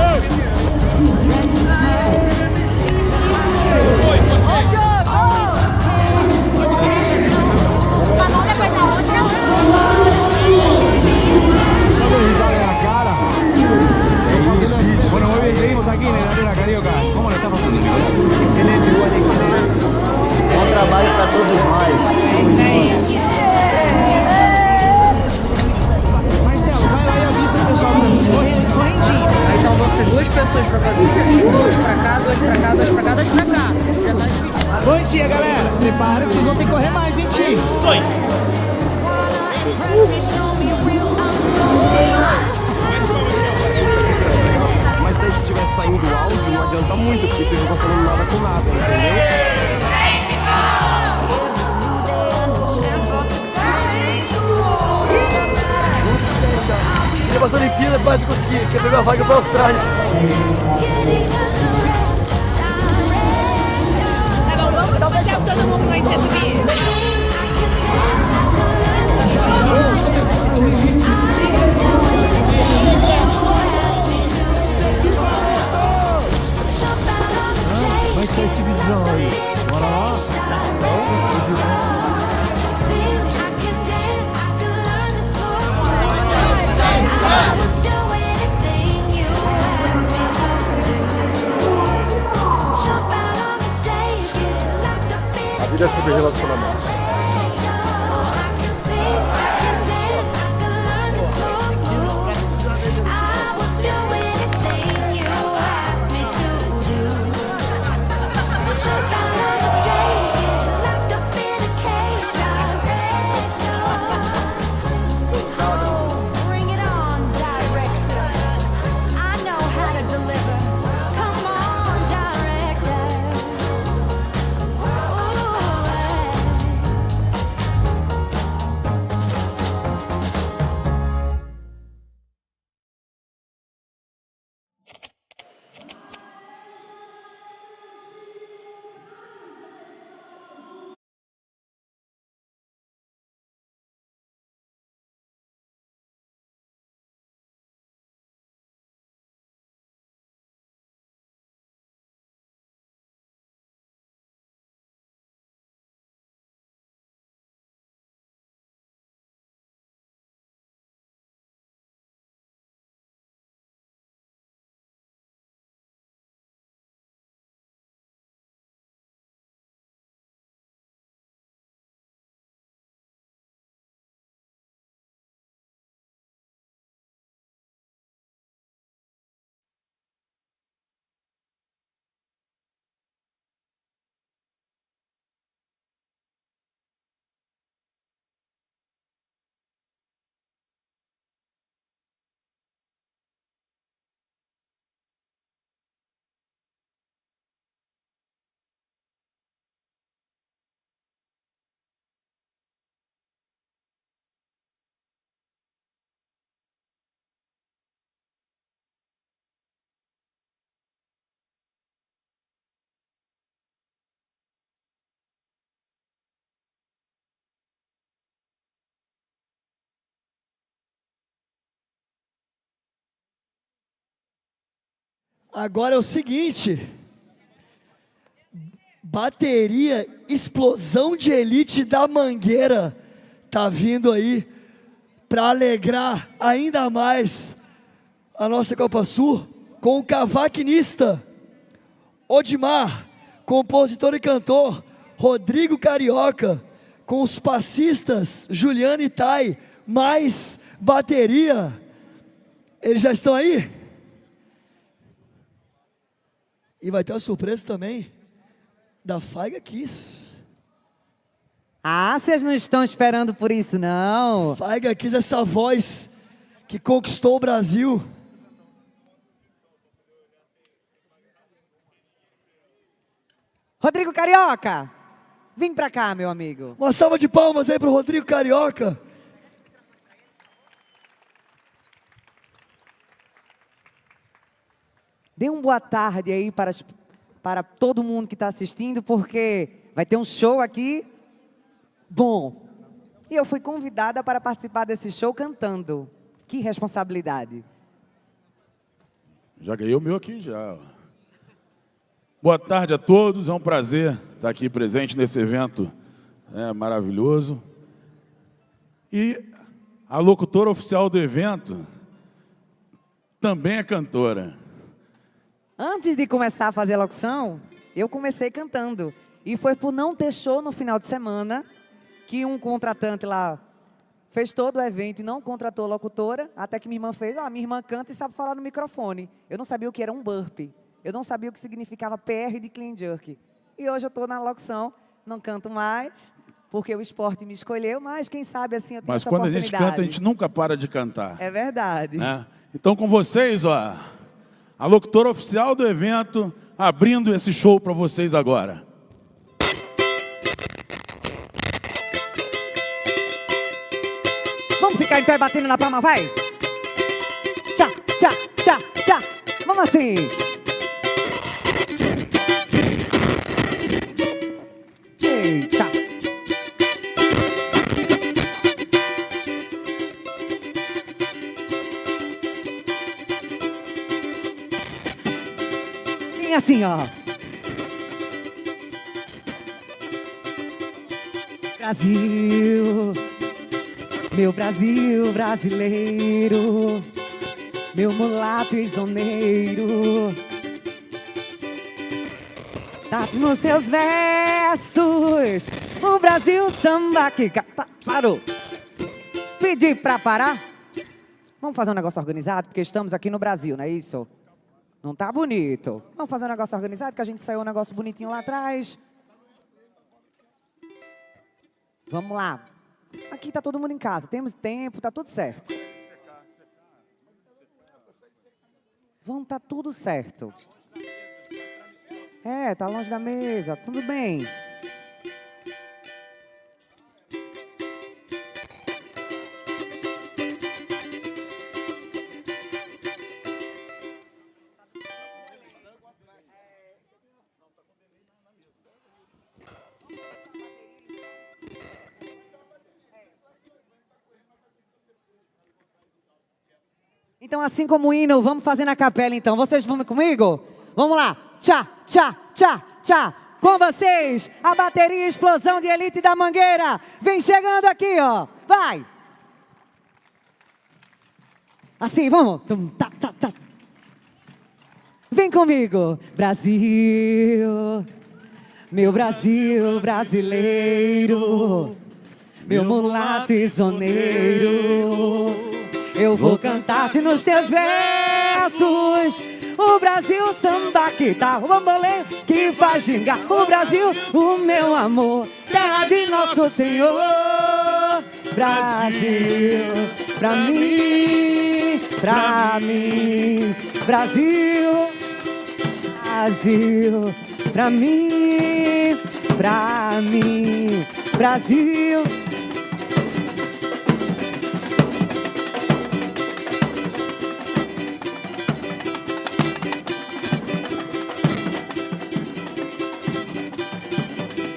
Uma mão depois da outra. Na cara. Bueno, muy bien, seguimos aquí en el Arena Carioca. ¿Cómo lo está pasando? Excelente, igual, excelente. Bom trabalho para todos nós. Marcelo, vai lá e avisa o pessoal correndinho. Aí então vão ser 2 pessoas para fazer isso. 2 para cá, 2 para cá, 2 para cá, 2 para cá. Já tá difícil. Bom dia, galera. Prepara que vocês vão ter que correr mais, hein, time? Foi. Mas daí se estiver saindo o áudio, não adianta muito, porque vocês não estão falando nada com nada, entendeu? Queria passar Olimpíada, quase consegui, quer pegar a vaga para a Austrália. Vamos fazer todo mundo vai ter subir. Como é que tá esse vídeo aí? Bora lá? A vida é sobre relacionamentos. Agora é o seguinte, bateria explosão de elite da Mangueira tá vindo aí para alegrar ainda mais a nossa Copa Sur com o cavaquinista Odimar, compositor e cantor Rodrigo Carioca, com os passistas Juliano e Tai, mais bateria. Eles já estão aí? E vai ter uma surpresa também da Faiga Kiss. Ah, vocês não estão esperando por isso, não? Faiga Kiss, essa voz que conquistou o Brasil. Rodrigo Carioca, vem pra cá, meu amigo. Uma salva de palmas aí pro Rodrigo Carioca. Dê uma boa tarde aí para todo mundo que está assistindo, porque vai ter um show aqui bom. E eu fui convidada para participar desse show cantando. Que responsabilidade. Já ganhei o meu aqui, já. Boa tarde a todos, é um prazer estar aqui presente nesse evento maravilhoso. E a locutora oficial do evento também é cantora. Antes de começar a fazer a locução, eu comecei cantando. E foi por não ter show no final de semana que um contratante lá fez todo o evento e não contratou locutora, até que minha irmã fez, minha irmã canta e sabe falar no microfone. Eu não sabia o que era um burpee. Eu não sabia o que significava PR de clean jerk. E hoje eu estou na locução, não canto mais, porque o esporte me escolheu, mas quem sabe assim eu tenho essa oportunidade. Mas quando a gente canta, a gente nunca para de cantar. É verdade. Né? Então com vocês, ó, a locutora oficial do evento, abrindo esse show para vocês agora. Vamos ficar em pé batendo na palma, vai! Tchá, tchá, tchá, tchá! Vamos assim! Eita! E assim, ó. Brasil, meu Brasil brasileiro, meu mulato isoneiro, tá nos teus versos, o Brasil samba que... Parou. Pedi pra parar. Vamos fazer um negócio organizado, porque estamos aqui no Brasil, não é isso? Não tá bonito. Vamos fazer um negócio organizado, que a gente saiu um negócio bonitinho lá atrás. Vamos lá. Aqui tá todo mundo em casa, temos tempo, tá tudo certo. Vamos, tá tudo certo. É, tá longe da mesa, tudo bem. Então, assim como o hino, vamos fazer na capela, então. Vocês vão comigo? Vamos lá. Tchá, tchá, tchá, tchá. Com vocês, a bateria Explosão de Elite da Mangueira. Vem chegando aqui, ó. Vai. Assim, vamos. Tá, tá, tá. Vem comigo. Brasil, meu Brasil brasileiro, meu mulato isoneiro. Eu vou cantar-te nos teus versos. O Brasil samba que tá o bambolê que faz gingar. O Brasil, o meu amor, terra de nosso Senhor. Brasil, pra mim, pra mim. Brasil, Brasil, pra mim, pra mim. Brasil.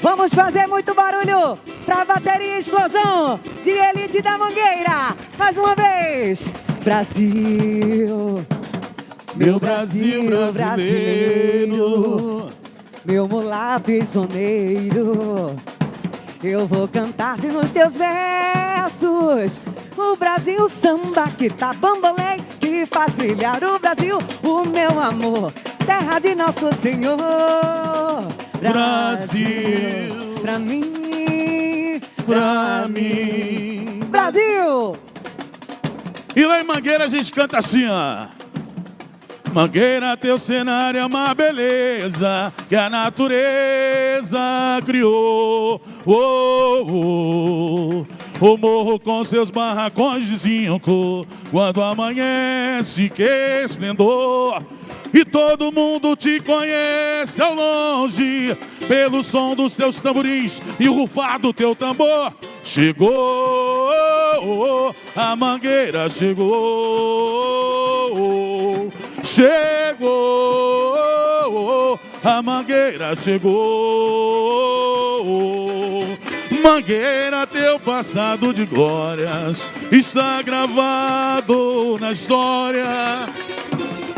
Vamos fazer muito barulho pra bateria Explosão de Elite da Mangueira. Mais uma vez. Brasil, meu Brasil brasileiro, meu mulato isoneiro. Eu vou cantar-te nos teus versos. O Brasil samba que tá bambolê, que faz brilhar o Brasil, o meu amor, terra de nosso Senhor. Brasil, pra mim, pra mim. Brasil! E lá em Mangueira a gente canta assim, ó. Mangueira, teu cenário é uma beleza que a natureza criou. Oh, oh, O morro com seus barracões de zinco, quando amanhece, que esplendor. E todo mundo te conhece ao longe, pelo som dos seus tamborins e o rufar do teu tambor. Chegou, a mangueira chegou. Chegou, a mangueira chegou. Mangueira, teu passado de glórias está gravado na história.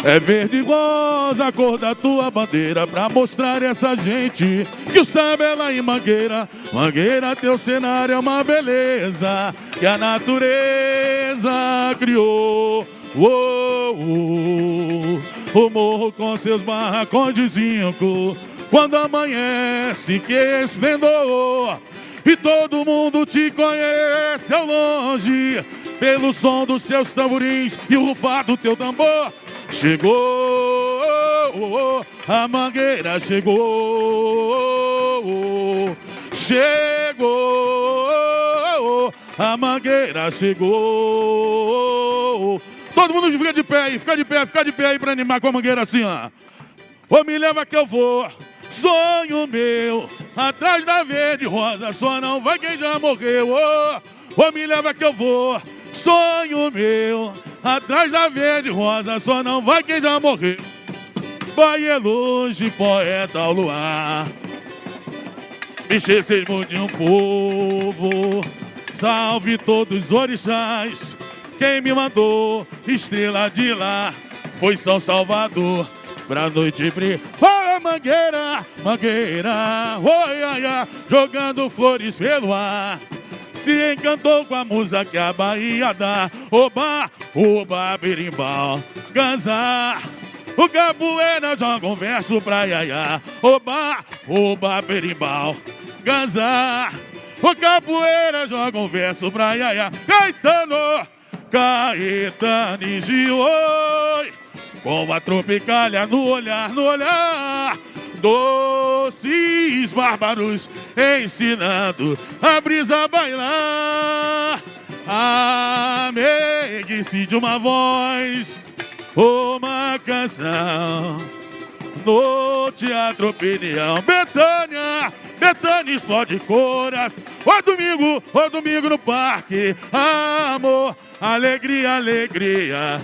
É verde e rosa a cor da tua bandeira, pra mostrar essa gente que o samba é lá em Mangueira. Mangueira, teu cenário é uma beleza que a natureza criou. O morro com seus barracões de zinco, quando amanhece, que esplendor. E todo mundo te conhece ao longe, pelo som dos seus tamborins e o rufar do teu tambor. Chegou, a mangueira chegou. Chegou, a mangueira chegou. Todo mundo fica de pé aí, fica de pé aí pra animar com a mangueira assim, ó. Ô, me leva que eu vou, sonho meu, atrás da verde rosa, só não vai quem já morreu. Ô, me leva que eu vou, sonho meu, atrás da verde rosa, só não vai quem já morreu. Bahia longe, poeta ao luar, mexer-se de um povo, salve todos os orixás. Quem me mandou, estrela de lá, foi São Salvador, pra noite brilhar. Fala mangueira, mangueira, oi, ai, ai, jogando flores pelo ar. Se encantou com a musa que a Bahia dá. Oba, oba, berimbau, ganzá. O capoeira joga um verso pra iaiá. Oba, oba, berimbau, ganzá. O capoeira joga um verso pra iaiá. Caetano, Caetano e Gil, oi, com a tropicália no olhar, no olhar. Doces bárbaros ensinando a brisa a bailar. Amegue-se de uma voz, uma canção no Teatro Opinião. Betânia, Betânia explode coras. Ó domingo no parque. Amor, alegria, alegria.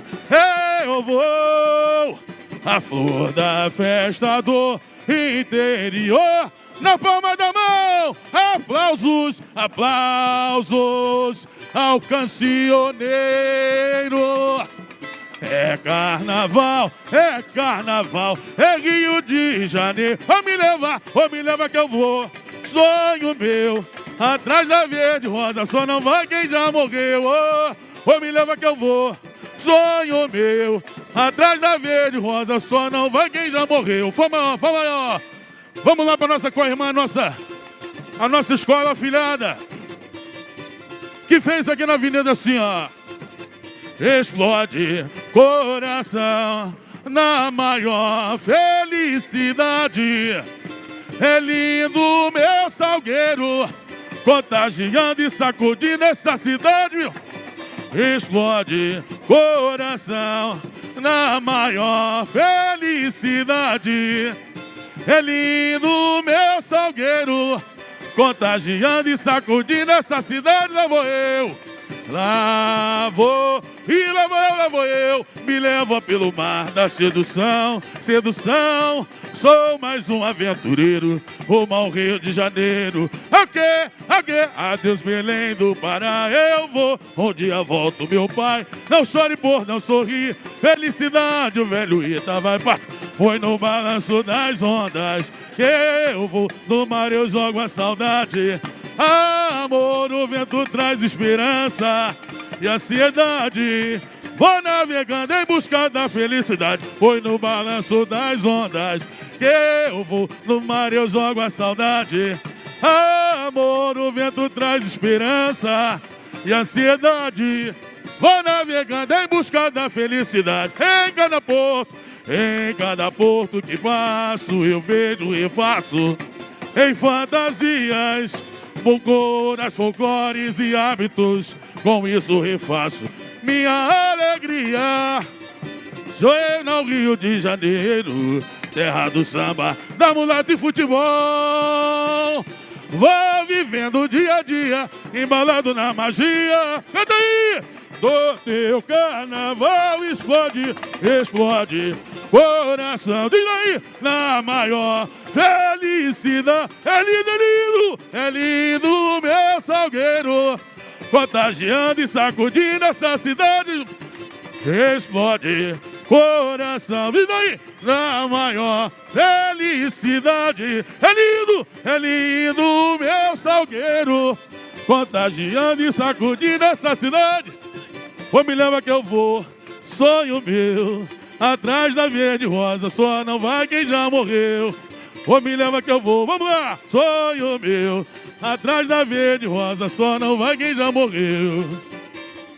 Eu vou, a flor da festa do interior, na palma da mão. Aplausos, aplausos ao cancioneiro. É carnaval, é Rio de Janeiro. Ô me leva que eu vou, sonho meu, atrás da verde rosa, só não vai quem já morreu. Ô me leva que eu vou, sonho meu, atrás da verde rosa, só não vai quem já morreu. Fama maior. Vamos lá para nossa co-irmã, a nossa escola afilhada, que fez aqui na avenida assim, ó. Explode coração na maior felicidade. É lindo meu salgueiro, contagiando e sacudindo essa cidade, meu. Explode coração na maior felicidade. É lindo meu salgueiro, contagiando e sacudindo essa cidade. Lá vou eu, lá vou eu, me leva pelo mar da sedução, sedução. Sou mais um aventureiro, rumo ao Rio de Janeiro. Adeus Belém do Pará, eu vou, um dia volto meu pai. Não chore por não sorrir, felicidade o velho Ita vai partir. Foi no balanço das ondas que eu vou, no mar eu jogo a saudade. Amor, o vento traz esperança e ansiedade. Vou navegando em busca da felicidade. Foi no balanço das ondas que eu vou, no mar eu jogo a saudade. Amor, o vento traz esperança e ansiedade. Vou navegando em busca da felicidade. Em cada porto que passo, eu vejo e faço em fantasias Loucuras, folclores e hábitos, com isso refaço minha alegria. Joguei no Rio de Janeiro, terra do samba, da mulata e futebol. Vou vivendo dia a dia, embalado na magia. Canta aí! Do teu carnaval explode, explode coração. Diz aí, na maior felicidade. É lindo, é lindo, é lindo, meu salgueiro. Contagiando e sacudindo essa cidade. Explode coração. Diz aí, na maior felicidade. É lindo, meu salgueiro. Contagiando e sacudindo essa cidade. Ô, me leva que eu vou, sonho meu, atrás da verde rosa, só não vai quem já morreu. Ô, me leva que eu vou, vamos lá, sonho meu, atrás da verde rosa, só não vai quem já morreu.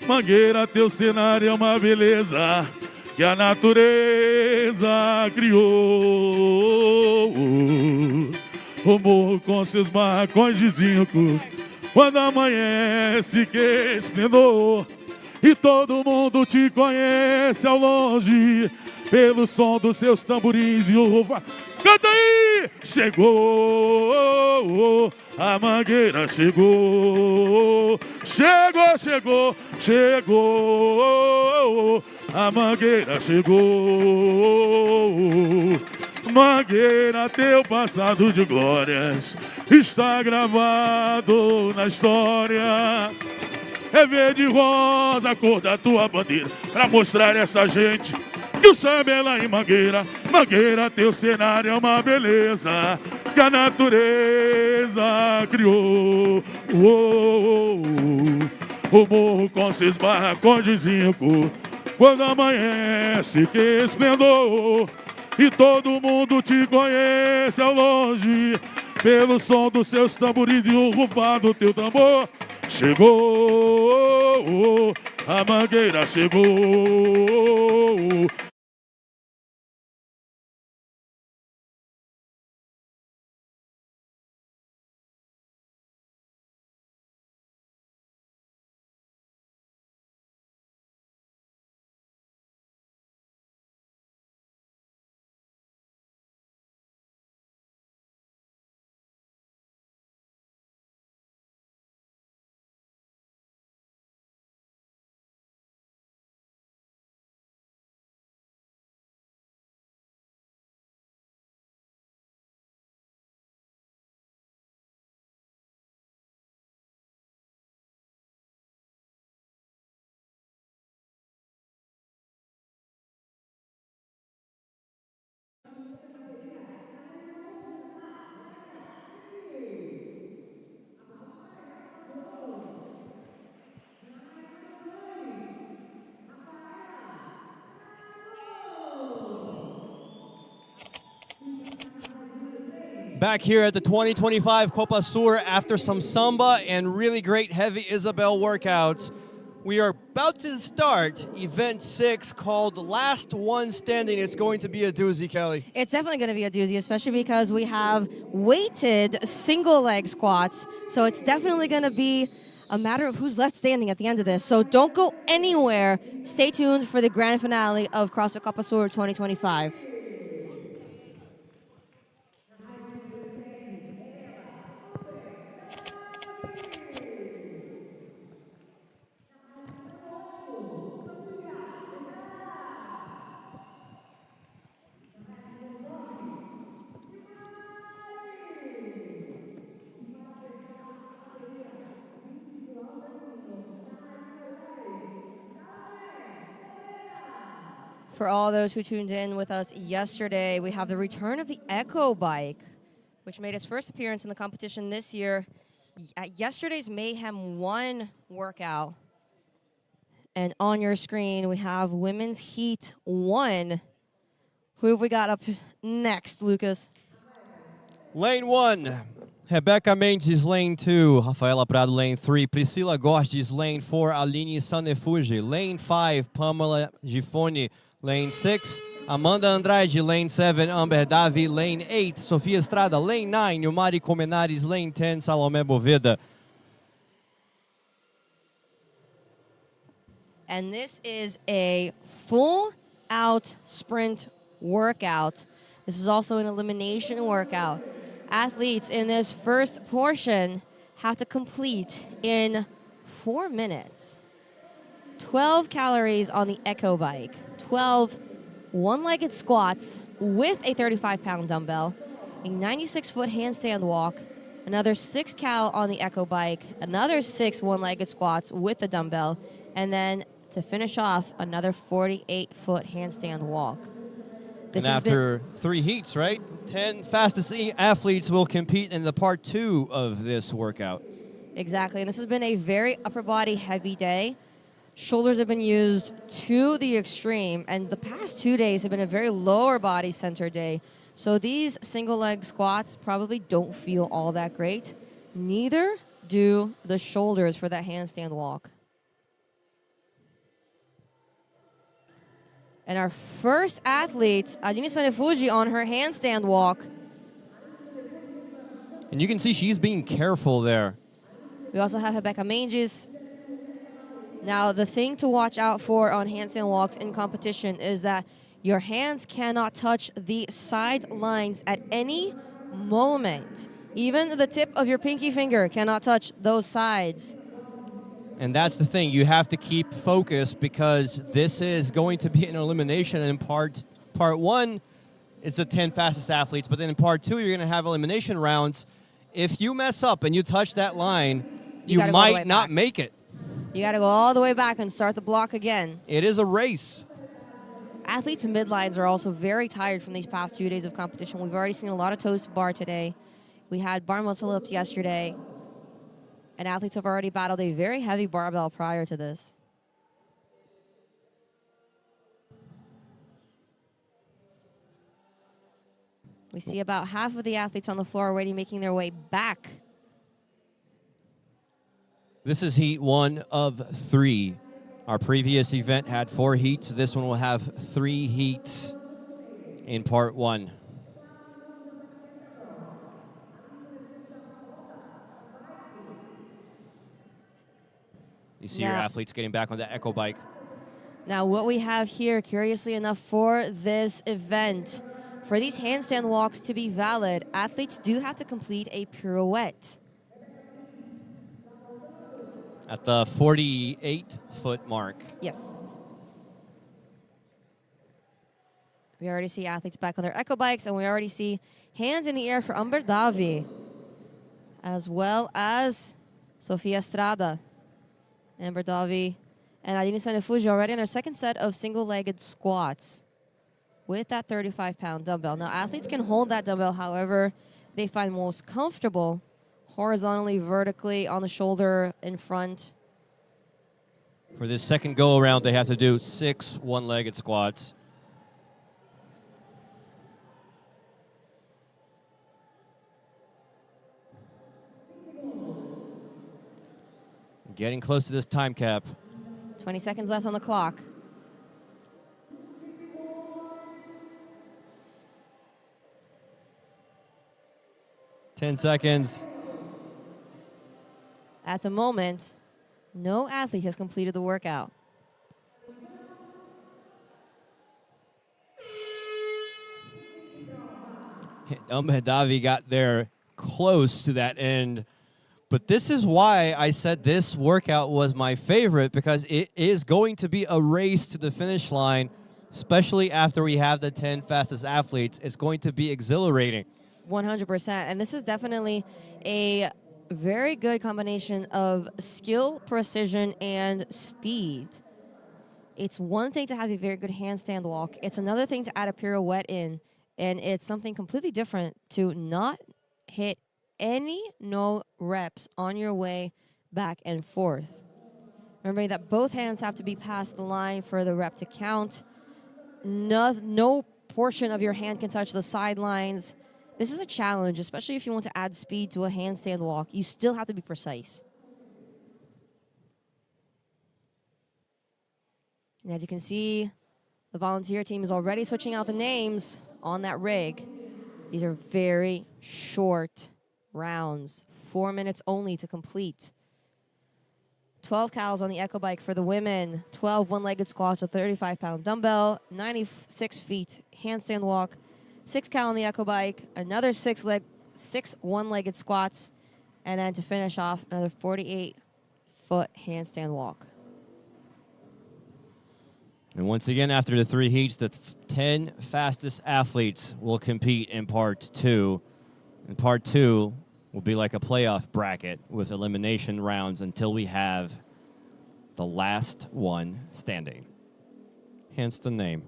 Mangueira, teu cenário é uma beleza que a natureza criou. O morro com seus barracões de zinco, quando amanhece que esplendor. E todo mundo te conhece ao longe, pelo som dos seus tamborins e o rufa. Canta aí! Chegou, a Mangueira chegou. Chegou, chegou, chegou. A Mangueira chegou. Mangueira, teu passado de glórias está gravado na história. É verde e rosa a cor da tua bandeira, pra mostrar essa gente que o samba é lá em Mangueira. Mangueira, teu cenário é uma beleza que a natureza criou. O morro com seus barracões de zinco, quando amanhece que esplendor. E todo mundo te conhece ao longe, pelo som dos seus tamborins e o rufar do teu tambor. Chegou, a Mangueira chegou. Back here at the 2025 Copa Sur after some samba and really great heavy Isabel workouts. We are about to start event 6 called Last One Standing. It's going to be a doozy, Kelly. It's definitely going to be a doozy, especially because we have weighted single leg squats. So it's definitely going to be a matter of who's left standing at the end of this. So don't go anywhere. Stay tuned for the grand finale of CrossFit Copa Sur 2025. For all those who tuned in with us yesterday, we have the return of the Echo Bike, which made its first appearance in the competition this year at yesterday's Mayhem 1 workout. And on your screen, we have Women's Heat 1. Who have we got up next, Lucas? Lane 1, Rebecca Mendes, lane 2, Rafaela Prado, lane 3, Priscila Gorges, lane 4, Aline Sanefuji, lane 5, Pamela Gifoni, Lane 6, Amanda Andrade. Lane 7, Amber Davi. Lane 8, Sofia Estrada. Lane 9, Yumari Comenares. Lane 10, Salomé Boveda. And this is a full-out sprint workout. This is also an elimination workout. Athletes in this first portion have to complete in 4 minutes 12 calories on the Echo Bike, 12 one-legged squats with a 35-pound dumbbell, a 96-foot handstand walk, another 6 cal on the Echo Bike, another 6 one-legged squats with the dumbbell, and then to finish off, another 48-foot handstand walk. And after 3 heats, right? 10 fastest athletes will compete in the part 2 of this workout. Exactly, and this has been a very upper body heavy day. Shoulders have been used to the extreme, and the past 2 days have been a very lower body center day. So these single leg squats probably don't feel all that great. Neither do the shoulders for that handstand walk. And our first athlete, Adini Sanefuji, on her handstand walk. And you can see she's being careful there. We also have Rebecca Menges. Now, the thing to watch out for on handstand walks in competition is that your hands cannot touch the sidelines at any moment. Even the tip of your pinky finger cannot touch those sides. And that's the thing. You have to keep focused because this is going to be an elimination. And in part 1, it's the 10 fastest athletes. But then in part 2, you're going to have elimination rounds. If you mess up and you touch that line, you might not make it. You got to go all the way back and start the block again. It is a race. Athletes in midlines are also very tired from these past 2 days of competition. We've already seen a lot of toes to bar today. We had bar muscle ups yesterday. And athletes have already battled a very heavy barbell prior to this. We see about half of the athletes on the floor already making their way back. This is heat 1 of 3. Our previous event had 4 heats. This one will have 3 heats in part 1. You see your athletes getting back on the Echo Bike. Now, what we have here, curiously enough, for this event, for these handstand walks to be valid, athletes do have to complete a pirouette. At the 48-foot mark. Yes. We already see athletes back on their Echo Bikes, and we already see hands in the air for Amber Davi, as well as Sofia Estrada. Amber Davi and Adini Sanefuji already on their second set of single-legged squats with that 35-pound dumbbell. Now, athletes can hold that dumbbell however they find most comfortable, horizontally, vertically, on the shoulder, in front. For this second go-around, they have to do 6 one-legged squats. Getting close to this time cap. 20 seconds left on the clock. Ten seconds. At the moment, no athlete has completed the workout. Davi got there close to that end. But this is why I said this workout was my favorite, because it is going to be a race to the finish line, especially after we have the 10 fastest athletes. It's going to be exhilarating. 100%. And this is definitely a very good combination of skill, precision, and speed. It's one thing to have a very good handstand walk. It's another thing to add a pirouette in. And it's something completely different to not hit any no reps on your way back and forth. Remember that both hands have to be past the line for the rep to count. No portion of your hand can touch the sidelines. This is a challenge, especially if you want to add speed to a handstand walk. You still have to be precise. And as you can see, The volunteer team is already switching out the names on that rig. These are very short rounds, 4 minutes only to complete. 12 cows on the echo bike for the women, 12 one-legged squats, a 35-pound dumbbell, 96 feet handstand walk, 6 cow on the echo bike, another 6 one-legged squats, and then to finish off, another 48-foot handstand walk. And once again, after the 3 heats, the 10 fastest athletes will compete in part 2. And part 2 will be like a playoff bracket with elimination rounds until we have the last one standing. Hence the name.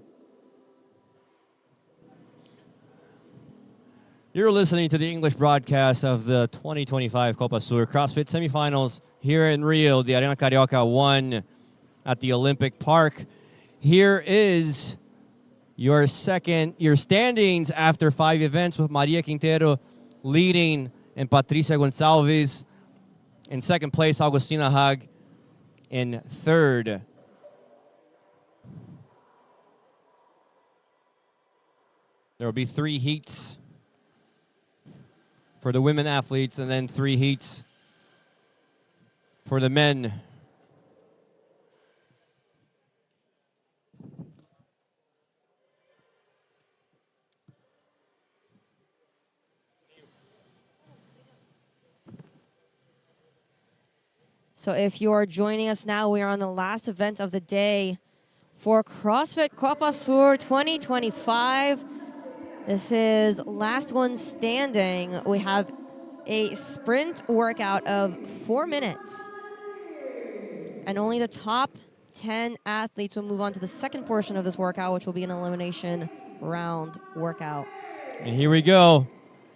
You're listening to the English broadcast of the 2025 COPA SUR CrossFit semifinals here in Rio, the Arena Carioca 1 at the Olympic Park. Here is your standings after 5 events, with Maria Quintero leading and Patricia Gonçalves in second place, Augustina Haag in third. There will be 3 heats for the women athletes and then 3 heats for the men. So if you're joining us now, we are on the last event of the day for CrossFit COPA SUR 2025. This is last one standing. We have a sprint workout of 4 minutes. And only the top 10 athletes will move on to the second portion of this workout, which will be an elimination round workout. And here we go.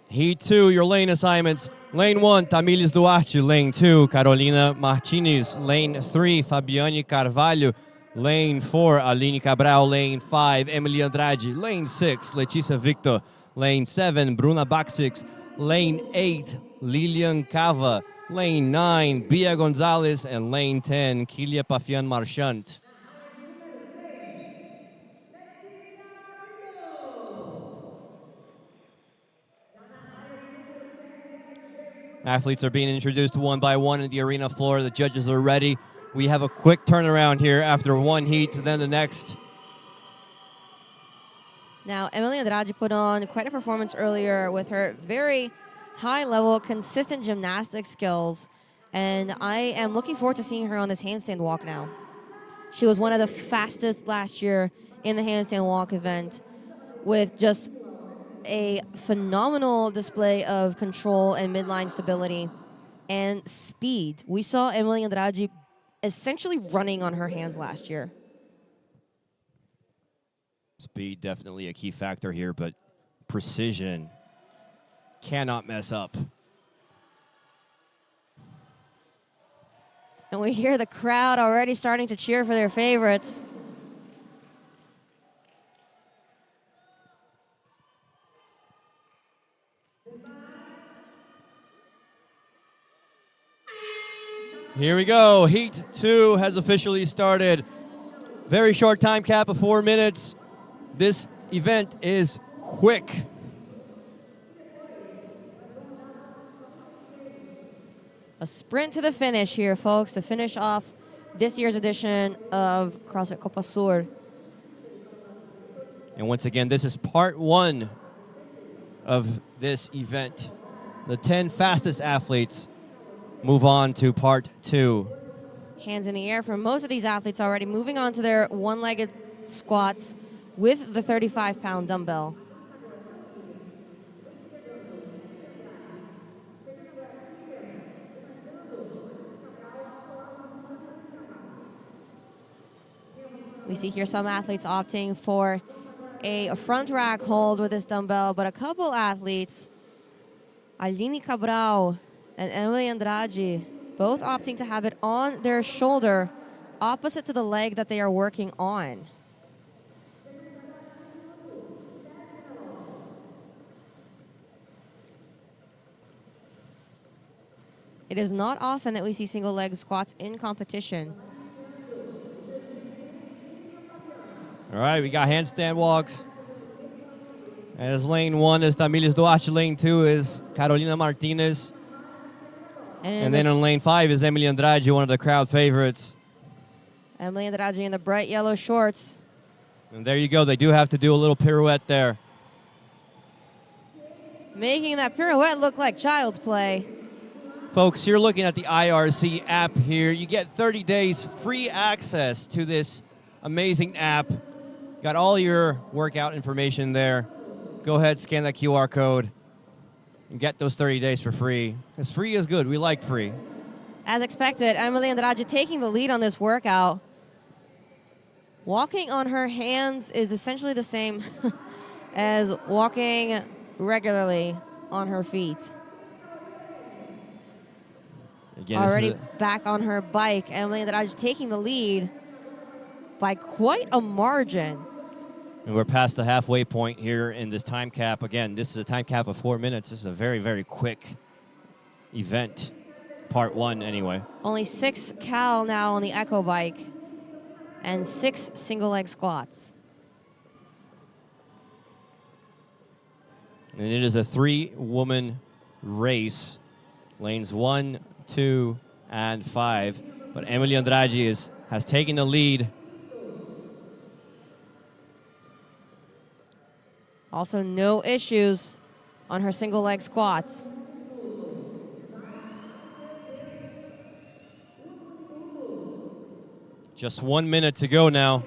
Heat 2, your lane assignments. Lane 1, Tamilis Duarte. Lane 2, Carolina Martinez. Lane 3, Fabiane Carvalho. Lane 4, Aline Cabral. Lane 5, Emily Andrade. Lane 6, Letícia Victor. Lane 7, Bruna Baxix. Lane 8, Lilian Cava. Lane 9, Bia Gonzalez. And lane 10, Kilia Pafian Marchant. Athletes are being introduced one by one in the arena floor. The judges are ready. We have a quick turnaround here after 1 heat, then the next. Now, Emily Andrade put on quite a performance earlier with her very high-level, consistent gymnastic skills, and I am looking forward to seeing her on this handstand walk now. She was one of the fastest last year in the handstand walk event with just a phenomenal display of control and midline stability and speed. We saw Emily Andrade essentially running on her hands last year. Speed definitely a key factor here, but precision cannot mess up. And we hear the crowd already starting to cheer for their favorites. Here we go. Heat 2 has officially started. Very short time cap of 4 minutes. This event is quick. A sprint to the finish here, folks, to finish off this year's edition of CrossFit COPA SUR. And once again, this is part 1 of this event. The 10 fastest athletes move on to part 2. Hands in the air for most of these athletes already, moving on to their one-legged squats with the 35-pound dumbbell. We see here some athletes opting for a front rack hold with this dumbbell, but a couple athletes, Aline Cabral and Emily Andrade, both opting to have it on their shoulder, opposite to the leg that they are working on. It is not often that we see single leg squats in competition. All right, we got handstand walks. As lane 1 is Tamílis Duarte, lane 2 is Carolina Martinez. And then on lane 5 is Emily Andrade, one of the crowd favorites. Emily Andrade in the bright yellow shorts. And there you go, they do have to do a little pirouette there. Making that pirouette look like child's play. Folks, you're looking at the IRC app here. You get 30 days free access to this amazing app. Got all your workout information there. Go ahead, scan that QR code, and get those 30 days for free. Because free is good. We like free. As expected, Emily Andrade taking the lead on this workout. Walking on her hands is essentially the same as walking regularly on her feet. Again, already back on her bike. Emily Andrade taking the lead by quite a margin. And we're past the halfway point here in this time cap. Again, this is a time cap of 4 minutes. This is a very, very quick event. Part 1, anyway. Only 6 cal now on the Echo bike and 6 single leg squats. And it is a 3-woman race. Lanes 1, 2, and 5. But Emily Andrade has taken the lead. Also no issues on her single leg squats. Just 1 minute to go now.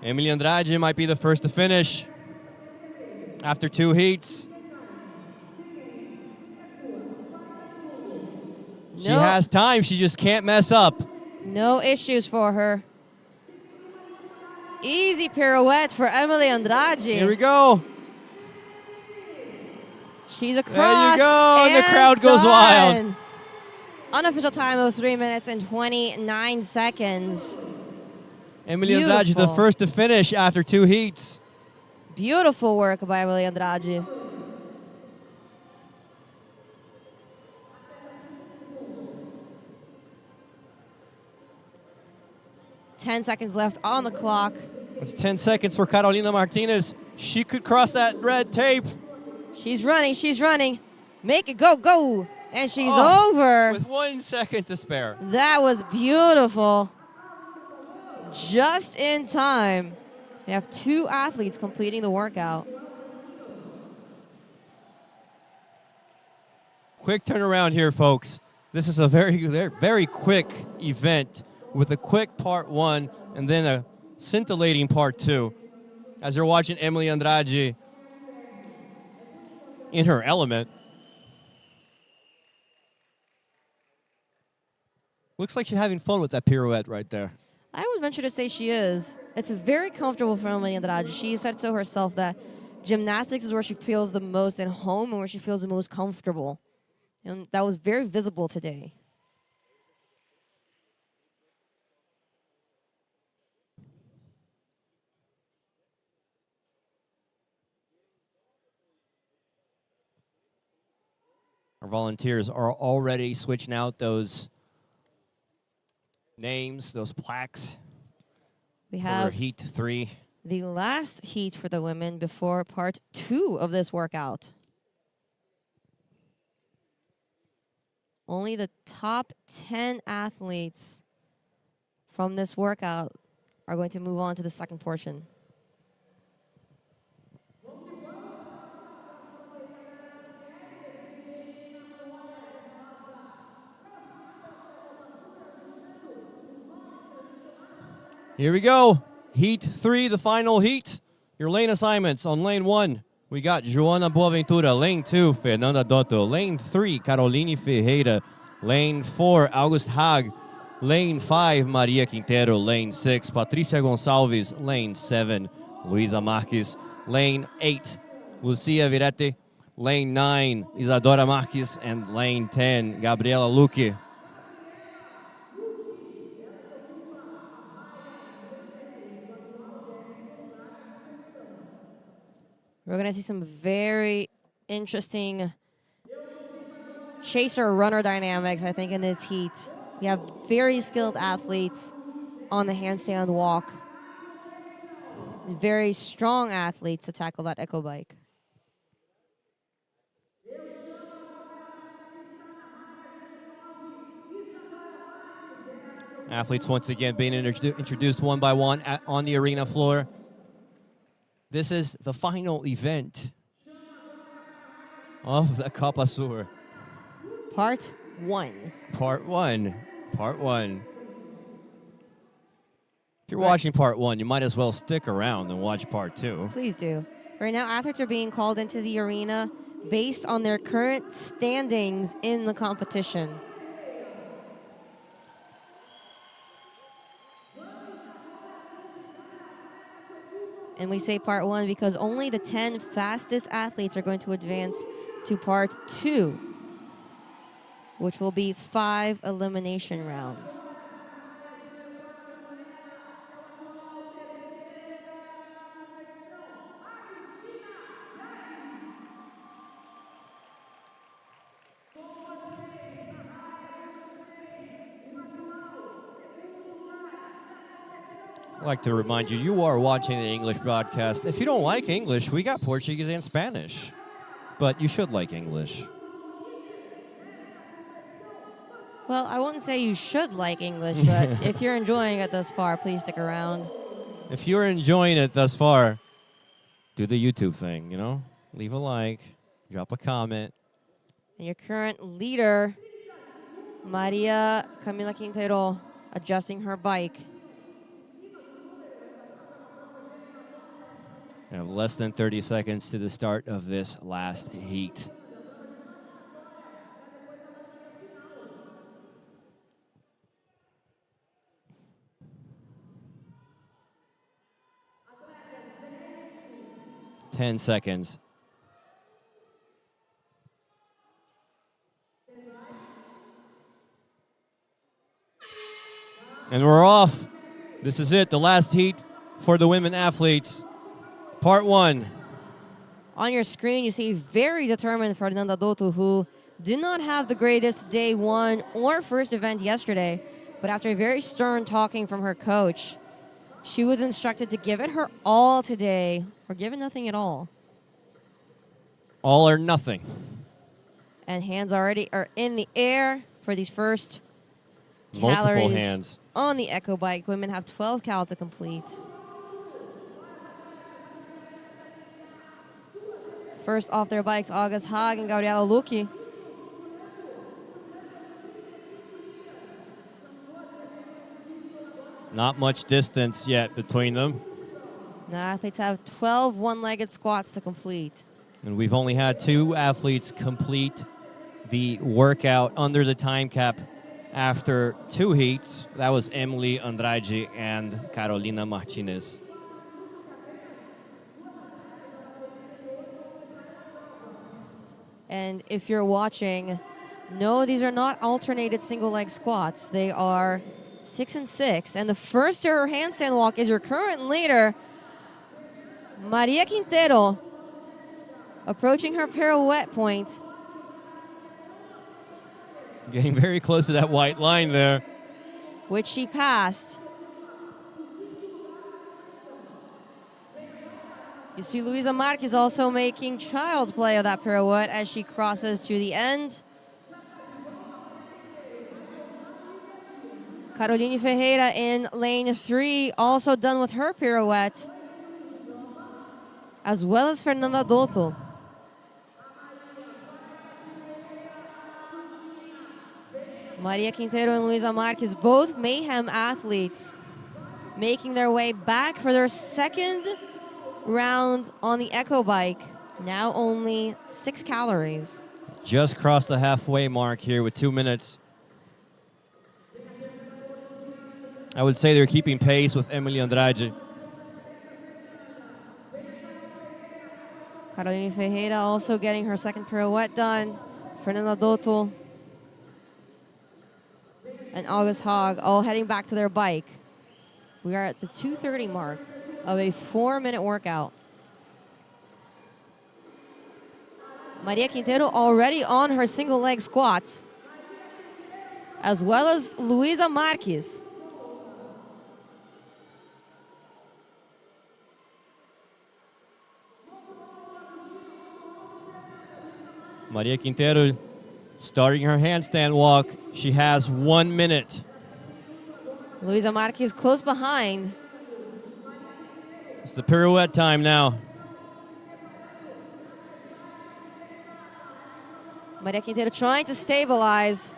Emily Andrade might be the first to finish after 2 heats. She has time, she just can't mess up. No issues for her. Easy pirouette for Emily Andrade. Here we go. She's across. There you go, and the crowd goes wild. Unofficial time of 3 minutes and 29 seconds. Emily Andrade, the first to finish after 2 heats. Beautiful work by Emily Andrade. Ten seconds left on the clock. It's 10 seconds for Carolina Martinez. She could cross that red tape. She's running, she's running. Make it go, go. And she's over. With 1 second to spare. That was beautiful. Just in time. We have 2 athletes completing the workout. Quick turnaround here, folks. This is a very, very quick event with a quick part 1 and then a scintillating part 2. As you're watching Emily Andrade in her element. Looks like she's having fun with that pirouette right there. I would venture to say she is. It's very comfortable for Emily Andrade. She said so herself that gymnastics is where she feels the most at home and where she feels the most comfortable. And that was very visible today. Our volunteers are already switching out those names, those plaques. We have for heat 3. The last heat for the women before part 2 of this workout. Only the top 10 athletes from this workout are going to move on to the second portion. Here we go. Heat 3, the final heat. Your lane assignments on lane 1. We got Joana Boaventura. Lane 2, Fernanda Dotto. Lane 3, Caroline Ferreira. Lane 4, August Haag. Lane 5, Maria Quintero. Lane 6, Patricia Gonçalves. Lane 7, Luisa Marques. Lane 8, Lucia Viretti. Lane 9, Isadora Marques. And lane 10, Gabriela Luque. We're going to see some very interesting chaser-runner dynamics, I think, in this heat. You have very skilled athletes on the handstand walk. Very strong athletes to tackle that echo bike. Athletes once again being introduced one by one on the arena floor. This is the final event of the COPA SUR. Part 1. Part 1. Part 1. If you're watching part 1, you might as well stick around and watch part 2. Please do. Right now, athletes are being called into the arena based on their current standings in the competition. And we say part 1 because only the 10 fastest athletes are going to advance to part 2, which will be 5 elimination rounds. I'd like to remind you, you are watching the English broadcast. If you don't like English, we got Portuguese and Spanish. But you should like English. Well, I wouldn't say you should like English, but if you're enjoying it thus far, please stick around. If you're enjoying it thus far, do the YouTube thing, you know? Leave a like, drop a comment. And your current leader, Maria Camila Quintero, adjusting her bike. We have less than 30 seconds to the start of this last heat. Ten seconds. And we're off. This is it, the last heat for the women athletes. Part 1. On your screen, you see very determined Fernanda Dotto, who did not have the greatest day 1 or first event yesterday, but after a very stern talking from her coach, she was instructed to give it her all today, or give it nothing at all. All or nothing. And hands already are in the air for these first Multiple calories hands. on the Echo Bike. Women have 12 cal to complete. First off their bikes, August Haag and Gabriela Lucchi. Not much distance yet between them. Now athletes have 12 one-legged squats to complete. And we've only had 2 athletes complete the workout under the time cap after 2 heats. That was Emily Andrade and Carolina Martinez. And if you're watching, no, these are not alternated single leg squats. They are 6 and 6. And the first to her handstand walk is your current leader, Maria Quintero, approaching her pirouette point. Getting very close to that white line there. Which she passed. You see Luisa Marquez also making child's play of that pirouette as she crosses to the end. Caroline Ferreira in lane 3, also done with her pirouette, as well as Fernanda Dotto. Maria Quintero and Luisa Marquez, both mayhem athletes, making their way back for their second round on the Echo Bike. Now only 6 calories. Just crossed the halfway mark here with 2 minutes. I would say they're keeping pace with Emily Andrade. Caroline Ferreira also getting her second pirouette done. Fernanda Dotto and August Haag all heading back to their bike. We are at the 2:30 mark of a 4-minute workout. Maria Quintero already on her single leg squats, as well as Luisa Marquez. Maria Quintero starting her handstand walk. She has 1 minute. Luisa Marquez close behind. It's the pirouette time now. Maria Quintero trying to stabilize.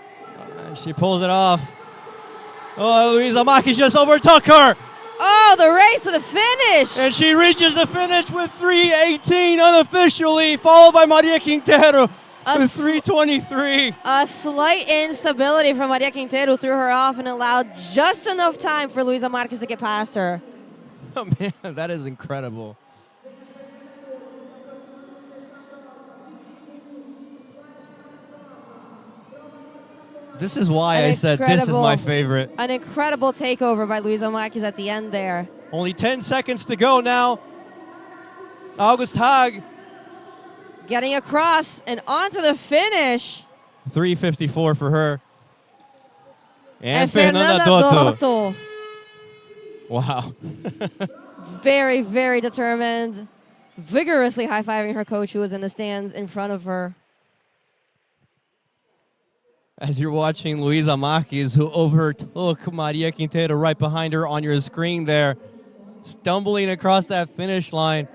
She pulls it off. Oh, Luisa Marquez just overtook her. Oh, the race to the finish. And she reaches the finish with 3:18 unofficially, followed by Maria Quintero with 3:23. A slight instability from Maria Quintero threw her off and allowed just enough time for Luisa Marquez to get past her. Oh, man, that is incredible. This is why I said this is my favorite. An incredible takeover by Luisa Marquez at the end there. Only 10 seconds to go now. August Haag. Getting across and onto the finish. 3:54 for her. And Fernanda Dotto. Wow. Very, very determined. Vigorously high-fiving her coach who was in the stands in front of her. As you're watching Luisa Marquez, who overtook Maria Quintero right behind her on your screen there, stumbling across that finish line.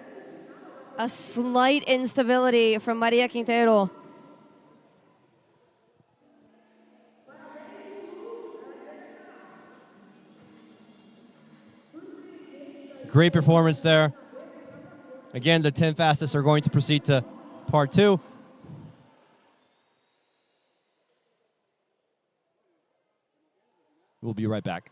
A slight instability from Maria Quintero. Great performance there. Again, the 10 fastest are going to proceed to part 2. We'll be right back.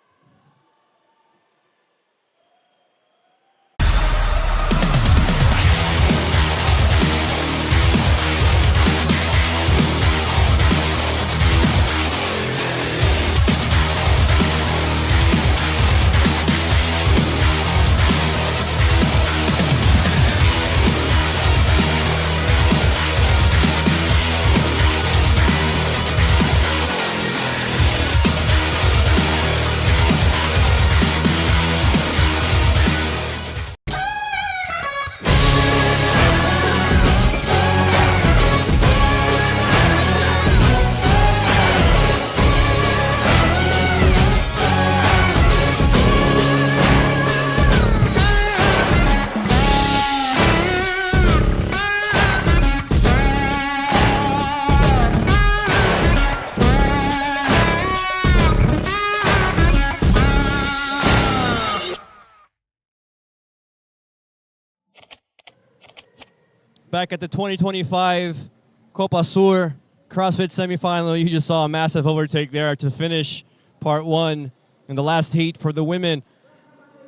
Back at the 2025 Copa Sur CrossFit semifinal, you just saw a massive overtake there to finish part 1 in the last heat for the women.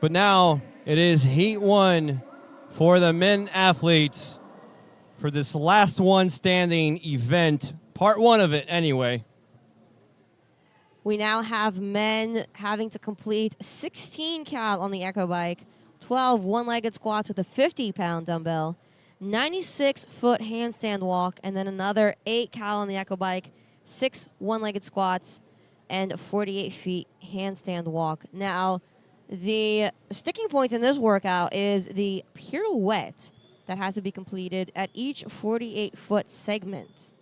But now it is heat 1 for the men athletes for this last one standing event, part 1 of it anyway. We now have men having to complete 16 cal on the Echo Bike, 12 one-legged squats with a 50-pound dumbbell, 96-foot handstand walk, and then another 8 cal on the Echo Bike, 6 one-legged squats, and 48 feet handstand walk. Now, the sticking point in this workout is the pirouette that has to be completed at each 48-foot segment,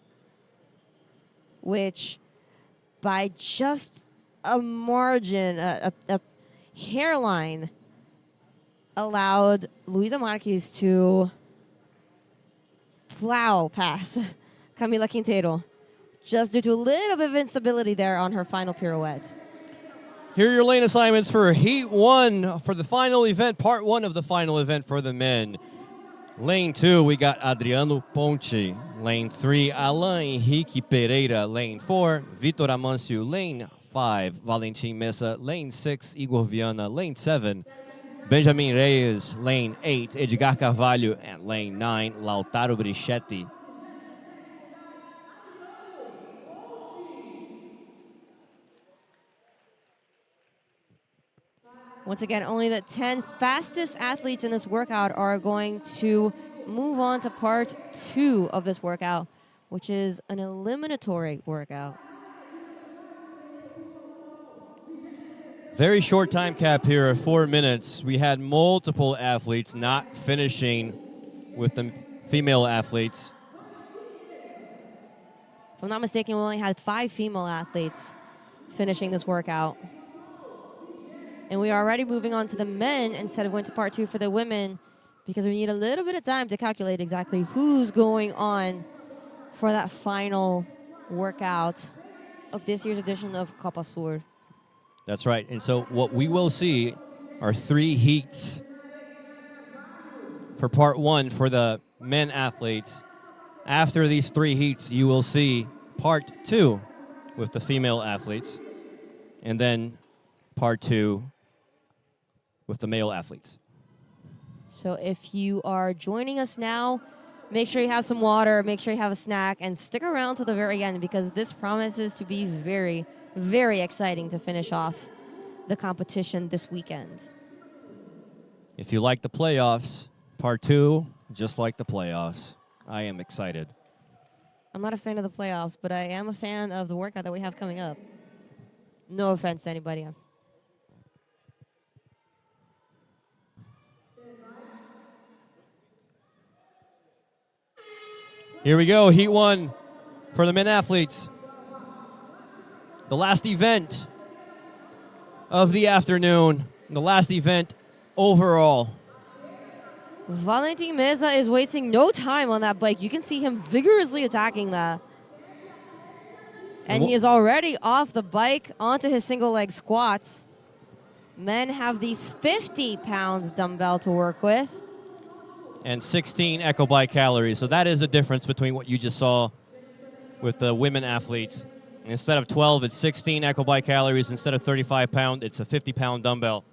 which by just a margin, a hairline, allowed Luisa Marquez to plow past Camila Quintero, just due to a little bit of instability there on her final pirouette. Here are your lane assignments for Heat 1 for the final event, part 1 of the final event for the men. Lane 2, we got Adriano Ponte. Lane 3, Alain Henrique Pereira. Lane 4, Vitor Amancio. Lane 5, Valentim Mesa. Lane 6, Igor Viana. Lane 7, Benjamin Reyes. Lane 8, Edgar Carvalho. And lane 9, Lautaro Brichetti. Once again, only the 10 fastest athletes in this workout are going to move on to part 2 of this workout, which is an eliminatory workout. Very short time cap here of 4 minutes. We had multiple athletes not finishing with the female athletes. I'm not mistaken, we only had 5 female athletes finishing this workout. And we are already moving on to the men instead of going to part 2 for the women, because we need a little bit of time to calculate exactly who's going on for that final workout of this year's edition of COPA SUR. That's right. And so what we will see are 3 heats for part 1 for the men athletes. After these 3 heats, you will see part 2 with the female athletes, and then part 2 with the male athletes. So if you are joining us now, make sure you have some water, make sure you have a snack, and stick around to the very end, because this promises to be very, very exciting to finish off the competition this weekend. If you like the playoffs, part 2, just like the playoffs. I am excited. I'm not a fan of the playoffs, but I am a fan of the workout that we have coming up. No offense to anybody. Here we go, heat 1 for the men athletes. The last event of the afternoon, the last event overall. Valentin Meza is wasting no time on that bike. You can see him vigorously attacking that. And he is already off the bike onto his single leg squats. Men have the 50-pound dumbbell to work with. And 16 echo bike calories. So that is a difference between what you just saw with the women athletes. Instead of 12, it's 16 echo bike calories. Instead of 35-pound, it's a 50-pound dumbbell.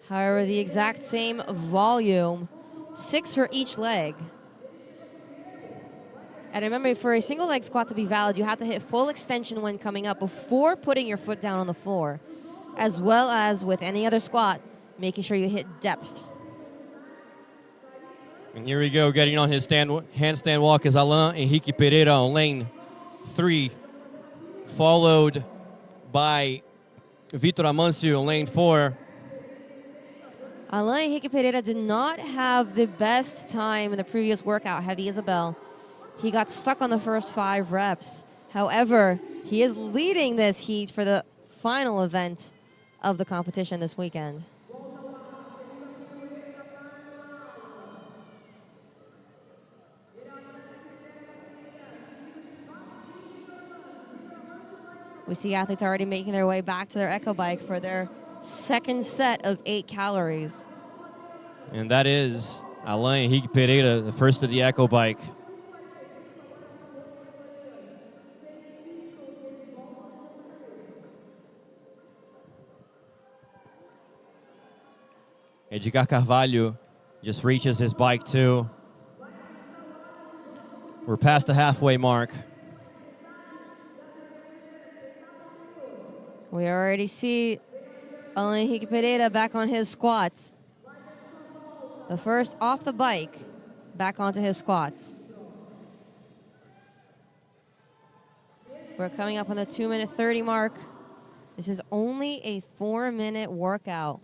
However, the exact same volume, 6 for each leg. And remember, for a single leg squat to be valid, you have to hit full extension when coming up before putting your foot down on the floor, as well as with any other squat, making sure you hit depth. And here we go, getting on his handstand walk is Alain Henrique Pereira on lane 3, followed by Vitor Amancio on lane 4. Alain Henrique Pereira did not have the best time in the previous workout, Heavy Isabel. He got stuck on the first 5 reps. However, he is leading this heat for the final event of the competition this weekend. We see athletes already making their way back to their echo bike for their second set of 8 calories. And that is Alain Henrique Pereira, the first of the echo bike. Edgar Carvalho just reaches his bike too. We're past the halfway mark. We already see Alain Henrique Pereira back on his squats. The first off the bike, back onto his squats. We're coming up on the 2-minute 30 mark. This is only a 4-minute workout.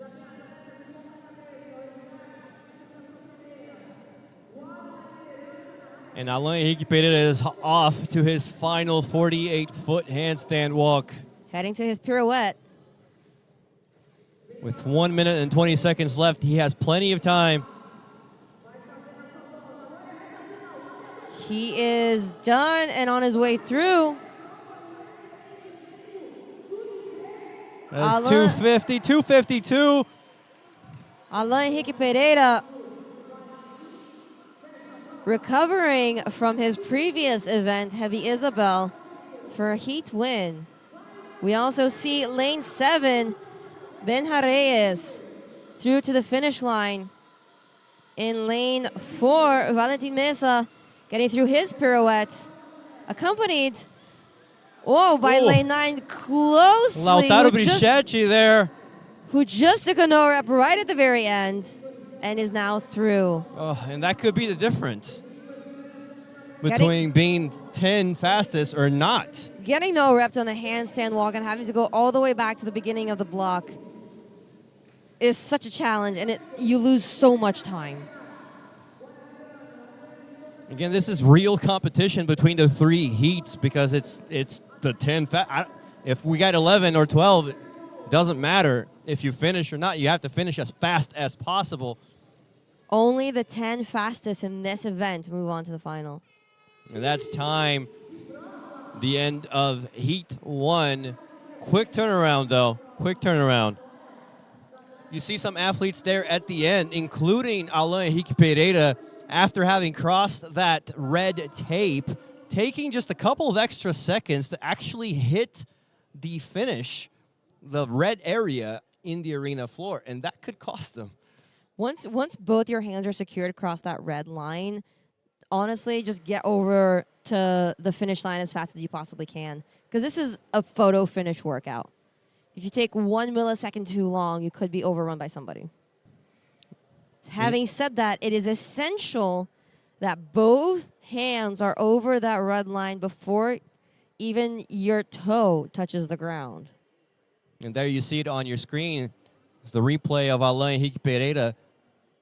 And Alain Henrique Pereira is off to his final 48-foot handstand walk. Heading to his pirouette. With 1 minute and 20 seconds left, he has plenty of time. He is done and on his way through. That's 250, 252. Alain Henrique Pereira recovering from his previous event, Heavy Isabel, for a heat win. We also see lane 7, Benja Reyes, through to the finish line. In lane 4, Valentin Meza getting through his pirouette, accompanied by lane 9 closely. Lautaro Brichetti there. Who just took a no rep right at the very end and is now through. Oh, and that could be the difference between being 10 fastest or not. Getting no reps on the handstand walk and having to go all the way back to the beginning of the block is such a challenge, and you lose so much time. Again, this is real competition between the 3 heats because it's the 10. If we got 11 or 12, it doesn't matter if you finish or not. You have to finish as fast as possible. Only the 10 fastest in this event move on to the final. And that's time. The end of Heat 1. Quick turnaround, though. Quick turnaround. You see some athletes there at the end, including Alain Henrique Pereira, after having crossed that red tape, taking just a couple of extra seconds to actually hit the finish, the red area in the arena floor, and that could cost them. Once both your hands are secured across that red line, honestly, just get over to the finish line as fast as you possibly can, because this is a photo finish workout. If you take 1 millisecond too long, you could be overrun by somebody. Having said that, it is essential that both hands are over that red line before even your toe touches the ground. And there you see it on your screen. It's the replay of Alain Henrique Pereira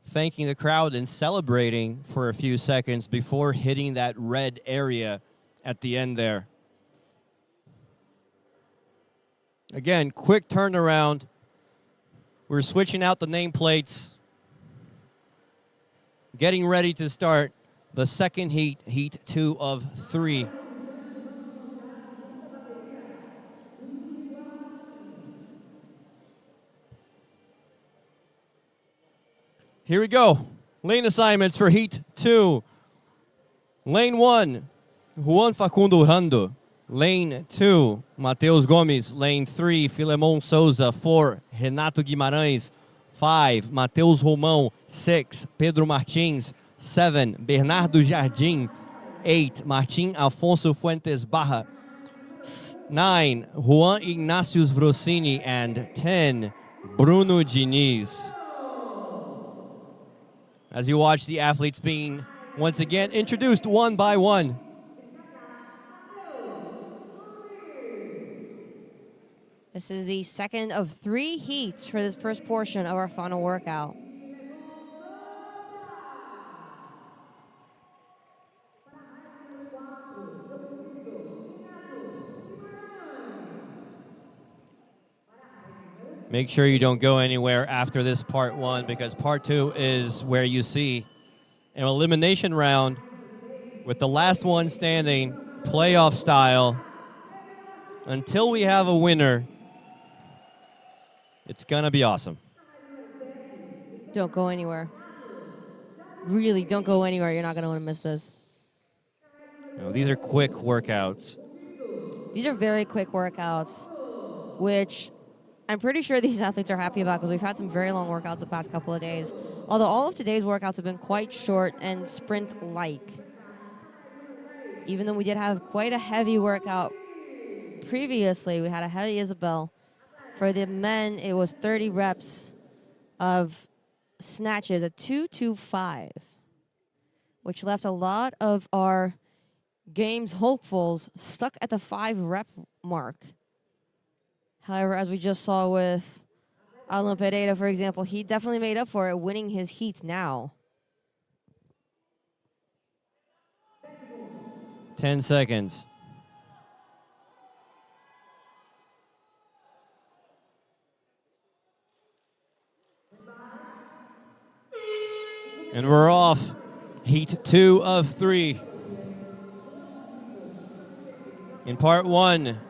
thanking the crowd and celebrating for a few seconds before hitting that red area at the end there. Again, quick turnaround. We're switching out the nameplates. Getting ready to start the second heat, Heat 2 of 3. Here we go. Lane assignments for Heat 2. Lane 1, Juan Facundo Rando. Lane 2, Matheus Gomes. Lane 3, Filemon Souza. 4, Renato Guimarães. 5, Matheus Romão. 6, Pedro Martins. 7, Bernardo Jardim. 8, Martim Afonso Fuentes Barra. 9, Juan Ignacius Vrossini. And 10, Bruno Diniz. As you watch the athletes being once again introduced one by one. This is the second of 3 heats for this first portion of our final workout. Make sure you don't go anywhere after this part 1, because part 2 is where you see an elimination round with the last one standing, playoff style. Until we have a winner, it's gonna be awesome. Don't go anywhere. Really, don't go anywhere. You're not gonna want to miss this. No, these are quick workouts. These are very quick workouts, which I'm pretty sure these athletes are happy about, because we've had some very long workouts the past couple of days. Although all of today's workouts have been quite short and sprint-like. Even though we did have quite a heavy workout previously, we had a heavy Isabel. For the men, it was 30 reps of snatches at 225, which left a lot of our games hopefuls stuck at the 5-rep mark. However, as we just saw with Alain Pereira, for example, he definitely made up for it, winning his heat now. 10 seconds. And we're off. Heat 2 of 3. In part 1,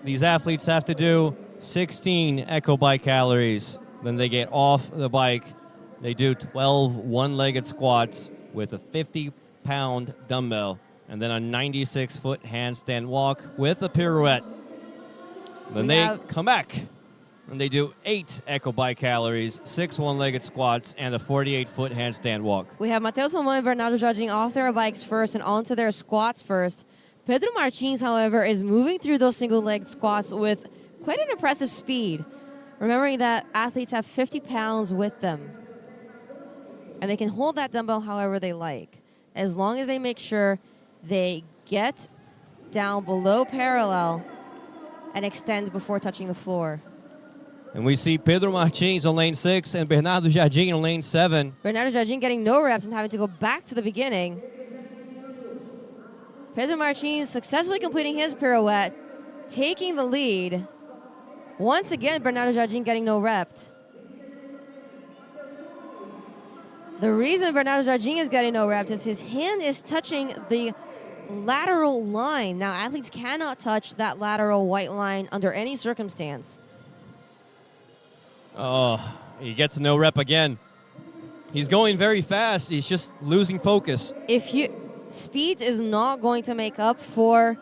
these athletes have to do 16 echo bike calories. Then they get off the bike. They do 12 one-legged squats with a 50-pound dumbbell, and then a 96-foot handstand walk with a pirouette. Then they come back, and they do 8 echo bike calories, 6 one-legged squats, and a 48-foot handstand walk. We have Matheus Romão and Bernardo Jardim off their bikes first and onto their squats first. Pedro Martins, however, is moving through those single-leg squats with quite an impressive speed, remembering that athletes have 50 pounds with them. And they can hold that dumbbell however they like, as long as they make sure they get down below parallel and extend before touching the floor. And we see Pedro Martins on lane 6 and Bernardo Jardim on lane 7. Bernardo Jardim getting no reps and having to go back to the beginning. Pedro Martins successfully completing his pirouette, taking the lead. Once again, Bernardo Jardim getting no rep. The reason Bernardo Jardim is getting no rep is his hand is touching the lateral line. Now, athletes cannot touch that lateral white line under any circumstance. Oh, he gets a no rep again. He's going very fast. He's just losing focus. Speed is not going to make up for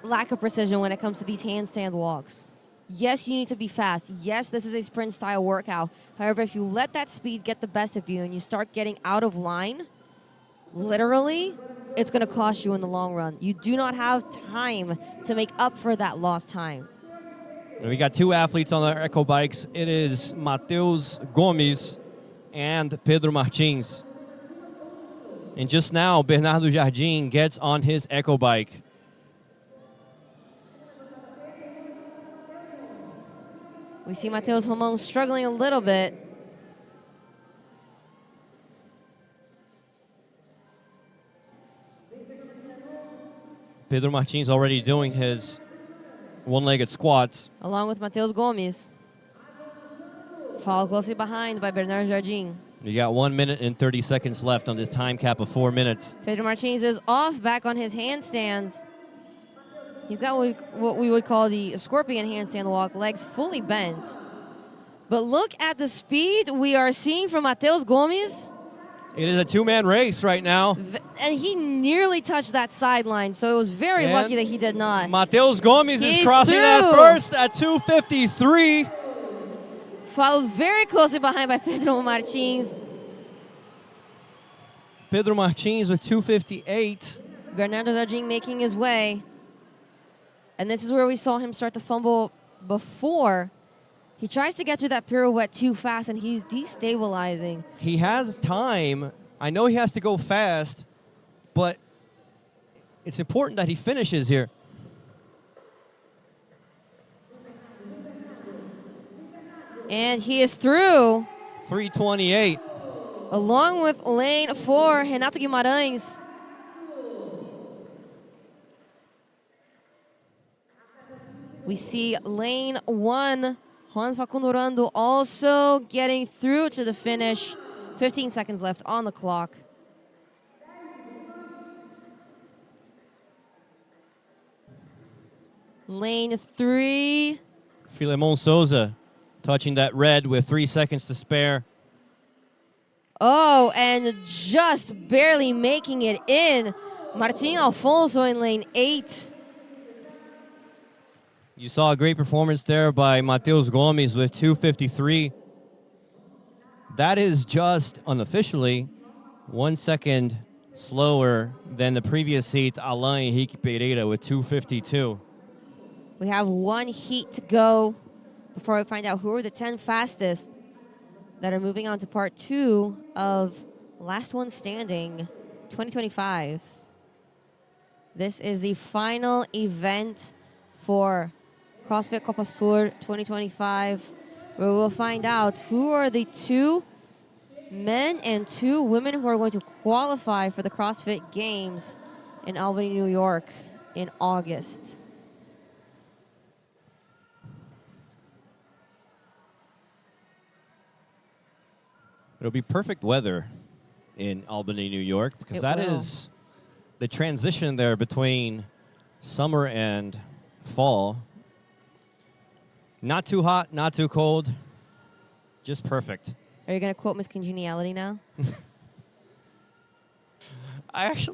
lack of precision when it comes to these handstand walks. Yes, you need to be fast. Yes, this is a sprint style workout. However, if you let that speed get the best of you and you start getting out of line, literally, it's going to cost you in the long run. You do not have time to make up for that lost time. We got two athletes on their echo bikes. It is Mateus Gomes and Pedro Martins. And just now, Bernardo Jardim gets on his echo bike. We see Mateus Romão struggling a little bit. Pedro Martins already doing his one-legged squats. Along with Mateus Gomes. Followed closely behind by Bernardo Jardim. You got 1 minute and 30 seconds left on this time cap of 4 minutes. Pedro Martins is off back on his handstands. He's got what we would call the scorpion handstand walk, legs fully bent. But look at the speed we are seeing from Mateus Gomes. It is a two-man race right now. And he nearly touched that sideline, so it was very lucky that he did not. Mateus Gomes is crossing through. that first at 2:53. Followed very closely behind by Pedro Martins. Pedro Martins with 2:58. Bernardo Jardim making his way. And this is where we saw him start to fumble before. He tries to get through that pirouette too fast, and he's destabilizing. He has time. I know he has to go fast, but it's important that he finishes here. And he is through. 3:28. Along with lane 4, Renato Guimarães. We see lane 1, Juan Facundo Rando also getting through to the finish. 15 seconds left on the clock. Lane 3. Filemon Souza touching that red with 3 seconds to spare. Oh, and just barely making it in. Martin Alfonso in lane 8. You saw a great performance there by Mateus Gomes with 2:53. That is just unofficially 1 second slower than the previous heat, Alain Henrique Pereira with 2:52. We have one heat to go before we find out who are the 10 fastest that are moving on to part 2 of Last One Standing 2025. This is the final event for CrossFit COPA SUR 2025, where we'll find out who are the 2 men and 2 women who are going to qualify for the CrossFit Games in Albany, New York in August. It'll be perfect weather in Albany, New York, because that is the transition there between summer and fall. Not too hot, not too cold, just perfect. Are you going to quote Miss Congeniality now?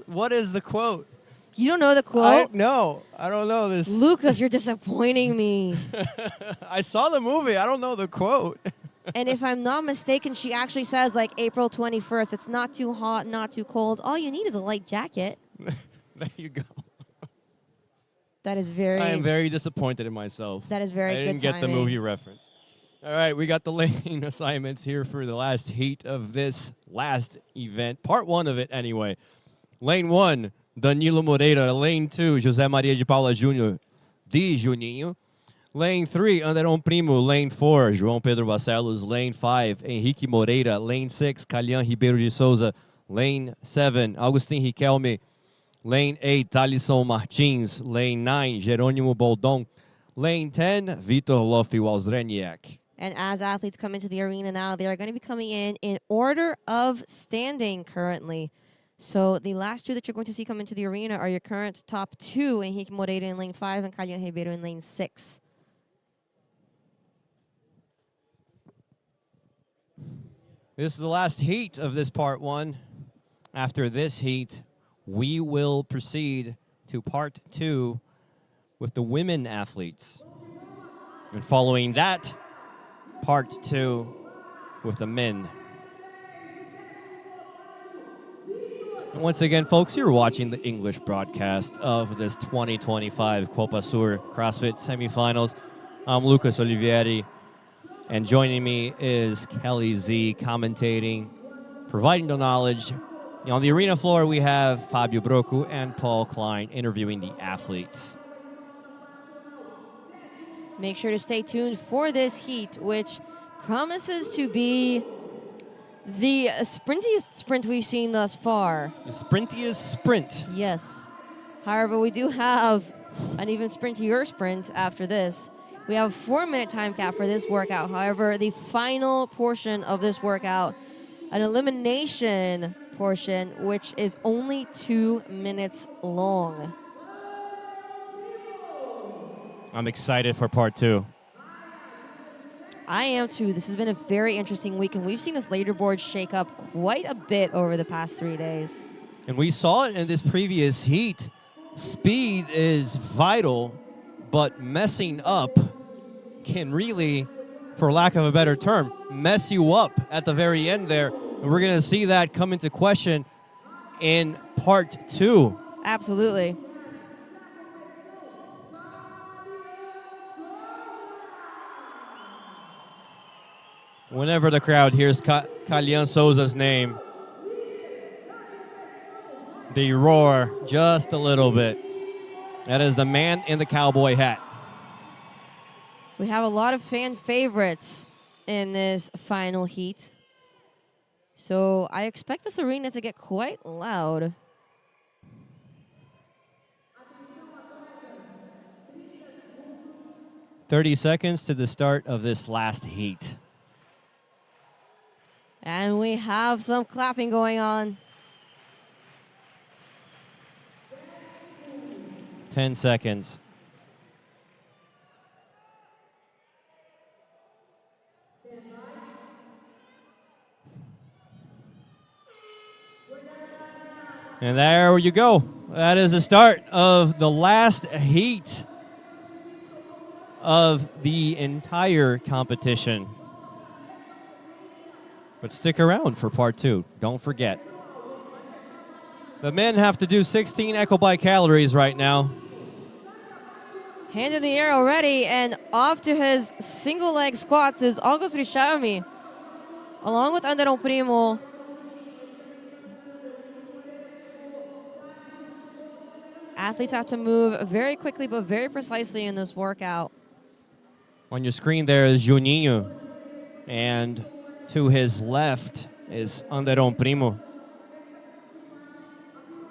What is the quote? You don't know the quote? No, I don't know this. Lucas, you're disappointing me. I saw the movie. I don't know the quote. And if I'm not mistaken, she actually says, like, April 21st, it's not too hot, not too cold. All you need is a light jacket. There you go. That is very... I am very disappointed in myself. That is very good I didn't get the timing. movie reference. All right, we got the lane assignments here for the last heat of this last event. Part 1 of it, anyway. Lane 1, Danilo Moreira. Lane 2, José Maria de Paula Júnior de Juninho. Lane 3, Anderon Primo. Lane 4, João Pedro Barcelos. Lane 5, Henrique Moreira. Lane 6, Calhão Ribeiro de Souza. Lane 7, Agustin Riquelme. Lane 8, Thalisson Martins. Lane 9, Jerônimo Boldon. Lane 10, Vitor Lofi Walzreniak. And as athletes come into the arena now, they are going to be coming in order of standing currently. So the last two that you're going to see come into the arena are your current top two, Henrique Moreira in lane 5 and Callian Ribeiro in lane 6. This is the last heat of this part 1. After this heat, we will proceed to part 2 with the women athletes. And following that, part 2 with the men. And once again, folks, you're watching the English broadcast of this 2025 COPA SUR CrossFit semifinals. I'm Lucas Olivieri, and joining me is Kelly Z commentating, providing the knowledge. On the arena floor, we have Fabio Brocco and Paul Klein interviewing the athletes. Make sure to stay tuned for this heat, which promises to be the sprintiest sprint we've seen thus far. The sprintiest sprint. Yes. However, we do have an even sprintier sprint after this. We have a 4-minute time cap for this workout. However, the final portion of this workout, an elimination portion, which is only 2 minutes long. I'm excited for part 2. I am too. This has been a very interesting week, and we've seen this leaderboard shake up quite a bit over the past 3 days. And we saw it in this previous heat. Speed is vital, but messing up can really, for lack of a better term, mess you up at the very end there. And we're going to see that come into question in part 2. Absolutely. Whenever the crowd hears Kalyan Souza's name, they roar just a little bit. That is the man in the cowboy hat. We have a lot of fan favorites in this final heat. So I expect this arena to get quite loud. "30 seconds to the start of this last heat. And we have some clapping going on. 10 seconds. And there you go. That is the start of the last heat of the entire competition. But stick around for part 2. Don't forget. The men have to do 16 echo-bike calories right now. Hand in the air already, and off to his single leg squats is August Richarmi, along with Anderon Primo. Athletes have to move very quickly but very precisely in this workout. On your screen there is Juninho, and to his left is Anderon Primo.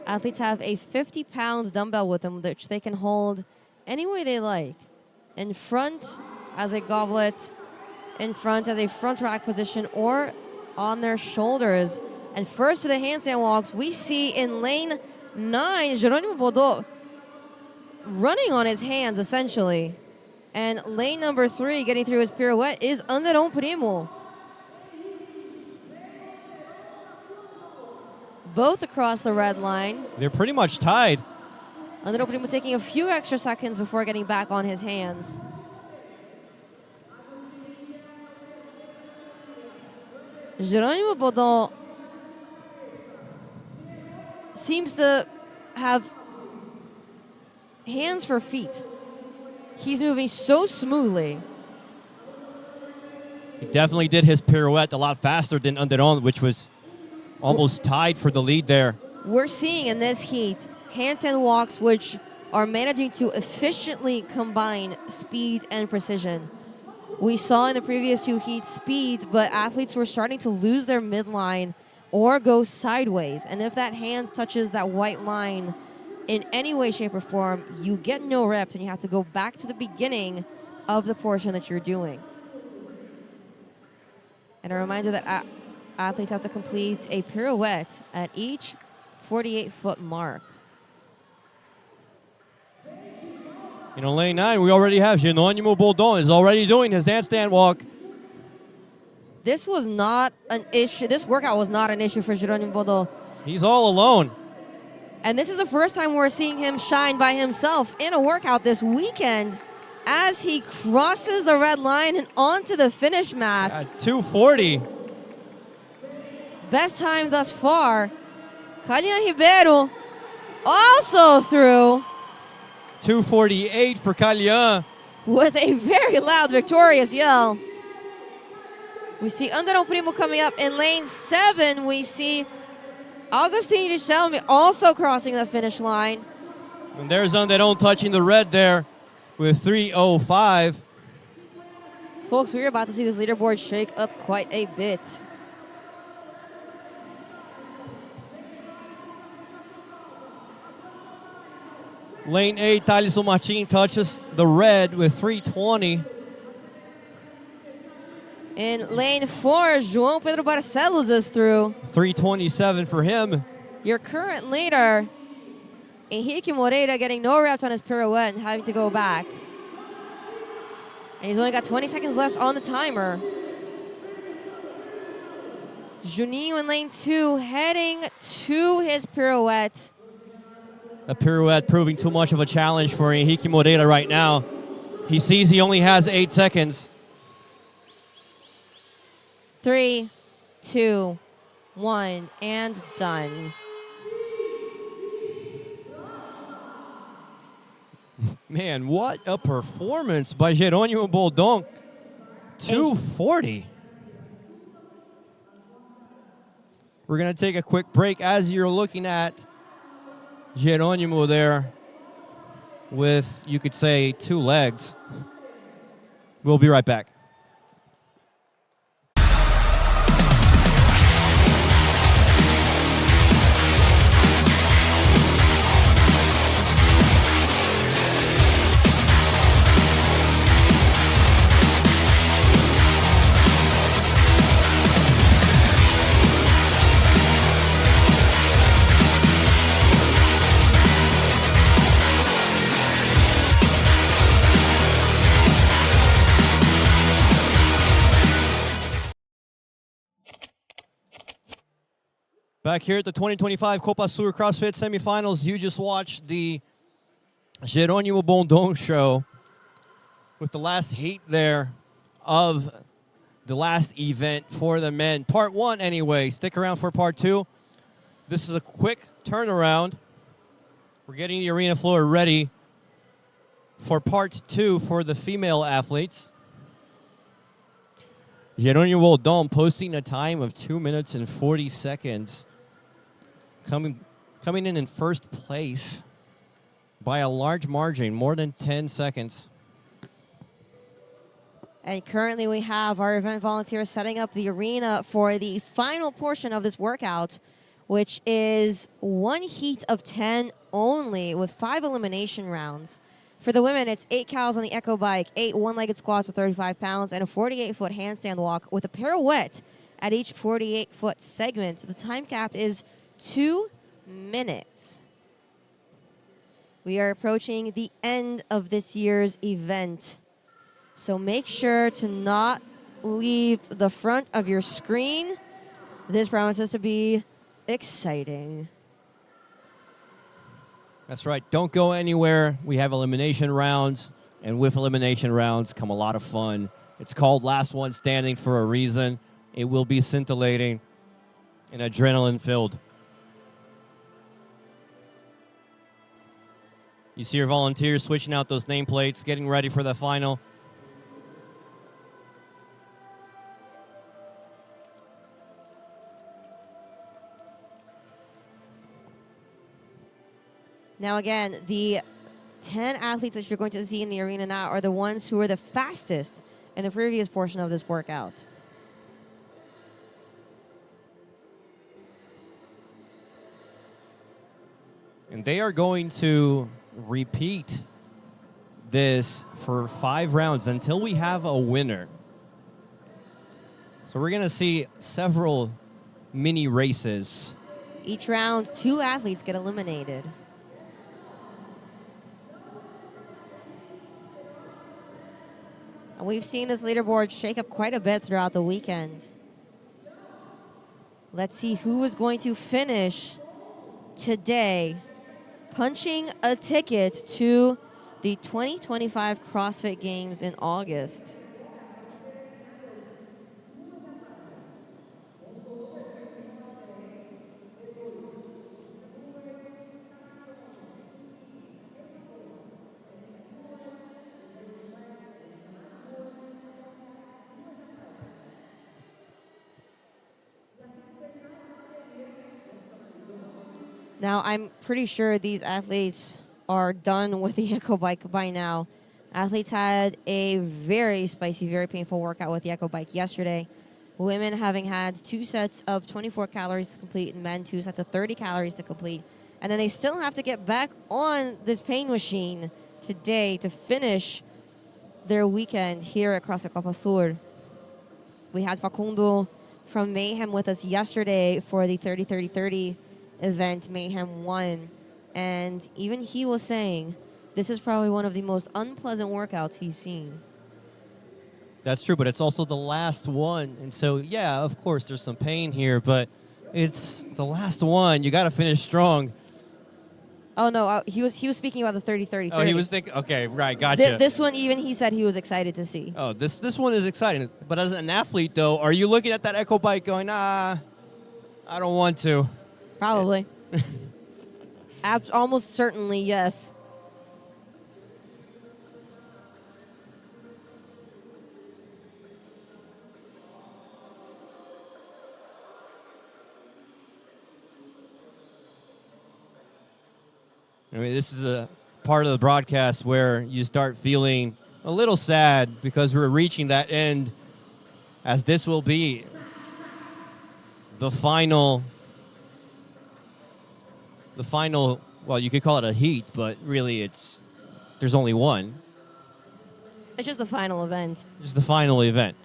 Athletes have a 50-pound dumbbell with them, which they can hold any way they like. In front as a goblet, in front as a front rack position, or on their shoulders. And first to the handstand walks, we see in lane 9, Jerônimo Boldon running on his hands, essentially. And lane number 3, getting through his pirouette, is Anderon Primo. Both across the red line. They're pretty much tied. Anderon Primo taking a few extra seconds before getting back on his hands. Jerônimo Boldon seems to have hands for feet. He's moving so smoothly. He definitely did his pirouette a lot faster than Anderon, which was almost tied for the lead there. We're seeing in this heat handstand walks which are managing to efficiently combine speed and precision. We saw in the previous 2 heats speed, but athletes were starting to lose their midline or go sideways. And if that hand touches that white line, in any way, shape, or form, you get no reps and you have to go back to the beginning of the portion that you're doing. And a reminder that athletes have to complete a pirouette at each 48-foot mark. In lane 9, we already have Jerônimo Boldon is already doing his handstand walk. This was not an issue. This workout was not an issue for Jerônimo Boldon. He's all alone. And this is the first time we're seeing him shine by himself in a workout this weekend as he crosses the red line and onto the finish mat. At 2:40. Best time thus far. Kalyan Ribeiro also through 2:48 for Kalyan. with a very loud victorious yell. We see Anderon Primo coming up in lane 7. We see Augustin Richelme also crossing the finish line. And there's Anderon touching the red there with 3:05. Folks, we're about to see this leaderboard shake up quite a bit. Lane 8, Thaleson Martin touches the red with 3:20. In lane 4, João Pedro Barcelos is through. 3:27 for him. Your current leader, Henrique Moreira, getting no reps on his pirouette and having to go back. And he's only got 20 seconds left on the timer. Juninho in lane 2 heading to his pirouette. The pirouette proving too much of a challenge for Henrique Moreira right now. He sees he only has 8 seconds. 3, 2, 1, and done. Man, what a performance by Jerônimo Boldon. 2:40. We're going to take a quick break as you're looking at Jerônimo there with, you could say, 2 legs. We'll be right back. Back here at the 2025 COPA SUR CrossFit semifinals, you just watched the Jerônimo Boldon show with the last heat there of the last event for the men. Part 1 anyway. Stick around for part 2. This is a quick turnaround. We're getting the arena floor ready for part 2 for the female athletes. Jerônimo Boldon posting a time of 2 minutes and 40 seconds. Coming in first place by a large margin, more than 10 seconds. And currently we have our event volunteers setting up the arena for the final portion of this workout, which is 1 heat of 10 only with 5 elimination rounds. For the women, it's 8 cows on the Echo Bike, 8 one-legged squats of 35 pounds, and a 48-foot handstand walk with a pirouette at each 48-foot segment. The time cap is 2 minutes. We are approaching the end of this year's event, so make sure to not leave the front of your screen. This promises to be exciting. That's right. Don't go anywhere. We have elimination rounds, and with elimination rounds come a lot of fun. It's called Last One Standing for a reason. It will be scintillating and adrenaline-filled. You see your volunteers switching out those nameplates, getting ready for the final. Now again, the 10 athletes that you're going to see in the arena now are the ones who are the fastest in the previous portion of this workout. And they are going to repeat this for 5 rounds until we have a winner. So we're going to see several mini races. Each round, 2 athletes get eliminated. And we've seen this leaderboard shake up quite a bit throughout the weekend. Let's see who is going to finish today punching a ticket to the 2025 CrossFit Games in August. Now, I'm pretty sure these athletes are done with the Echo Bike by now. Athletes had a very spicy, very painful workout with the Echo Bike yesterday. Women having had 2 sets of 24 calories to complete, and men 2 sets of 30 calories to complete. And then they still have to get back on this pain machine today to finish their weekend here at CrossFit COPA SUR. We had Facundo from Mayhem with us yesterday for the 30-30-30 event. Mayhem won, and even he was saying this is probably one of the most unpleasant workouts he's seen. That's true, but it's also the last one. And so, yeah, of course, there's some pain here, but it's the last one. You got to finish strong. Oh, no, he was speaking about the 30-30-30. Oh, he was thinking, okay, right, gotcha. This one, even he said he was excited to see. Oh, this one is exciting. But as an athlete, though, are you looking at that Echo Bike going, I don't want to? Probably. Almost certainly, yes. I mean, this is a part of the broadcast where you start feeling a little sad because we're reaching that end, as this will be the final, well, you could call it a heat, but really there's only one. It's just the final event. Just the final event,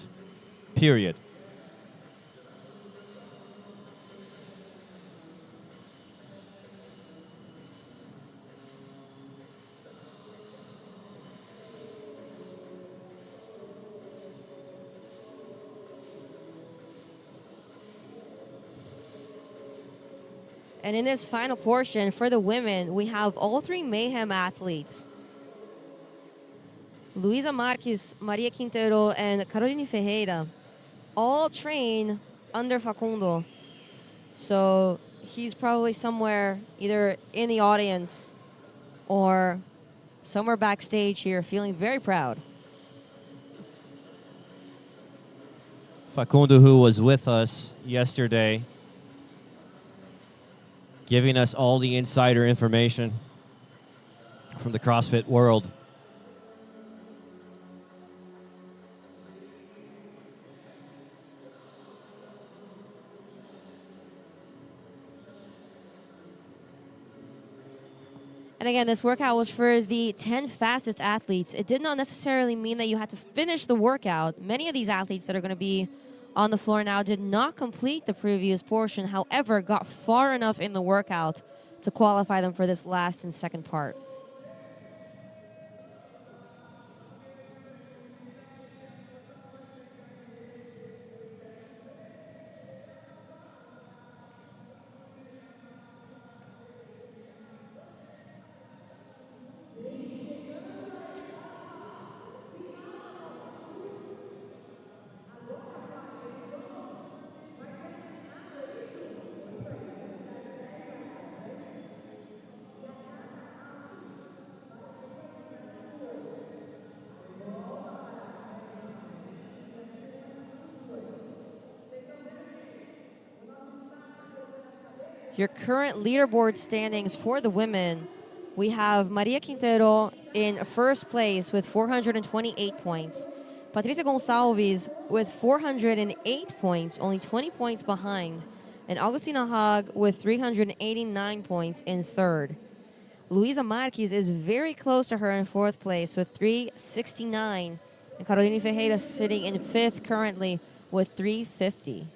period. And in this final portion, for the women, we have all 3 Mayhem athletes. Luisa Marques, Maria Quintero, and Caroline Ferreira all train under Facundo. So he's probably somewhere either in the audience or somewhere backstage here feeling very proud. Facundo, who was with us yesterday, giving us all the insider information from the CrossFit world. And again, this workout was for the 10 fastest athletes. It did not necessarily mean that you had to finish the workout. Many of these athletes that are going to be on the floor now did not complete the previous portion, however, got far enough in the workout to qualify them for this last and second part. Your current leaderboard standings for the women, we have Maria Quintero in first place with 428 points. Patricia Gonçalves with 408 points, only 20 points behind. And Augustina Haag with 389 points in third. Luisa Marques is very close to her in 4th place with 3:69. And Caroline Ferreira sitting in 5th currently with 3:50.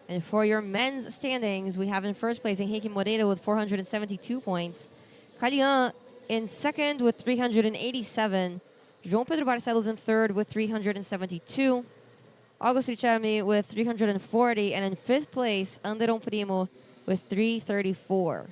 And for your men's standings, we have in 1st place Henrique Moreira with 472 points. Calian in 2nd with 387. João Pedro Barcelos in 3rd with 372. Augusto Richami with 340. And in 5th place, Anderon Primo with 334.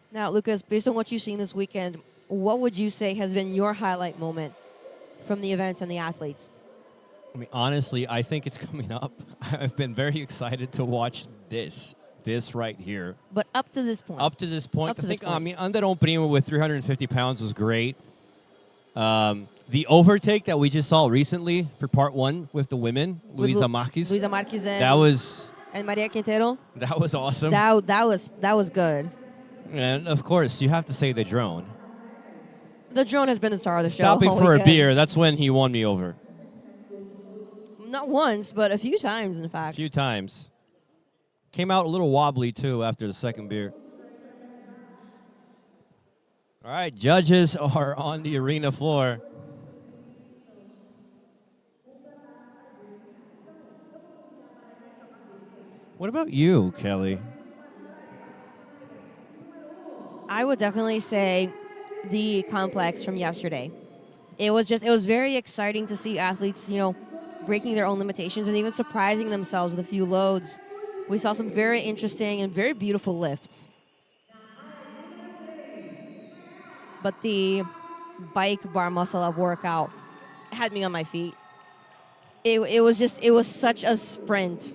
Now, Lucas, based on what you've seen this weekend, what would you say has been your highlight moment from the events and the athletes? I mean, honestly, I think it's coming up. I've been very excited to watch this right here. But up to this point. Up to this point, Up to this point. I mean, Anderon Primo with 350 pounds was great. The overtake that we just saw recently for part 1 with the women, Luisa Marques. Luisa Marques and, that was and Maria Quintero. That was awesome. That was good. And of course, you have to say the drone. The drone has been the star of the show. Stopping all for a weekend. beer, that's when he won me over. Not once, but a few times, in A fact. few times. Came out a little wobbly, too, after the 2nd beer. All right, judges are on the arena floor. What about you, Kelly? I would definitely say the complex from yesterday. It was very exciting to see athletes, breaking their own limitations and even surprising themselves with a few loads. We saw some very interesting and very beautiful lifts. But the bike bar muscle up workout had me on my feet. It was such a sprint.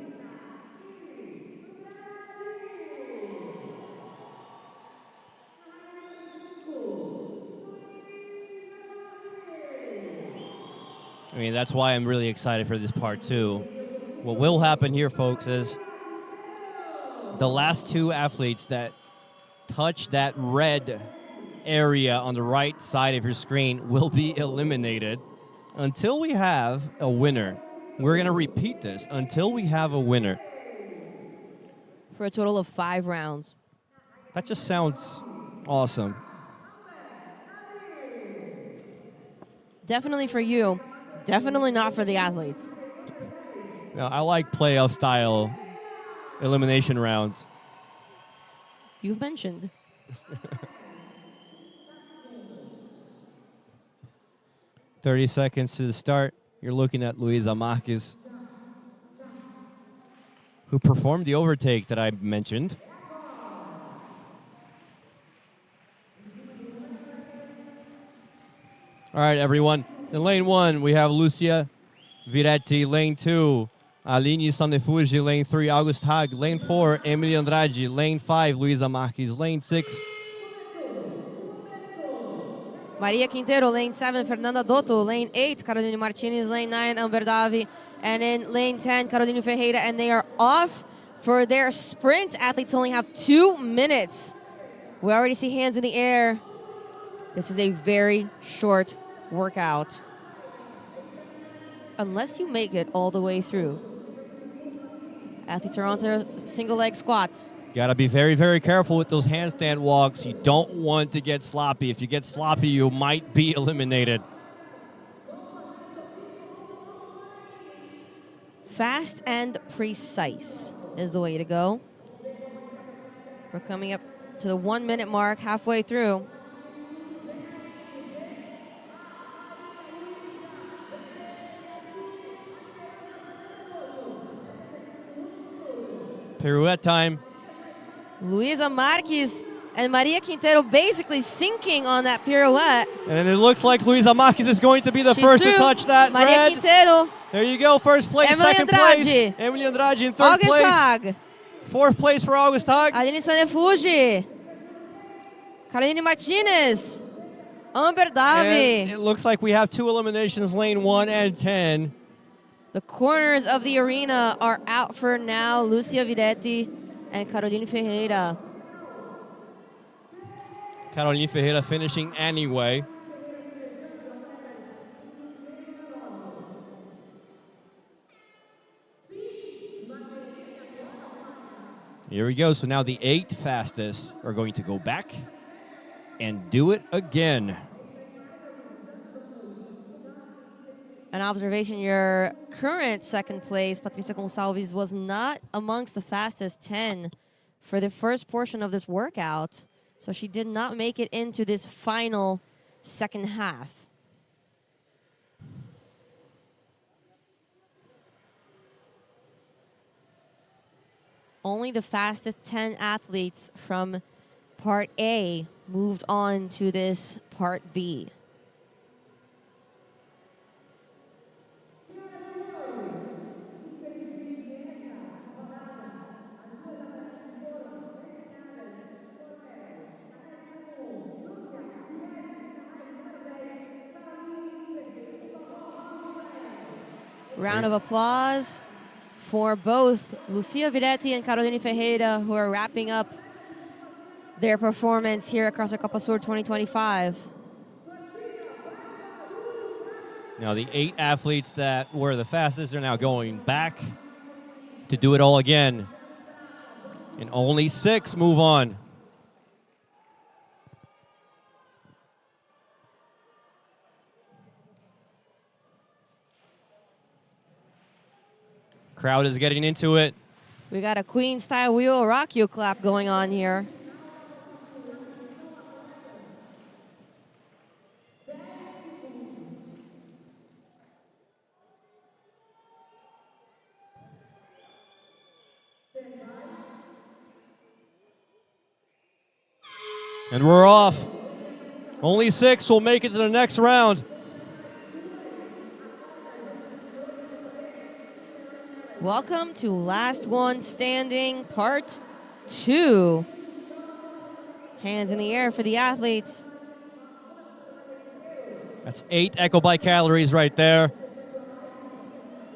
I mean, that's why I'm really excited for this part 2. What will happen here, folks, is the last 2 athletes that touch that red area on the right side of your screen will be eliminated until we have a winner. We're going to repeat this until we have a winner. For a total of 5 rounds. That just sounds awesome. Definitely for you. Definitely not for the athletes. Now, I like playoff style elimination rounds. You've mentioned. 30 seconds to the start. You're looking at Luisa Marques, who performed the overtake that I mentioned. All right, everyone. In lane 1, we have Lucia Viretti. Lane 2, Aline Sandefuji. Lane 3, August Hag. Lane 4, Emily Andrade. Lane 5, Luisa Marques. Lane 6, Maria Quintero. Lane 7, Fernanda Dotto. Lane 8, Caroline Martinez. Lane 9, Amber Davi. And in lane 10, Caroline Ferreira. And they are off for their sprint. Athletes only have 2 minutes. We already see hands in the air. This is a very short workout. Unless you make it all the way through. Athletes are onto single leg squats. Got to be very, very careful with those handstand walks. You don't want to get sloppy. If you get sloppy, you might be eliminated. Fast and precise is the way to go. We're coming up to the 1 minute mark, halfway through. Pirouette time. Luisa Marques and Maria Quintero basically sinking on that pirouette. And it looks like Luisa Marques is going to be the She's first through. to touch that Maria red. Quintero. There you go, first place, Emily second Andrade. place. Emily Andrade in third August place. Haag. Fourth place for August Haag. Aline Sanefuji. Caroline Martinez. Amber Davi. And it looks like we have 2 eliminations, lane 1 and 10. The corners of the arena are out for now. Lucia Videtti and Caroline Ferreira. Caroline Ferreira finishing anyway. Here we go. So now the 8 fastest are going to go back and do it again. An observation, your current second place, Patricia Gonçalves, was not amongst the fastest 10 for the first portion of this workout. So she did not make it into this final second half. Only the fastest 10 athletes from Part A moved on to this Part B. Round of applause for both Lucia Videtti and Caroline Ferreira, who are wrapping up their performance here at CrossFit COPA SUR 2025. Now the 8 athletes that were the fastest are now going back to do it all again. And only 6 move on. Crowd is getting into it. We got a Queen style wheel rock you clap going on here. And we're off. Only 6 will make it to the next round. Welcome to Last One Standing, Part 2. Hands in the air for the athletes. That's 8 echo bike calories right there.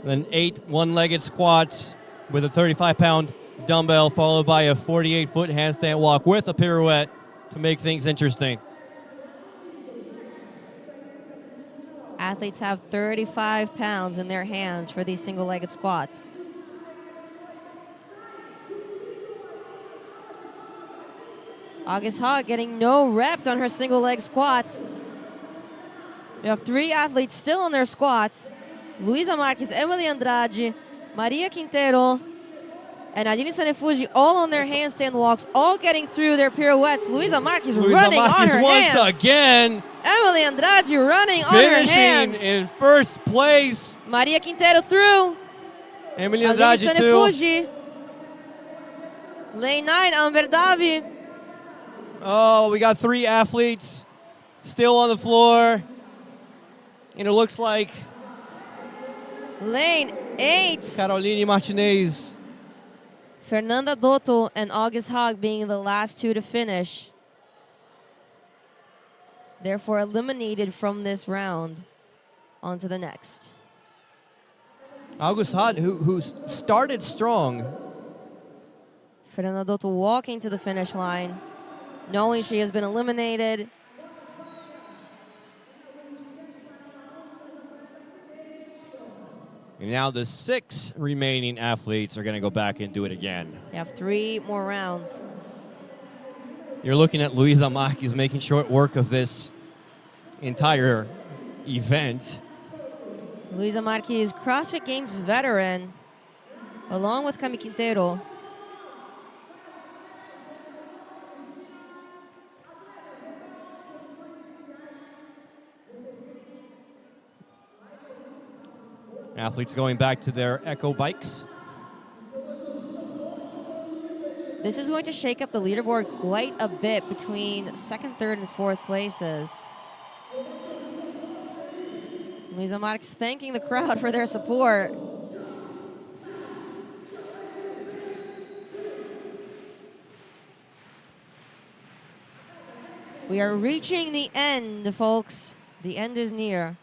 Then 8 one-legged squats with a 35-pound dumbbell, followed by a 48-foot handstand walk with a pirouette to make things interesting. Athletes have 35 pounds in their hands for these single-legged squats. August Haag getting no reps on her single-leg squats. We have 3 athletes still on their squats. Luisa Marques, Emily Andrade, Maria Quintero, and Aline Sanefuji all on their handstand walks, all getting through their pirouettes. Luisa Marques running on her hands. Once again. Emily Andrade running on her hands. Finishing in first place. Maria Quintero through. Emily Andrade Aline too. Sanefuji. Lane 9, Amber Davi. Oh, we got 3 athletes still on the floor. And it looks like Lane 8. Caroline Martinez. Fernanda Dotto and August Haag being the last 2 to finish. Therefore eliminated from this round. On to the next. August Haag, who started strong. Fernanda Dotto walking to the finish line, knowing she has been eliminated. And now the 6 remaining athletes are going to go back and do it again. We have 3 more rounds. You're looking at Luisa Marquez making short work of this entire event. Luisa Marquez, CrossFit Games veteran, along with Cami Quintero. Athletes going back to their Echo bikes. This is going to shake up the leaderboard quite a bit between 2nd, 3rd, and 4th places. Luisa Marquez thanking the crowd for their support. We are reaching the end, folks. The end is near.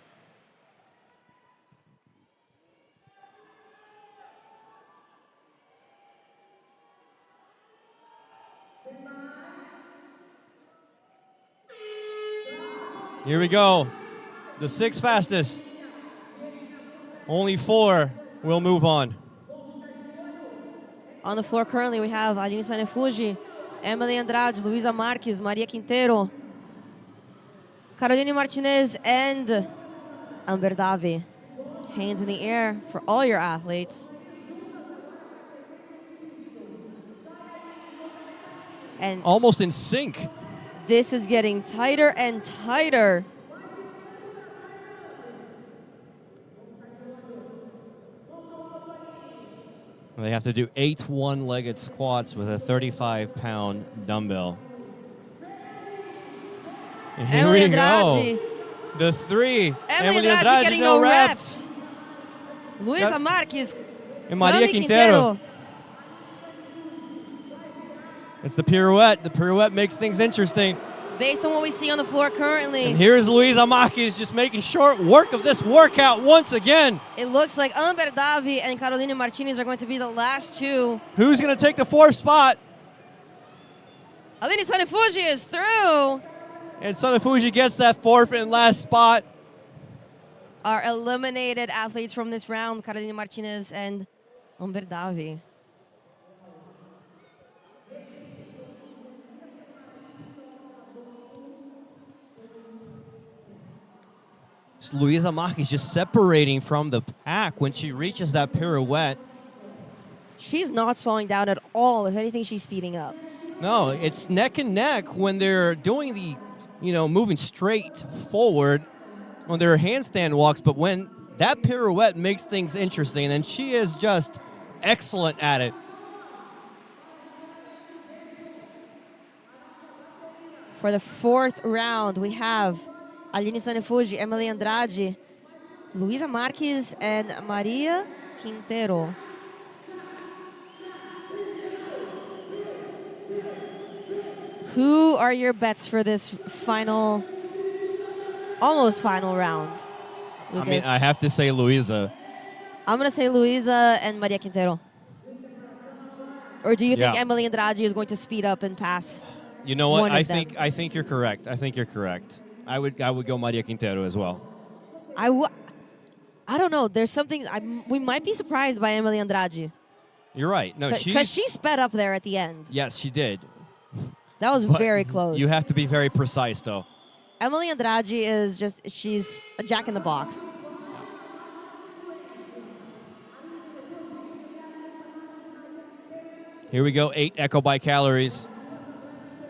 Here we go. The 6 fastest. Only 4 will move on. On the floor currently, we have Aline Sanefuji, Emily Andrade, Luisa Marquez, Maria Quintero, Caroline Martinez, and Amber Davi. Hands in the air for all your athletes. And almost in sync. This is getting tighter and tighter. They have to do 8 one-legged squats with a 35-pound dumbbell. And here Emily we Andrade. go. The 3. Emily Andrade getting no reps. Luisa Got- Marquez. And Maria Cami Quintero. It's the pirouette. The pirouette makes things interesting. Based on what we see on the floor currently, And here's Luisa Marquez just making short work of this workout once again. it looks like Amber Davi and Carolina Martinez are going to be the last 2. Who's going to take the 4th spot? Aline Sanefuji is through. And Sanefuji gets that 4th and last spot. Our eliminated athletes from this round, Carolina Martinez and Amber Davi. Luisa Marquez just separating from the pack when she reaches that pirouette. She's not slowing down at all. If anything, she's speeding up. No, it's neck and neck when they're doing the, moving straight forward on their handstand walks. But when that pirouette makes things interesting, and she is just excellent at it. For the 4th round, we have Aline Sanefuji, Emily Andrade, Luisa Marquez, and Maria Quintero. Who are your bets for this final, almost final round? I mean, I have to say Luisa. I'm going to say Luisa and Maria Quintero. Or do you think Yeah. Emily Andrade is going to speed up and pass? You know what? one of I them? think you're correct. I think you're correct. I would go Maria Quintero as well. I don't know. There's something, we might be surprised by Emily Andrade. You're right. No, Because she sped up there at the end. Yes, she did. That was But very close. You have to be very precise, though. Emily Andrade is she's a jack in the box. Here we go, 8 Echo by calories.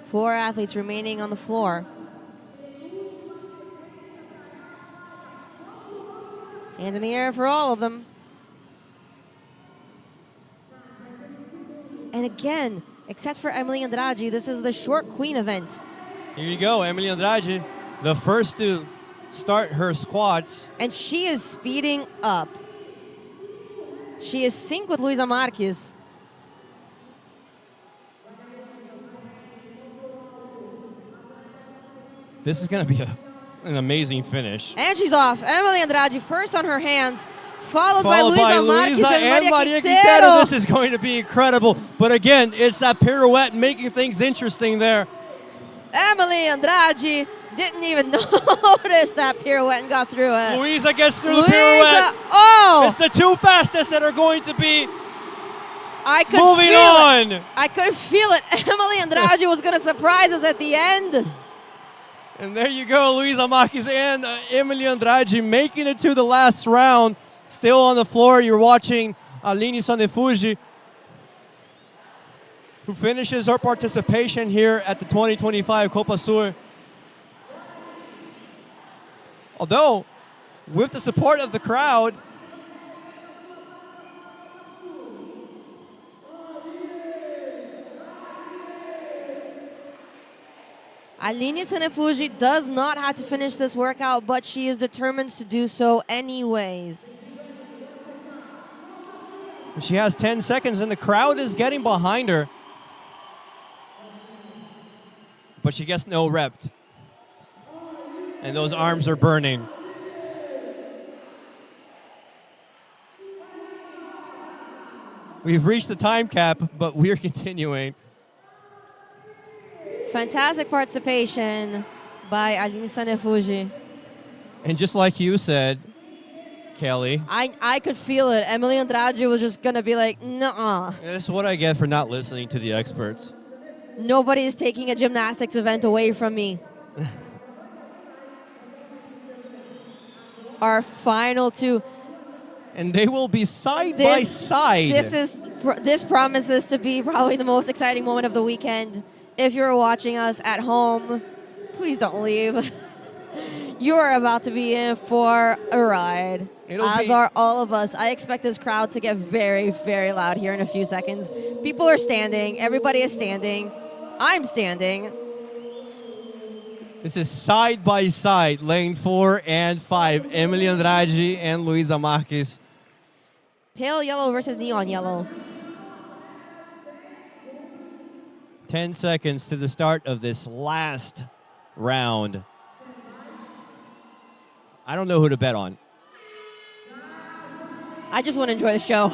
4 athletes remaining on the floor. Hands in the air for all of them. And again, except for Emily Andrade, this is the short queen event. Here you go, Emily Andrade, the first to start her squats. And she is speeding up. She is sync with Luisa Marquez. This is going to be an amazing finish. And she's off. Emily Andrade first on her hands, followed by Luisa Marquez and Maria Quintero. This is going to be incredible. But again, it's that pirouette making things interesting there. Emily Andrade Didn't even notice that pirouette and got through it. Louisa gets through the pirouette. Oh! It's the two fastest that are going to be I could moving feel on. It. I could feel it. Emily Andrade was going to surprise us at the end. And there you go, Luisa Marques and Emily Andrade making it to the last round. Still on the floor, you're watching Aline Sanefuji, who finishes her participation here at the 2025 Copa Sur. Although, with the support of the crowd, Aline Sanefuji does not have to finish this workout, but she is determined to do so anyways. she has 10 seconds and the crowd is getting behind her. But she gets no rep. And those arms are burning. We've reached the time cap, but we're continuing. Fantastic participation by Aline Sanefuji. And just like you said, Kelly, I could feel it. Emily Andrade was just going to be like, nuh-uh. this is what I get for not listening to the experts. Nobody is taking a gymnastics event away from me. Our final two. And they will be side by side. This promises to be probably the most exciting moment of the weekend. If you're watching us at home, please don't leave. You are about to be in for a ride, as are all of us. I expect this crowd to get very, very loud here in a few seconds. People are standing. Everybody is standing. I'm standing. This is side by side, lane 4 and 5. Emily Andrade and Luisa Marques. Pale yellow versus neon yellow. 10 seconds to the start of this last round. I don't know who to bet on. I just want to enjoy the show.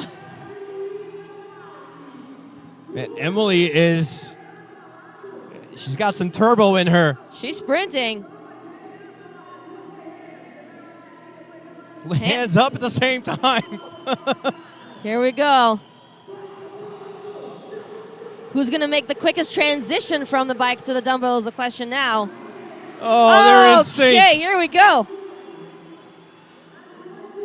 Man, Emily is... She's got some turbo in her. She's sprinting. Hands up at the same time. Here we go. Who's going to make the quickest transition from the bike to the dumbbell is the question now. Oh, they're in sync. Okay, here we go.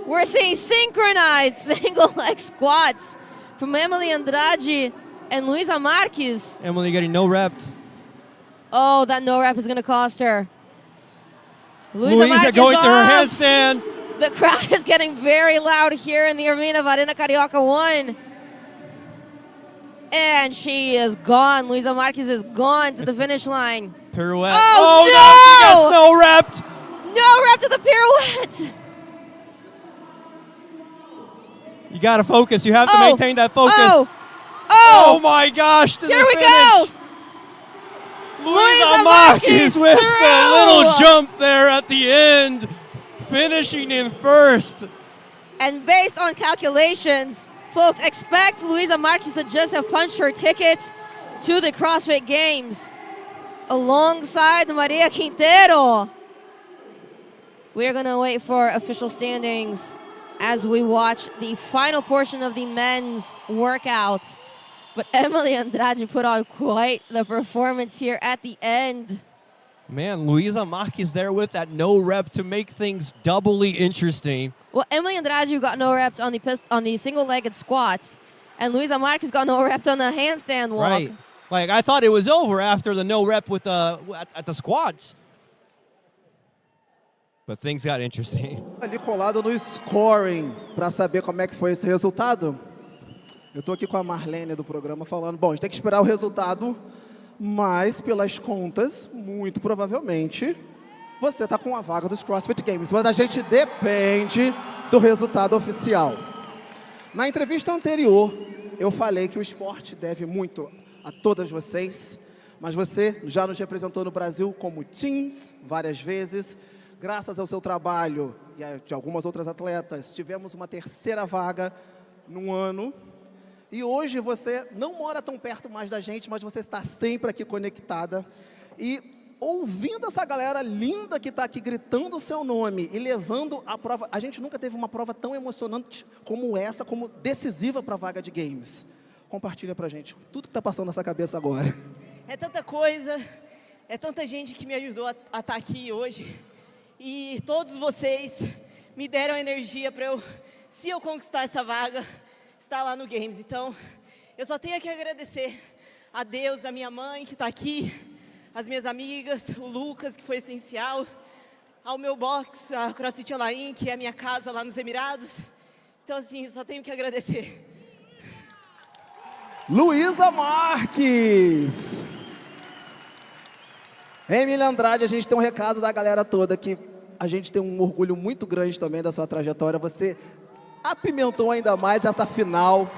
We're seeing synchronized single leg squats from Emily Andrade and Luisa Marques. Emily getting no rep. Oh, that no rep is going to cost her. Luisa going to her handstand. The crowd is getting very loud here in the arena of Arena Carioca 1. And she is gone. Luisa Marques is gone to the finish line. Pirouette. Oh no! She gets no rep. No rep to the pirouette. You got to focus. You have to maintain that focus. Oh my gosh. To here the we finish. go. Luisa Marques with the little jump there at the end, finishing in first. And based on calculations, folks, expect Luisa Marques to just have punched her ticket to the CrossFit Games alongside Maria Quintero. We are going to wait for official standings as we watch the final portion of the men's workout. But Emily Andrade put on quite the performance here at the end. Man, Luisa Marques there with that no rep to make things doubly interesting. Well, Emily Andrade got no reps on the single-legged squats, and Luisa Marques got no reps on the handstand walk. Right. Like, I thought it was over after the no rep with at the squats. But things got interesting. Ali colado no scoring, para saber como é que foi esse resultado. Eu estou aqui com a Marlene do programa falando, bom, a gente tem que esperar o resultado, mas pelas contas, muito provavelmente, você está com a vaga dos CrossFit Games. Mas a gente depende do resultado oficial. Na entrevista anterior, eu falei que o esporte deve muito a todas vocês, mas você já nos representou no Brasil como teams várias vezes. Graças ao seu trabalho e de algumas outras atletas, tivemos uma terceira vaga num ano. E hoje você não mora tão perto mais da gente, mas você está sempre aqui conectada. E ouvindo essa galera linda que está aqui gritando o seu nome e levando a prova. A gente nunca teve uma prova tão emocionante como essa, como decisiva para a vaga de games. Compartilha pra gente tudo que está passando nessa cabeça agora. É tanta coisa, é tanta gente que me ajudou a estar aqui hoje. E todos vocês me deram energia para eu, se eu conquistar essa vaga, estar lá no Games. Então, eu só tenho que agradecer a Deus, a minha mãe que está aqui, as minhas amigas, o Lucas, que foi essencial, ao meu box, a CrossFit Alain, que é a minha casa lá nos Emirados. Então, assim, eu só tenho que agradecer. Luísa Marques. Emília Andrade, a gente tem um recado da galera toda que a gente tem um orgulho muito grande também da sua trajetória. Você apimentou ainda mais essa final.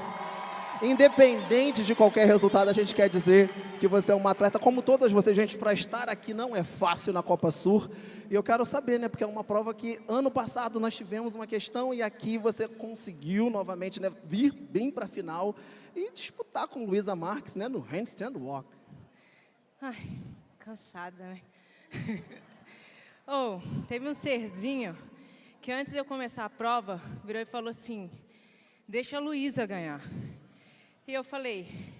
Independente de qualquer resultado, a gente quer dizer que você é uma atleta como todas vocês. Gente, para estar aqui não é fácil na Copa Sur. E eu quero saber, né, porque é uma prova que ano passado nós tivemos uma questão e aqui você conseguiu novamente, né, vir bem para a final e disputar com Luísa Marques, né, no handstand walk. Ai, cansada, né? Teve um serzinho que antes de eu começar a prova, virou e falou assim, deixa a Luísa ganhar. E eu falei,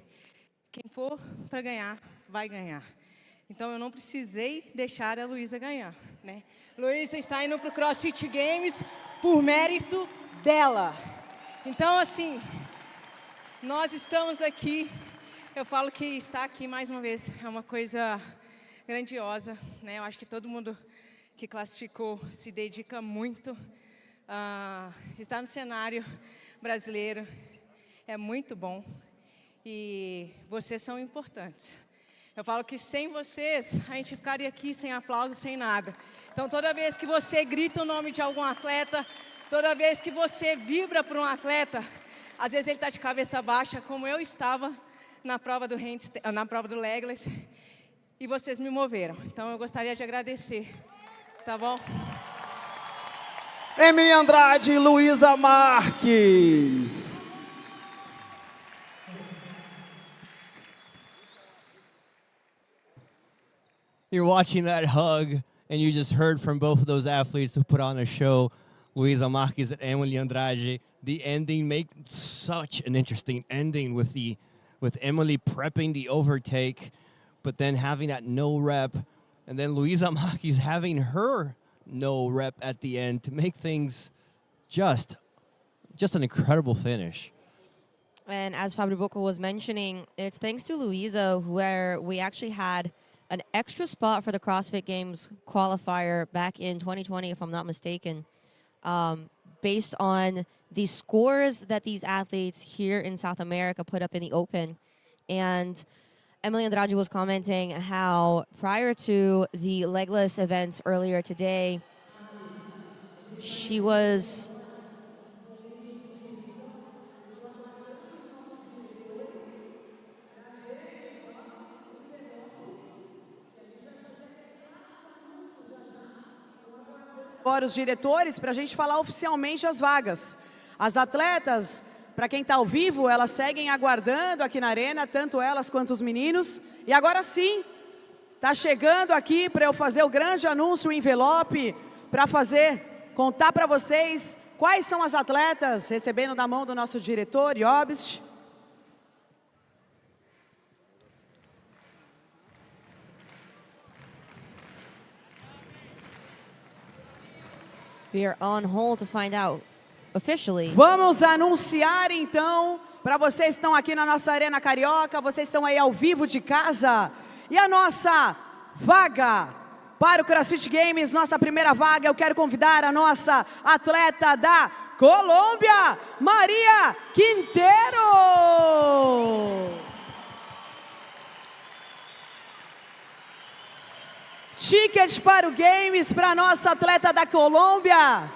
quem for para ganhar, vai ganhar. Então eu não precisei deixar a Luísa ganhar, né? Luísa está indo para o CrossFit Games por mérito dela. Então, assim, nós estamos aqui, eu falo que estar aqui mais uma vez é uma coisa grandiosa, né? Eu acho que todo mundo que classificou se dedica muito a estar no cenário brasileiro. É muito bom e vocês são importantes. Eu falo que sem vocês, a gente ficaria aqui sem aplauso, sem nada. Então, toda vez que você grita o nome de algum atleta, toda vez que você vibra para um atleta, às vezes ele está de cabeça baixa, como eu estava na prova do legless, e vocês me moveram. Então, eu gostaria de agradecer, tá bom? Emília Andrade e Luísa Marques. You're watching that hug, and you just heard from both of those athletes who put on a show, Luísa Marques and Emily Andrade. The ending made such an interesting ending with Emily prepping the overtake, but then having that no rep, and then Luísa Marques having her no rep at the end to make things just an incredible finish. And as Fabio Bocco was mentioning, it's thanks to Luísa where we actually had an extra spot for the CrossFit Games qualifier back in 2020, if I'm not mistaken, based on the scores that these athletes here in South America put up in the Open. And Emily Andrade was commenting how prior to the legless events earlier today, she was agora os diretores para a gente falar oficialmente as vagas. As atletas, para quem está ao vivo, elas seguem aguardando aqui na arena, tanto elas quanto os meninos. E agora sim, está chegando aqui para eu fazer o grande anúncio, o envelope, para contar para vocês quais são as atletas, recebendo da mão do nosso diretor, Jobst. We are on hold to find out officially. Vamos anunciar então para vocês que estão aqui na nossa Arena Carioca, vocês estão aí ao vivo de casa. E a nossa vaga para o CrossFit Games, nossa primeira vaga, eu quero convidar a nossa atleta da Colômbia, Maria Quintero. Ticket para o Games para a nossa atleta da Colômbia.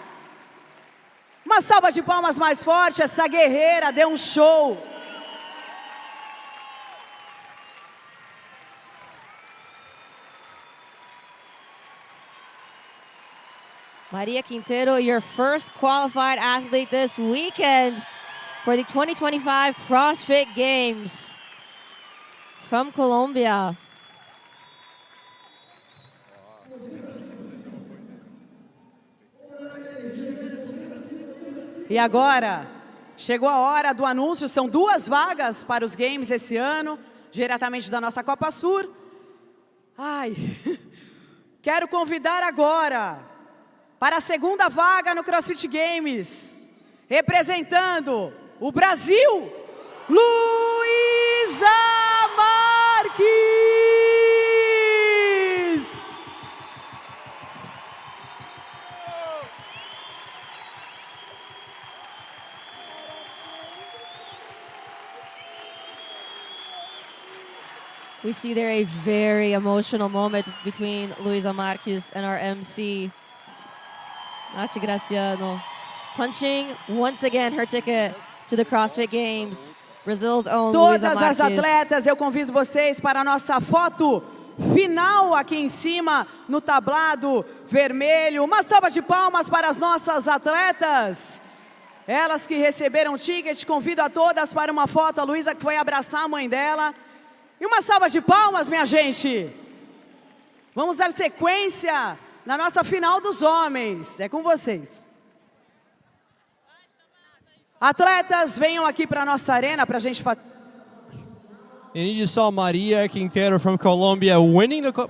Uma salva de palmas mais forte, essa guerreira deu um show. Maria Quintero, your first qualified athlete this weekend for the 2025 CrossFit Games from Colombia. E agora, chegou a hora do anúncio, são 2 vagas para os Games esse ano, diretamente da nossa Copa Sur. Ai, quero convidar agora para a segunda vaga no CrossFit Games, representando o Brasil, Luísa Marques! We see there a very emotional moment between Luísa Marques and our MC, Nath Graciano, punching once again her ticket to the CrossFit Games. Brazil's own Luísa Todas Marques. as atletas, eu convido vocês para a nossa foto final aqui em cima, no tablado vermelho. Uma salva de palmas para as nossas atletas. Elas que receberam o ticket, convido a todas para uma foto. A Luísa que foi abraçar a mãe dela. E uma salva de palmas, minha gente. Vamos dar sequência na nossa final dos homens. É com vocês. Atletas, venham aqui para a nossa arena para a gente fazer. And you just saw Maria Quintero from Colombia winning the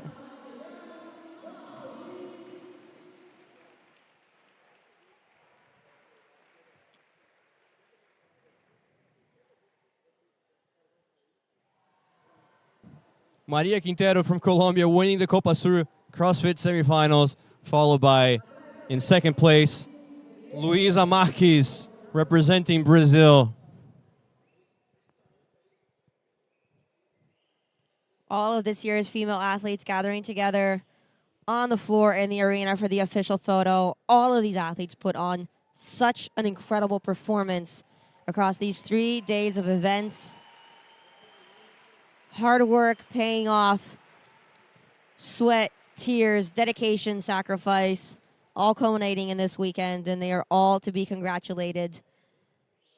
Maria Quintero from Colombia winning the Copa Sur CrossFit semifinals, followed by, in second place, Luísa Marques representing Brazil. All of this year's female athletes gathering together on the floor in the arena for the official photo. All of these athletes put on such an incredible performance across these 3 days of events. Hard work paying off, sweat, tears, dedication, sacrifice, all culminating in this weekend, and they are all to be congratulated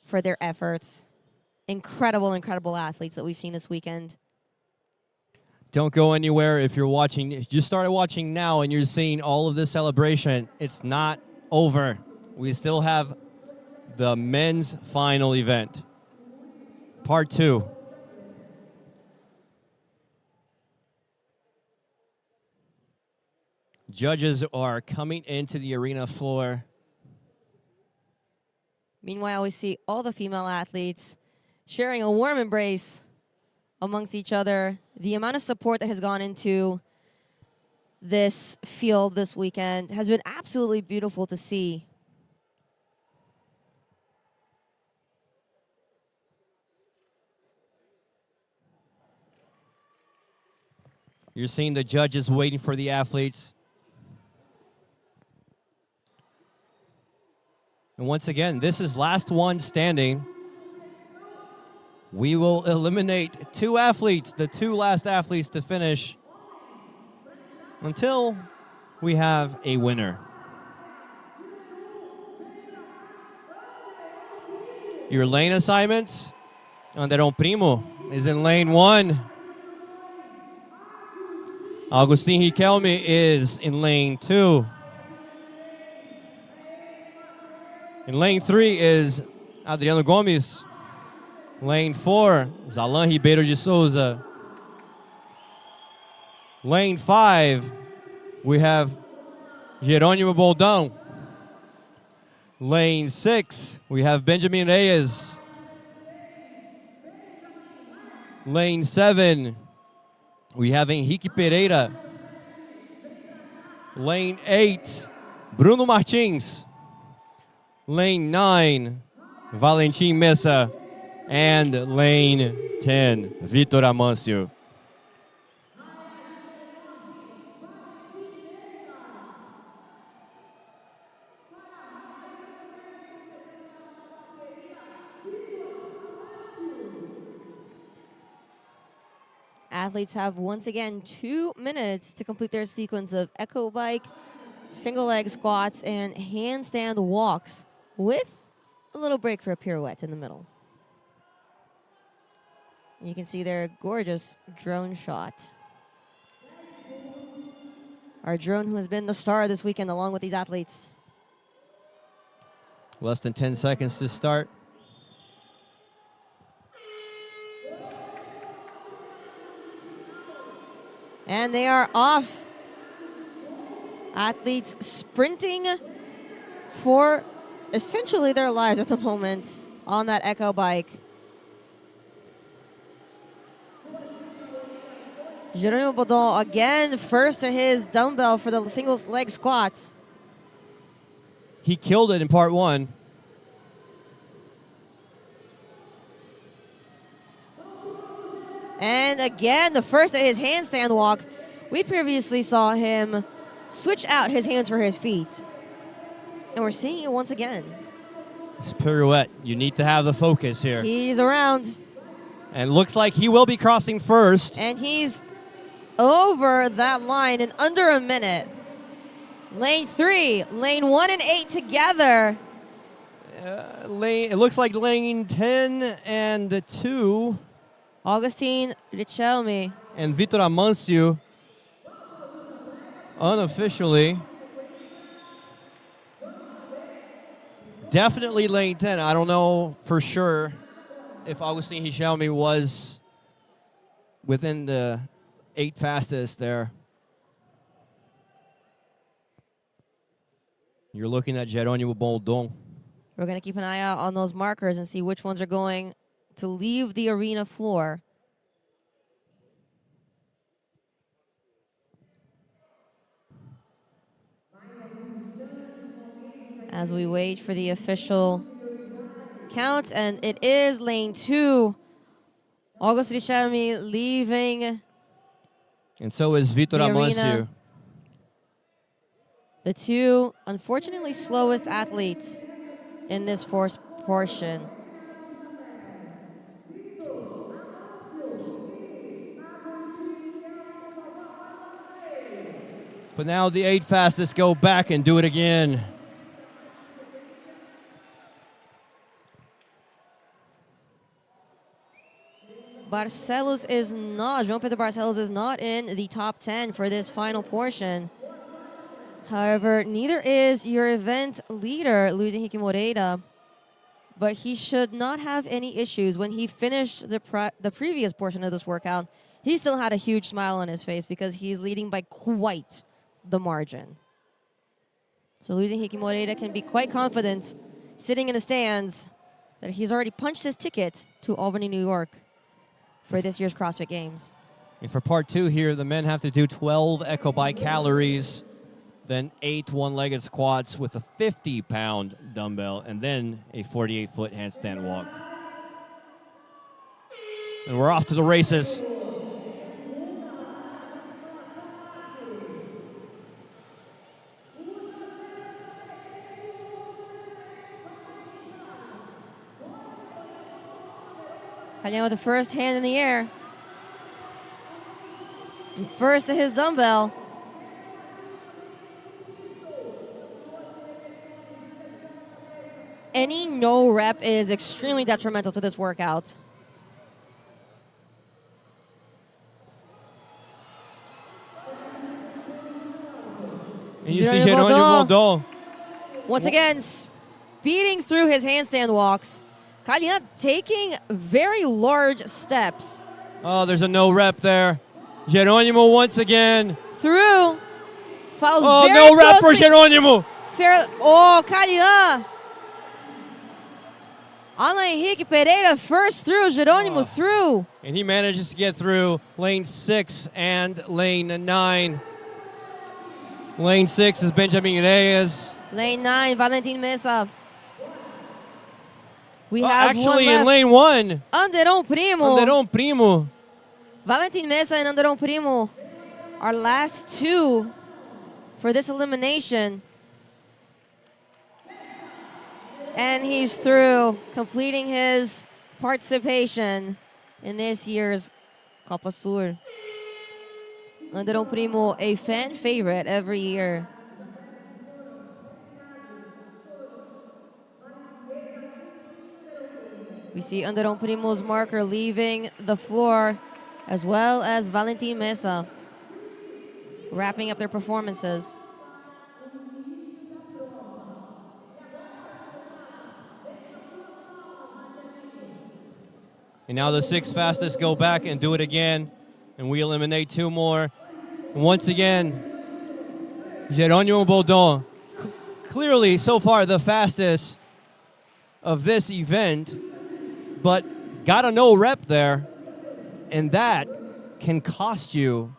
for their efforts. Incredible, incredible athletes that we've seen this weekend. Don't go anywhere if you're watching. If you started watching now and you're seeing all of this celebration, it's not over. We still have the men's final event, part 2. Judges are coming into the arena floor. Meanwhile, we see all the female athletes sharing a warm embrace amongst each other. The amount of support that has gone into this field this weekend has been absolutely beautiful to see. You're seeing the judges waiting for the athletes. And once again, this is last one standing. We will eliminate 2 athletes, the 2 last athletes to finish, until we have a winner. Your lane assignments, Anderon Primo is in lane 1. Agustin Riquelme is in lane 2. In lane 3 is Adriano Gomes. Lane 4 is Alain Ribeiro de Souza. Lane 5, we have Jerônimo Boldão. Lane 6, we have Benjamin Reyes. Lane 7, we have Henrique Pereira. Lane 8, Bruno Martins. Lane 9, Valentim Mesa. And lane 10, Vitor Amancio. Athletes have once again 2 minutes to complete their sequence of echo bike, single leg squats, and handstand walks with a little break for a pirouette in the middle. You can see their gorgeous drone shot. Our drone who has been the star this weekend along with these athletes. Less than 10 seconds to start. And they are off. Athletes sprinting for essentially their lives at the moment on that Echo bike. Geronimo Baudon again first to his dumbbell for the singles leg squats. He killed it in part 1. And again, the first of his handstand walk. We previously saw him switch out his hands for his feet. And we're seeing it once again. This pirouette, you need to have the focus here. He's around. And looks like he will be crossing first. And he's over that line in under a minute. Lane 3, lane 1 and 8 together. It looks like lane 10 and 2. Augustin Richelme. And Vitor Amancio, unofficially. Definitely lane 10. I don't know for sure if Augustin Richelme was within the 8 fastest there. You're looking at Geronimo Baudon. We're going to keep an eye out on those markers and see which ones are going to leave the arena floor. As we wait for the official count, and it is lane 2. August Richelme leaving. And so is Vitor Amancio. The 2, unfortunately, slowest athletes in this first portion. But now the 8 fastest go back and do it again. Barcelos is not, João Pedro Barcelos is not in the top 10 for this final portion. However, neither is your event leader, Luis Henrique Moreira, but he should not have any issues. When he finished the previous portion of this workout, he still had a huge smile on his face because he's leading by quite the margin. So Luis Henrique Moreira can be quite confident sitting in the stands that he's already punched his ticket to Albany, New York for this year's CrossFit Games. And for part 2 here, the men have to do 12 Echo Bike calories, then 8 one-legged squats with a 50-pound dumbbell, and then a 48-foot handstand walk. And we're off to the races. Calhão with the first hand in the air. And first to his dumbbell. Any no rep is extremely detrimental to this workout. And you see Geronimo Baudon. Once again, speeding through his handstand walks. Calhão taking very large steps. Oh, there's a no rep there. Geronimo once again. Through. Follows oh, very no rep for closely. Geronimo. Oh, Calhão. Alan Henrique Pereira first through, Geronimo through. And he manages to get through lane 6 and lane 9. Lane 6 is Benjamin Reyes. Lane 9, Valentin Mesa. We have actually, one in lane 1. Anderon Primo. Anderon Primo. Valentin Mesa and Anderon Primo. Our last 2 for this elimination. And he's through, completing his participation in this year's COPA SUR. Anderon Primo, a fan favorite every year. We see Anderon Primo's marker leaving the floor, as well as Valentin Mesa, wrapping up their performances. And now the 6 fastest go back and do it again. And we eliminate 2 more. And once again, Geronimo Baudon, clearly so far the fastest of this event, but got a no rep there. And that can cost you.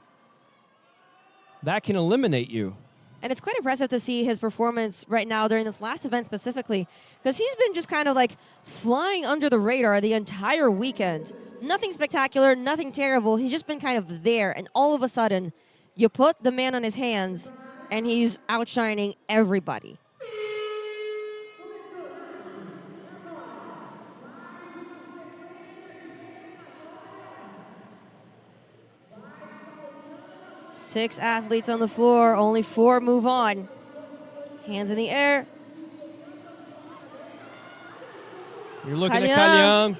That can eliminate you. And it's quite impressive to see his performance right now during this last event specifically, because he's been just kind of like flying under the radar the entire weekend. Nothing spectacular, nothing terrible. He's just been kind of there, and all of a sudden, you put the man on his hands, and he's outshining everybody. Six athletes on the floor, only 4 move on. Hands in the air. You're looking at Kalyan.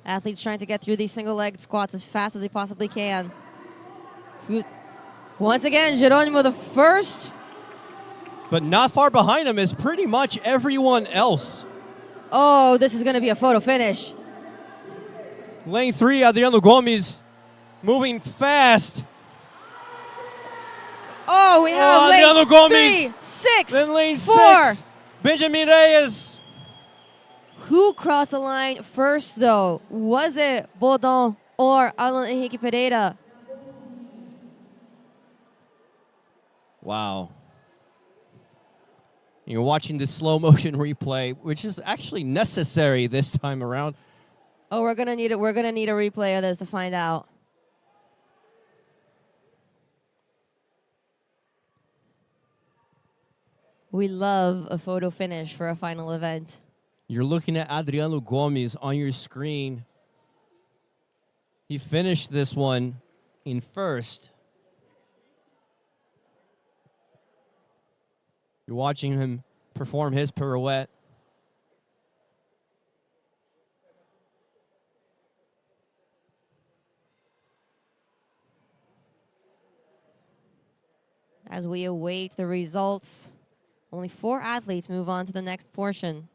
Athletes trying to get through these single-legged squats as fast as they possibly can. Once again, Geronimo the first. But not far behind him is pretty much everyone else. Oh, this is going to be a photo finish. Lane 3, Adriano Gomes moving fast. Oh, we have Adriano lane Gomes. 3, 6, Then lane 4. 6, Benjamin Reyes. Who crossed the line first, though? Was it Baudon or Alan Henrique Pereira? Wow. You're watching the slow motion replay, which is actually necessary this time around. Oh, we're gonna need it. We're gonna need a replay of this to find out. We love a photo finish for a final event. You're looking at Adriano Gomes on your screen. He finished this one in first. You're watching him perform his pirouette. As we await the results, only 4 athletes move on to the next portion.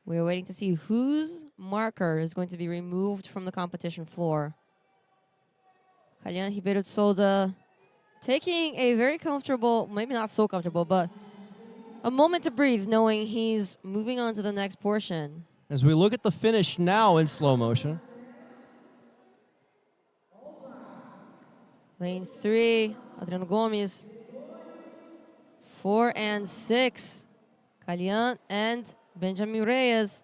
We are waiting to see whose marker is going to be removed from the competition floor. Kalyan Ribeiro de Souza taking a very comfortable, maybe not so comfortable, but a moment to breathe, knowing he's moving on to the next portion. As we look at the finish now in slow motion. Lane 3, Adriano Gomes. 4 and 6, Kalyan and Benjamin Reyes.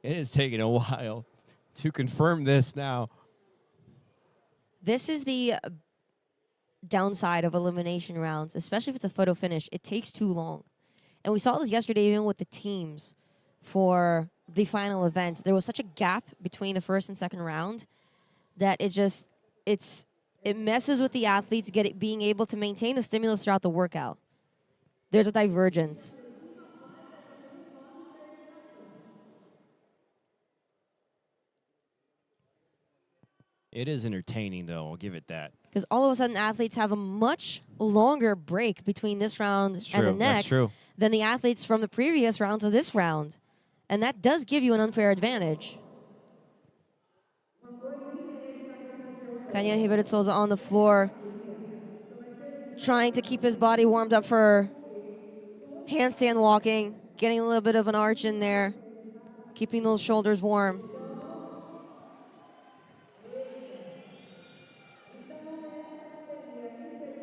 It is taking a while to confirm this now. This is the downside of elimination rounds, especially if it's a photo finish. It takes too long. And we saw this yesterday even with the teams for the final event. There was such a gap between the first and second round that it messes with the athletes being able to maintain the stimulus throughout the workout. There's a divergence. It is entertaining, though. I'll give it that. Because all of a sudden, athletes have a much longer break between this round and the next than the athletes from the previous round to this round. And that does give you an unfair advantage. Kalyan Ribeiro de Souza on the floor, trying to keep his body warmed up for handstand walking, getting a little bit of an arch in there, keeping those shoulders warm.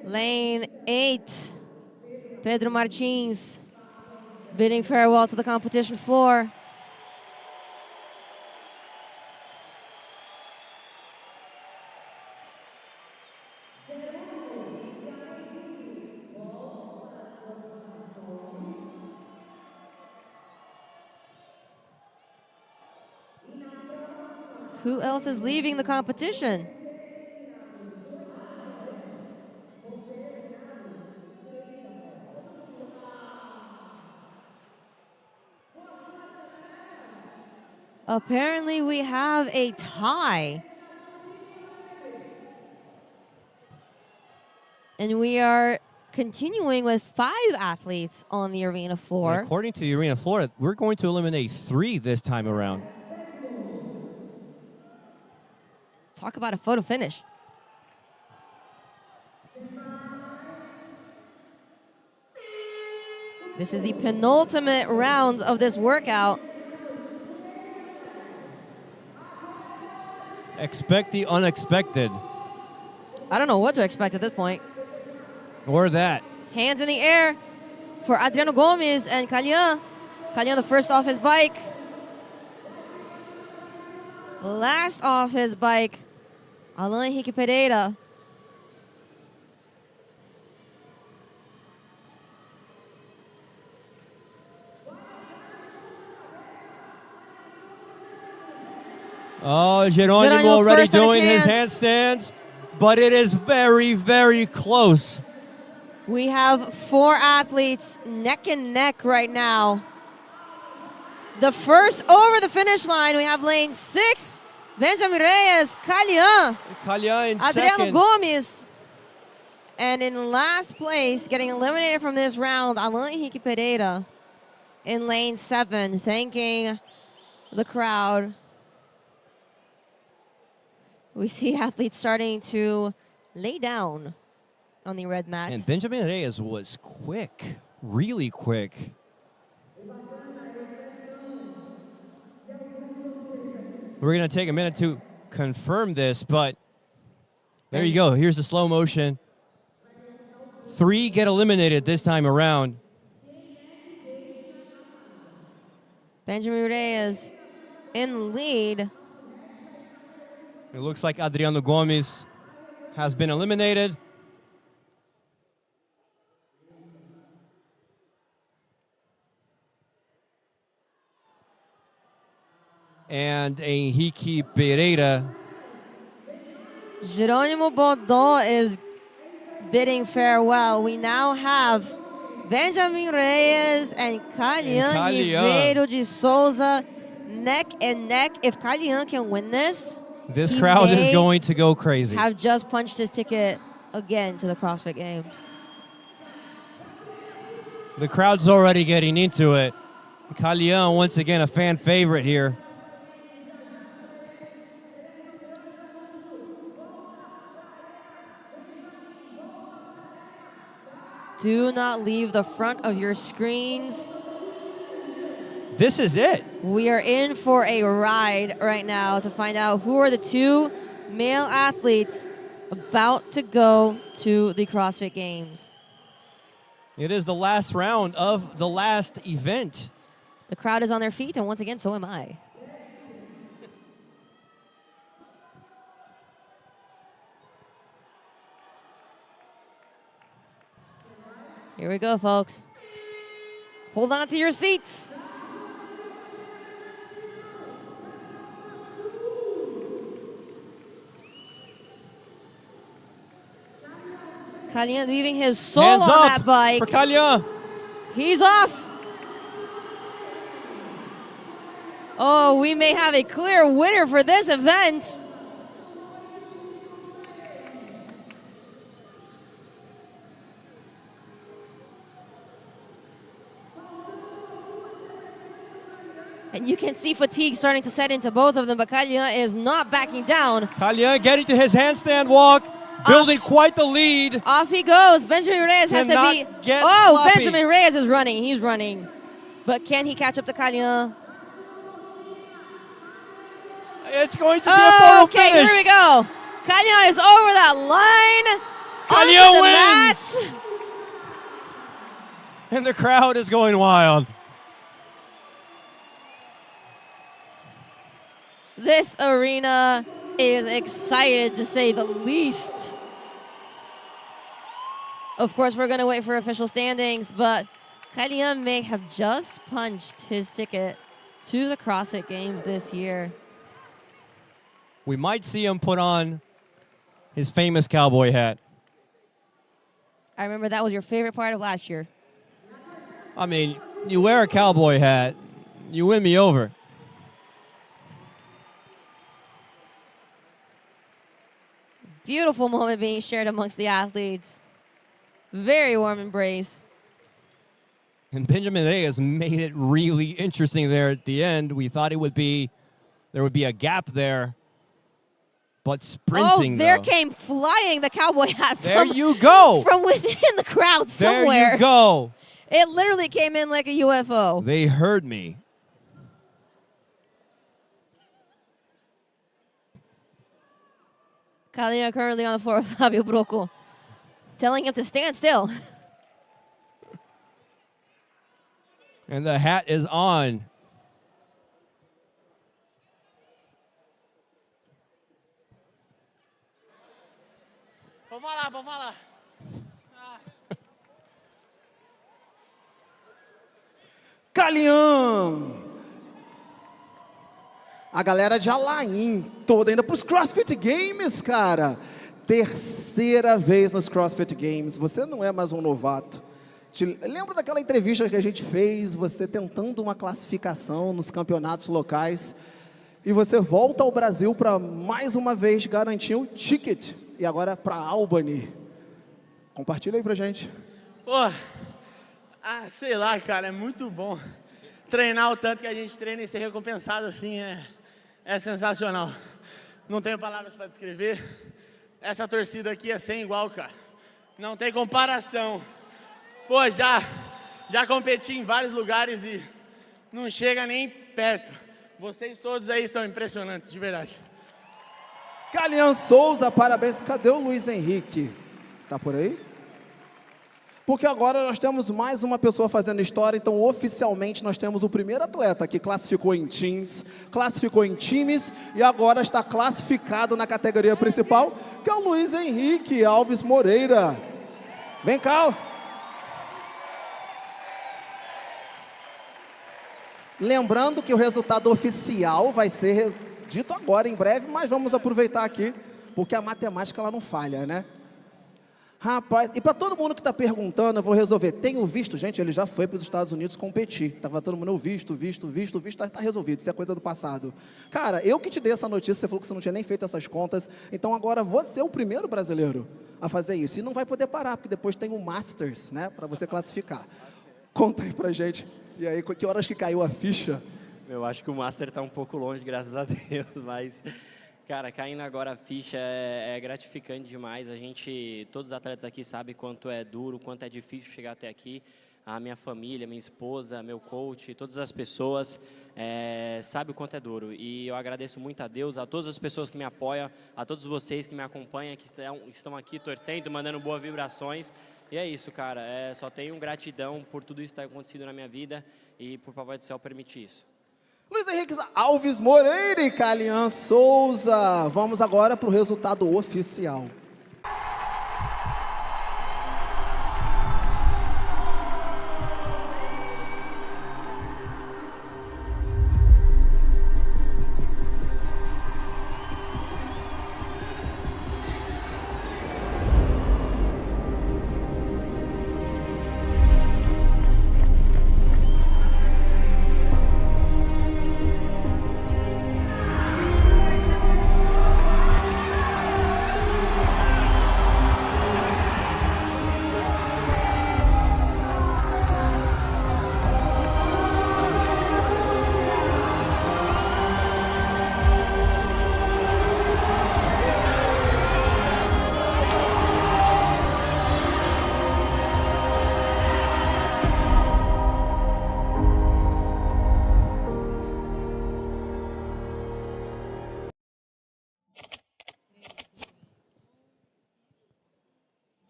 Lane 8, Pedro Martins bidding farewell to the competition floor. Who else is leaving the competition? Apparently, we have a tie. And we are continuing with 5 athletes on the arena floor. And according to the arena floor, we're going to eliminate 3 this time around. Talk about a photo finish. This is the penultimate round of this workout. Expect the unexpected. I don't know what to expect at this point. Or that. Hands in the air for Adriano Gomes and Kalyan. Kalyan the first off his bike. Last off his bike, Alan Henrique Pereira. Oh, Geronimo already doing his handstands, but it is very, very close. We have 4 athletes neck and neck right now. The first over the finish line, we have lane 6, Benjamin Reyes, Kalyan in Adriano second. Gomes. And in last place, getting eliminated from this round, Alan Henrique Pereira in lane 7, thanking the crowd. We see athletes starting to lay down on the red mat. And Benjamin Reyes was quick, really quick. We're going to take a minute to confirm this, but there you go. Here's the slow motion. 3 get eliminated this time around. Benjamin Reyes in lead. It looks like Adriano Gomes has been eliminated. And Henrique Pereira. Geronimo Bodon is bidding farewell. We now have Benjamin Reyes and Kalyan Ribeiro de Souza neck and neck. If Kalyan can win this, This crowd is going to go crazy. Have just punched his ticket again to the CrossFit Games. The crowd's already getting into it. Kalyan, once again, a fan favorite here. Do not leave the front of your screens. This is it. We are in for a ride right now to find out who are the 2 male athletes about to go to the CrossFit Games. It is the last round of the last event. The crowd is on their feet, and once again, so am I. Here we go, folks. Hold on to your seats. Kalyan leaving his soul Hands on up that bike. for Kalyan. He's off. Oh, we may have a clear winner for this event. And you can see fatigue starting to set into both of them, but Kalyan is not backing down. Kalyan getting to his handstand walk, building quite the lead. Off he goes. Benjamin Reyes has to be... Oh, sloppy. Benjamin Reyes is running. He's running. But can he catch up to Kalyan? It's going to be a photo okay, finish. here we go. Kalyan is over that line. Kalyan wins. wins. And the crowd is going wild. This arena is excited, to say the least. Of course, we're going to wait for official standings, but Kalyan may have just punched his ticket to the CrossFit Games this year. We might see him put on his famous cowboy hat. I remember that was your favorite part of last year. I mean, you wear a cowboy hat, you win me over. Beautiful moment being shared amongst the athletes. Very warm embrace. And Benjamin Reyes made it really interesting there at the end. We thought there would be a gap there, but sprinting. Oh, there though. came flying the cowboy hat. There you go. From within the crowd somewhere. There you go. It literally came in like a UFO. They heard me. Kalina currently on the floor with Fabio Brocco, telling him to stand still. And the hat is on. Pode falar. Calian! A galera de Alain toda indo para os CrossFit Games, cara. Terceira vez nos CrossFit Games. Você não é mais um novato. Lembra daquela entrevista que a gente fez, você tentando uma classificação nos campeonatos locais, e você volta ao Brasil para mais uma vez garantir um ticket, e agora para Albany. Compartilha aí pra gente. Pô, sei lá, cara, é muito bom. Treinar o tanto que a gente treina e ser recompensado assim é sensacional. Não tenho palavras para descrever. Essa torcida aqui é sem igual, cara. Não tem comparação. Pô, já competi em vários lugares e não chega nem perto. Vocês todos aí são impressionantes, de verdade. Calian Souza, parabéns. Cadê o Luiz Henrique? Tá por aí? Porque agora nós temos mais uma pessoa fazendo história, então oficialmente nós temos o primeiro atleta que classificou em teams, classificou em times e agora está classificado na categoria principal, que é o Luiz Henrique Alves Moreira. Vem cá. Lembrando que o resultado oficial vai ser dito agora, em breve, mas vamos aproveitar aqui, porque a matemática ela não falha, né? Rapaz, e para todo mundo que está perguntando, eu vou resolver. Tenho visto, gente, ele já foi para os Estados Unidos competir. Estava todo mundo, visto, está resolvido, isso é coisa do passado. Cara, eu que te dei essa notícia, você falou que você não tinha nem feito essas contas, então agora você é o primeiro brasileiro a fazer isso. E não vai poder parar, porque depois tem um Masters, né, para você classificar. Conta aí pra gente. E aí, que horas que caiu a ficha? Eu acho que o Master está um pouco longe, graças a Deus, mas... Cara, caindo agora a ficha é gratificante demais. Todos os atletas aqui sabem quanto é duro, quanto é difícil chegar até aqui. A minha família, minha esposa, meu coach, todas as pessoas sabem o quanto é duro. E eu agradeço muito a Deus, a todas as pessoas que me apoiam, a todos vocês que me acompanham, que estão aqui torcendo, mandando boas vibrações. E é isso, cara. Só tenho gratidão por tudo isso que está acontecendo na minha vida e por Papai do Céu permitir isso. Luiz Henrique Alves Moreira e Calian Souza. Vamos agora para o resultado oficial.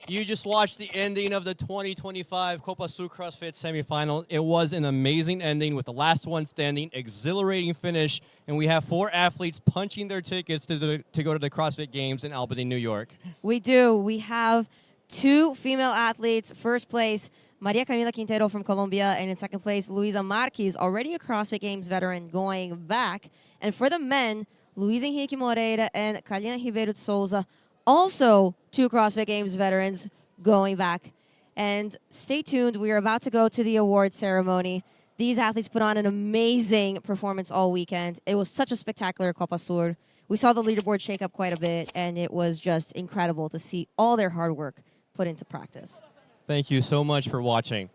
You just watched the ending of the 2025 COPA SUR CrossFit semifinal. It was an amazing ending with the last one standing, exhilarating finish, and we have 4 athletes punching their tickets to go to the CrossFit Games in Albany, New York. We do. We have 2 female athletes. First place, Maria Camila Quintero from Colombia, and in second place, Luisa Marques, already a CrossFit Games veteran, going back. And for the men, Luis Henrique Moreira and Calian Ribeiro de Souza, also 2 CrossFit Games veterans, going back. And stay tuned, we are about to go to the award ceremony. These athletes put on an amazing performance all weekend. It was such a spectacular COPA SUR. we saw the leaderboard shake up quite a bit, and it was just incredible to see all their hard work put into practice. Thank you so much for watching.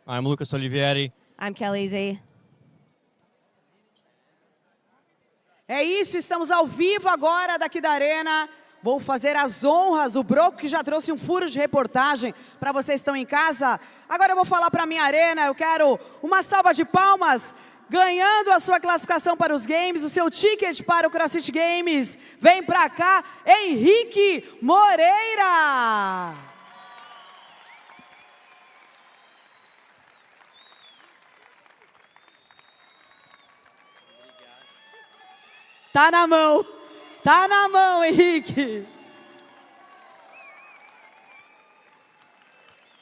I'm Lucas Olivieri. I'm Kelly Z. É isso, estamos ao vivo agora daqui da Arena. Vou fazer as honras, o Broco que já trouxe um furo de reportagem para vocês que estão em casa. Agora eu vou falar para a minha Arena, eu quero uma salva de palmas, ganhando a sua classificação para os games, o seu ticket para o CrossFit Games. Vem para cá, Henrique Moreira. Tá na mão, Henrique.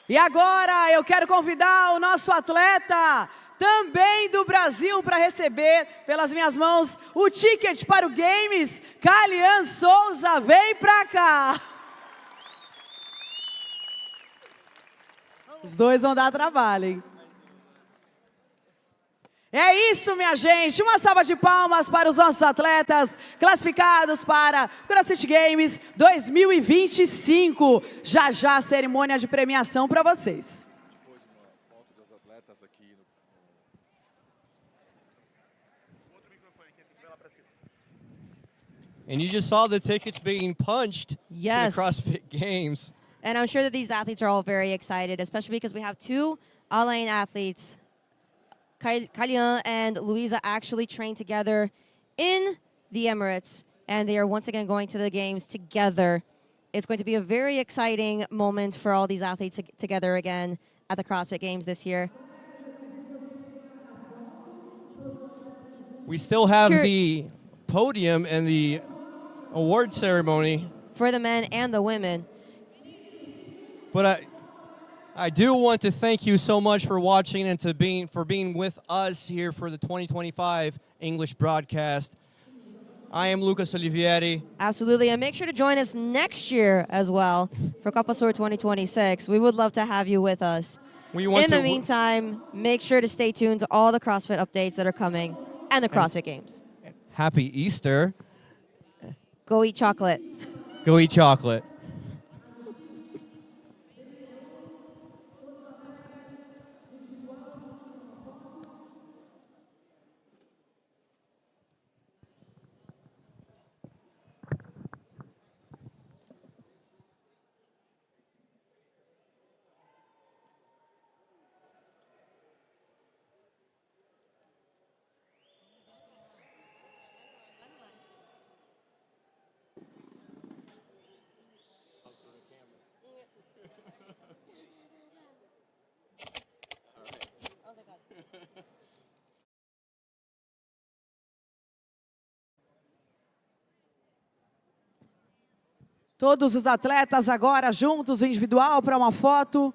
E agora eu quero convidar o nosso atleta, também do Brasil, para receber pelas minhas mãos o ticket para o Games. Calian Souza, vem pra cá. Os dois vão dar trabalho, hein? É isso, minha gente. Uma salva de palmas para os nossos atletas classificados para CrossFit Games 2025. Já já a cerimônia de premiação para vocês. And you just saw the tickets being punched Yes. to the CrossFit Games. And I'm sure that these athletes are all very excited, especially because we have two all-lane athletes. Kalian and Luisa actually trained together in the Emirates, and they are once again going to the games together. It's going to be a very exciting moment for all these athletes together again at the CrossFit Games this year. We still have the podium and the award ceremony. For the men and the women. But I do want to thank you so much for watching and for being with us here for the 2025 English broadcast. I am Lucas Olivieri. Absolutely, and make sure to join us next year as well for COPA SUR 2026. We would love to have you with us. In the meantime, make sure to stay tuned to all the CrossFit updates that are coming and the CrossFit Games. Happy Easter. Go eat chocolate. Go eat chocolate. Todos os atletas agora juntos, individual, para uma foto.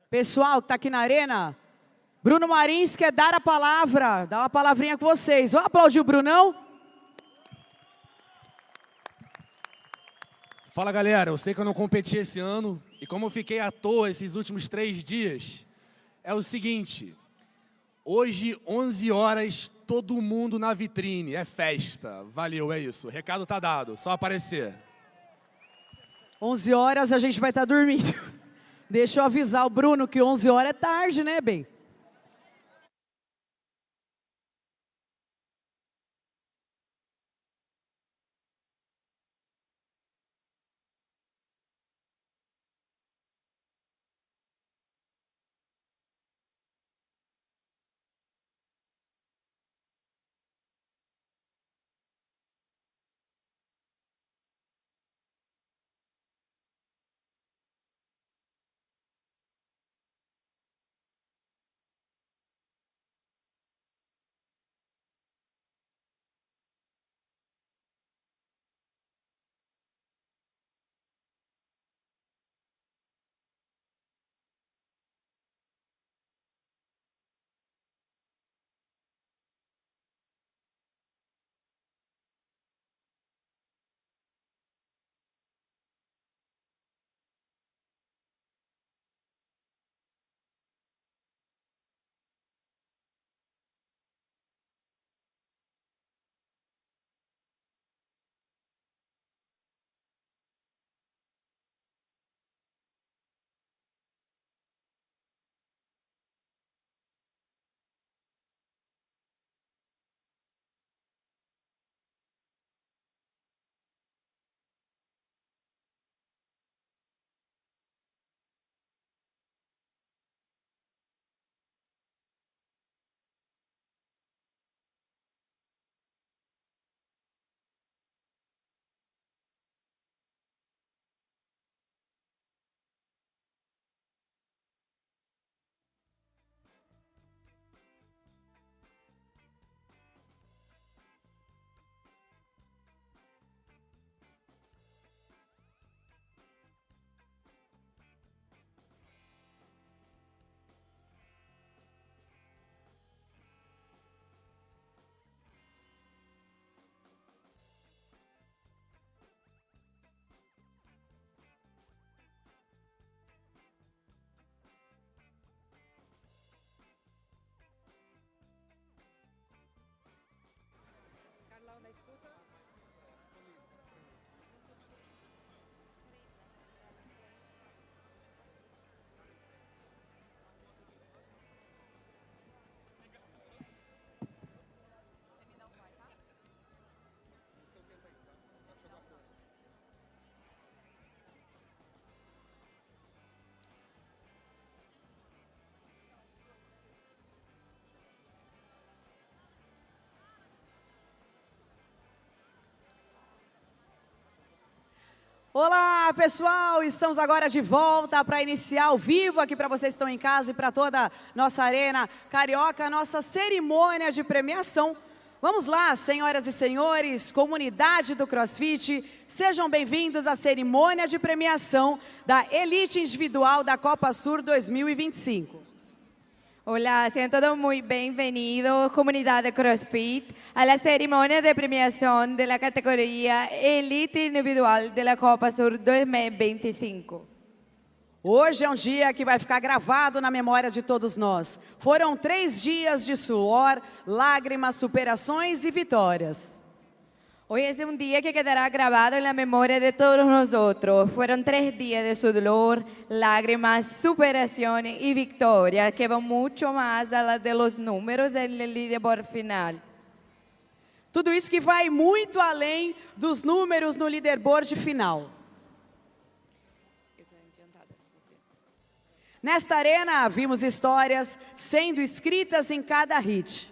Pessoal que está aqui na arena, Bruno Marins quer dar a palavra, dar uma palavrinha com vocês. Vamos aplaudir o Brunão? Fala, galera. Eu sei que eu não competi esse ano e como eu fiquei à toa esses últimos 3 dias, é o seguinte, hoje, 11 horas, todo mundo na vitrine, é festa. Valeu, é isso. O recado tá dado, só aparecer. 11 horas a gente vai estar dormindo. Deixa eu avisar o Bruno que 11 horas é tarde, né, bem? Olá, pessoal! Estamos agora de volta para iniciar ao vivo aqui para vocês que estão em casa e para toda a nossa Arena Carioca, nossa cerimônia de premiação. Vamos lá, senhoras e senhores, comunidade do CrossFit, sejam bem-vindos à cerimônia de premiação da Elite Individual da Copa Sur 2025. Hola, sean todos muy bienvenidos, comunidad de CrossFit, a la ceremonia de premiación de la categoría Elite Individual de la Copa Sur 2025. Hoje é um dia que vai ficar gravado na memória de todos nós. Foram 3 dias de suor, lágrimas, superações e vitórias. Hoy es un día que quedará grabado en la memoria de todos nosotros. Fueron 3 días de su dolor, lágrimas, superaciones y victorias que van mucho más allá de los números en el leaderboard final. Tudo isso que vai muito além dos números no leaderboard final. Nesta arena, vimos histórias sendo escritas em cada hit.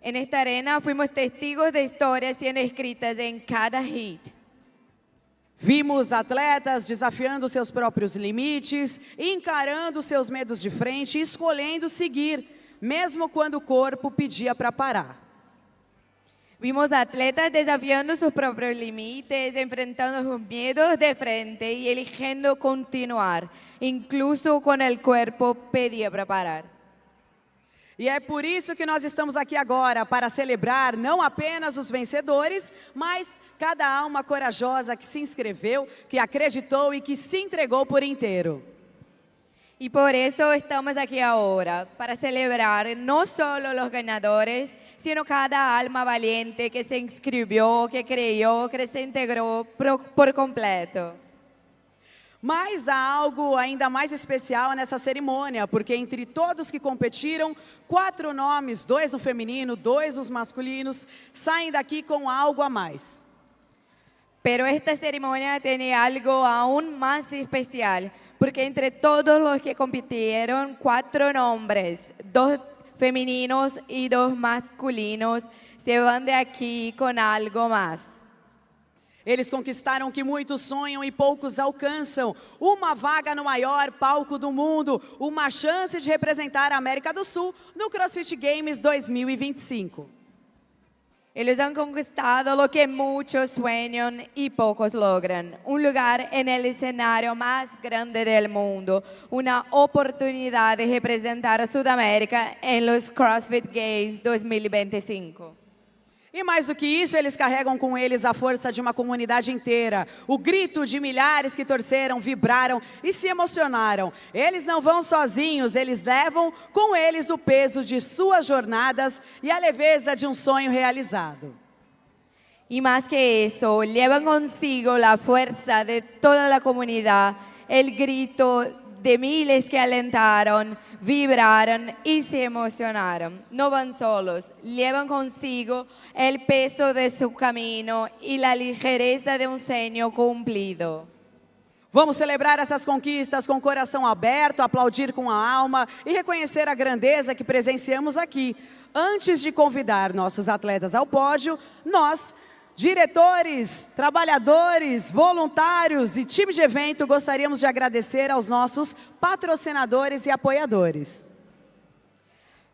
En esta arena fuimos testigos de historias siendo escritas en cada hit. Vimos atletas desafiando seus próprios limites, encarando seus medos de frente e escolhendo seguir, mesmo quando o corpo pedia para parar. Vimos atletas desafiando sus propios límites, enfrentando sus miedos de frente y eligiendo continuar, incluso quando o corpo pedia para parar. E é por isso que nós estamos aqui agora, para celebrar não apenas os vencedores, mas cada alma corajosa que se inscreveu, que acreditou e que se entregou por inteiro. E por isso estamos aqui agora, para celebrar não só os ganhadores, sino cada alma valiente que se inscreveu, que creyó, que se integrou por completo. Mas há algo ainda mais especial nessa cerimônia, porque entre todos que competiram, 4 nomes, 2 no feminino, 2 nos masculinos, saem daqui com algo a mais. Pero esta cerimônia tem algo aún mais especial, porque entre todos os que compitieron, 4 nombres, 2 femininos y 2 masculinos, se van de aquí con algo más. Eles conquistaram o que muitos sonham e poucos alcançam. Uma vaga no maior palco do mundo, uma chance de representar a América do Sul no CrossFit Games 2025. Eles han conquistado lo que muchos sueñan y pocos logran. Un lugar en el escenario más grande del mundo. Una oportunidad de representar a Sudamérica en los CrossFit Games 2025. E mais do que isso, eles carregam com eles a força de uma comunidade inteira. O grito de milhares que torceram, vibraram e se emocionaram. Eles não vão sozinhos, eles levam com eles o peso de suas jornadas e a leveza de um sonho realizado. Y más que eso, llevan consigo la fuerza de toda la comunidad, el grito de miles que alentaron, vibraron y se emocionaron. No van solos, llevan consigo el peso de su camino y la ligereza de un sueño cumplido. Vamos celebrar essas conquistas com o coração aberto, aplaudir com a alma e reconhecer a grandeza que presenciamos aqui. Antes de convidar nossos atletas ao pódio, nós, diretores, trabalhadores, voluntários e time de evento, gostaríamos de agradecer aos nossos patrocinadores e apoiadores.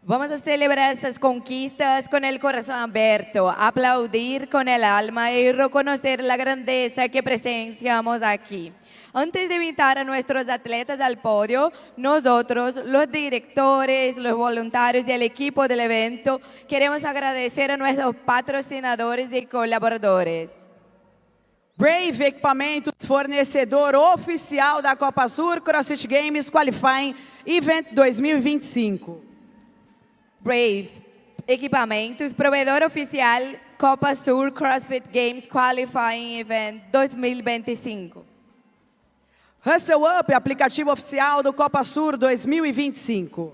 Vamos a celebrar esas conquistas con el corazón abierto, aplaudir con el alma y reconocer la grandeza que presenciamos aquí. Antes de invitar a nuestros atletas al podio, nosotros, los directores, los voluntarios y el equipo del evento, queremos agradecer a nuestros patrocinadores y colaboradores. Brave Equipamentos, fornecedor oficial da Copa Sur CrossFit Games Qualifying Event 2025. Brave Equipamentos, proveedor oficial Copa Sur CrossFit Games Qualifying Event 2025. Hustle Up, aplicativo oficial do Copa Sur 2025.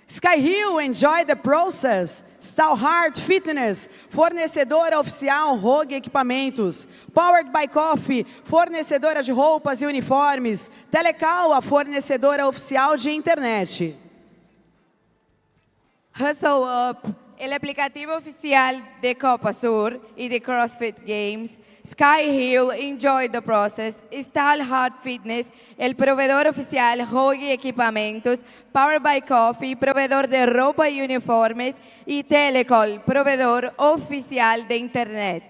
Sky Hill, Enjoy the Process. Stalhart Fitness, fornecedora oficial Rogue Equipamentos. Powered by Coffee, fornecedora de roupas e uniformes. Telecal, a fornecedora oficial de internet. Hustle Up, el aplicativo oficial de Copa Sur y de CrossFit Games. Sky Hill, Enjoy the Process. Stalhart Fitness, el proveedor oficial Rogue Equipamentos. Powered by Coffee, proveedor de ropa y uniformes. Y Telecol, proveedor oficial de internet.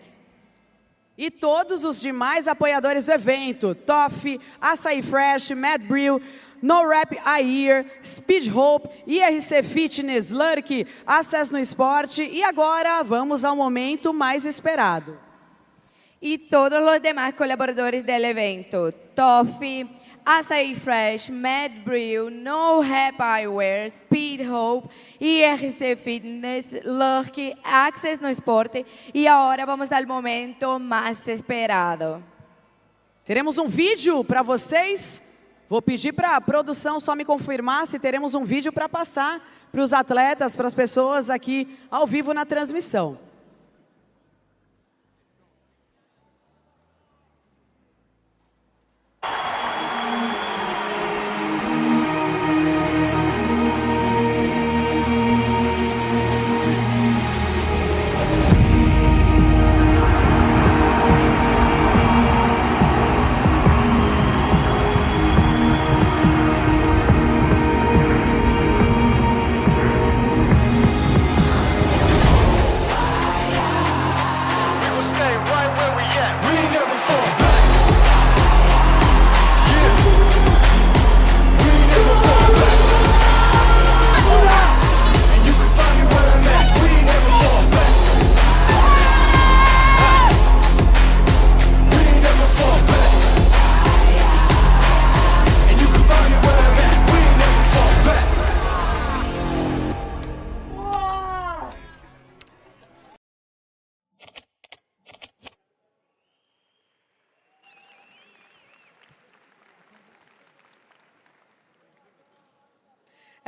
E todos os demais apoiadores do evento. Toffee, Açaí Fresh, Mad Brew, No Rap Air, Speed Hope, IRC Fitness, Lurk, Acesso no Esporte. E agora vamos ao momento mais esperado. Y todos los demás colaboradores del evento, Toffee, Açaí Fresh, Mad Brew, No Rap Eyewear, Speed Hope, IRC Fitness, Lurk, Access no Esporte. E agora vamos ao momento mais esperado. Teremos um vídeo para vocês. Vou pedir para a produção só me confirmar se teremos um vídeo para passar para os atletas, para as pessoas aqui ao vivo na transmissão.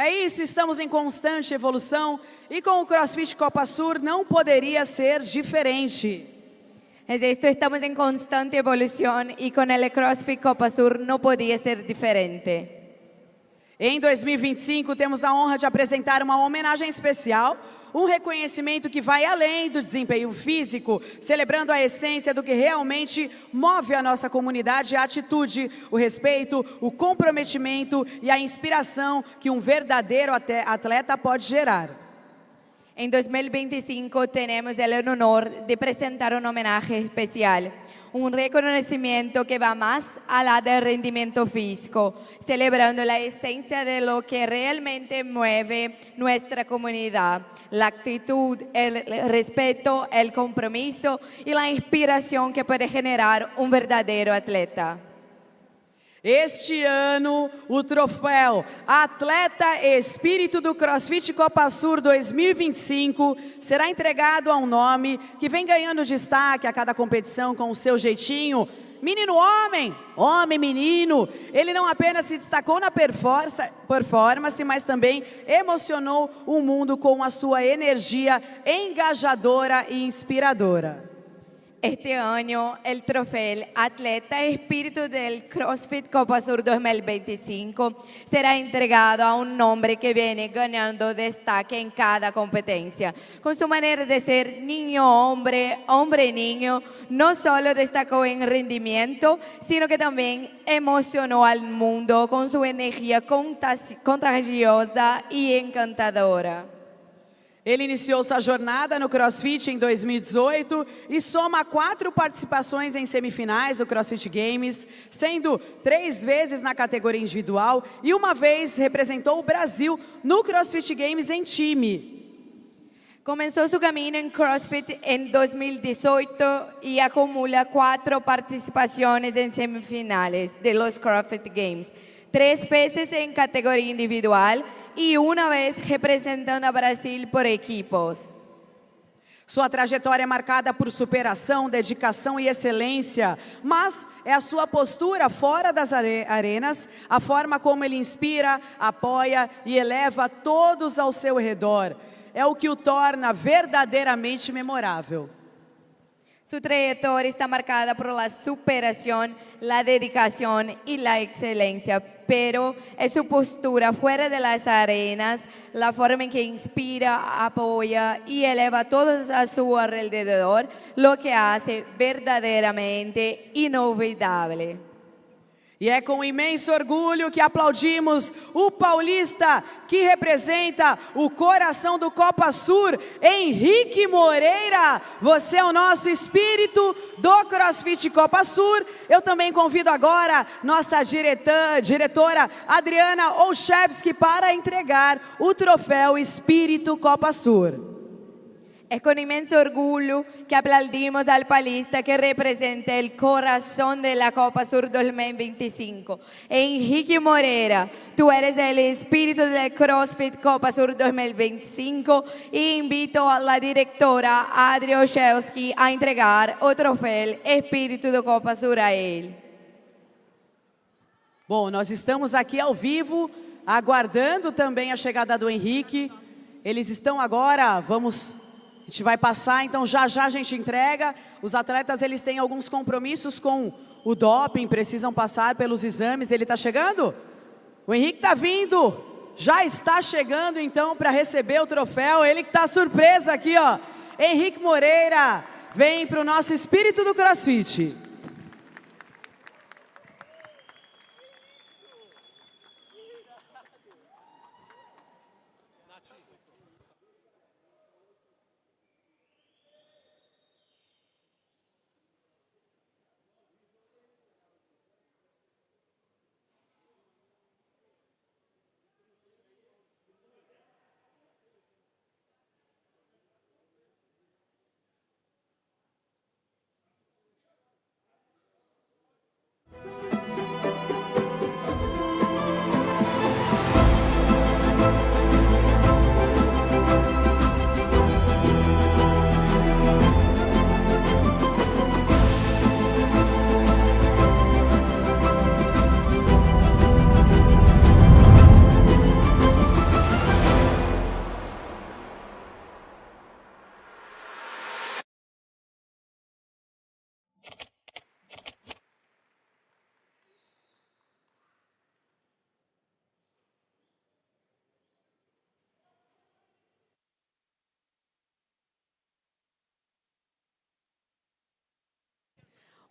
É isso, estamos em constante evolução e com o CrossFit Copa Sur não poderia ser diferente. Es esto, estamos en constante evolución y con el CrossFit Copa Sur no podía ser diferente. Em 2025, temos a honra de apresentar uma homenagem especial, um reconhecimento que vai além do desempenho físico, celebrando a essência do que realmente move a nossa comunidade, a atitude, o respeito, o comprometimento e a inspiração que um verdadeiro atleta pode gerar. En 2025 tenemos el honor de presentar un homenaje especial, un reconocimiento que va más allá del rendimiento físico, celebrando la esencia de lo que realmente mueve nuestra comunidad, la actitud, el respeto, el compromiso y la inspiración que puede generar un verdadero atleta. Este ano, o troféu Atleta Espírito do CrossFit Copa Sur 2025 será entregado a um nome que vem ganhando destaque a cada competição com o seu jeitinho. Menino homem, homem menino, ele não apenas se destacou na performance, mas também emocionou o mundo com a sua energia engajadora e inspiradora. Este año, el trofeo Atleta Espíritu del CrossFit Copa Sur 2025 será entregado a un hombre que viene ganando destaque en cada competencia. Con su manera de ser niño-hombre, hombre-niño, no solo destacó en rendimiento, sino que también emocionó al mundo con su energía contagiosa y encantadora. Ele iniciou sua jornada no CrossFit em 2018 e soma 4 participações em semifinais do CrossFit Games, sendo 3 vezes na categoria individual e uma vez representou o Brasil no CrossFit Games em time. Comenzó su camino en CrossFit en 2018 y acumula 4 participaciones en semifinales de los CrossFit Games. 3 veces en categoría individual y una vez representando a Brasil por equipos. Sua trajetória é marcada por superação, dedicação e excelência, mas é a sua postura fora das arenas, a forma como ele inspira, apoia e eleva todos ao seu redor. É o que o torna verdadeiramente memorável. Su trayectoria está marcada por la superación, la dedicación y la excelencia, pero es su postura fuera de las arenas, la forma en que inspira, apoya y eleva a todos a su alrededor, lo que hace verdaderamente inolvidable. E é com imenso orgulho que aplaudimos o paulista que representa o coração do Copa Sur, Henrique Moreira. Você é o nosso espírito do CrossFit Copa Sur. Eu também convido agora nossa diretora Adriana Olszewski para entregar o troféu Espírito Copa Sur. Es con inmenso orgullo que aplaudimos al paulista que representa el corazón de la Copa Sur 2025. Henrique Moreira, tú eres el espíritu del CrossFit Copa Sur 2025 y invito a la directora Adriana Olszewski a entregar o troféu Espírito do Copa Sur a ele. Bom, nós estamos aqui ao vivo, aguardando também a chegada do Henrique. Eles estão agora, a gente vai passar, então já a gente entrega. Os atletas, eles têm alguns compromissos com o doping, precisam passar pelos exames. Ele está chegando? O Henrique está vindo, já está chegando então para receber o troféu. Ele que está surpreso aqui, ó. Henrique Moreira, vem para o nosso espírito do CrossFit.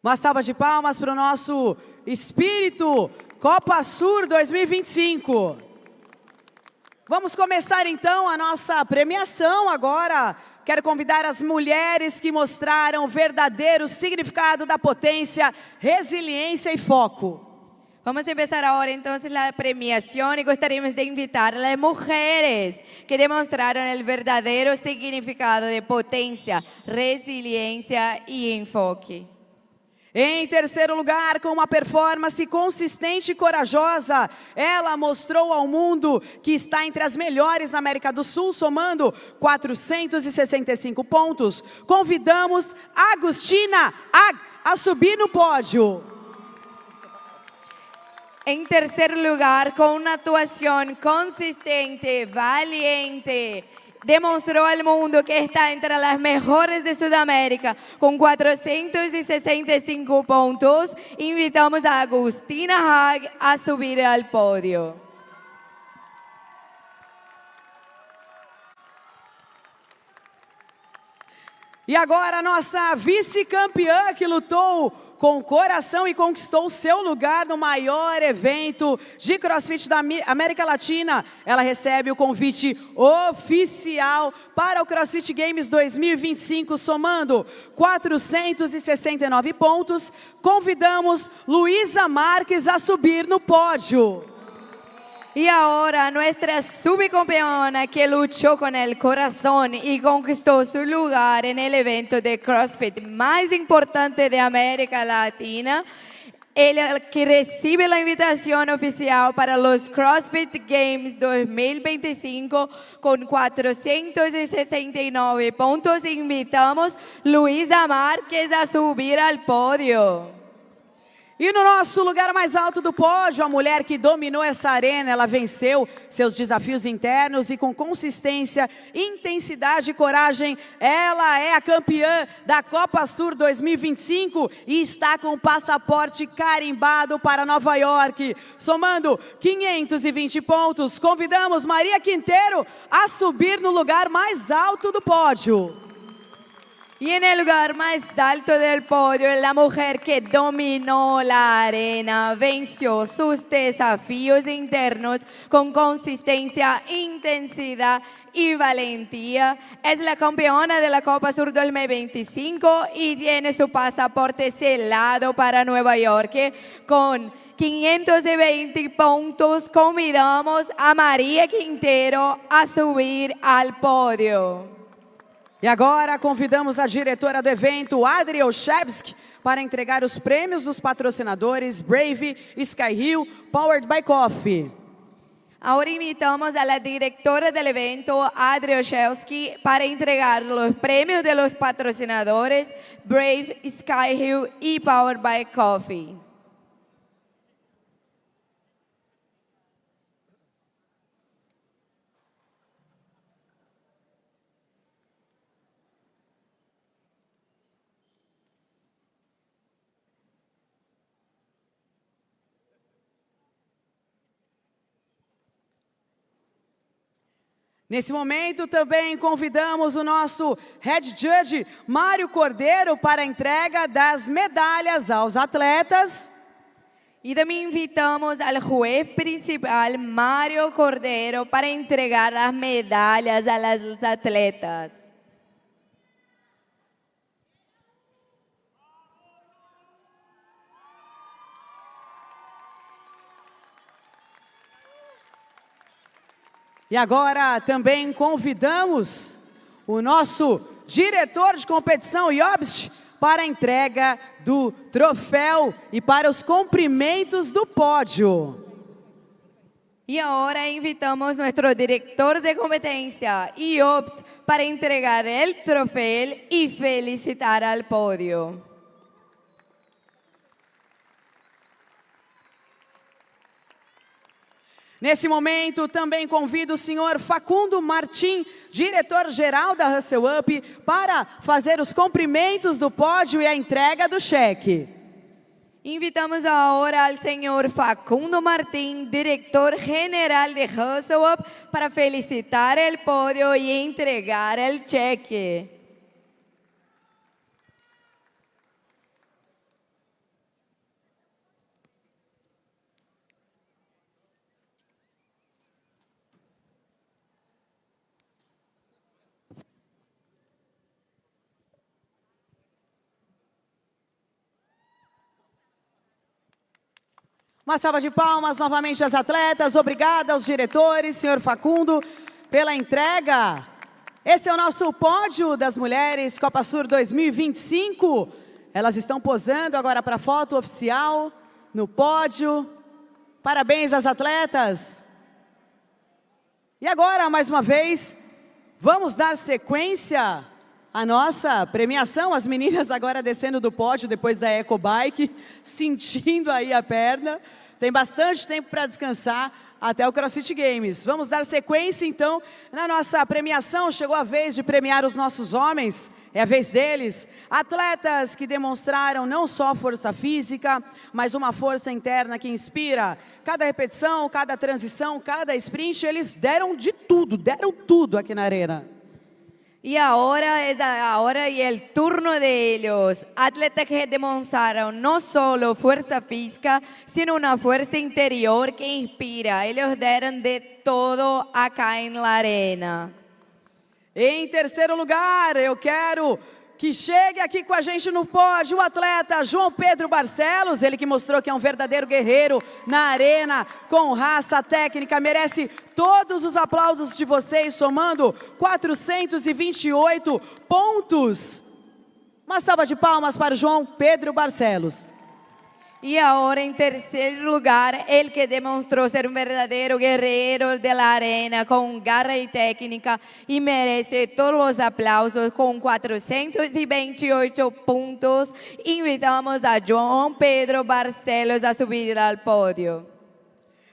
Uma salva de palmas para o nosso espírito Copa Sur 2025. Vamos começar então a nossa premiação agora. Quero convidar as mulheres que mostraram o verdadeiro significado da potência, resiliência e foco. Vamos a empezar ahora entonces la premiación y gostaríamos de invitar a las mujeres que demostraron el verdadero significado de potencia, resiliencia y enfoque. Em terceiro lugar, com uma performance consistente e corajosa, ela mostrou ao mundo que está entre as melhores na América do Sul, somando 465 pontos. Convidamos Agustina a subir no pódio. En tercer lugar, con una actuación consistente, valiente, demostró al mundo que está entre las mejores de Sudamérica, con 465 puntos. Invitamos a Agustina Haag a subir al podio. E agora a nossa vice-campeã que lutou com coração e conquistou seu lugar no maior evento de CrossFit da América Latina. Ela recebe o convite oficial para o CrossFit Games 2025, somando 469 pontos. Convidamos Luísa Marques a subir no pódio. Y ahora nuestra subcampeona que luchó con el corazón y conquistó su lugar en el evento de CrossFit más importante de América Latina, el que recibe la invitación oficial para los CrossFit Games 2025 con 469 puntos. Invitamos Luísa Marques a subir al podio. E no nosso lugar mais alto do pódio, a mulher que dominou essa arena, ela venceu seus desafios internos e com consistência, intensidade e coragem, ela é a campeã da Copa Sur 2025 e está com o passaporte carimbado para Nova York, somando 520 pontos. Convidamos Maria Quinteiro a subir no lugar mais alto do pódio. Y en el lugar más alto del podio, la mujer que dominó la arena, venció sus desafíos internos con consistencia, intensidad y valentía. Es la campeona de la Copa Sur 2025 y tiene su pasaporte selado para Nueva York con 520 puntos. Convidamos a María Quintero a subir al podio. E agora convidamos a diretora do evento, Adri Olszewski, para entregar os prêmios dos patrocinadores Brave, Sky Hill, Powered by Coffee. Ahora invitamos a la directora del evento, Adri Olszewski, para entregar los premios de los patrocinadores Brave, Sky Hill y Powered by Coffee. Nesse momento também convidamos o nosso Head Judge, Mário Cordeiro, para a entrega das medalhas aos atletas. Y también invitamos al juez principal, Mario Cordero, para entregar las medallas a los atletas. E agora também convidamos o nosso diretor de competição, Jobst, para a entrega do troféu e para os cumprimentos do pódio. Y ahora invitamos a nuestro director de competencia, Jobst, para entregar el trofeo y felicitar al podio. Nesse momento, também convido o senhor Facundo Martim, diretor-geral da Hustle Up, para fazer os cumprimentos do pódio e a entrega do cheque. Invitamos ahora al señor Facundo Martín, director general de Hustle Up, para felicitar el podio y entregar el cheque. Uma salva de palmas novamente às atletas. Obrigada aos diretores, senhor Facundo, pela entrega. Esse é o nosso pódio das mulheres Copa Sur 2025. Elas estão posando agora para a foto oficial no pódio. Parabéns às atletas. E agora, mais uma vez, vamos dar sequência à nossa premiação. As meninas agora descendo do pódio depois da ecobike, sentindo aí a perna. Tem bastante tempo para descansar até o CrossFit Games. Vamos dar sequência, então, na nossa premiação. Chegou a vez de premiar os nossos homens, é a vez deles. Atletas que demonstraram não só força física, mas uma força interna que inspira. Cada repetição, cada transição, cada sprint, eles deram tudo aqui na arena. Y ahora es ahora y el turno de ellos, atletas que demostraron no solo fuerza física, sino una fuerza interior que inspira. Ellos dieron de todo acá en la arena. Em terceiro lugar, eu quero que chegue aqui com a gente no pódio o atleta João Pedro Barcelos, ele que mostrou que é um verdadeiro guerreiro na arena, com raça técnica, merece todos os aplausos de vocês, somando 428 pontos. Uma salva de palmas para o João Pedro Barcelos. Y ahora en tercer lugar, el que demostró ser un verdadero guerrero de la arena con garra y técnica y merece todos los aplausos con 428 puntos. Invitamos a João Pedro Barcelos a subir al podio.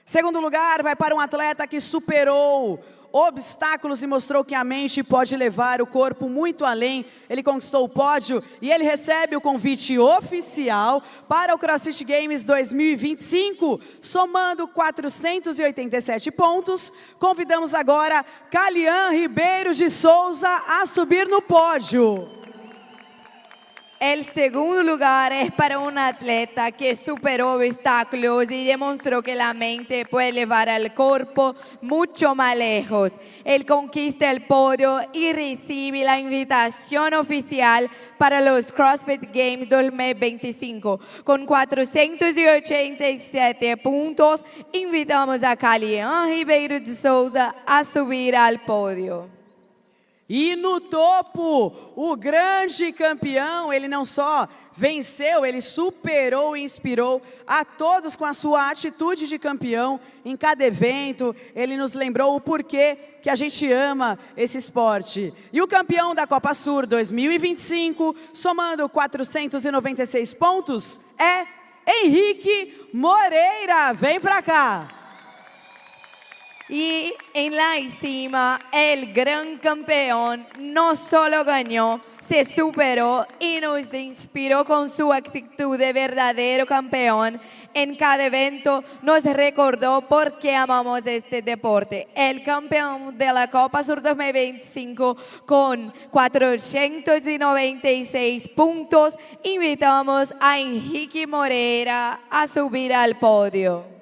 Segundo lugar vai para um atleta que superou obstáculos e mostrou que a mente pode levar o corpo muito além. Ele conquistou o pódio e ele recebe o convite oficial para o CrossFit Games 2025, somando 487 pontos. Convidamos agora Calian Ribeiro de Souza a subir no pódio. El segundo lugar es para un atleta que superó obstáculos y demostró que la mente puede llevar al cuerpo mucho más lejos. Él conquista el podio y recibe la invitación oficial para los CrossFit Games 2025. Con 487 puntos, invitamos a Calian Ribeiro de Souza a subir al podio. E no topo, o grande campeão, ele não só venceu, ele superou e inspirou a todos com a sua atitude de campeão em cada evento. Ele nos lembrou o porquê que a gente ama esse esporte. E o campeão da Copa Sur 2025, somando 496 pontos, é Henrique Moreira. Vem pra cá. Y en la cima, el gran campeón no solo ganó, se superó y nos inspiró con su actitud de verdadero campeón. En cada evento nos recordó por qué amamos este deporte. El campeón de la Copa Sur 2025 con 496 puntos. Invitamos a Henrique Moreira a subir al podio.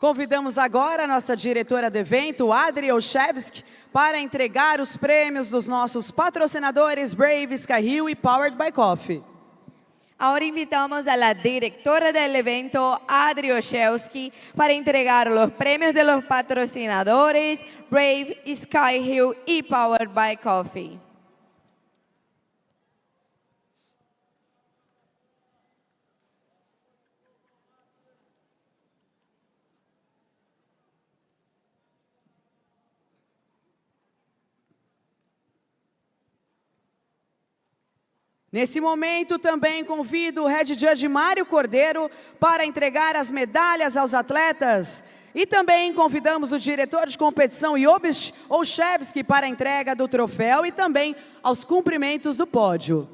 Convidamos agora a nossa diretora do evento, Adri Olszewski, para entregar os prêmios dos nossos patrocinadores Brave, Skyhill e Powered by Coffee. Ahora invitamos a la directora del evento, Adri Olszewski, para entregar los premios de los patrocinadores Brave, Skyhill y Powered by Coffee. Nesse momento, também convido o Head Judge Mário Cordeiro para entregar as medalhas aos atletas. E também convidamos o diretor de competição, Iobis Olszewski, para a entrega do troféu e também aos cumprimentos do pódio.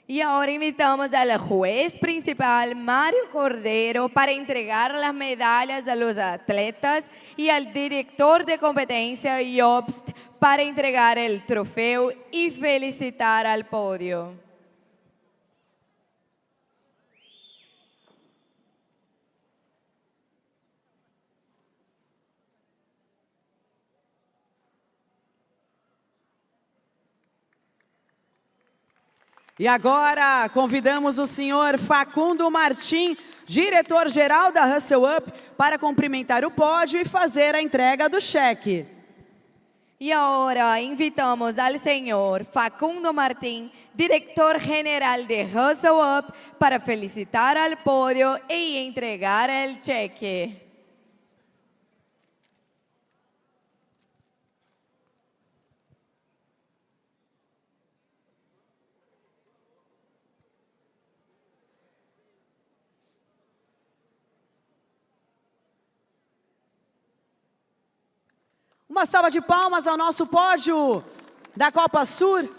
Y ahora invitamos al juez principal, Mario Cordero, para entregar las medallas a los atletas y al director de competencia, Jobst, para entregar el trofeo y felicitar al podio. E agora convidamos o senhor Facundo Martim diretor-geral da Hustle Up, para cumprimentar o pódio e fazer a entrega do cheque. Y ahora invitamos al señor Facundo Martín, director general de Hustle Up, para felicitar al podio y entregar el cheque. Uma salva de palmas ao nosso pódio da Copa Sur,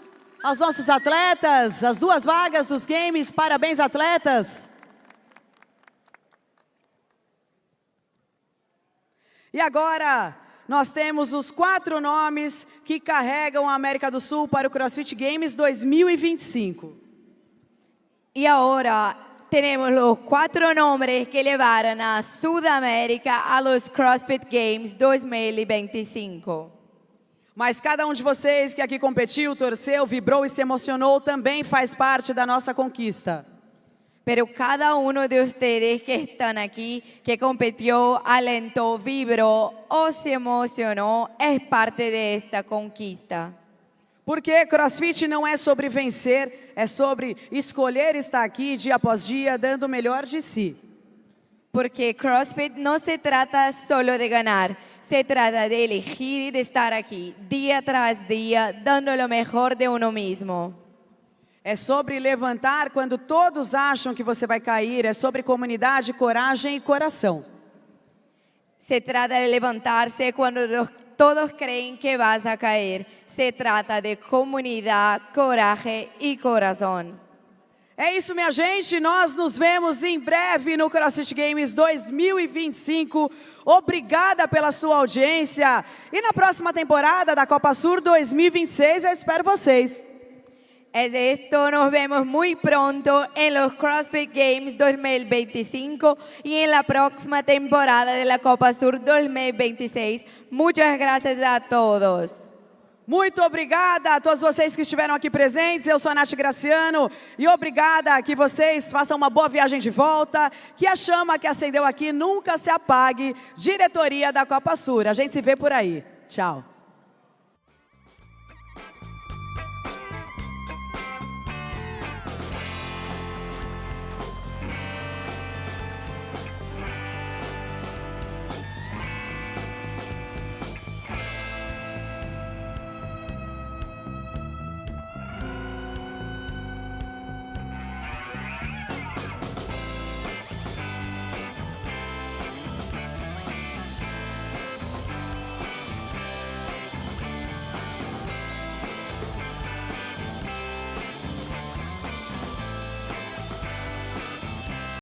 aos nossos atletas, as 2 vagas dos games. Parabéns, atletas! E agora, nós temos os 4 nomes que carregam a América do Sul para o CrossFit Games 2025. Y ahora tenemos los 4 nombres que llevaron a Sudamérica a los CrossFit Games 2025. Mas cada um de vocês que aqui competiu, torceu, vibrou e se emocionou também faz parte da nossa conquista. Pero cada uno de ustedes que están aquí, que competió, alentó, vibró o se emocionó, es parte de esta conquista. Porque CrossFit não é sobre vencer, é sobre escolher estar aqui dia após dia, dando o melhor de si. Porque CrossFit no se trata solo de ganar, se trata de elegir estar aquí, día tras día, dando lo mejor de uno mismo. É sobre levantar quando todos acham que você vai cair, é sobre comunidade, coragem e coração. Se trata de levantarse cuando todos creen que vas a caer. Se trata de comunidade, coragem e coração. É isso, minha gente. Nós nos vemos em breve no CrossFit Games 2025. Obrigada pela sua audiência. E na próxima temporada da Copa Sur 2026, eu espero vocês. Es esto, nos vemos muy pronto en los CrossFit Games 2025 y en la próxima temporada de la Copa Sur 2026. Muchas gracias a todos. Muito obrigada a todos vocês que estiveram aqui presentes. Eu sou a Nath Graciano e obrigada que vocês façam uma boa viagem de volta. Que a chama que acendeu aqui nunca se apague. Diretoria da Copa Sur. A gente se vê por aí. Tchau.